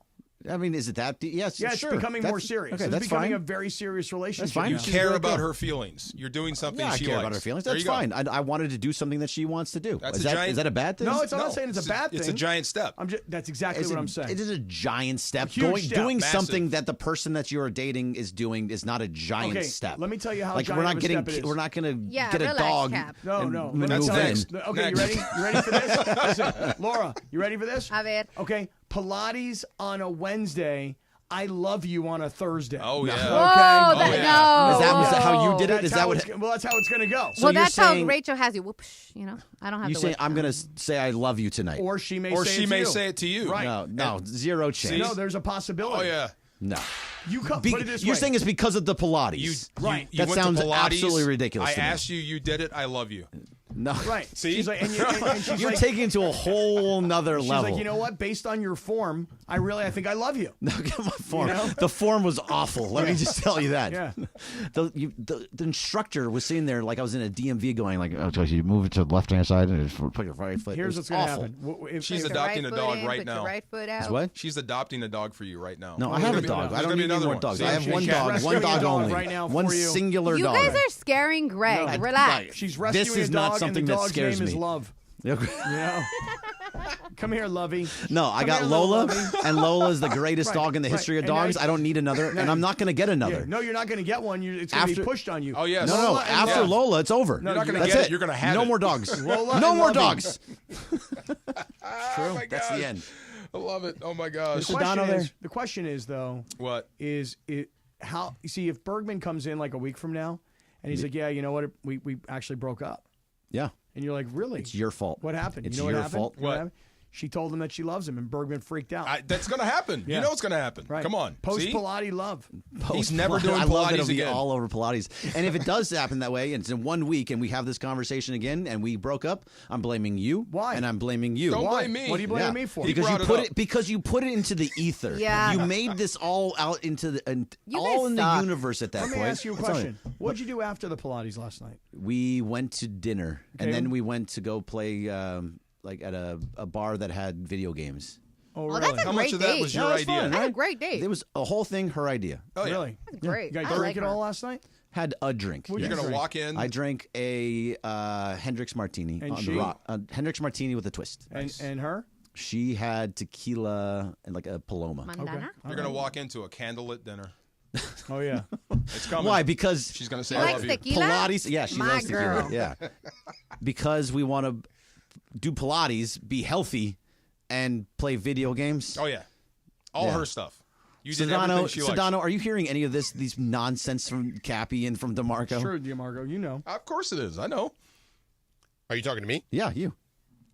Speaker 4: I mean, is it that deep? Yes,
Speaker 22: Yeah, it's
Speaker 4: sure.
Speaker 22: becoming more serious.
Speaker 4: Okay,
Speaker 22: It's
Speaker 4: that's
Speaker 22: becoming
Speaker 4: fine.
Speaker 22: a very serious relationship.
Speaker 4: fine.
Speaker 5: You
Speaker 22: now.
Speaker 5: care about her feelings. You're doing something
Speaker 4: Yeah, I
Speaker 5: she
Speaker 4: care
Speaker 5: likes.
Speaker 4: about her feelings.
Speaker 5: There
Speaker 4: That's
Speaker 5: you go.
Speaker 4: fine. I wanted to do something that she wants to do.
Speaker 5: That's
Speaker 4: is
Speaker 5: a
Speaker 4: that
Speaker 5: giant-
Speaker 4: is that a bad thing?
Speaker 22: No, I'm not saying it's a bad thing.
Speaker 5: It's a giant step.
Speaker 22: That's exactly what I'm saying.
Speaker 4: It is a giant step.
Speaker 22: Huge step.
Speaker 4: Doing
Speaker 22: Massive.
Speaker 4: something that the person that you're dating is doing is not a giant
Speaker 22: Okay,
Speaker 4: step.
Speaker 22: let me tell you how
Speaker 4: like
Speaker 22: giant
Speaker 4: we're not
Speaker 22: of a step it is.
Speaker 4: We're not going to
Speaker 6: Yeah,
Speaker 4: get a
Speaker 6: relax,
Speaker 4: dog.
Speaker 6: Cap.
Speaker 22: No,
Speaker 4: and
Speaker 22: no.
Speaker 4: move
Speaker 22: That's
Speaker 4: in.
Speaker 22: next. Okay, you ready? You ready for this? Listen, Laura, you ready for this?
Speaker 6: A ver.
Speaker 22: Okay, Pilates on a Wednesday. I love you on a Thursday.
Speaker 5: Oh, yeah.
Speaker 22: Okay.
Speaker 6: Whoa, no.
Speaker 4: Is that how you did it?
Speaker 22: That's
Speaker 4: Is that
Speaker 22: how
Speaker 4: what?
Speaker 22: it's- well, that's how it's going to go.
Speaker 4: So
Speaker 6: Well,
Speaker 4: you're
Speaker 6: that's how
Speaker 4: saying-
Speaker 6: Rachel has you. Whoops, I don't have
Speaker 4: You
Speaker 6: to.
Speaker 4: say
Speaker 6: whip.
Speaker 4: I'm going to say I love you tonight.
Speaker 22: Or she may
Speaker 5: Or
Speaker 22: say
Speaker 5: she
Speaker 22: it to
Speaker 5: may
Speaker 22: you.
Speaker 5: say it to you.
Speaker 22: Right.
Speaker 4: No, zero chance.
Speaker 22: No, there's a possibility.
Speaker 5: Oh, yeah.
Speaker 4: No.
Speaker 22: You come, put it this
Speaker 4: You're
Speaker 22: way.
Speaker 4: saying it's because of the Pilates.
Speaker 5: You
Speaker 22: Right.
Speaker 4: That
Speaker 5: went to
Speaker 4: sounds
Speaker 5: Pilates.
Speaker 4: absolutely ridiculous
Speaker 5: I
Speaker 4: to me.
Speaker 5: asked you, you did it. I love you.
Speaker 4: No.
Speaker 22: Right.
Speaker 5: See?
Speaker 22: She's like, and she's
Speaker 4: You're
Speaker 22: like,
Speaker 4: taking it to a whole nother
Speaker 22: she's
Speaker 4: level.
Speaker 22: like, you know what? Based on your form, I think I love you.
Speaker 4: No, get my form.
Speaker 22: You know?
Speaker 4: The form was awful. Let me just tell you that.
Speaker 22: Yeah.
Speaker 4: The instructor was sitting there like I was in a DMV going like, oh, so you move it to the left-hand side and put your right foot.
Speaker 22: Here's
Speaker 4: It
Speaker 22: what's
Speaker 4: was
Speaker 22: going to
Speaker 4: awful.
Speaker 22: happen.
Speaker 5: She's
Speaker 6: Put your
Speaker 5: adopting
Speaker 6: right
Speaker 5: a
Speaker 6: foot
Speaker 5: dog
Speaker 6: in,
Speaker 5: right
Speaker 6: put
Speaker 5: now.
Speaker 6: Your right foot out.
Speaker 4: Is what?
Speaker 5: She's adopting a dog for you right now.
Speaker 4: No, I
Speaker 22: there's
Speaker 4: have a
Speaker 22: gonna be
Speaker 4: dog.
Speaker 22: another-
Speaker 4: I don't
Speaker 5: there's
Speaker 4: need
Speaker 5: gonna
Speaker 4: any
Speaker 5: be
Speaker 4: more
Speaker 5: another
Speaker 4: dogs.
Speaker 5: one.
Speaker 4: I have
Speaker 5: See,
Speaker 4: one
Speaker 5: she's
Speaker 4: dog.
Speaker 22: rescuing
Speaker 4: One
Speaker 22: a
Speaker 4: dog
Speaker 22: dog
Speaker 4: only.
Speaker 22: right now
Speaker 4: One
Speaker 22: for you.
Speaker 4: singular
Speaker 6: You
Speaker 4: dog.
Speaker 6: guys are scaring Greg. Relax.
Speaker 22: She's rescuing
Speaker 4: This is
Speaker 22: a
Speaker 4: not
Speaker 22: dog,
Speaker 4: something
Speaker 22: and the
Speaker 4: that
Speaker 22: dog's
Speaker 4: scares
Speaker 22: name is
Speaker 4: me.
Speaker 22: Love.
Speaker 4: Yeah.
Speaker 22: You know? Come here, Lovey.
Speaker 4: No, I
Speaker 22: Come
Speaker 4: got
Speaker 22: here, little
Speaker 4: Lola,
Speaker 22: Lovey.
Speaker 4: and Lola is the greatest
Speaker 22: Right,
Speaker 4: dog in the
Speaker 22: right.
Speaker 4: history of
Speaker 22: And now
Speaker 4: dogs.
Speaker 22: you-
Speaker 4: I don't need another, and I'm not going to get another.
Speaker 22: Yeah. No, you're not going to get one. It's going to be
Speaker 4: After-
Speaker 22: pushed on you.
Speaker 5: Oh, yes.
Speaker 4: No,
Speaker 22: Lola and
Speaker 4: after
Speaker 22: Love.
Speaker 4: Lola, it's over.
Speaker 5: You're not gonna
Speaker 4: That's
Speaker 5: get
Speaker 4: it.
Speaker 5: it. You're gonna have
Speaker 4: no
Speaker 5: it.
Speaker 4: more dogs.
Speaker 22: Lola
Speaker 4: no
Speaker 22: and
Speaker 4: more
Speaker 22: Lovey.
Speaker 4: dogs.
Speaker 5: Oh, my
Speaker 4: That's
Speaker 5: gosh.
Speaker 4: the end.
Speaker 5: I love it. Oh, my gosh.
Speaker 22: The question is, though,
Speaker 5: What?
Speaker 22: is it how? You see, if Bergman comes in like a week from now, and he's like, "Yeah, you know what? We actually broke up,"
Speaker 4: Yeah.
Speaker 22: and you're like, "Really?
Speaker 4: It's your fault.
Speaker 22: What happened?
Speaker 4: It's
Speaker 22: you know
Speaker 4: your
Speaker 22: what happened?
Speaker 4: fault.
Speaker 22: You know
Speaker 5: What?
Speaker 22: happened? She told him that she loves him, and Bergman freaked out.
Speaker 5: That's going to happen.
Speaker 22: Yeah.
Speaker 5: You know it's going to happen.
Speaker 22: Right.
Speaker 5: Come on.
Speaker 22: Post
Speaker 5: See?
Speaker 22: Pilates love.
Speaker 5: He's never doing
Speaker 4: I love that it'll
Speaker 5: Pilates
Speaker 4: be
Speaker 5: again.
Speaker 4: all over Pilates. And if it does happen that way, and it's in 1 week, and we have this conversation again, and we broke up, I'm blaming you.
Speaker 22: Why?
Speaker 4: And I'm blaming you.
Speaker 5: Don't
Speaker 22: Why?
Speaker 5: blame me.
Speaker 22: What are you blaming me for?
Speaker 4: Because
Speaker 5: He
Speaker 4: you
Speaker 5: brought
Speaker 4: put
Speaker 5: it up.
Speaker 4: because you put it into the ether.
Speaker 6: Yeah.
Speaker 4: You made this all out into the
Speaker 6: You
Speaker 4: all
Speaker 6: guys
Speaker 4: in
Speaker 6: suck.
Speaker 4: the universe at that
Speaker 22: Let
Speaker 4: point.
Speaker 22: me ask you a
Speaker 4: That's all
Speaker 22: question. What did you do after the Pilates last night?
Speaker 4: We went to dinner,
Speaker 22: Okay.
Speaker 4: and then we went to go play like at a bar that had video games.
Speaker 22: Oh,
Speaker 6: Oh, that's a
Speaker 5: How
Speaker 6: great
Speaker 5: much of that
Speaker 6: date.
Speaker 5: was
Speaker 22: Yeah,
Speaker 5: your
Speaker 22: that's
Speaker 5: idea?
Speaker 22: fun,
Speaker 6: That's a
Speaker 22: right?
Speaker 6: great date.
Speaker 4: It was a whole thing, her idea.
Speaker 5: Oh, yeah.
Speaker 22: Really?
Speaker 6: That's great.
Speaker 22: You guys
Speaker 6: I
Speaker 22: drink
Speaker 6: like
Speaker 22: it
Speaker 6: her.
Speaker 22: all last night?
Speaker 4: Had a drink.
Speaker 22: What'd
Speaker 5: You're
Speaker 22: you
Speaker 5: going to
Speaker 22: drink?
Speaker 5: walk in.
Speaker 4: I drank a Hendrix Martini.
Speaker 22: And
Speaker 4: on
Speaker 22: she?
Speaker 4: the rock. Hendrix Martini with a twist.
Speaker 22: And her?
Speaker 4: She had tequila and like a Paloma.
Speaker 6: Mandana?
Speaker 5: You're going to walk into a candlelit dinner.
Speaker 22: Oh, yeah.
Speaker 5: It's coming.
Speaker 4: Why? Because
Speaker 5: She's going to say,
Speaker 6: She
Speaker 5: I
Speaker 6: likes
Speaker 5: love you.
Speaker 6: tequila?
Speaker 4: Pilates. Yeah, she
Speaker 6: My
Speaker 4: loves tequila.
Speaker 6: girl.
Speaker 4: Yeah, because we want to do Pilates, be healthy, and play video games.
Speaker 5: Oh, yeah. All
Speaker 4: Yeah.
Speaker 5: her stuff. You did everything she liked.
Speaker 4: Sedano, are you hearing any of these nonsense from Cappy and from DeMarco?
Speaker 22: Sure, DeMarco, you know.
Speaker 5: Of course it is. I know.
Speaker 20: Are you talking to me?
Speaker 4: Yeah, you.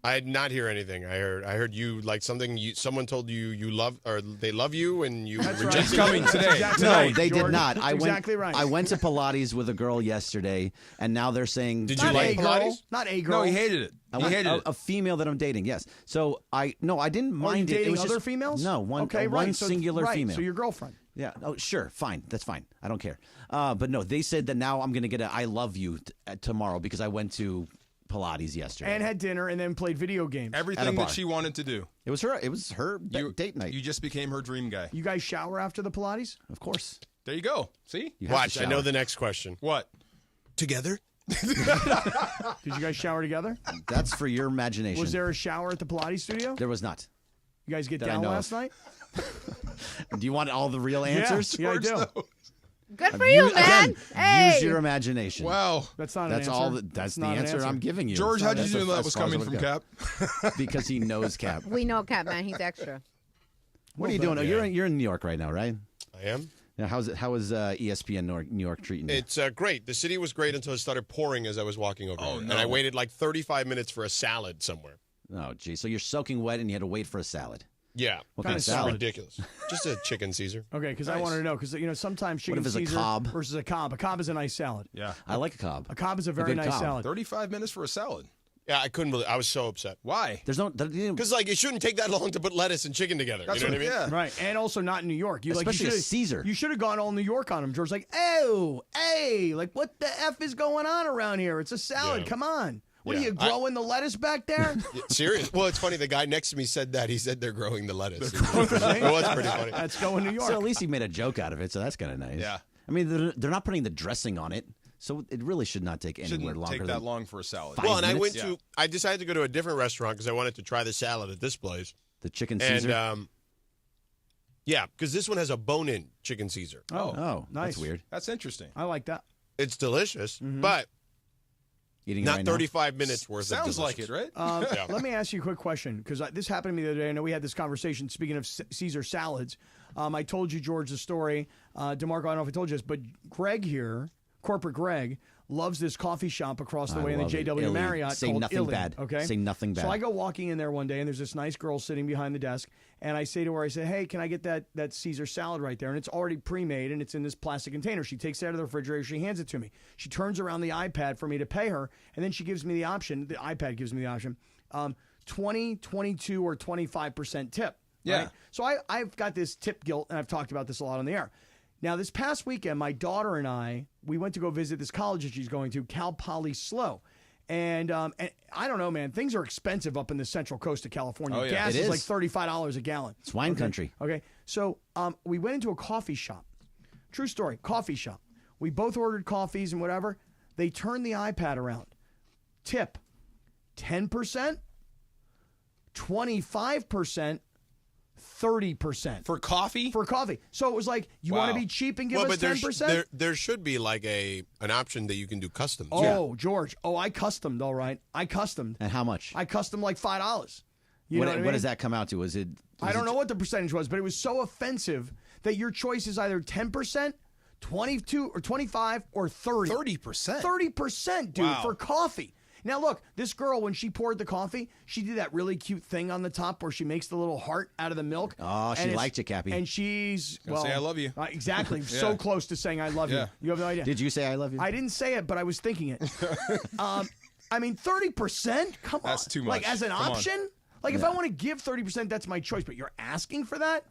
Speaker 20: I did not hear anything. I heard you like something. Someone told you love, or they love you, and you
Speaker 22: That's
Speaker 20: rejected
Speaker 5: It's coming
Speaker 20: them.
Speaker 5: today.
Speaker 4: No, they did
Speaker 22: George.
Speaker 4: not.
Speaker 22: That's
Speaker 4: I went.
Speaker 22: exactly right.
Speaker 4: I went to Pilates with a girl yesterday, and now they're saying.
Speaker 20: Did you
Speaker 22: Not
Speaker 20: like
Speaker 22: a girl.
Speaker 20: Pilates?
Speaker 22: Not a girl.
Speaker 5: No, he hated it.
Speaker 4: I
Speaker 5: He
Speaker 4: went-
Speaker 5: hated it.
Speaker 4: a female that I'm dating. Yes. So I didn't
Speaker 22: Are you
Speaker 4: mind it. It
Speaker 22: dating
Speaker 4: was
Speaker 22: other
Speaker 4: just,
Speaker 22: females?
Speaker 4: No, one.
Speaker 22: Okay,
Speaker 4: one
Speaker 22: right. So,
Speaker 4: singular
Speaker 22: right,
Speaker 4: female.
Speaker 22: So your girlfriend.
Speaker 4: Yeah. Oh, sure. Fine. That's fine. I don't care. But no, they said that now I'm going to get a I love you tomorrow because I went to Pilates yesterday.
Speaker 22: And had dinner and then played video games.
Speaker 5: Everything that she wanted to do.
Speaker 4: It was her date night.
Speaker 5: You just became her dream guy.
Speaker 22: You guys shower after the Pilates?
Speaker 4: Of course.
Speaker 5: There you go. See?
Speaker 4: You have to
Speaker 20: Watch, I know
Speaker 4: shower.
Speaker 20: the next question.
Speaker 5: What?
Speaker 20: Together?
Speaker 22: Did you guys shower together?
Speaker 4: That's for your imagination.
Speaker 22: Was there a shower at the Pilates studio?
Speaker 4: There was not.
Speaker 22: You guys get
Speaker 4: That I
Speaker 22: down
Speaker 4: know
Speaker 22: last
Speaker 4: of.
Speaker 22: night?
Speaker 4: Do you want all the real answers?
Speaker 22: Yeah, I do.
Speaker 6: Good for you, man.
Speaker 4: Again,
Speaker 6: Hey.
Speaker 4: use your imagination.
Speaker 5: Wow.
Speaker 22: That's not an
Speaker 4: That's
Speaker 22: answer.
Speaker 4: all. That's the
Speaker 22: not an
Speaker 4: answer I'm giving you.
Speaker 5: George, how'd you
Speaker 4: That's
Speaker 5: know that
Speaker 4: as
Speaker 5: was
Speaker 4: far as
Speaker 5: coming
Speaker 4: I
Speaker 5: from
Speaker 4: would go.
Speaker 5: Cap?
Speaker 4: Because he knows Cap.
Speaker 6: We know Cap, man. He's extra.
Speaker 4: What are you doing? Oh, you're in New York right now, right?
Speaker 20: I am.
Speaker 4: Yeah. How is ESPN New York treating you?
Speaker 20: It's great. The city was great until it started pouring as I was walking over here.
Speaker 5: no.
Speaker 20: And I waited like 35 minutes for a salad somewhere.
Speaker 4: Oh, gee. So you're soaking wet and you had to wait for a salad.
Speaker 20: Yeah.
Speaker 4: What kind of salad?
Speaker 20: Ridiculous. Just a chicken Caesar.
Speaker 22: Okay, because I
Speaker 5: Nice.
Speaker 22: wanted to know, because sometimes chicken
Speaker 4: if it's a
Speaker 22: Caesar
Speaker 4: Cobb?
Speaker 22: versus a Cobb. A Cobb is a nice salad.
Speaker 5: Yeah.
Speaker 4: I like a Cobb.
Speaker 22: A Cobb is a very
Speaker 4: good
Speaker 22: nice
Speaker 4: Cobb.
Speaker 22: salad.
Speaker 5: 35 minutes for a salad.
Speaker 20: Yeah, I couldn't believe I was so upset.
Speaker 5: Why?
Speaker 4: There's no.
Speaker 20: Because, like, it shouldn't take that long to put lettuce and chicken together.
Speaker 5: That's
Speaker 20: you know what I mean?
Speaker 5: Yeah.
Speaker 22: Right, and also not in New York.
Speaker 4: Especially a
Speaker 22: should've-
Speaker 4: Caesar.
Speaker 22: You should have gone all New York on him. George, like, oh, hey, like, what the F is going on around here? It's a salad.
Speaker 20: Yeah.
Speaker 22: Come on. What
Speaker 20: Yeah.
Speaker 22: are you growing the lettuce back there?
Speaker 20: Yeah, serious? Well, it's funny. The guy next to me said that. He said they're growing the lettuce. It was pretty funny.
Speaker 22: Let's go in New York.
Speaker 4: So at least he made a joke out of it. So that's kind of nice.
Speaker 5: Yeah.
Speaker 4: I mean, they're not putting the dressing on it, so it really should not take anywhere
Speaker 5: Shouldn't
Speaker 4: longer
Speaker 5: take
Speaker 4: than
Speaker 5: that long for a salad.
Speaker 4: 5
Speaker 20: Well, and
Speaker 4: minutes.
Speaker 20: I decided to go to a different restaurant because I wanted to try the salad at this place.
Speaker 4: The chicken Caesar.
Speaker 20: And, yeah, because this one has a bone-in chicken Caesar.
Speaker 4: Oh,
Speaker 22: nice.
Speaker 4: that's weird.
Speaker 5: That's interesting.
Speaker 22: I like that.
Speaker 20: It's delicious, but
Speaker 4: Eating it
Speaker 20: not
Speaker 4: right now?
Speaker 20: 35 minutes worth of
Speaker 5: Sounds like
Speaker 20: delicious.
Speaker 5: it, right?
Speaker 20: Yeah.
Speaker 22: Let me ask you a quick question, because this happened to me the other day. I know we had this conversation. Speaking of Caesar salads, I told you, George, the story. DeMarco, I don't know if I told you this, but Greg here, corporate Greg, loves this coffee shop across the
Speaker 4: I
Speaker 22: way in the
Speaker 4: love it.
Speaker 22: JW
Speaker 4: Illy.
Speaker 22: Marriott
Speaker 4: Say
Speaker 22: called
Speaker 4: nothing
Speaker 22: Illy,
Speaker 4: bad.
Speaker 22: Okay?
Speaker 4: Say nothing bad.
Speaker 22: So I go walking in there one day, and there's this nice girl sitting behind the desk, and I say to her, I say, hey, can I get that Caesar salad right there? And it's already pre-made, and it's in this plastic container. She takes it out of the refrigerator. She hands it to me. She turns around the iPad for me to pay her, and then she gives me the option. The iPad gives me the option, 20, 22, or 25% tip.
Speaker 5: Yeah.
Speaker 22: Right? So I've got this tip guilt, and I've talked about this a lot on the air. Now, this past weekend, my daughter and I, we went to go visit this college that she's going to, Cal Poly SLO. And I don't know, man, things are expensive up in the central coast of California.
Speaker 5: Oh, yeah.
Speaker 22: Gas
Speaker 4: It
Speaker 22: is
Speaker 4: is.
Speaker 22: like $35 a gallon.
Speaker 4: It's wine country.
Speaker 22: Okay. So we went into a coffee shop. True story, coffee shop. We both ordered coffees and whatever. They turned the iPad around. Tip, 10%, 25%, 30%.
Speaker 5: For coffee?
Speaker 22: For coffee. So it was like, you want to be cheap and give us 10%?
Speaker 20: There should be like an option that you can do customs.
Speaker 22: Oh, George. Oh, I customed, all right. I customed.
Speaker 4: And how much?
Speaker 22: I customed like $5. You know what I mean?
Speaker 4: What does that come out to? Is it?
Speaker 22: I don't know what the percentage was, but it was so offensive that your choice is either 10%, 22 or 25 or 30.
Speaker 5: 30%?
Speaker 22: 30%, dude,
Speaker 5: Wow.
Speaker 22: for coffee. Now, look, this girl, when she poured the coffee, she did that really cute thing on the top where she makes the little heart out of the milk.
Speaker 4: Oh, she
Speaker 22: And it's-
Speaker 4: liked you, Cappy.
Speaker 22: And she's,
Speaker 5: Gonna say, "I love you."
Speaker 22: Exactly.
Speaker 5: Yeah.
Speaker 22: So close to saying I love you.
Speaker 5: Yeah.
Speaker 22: You have no idea.
Speaker 4: Did you say I love you?
Speaker 22: I didn't say it, but I was thinking it. I mean, 30%? Come on.
Speaker 5: That's too
Speaker 22: Like,
Speaker 5: much.
Speaker 22: as an
Speaker 5: Come on.
Speaker 22: option? Like, if I want to give 30%, that's my choice. But you're asking for that?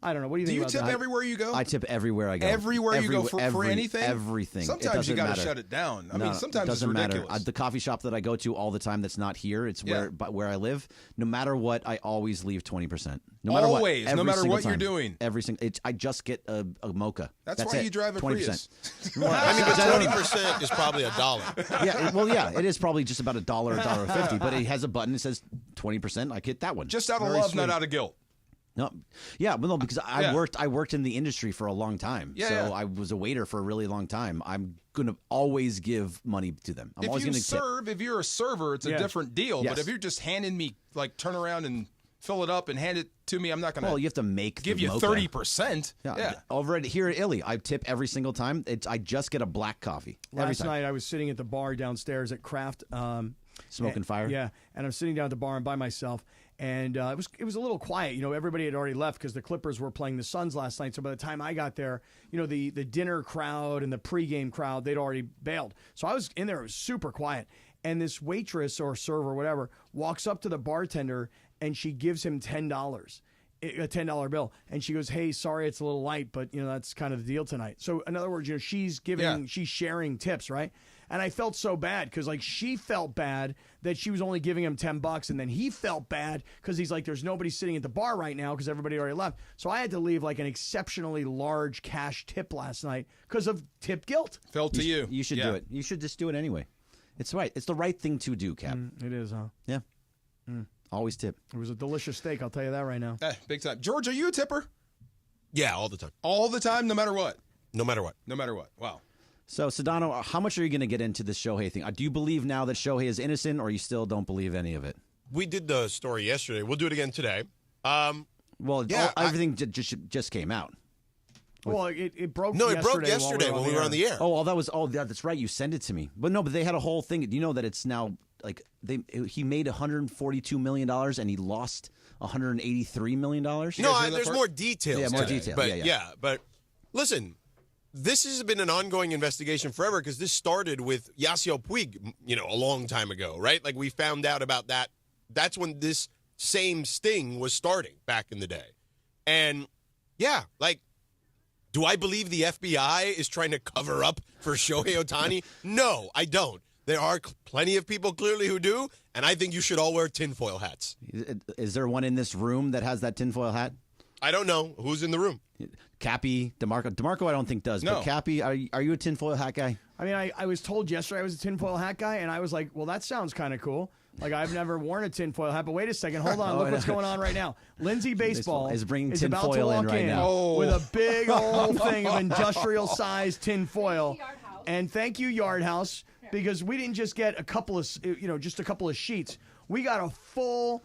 Speaker 22: I don't know. What do you
Speaker 5: Do
Speaker 22: think
Speaker 5: you
Speaker 22: about
Speaker 5: tip
Speaker 22: that?
Speaker 5: everywhere you go?
Speaker 4: I tip everywhere I go.
Speaker 5: Everywhere you go for anything?
Speaker 4: Everything.
Speaker 5: Sometimes you
Speaker 4: got to
Speaker 5: shut it down. I
Speaker 4: No,
Speaker 5: mean, sometimes
Speaker 4: it doesn't
Speaker 5: it's
Speaker 4: matter.
Speaker 5: ridiculous.
Speaker 4: The coffee shop that I go to all the time that's not here, it's where I live. No matter what, I always leave 20%. No matter
Speaker 5: Always,
Speaker 4: what.
Speaker 5: no matter
Speaker 4: single
Speaker 5: what you're
Speaker 4: time.
Speaker 5: doing.
Speaker 4: Every single. I just get a mocha.
Speaker 5: That's why
Speaker 4: it.
Speaker 5: you drive a
Speaker 4: 20%.
Speaker 5: Prius.
Speaker 20: I mean, but 20% is probably $1.
Speaker 4: Yeah, it is probably just about $1, $1.50, but it has a button that says 20%. I get that one.
Speaker 5: Just out of
Speaker 4: Very
Speaker 5: love,
Speaker 4: sweet.
Speaker 5: not out of guilt.
Speaker 4: No, because I worked in the industry for a long time.
Speaker 5: Yeah,
Speaker 4: so
Speaker 5: yeah.
Speaker 4: I was a waiter for a really long time. I'm gonna always give money to them. I'm always
Speaker 5: If you
Speaker 4: gonna tip.
Speaker 5: serve, if you're a server, it's a different deal.
Speaker 4: Yes.
Speaker 5: But if you're just handing me, like, turn around and fill it up and hand it to me, I'm not gonna.
Speaker 4: Well, you have to
Speaker 5: give
Speaker 4: the
Speaker 5: you
Speaker 4: mocha.
Speaker 5: 30%.
Speaker 4: Yeah. Over here at Illy, I tip every single time. I just get a black coffee. Every
Speaker 22: Last
Speaker 4: time.
Speaker 22: night I was sitting at the bar downstairs at Kraft.
Speaker 4: Smoking fire?
Speaker 22: Yeah, and I'm sitting down at the bar and by myself, and it was a little quiet. You know, everybody had already left because the Clippers were playing the Suns last night. So by the time I got there, you know, the dinner crowd and the pregame crowd, they'd already bailed. So I was in there. It was super quiet. And this waitress or server or whatever walks up to the bartender and she gives him $10. A $10 bill, and she goes, "Hey, sorry, it's a little light, but you know that's kind of the deal tonight." So, in other words, you know, she's sharing tips, right? And I felt so bad because, like, she felt bad that she was only giving him $10, and then he felt bad because he's like, "There's nobody sitting at the bar right now because everybody already left." So I had to leave like an exceptionally large cash tip last night because of tip guilt.
Speaker 5: Fell to you.
Speaker 4: You should do it. You should just do it anyway. It's right. It's the right thing to do, Cap.
Speaker 22: It is, huh?
Speaker 4: Yeah. Always tip.
Speaker 22: It was a delicious steak, I'll tell you that right now.
Speaker 5: Big time. George, are you a tipper?
Speaker 20: Yeah, all the time.
Speaker 5: All the time, no matter what?
Speaker 20: No matter what.
Speaker 5: No matter what. Wow.
Speaker 4: So, Sedano, how much are you going to get into this Shohei thing? Do you believe now that Shohei is innocent, or you still don't believe any of it?
Speaker 20: We did the story yesterday. We'll do it again today.
Speaker 4: Everything just came out.
Speaker 22: Well, it broke.
Speaker 20: No, it broke
Speaker 22: yesterday
Speaker 20: when we were on the air.
Speaker 4: That's right. You sent it to me. But they had a whole thing. Do you know that it's now like he made $142 million and he lost $183 million?
Speaker 20: No, there's more details.
Speaker 4: Yeah, more
Speaker 20: today.
Speaker 4: detail.
Speaker 20: But but listen, this has been an ongoing investigation forever because this started with Yasiel Puig, a long time ago, right? Like we found out about that. That's when this same sting was starting back in the day. And do I believe the FBI is trying to cover up for Shohei Ohtani? No, I don't. There are plenty of people clearly who do, and I think you should all wear tinfoil hats.
Speaker 4: Is there one in this room that has that tinfoil hat?
Speaker 20: I don't know. Who's in the room?
Speaker 4: Cappy, DeMarco. DeMarco I don't think does,
Speaker 20: No.
Speaker 4: but Cappy, are you a tinfoil hat guy?
Speaker 22: I mean, I was told yesterday I was a tinfoil hat guy, and I was like, well, that sounds kind of cool. Like, I've never worn a tinfoil hat, but wait a second. Hold on. Look what's going on right now. Lindsay Baseball
Speaker 4: is bringing
Speaker 22: about to
Speaker 4: tinfoil
Speaker 22: walk
Speaker 4: in right now.
Speaker 22: with a big old thing of industrial-sized tinfoil. And thank you, Yard House, because we didn't just get a couple of sheets. We got a full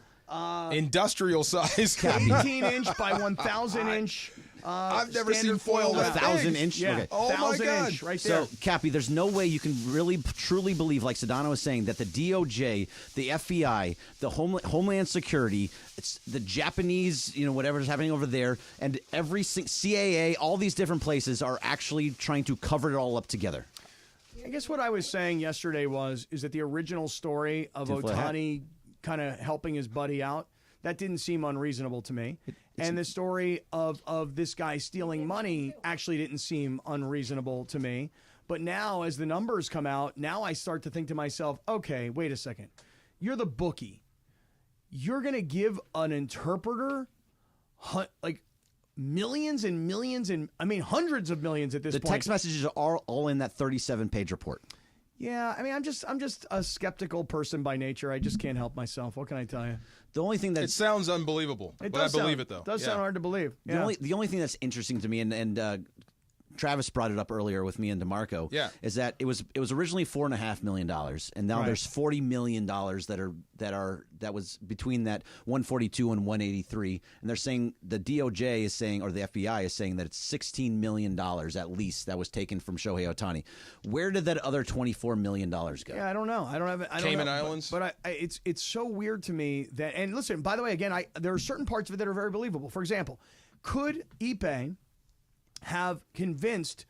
Speaker 5: industrial size
Speaker 22: 18-inch by 1,000-inch.
Speaker 5: I've never seen
Speaker 22: foil
Speaker 5: that
Speaker 4: 1,000-inch.
Speaker 22: Yeah,
Speaker 4: Okay.
Speaker 5: Oh my
Speaker 22: 1,000
Speaker 5: God.
Speaker 22: inch right there.
Speaker 4: So, Cappy, there's no way you can really truly believe, like Sedano was saying, that the DOJ, the FBI, the Homeland Security, it's the Japanese, whatever's happening over there, and every CAA, all these different places are actually trying to cover it all up together.
Speaker 22: I guess what I was saying yesterday is that the original story of
Speaker 4: Tinfoil hat.
Speaker 22: Ohtani kind of helping his buddy out, that didn't seem unreasonable to me. And the story of this guy stealing money actually didn't seem unreasonable to me. But now, as the numbers come out, now I start to think to myself, okay, wait a second. You're the bookie. You're going to give an interpreter like millions and millions and, hundreds of millions at this point.
Speaker 4: The text messages are all in that 37-page report.
Speaker 22: Yeah, I mean, I'm just a skeptical person by nature. I just can't help myself. What can I tell you?
Speaker 4: The only thing that
Speaker 5: it sounds unbelievable, but I believe it though.
Speaker 22: It does sound hard to believe. Yeah.
Speaker 4: The only thing that's interesting to me, and Travis brought it up earlier with me and DeMarco, is that it was originally $4.5 million, and now there's $40 million that was between that 142 and 183, and they're saying the DOJ is saying, or the FBI is saying, that it's $16 million at least that was taken from Shohei Ohtani. Where did that other $24 million go?
Speaker 22: Yeah, I don't know. I don't
Speaker 5: Cayman
Speaker 22: know.
Speaker 5: Islands.
Speaker 22: But it's so weird to me that. And listen, by the way, again, there are certain parts of it that are very believable. For example, could Ippei have convinced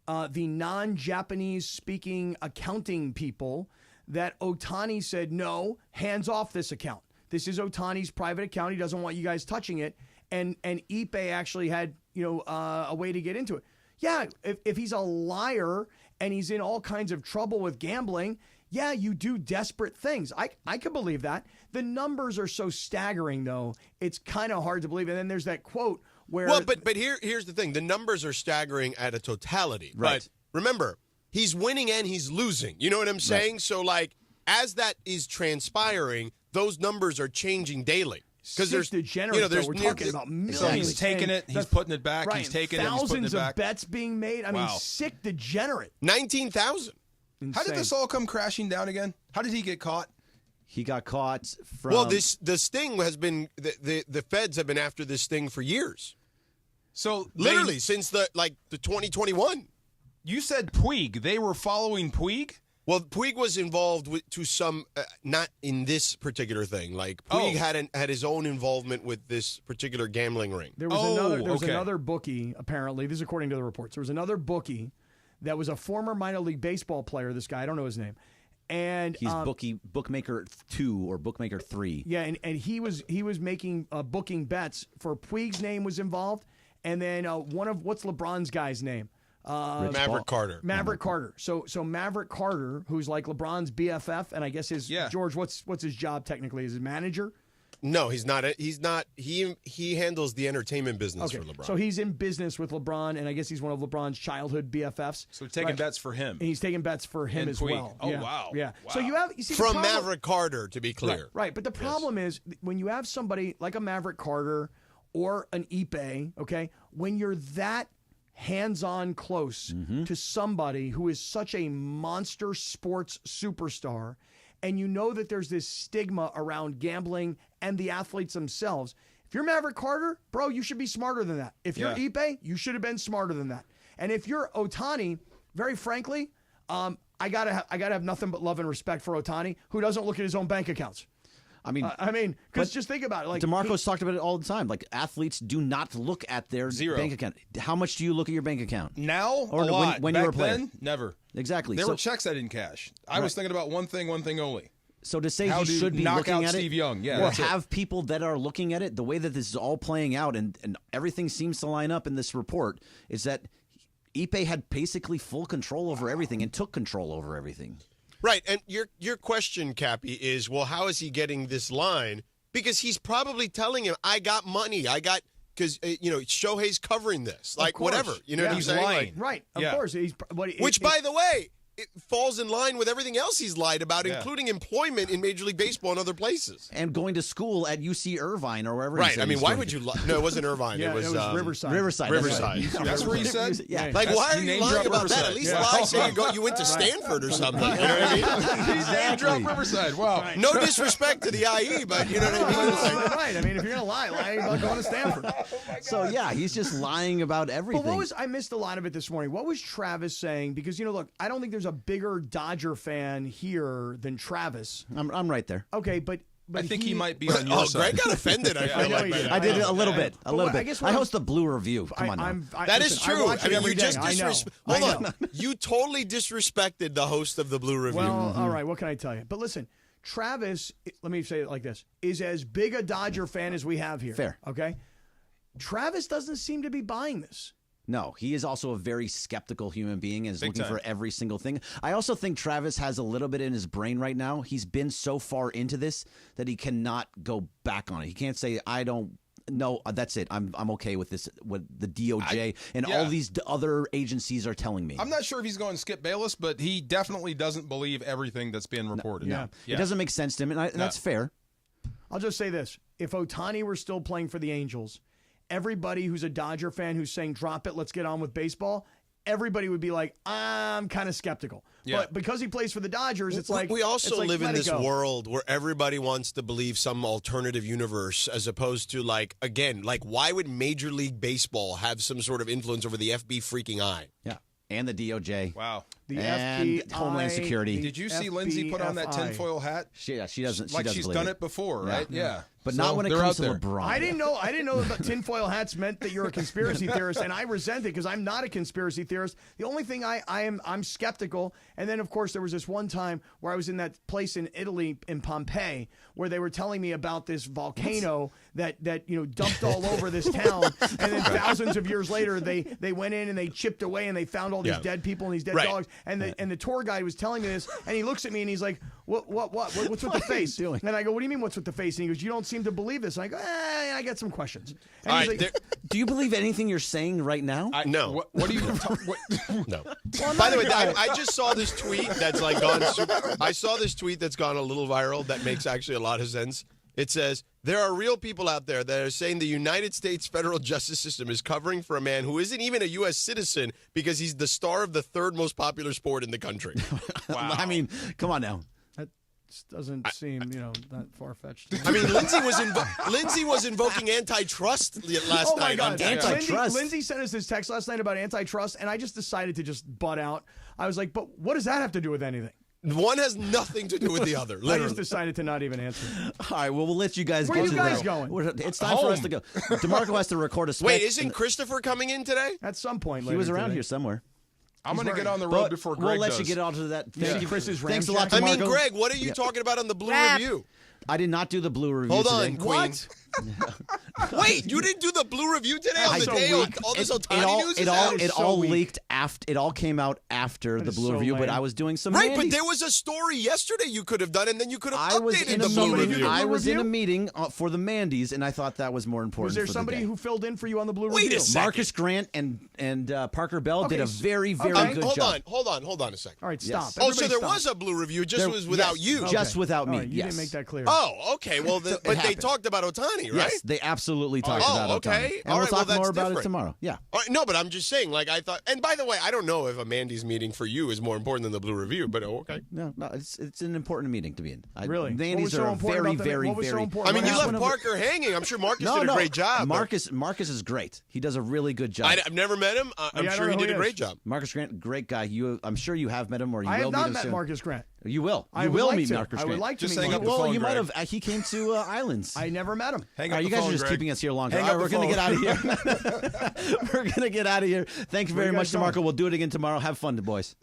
Speaker 22: the non-Japanese speaking accounting people that Ohtani said, no, hands off this account. This is Ohtani's private account. He doesn't want you guys touching it. and Ippei actually had a way to get into it. Yeah, if he's a liar and he's in all kinds of trouble with gambling, yeah, you do desperate things. I could believe that. The numbers are so staggering, though. It's kind of hard to believe. And then there's that quote where...
Speaker 20: Well, but here's the thing. The numbers are staggering at a totality.
Speaker 4: Right.
Speaker 20: But remember, he's winning and he's losing. You know what I'm saying? Right. So, like, as that is transpiring, those numbers are changing daily. Because there's
Speaker 22: degenerates, we're talking about millions.
Speaker 5: So he's taking it, he's putting it back, he's taking it, he's putting it back.
Speaker 22: Thousands of bets being made. I mean, sick degenerate.
Speaker 20: 19,000.
Speaker 5: How did this all come crashing down again? How did he get caught?
Speaker 4: He got caught from...
Speaker 20: Well, the sting has been... The feds have been after this sting for years.
Speaker 5: So
Speaker 20: literally since the 2021.
Speaker 5: You said Puig. They were following Puig?
Speaker 20: Well, Puig was involved to some, not in this particular thing. Like Puig had his own involvement with this particular gambling ring.
Speaker 22: There was another bookie, apparently. This is according to the reports. There was another bookie that was a former minor league baseball player. This guy, I don't know his name. And
Speaker 4: he's bookmaker 2 or bookmaker 3.
Speaker 22: Yeah, and he was making booking bets for Puig's name was involved, and then what's LeBron's guy's name?
Speaker 20: Maverick Carter.
Speaker 22: Maverick Carter. So Maverick Carter, who's like LeBron's BFF, and I guess George, what's his job technically? Is his manager?
Speaker 20: No, he's not. He handles the entertainment business for LeBron.
Speaker 22: So he's in business with LeBron, and I guess he's one of LeBron's childhood BFFs.
Speaker 5: So he's taking bets for him.
Speaker 22: And he's taking bets for him as well.
Speaker 5: Oh, wow.
Speaker 22: Yeah.
Speaker 5: Wow.
Speaker 22: So you see
Speaker 20: from Maverick Carter, to be clear.
Speaker 22: Right. But the problem is when you have somebody like a Maverick Carter or an Ippei, okay, when you're that hands-on close to somebody who is such a monster sports superstar, and you know that there's this stigma around gambling and the athletes themselves. If you're Maverick Carter, bro, you should be smarter than that. If you're Ippei, you should have been smarter than that. And if you're Ohtani, very frankly, I gotta have nothing but love and respect for Ohtani, who doesn't look at his own bank accounts. I mean, because just think about it. Like
Speaker 4: DeMarco's talked about it all the time. Like athletes do not look at their bank account. How much do you look at your bank account
Speaker 5: now?
Speaker 4: Or
Speaker 5: a lot.
Speaker 4: when
Speaker 5: Back
Speaker 4: you were a player?
Speaker 5: then, never.
Speaker 4: Exactly.
Speaker 5: There were checks I didn't cash. I was thinking about one thing only.
Speaker 4: So to say
Speaker 5: How
Speaker 4: he
Speaker 5: to
Speaker 4: should be
Speaker 5: knock
Speaker 4: looking
Speaker 5: out
Speaker 4: at
Speaker 5: Steve
Speaker 4: it,
Speaker 5: Young. Yeah,
Speaker 4: or
Speaker 5: that's
Speaker 4: have people that are looking at it, the way that this is all playing out, and everything seems to line up in this report, is that Ippei had basically full control over everything and took control over everything.
Speaker 20: Right, and your question, Cappy, is, well, how is he getting this line? Because he's probably telling him, I got money, because, Shohei's covering this. Like, whatever. You know what I'm saying?
Speaker 5: Lying.
Speaker 22: Right, of course.
Speaker 20: Which, by the way, it falls in line with everything else he's lied about, including employment in Major League Baseball and other places.
Speaker 4: And going to school at UC Irvine or wherever.
Speaker 20: Right. I mean, why would you lie? No, it wasn't Irvine.
Speaker 22: It was
Speaker 20: Riverside.
Speaker 4: Riverside.
Speaker 5: That's where you said?
Speaker 4: Yeah.
Speaker 20: Like, why are you lying about that? At least lie, say you went to Stanford or something. You know what I mean?
Speaker 5: Exactly. Riverside. Wow.
Speaker 20: Right. No disrespect to the IE, but you know what I mean?
Speaker 22: Right. I mean, if you're going to lie about going to Stanford.
Speaker 4: So, yeah, he's just lying about everything.
Speaker 22: But I missed a lot of it this morning. What was Travis saying? Because, look, I don't think there's a bigger Dodger fan here than Travis.
Speaker 4: I'm right there.
Speaker 22: Okay, but
Speaker 5: I think he might be on your side.
Speaker 20: Greg got offended.
Speaker 4: I did a little bit. I host the Blue Review. Come on now.
Speaker 20: That is true.
Speaker 22: I mean,
Speaker 20: you just hold on. You totally disrespected the host of the Blue Review.
Speaker 22: Well, all right. What can I tell you? But listen, Travis, let me say it like this, is as big a Dodger fan as we have here.
Speaker 4: Fair.
Speaker 22: Okay? Travis doesn't seem to be buying this.
Speaker 4: No, he is also a very skeptical human being and is looking for every single thing. I also think Travis has a little bit in his brain right now. He's been so far into this that he cannot go back on it. He can't say, I don't know, that's it. I'm okay with this, what the DOJ and all these other agencies are telling me.
Speaker 5: I'm not sure if he's going Skip Bayless, but he definitely doesn't believe everything that's being reported.
Speaker 22: Yeah.
Speaker 4: It doesn't make sense to him, and that's fair.
Speaker 22: I'll just say this. If Ohtani were still playing for the Angels, everybody who's a Dodger fan who's saying, drop it, let's get on with baseball, everybody would be like, I'm kind of skeptical. Yeah. But because he plays for the Dodgers, it's like...
Speaker 20: We also live in this world where everybody wants to believe some alternative universe as opposed to, why would Major League Baseball have some sort of influence over the FB freaking I?
Speaker 4: Yeah. And the DOJ.
Speaker 5: Wow.
Speaker 4: and
Speaker 22: FBI,
Speaker 4: Homeland Security.
Speaker 5: Did you see Lindsay put on that tinfoil hat?
Speaker 4: She doesn't.
Speaker 5: Like she's done it before, right? Yeah.
Speaker 4: But
Speaker 5: So
Speaker 4: not when it
Speaker 5: they're
Speaker 4: comes to
Speaker 5: out there.
Speaker 4: LeBron.
Speaker 22: I didn't know that tinfoil hats meant that you're a conspiracy theorist, and I resent it because I'm not a conspiracy theorist. The only thing I'm skeptical. And then of course there was this one time where I was in that place in Italy in Pompeii where they were telling me about this volcano that dumped all over this town, and then thousands of years later they went in and they chipped away and they found all these dead people and these dead dogs. And the tour guide was telling me this, and he looks at me and he's like, what's with the face? And I go, what do you mean what's with the face? And he goes, you don't seem to believe this. And I go, I got some questions. And he's like,
Speaker 4: do you believe anything you're saying right now?
Speaker 20: No.
Speaker 5: What do you?
Speaker 20: No.
Speaker 22: Well,
Speaker 20: By the way, I just saw this tweet that's like gone. I saw this tweet that's gone a little viral that makes actually a lot of sense. It says, there are real people out there that are saying the United States federal justice system is covering for a man who isn't even a U.S. citizen because he's the star of the third most popular sport in the country.
Speaker 4: Wow. I mean, come on now.
Speaker 22: That doesn't seem, that far-fetched.
Speaker 20: I mean, Lindsay was invoking antitrust last
Speaker 22: Oh my
Speaker 20: night.
Speaker 22: God.
Speaker 4: Antitrust.
Speaker 22: Lindsay sent us this text last night about antitrust, and I just decided to just butt out. I was like, but what does that have to do with anything?
Speaker 20: One has nothing to do with the other.
Speaker 22: I just decided to not even answer.
Speaker 4: All right, well, we'll let you guys
Speaker 22: Where
Speaker 4: get
Speaker 22: are
Speaker 4: to
Speaker 22: you guys
Speaker 4: the-
Speaker 22: going?
Speaker 4: It's time for us to go. DeMarco has to record a spec.
Speaker 20: Wait, isn't Christopher coming in today?
Speaker 22: At some point
Speaker 4: He was
Speaker 22: later
Speaker 4: around
Speaker 22: today.
Speaker 4: here somewhere.
Speaker 5: I'm going to get on the road
Speaker 4: But
Speaker 5: before
Speaker 4: we'll
Speaker 5: Greg
Speaker 4: let
Speaker 5: does.
Speaker 4: you get onto that.
Speaker 22: Yeah.
Speaker 4: Thank you.
Speaker 22: Chris's
Speaker 4: Thanks a
Speaker 22: Ram
Speaker 4: lot,
Speaker 22: Shack.
Speaker 4: DeMarco.
Speaker 20: I mean, Greg, what are you talking about on the Blue Review?
Speaker 4: I did not do the blue review
Speaker 20: Hold
Speaker 4: today.
Speaker 20: on, Queen. Wait, you didn't do the Blue Review today on the day on all this Ohtani news?
Speaker 4: It all leaked after. It all came out after the blue review, but I was doing some
Speaker 20: Right, but
Speaker 4: Mandy.
Speaker 20: there was a story yesterday you could have done, and then you could have
Speaker 4: was
Speaker 20: updated
Speaker 4: in
Speaker 20: the
Speaker 4: a
Speaker 20: Blue
Speaker 4: meeting.
Speaker 20: Review.
Speaker 4: I was in a meeting for the Mandy's, and I thought that was more important.
Speaker 22: Was there
Speaker 4: for
Speaker 22: somebody
Speaker 4: the day.
Speaker 22: who filled in for you on the Blue
Speaker 20: Wait
Speaker 22: Review?
Speaker 20: a second.
Speaker 4: Marcus Grant and Parker Bell
Speaker 22: Okay,
Speaker 4: did a very, very good
Speaker 20: Hold
Speaker 4: job.
Speaker 20: on a second.
Speaker 22: All right, stop.
Speaker 4: Yes.
Speaker 20: Oh, so
Speaker 22: Everybody
Speaker 20: there
Speaker 22: stop.
Speaker 20: was a Blue Review, just
Speaker 4: There-
Speaker 20: was without
Speaker 4: yes,
Speaker 20: you.
Speaker 4: just without me.
Speaker 22: All right, you
Speaker 4: yes.
Speaker 22: didn't make that clear.
Speaker 20: Oh, okay. Well, but they
Speaker 4: happened.
Speaker 20: talked about Ohtani, right?
Speaker 4: Yes, they absolutely talked
Speaker 20: Oh,
Speaker 4: about
Speaker 20: okay.
Speaker 4: Ohtani.
Speaker 20: All
Speaker 4: And
Speaker 20: right,
Speaker 4: we'll
Speaker 20: well,
Speaker 4: talk
Speaker 20: that's
Speaker 4: more about it
Speaker 20: different.
Speaker 4: tomorrow. Yeah.
Speaker 20: All right, no, but I'm just saying, like, I thought, and by the way, I don't know if a Mandy's meeting for you is more important than the Blue Review, but okay.
Speaker 4: No, it's an important meeting to be in.
Speaker 22: Really?
Speaker 4: Mandy's
Speaker 22: What was so
Speaker 4: are
Speaker 22: important
Speaker 4: very,
Speaker 22: about
Speaker 4: very,
Speaker 22: what was so
Speaker 4: very.
Speaker 22: important?
Speaker 20: I mean, you
Speaker 22: What
Speaker 20: left
Speaker 22: happened?
Speaker 20: Parker hanging. I'm sure Marcus did a great job. but
Speaker 4: Marcus is great. He does a really good job.
Speaker 20: I've never met him. I'm
Speaker 22: Yeah, I
Speaker 20: sure
Speaker 22: don't
Speaker 20: he
Speaker 22: know
Speaker 20: did
Speaker 22: who
Speaker 20: a
Speaker 22: he
Speaker 20: great
Speaker 22: is.
Speaker 20: job.
Speaker 4: Marcus Grant, great guy. I'm sure you have met him, or you
Speaker 22: I
Speaker 4: will
Speaker 22: have
Speaker 4: meet
Speaker 22: not
Speaker 4: him
Speaker 22: met
Speaker 4: soon.
Speaker 22: Marcus Grant.
Speaker 4: You will.
Speaker 22: I
Speaker 4: You
Speaker 22: would
Speaker 4: will
Speaker 22: like
Speaker 4: meet
Speaker 22: to.
Speaker 4: Marcus
Speaker 22: I would
Speaker 4: Grant.
Speaker 22: like to
Speaker 5: Just
Speaker 22: meet
Speaker 5: hang up
Speaker 22: Marcus.
Speaker 5: the
Speaker 4: Well,
Speaker 5: phone,
Speaker 4: you might
Speaker 5: Greg.
Speaker 4: have. He came to Islands.
Speaker 22: I never met him.
Speaker 5: Hang
Speaker 4: All
Speaker 5: up
Speaker 4: right,
Speaker 5: the
Speaker 4: you guys
Speaker 5: phone,
Speaker 4: are just
Speaker 5: Greg.
Speaker 4: keeping us here longer.
Speaker 22: Hang
Speaker 4: All
Speaker 22: up
Speaker 4: right, we're
Speaker 22: the
Speaker 4: going to get out of here. We're going to get out of here. Thank you
Speaker 22: Where
Speaker 4: very
Speaker 22: you
Speaker 4: much,
Speaker 22: guys going?
Speaker 4: DeMarco. We'll do it again tomorrow. Have fun, boys.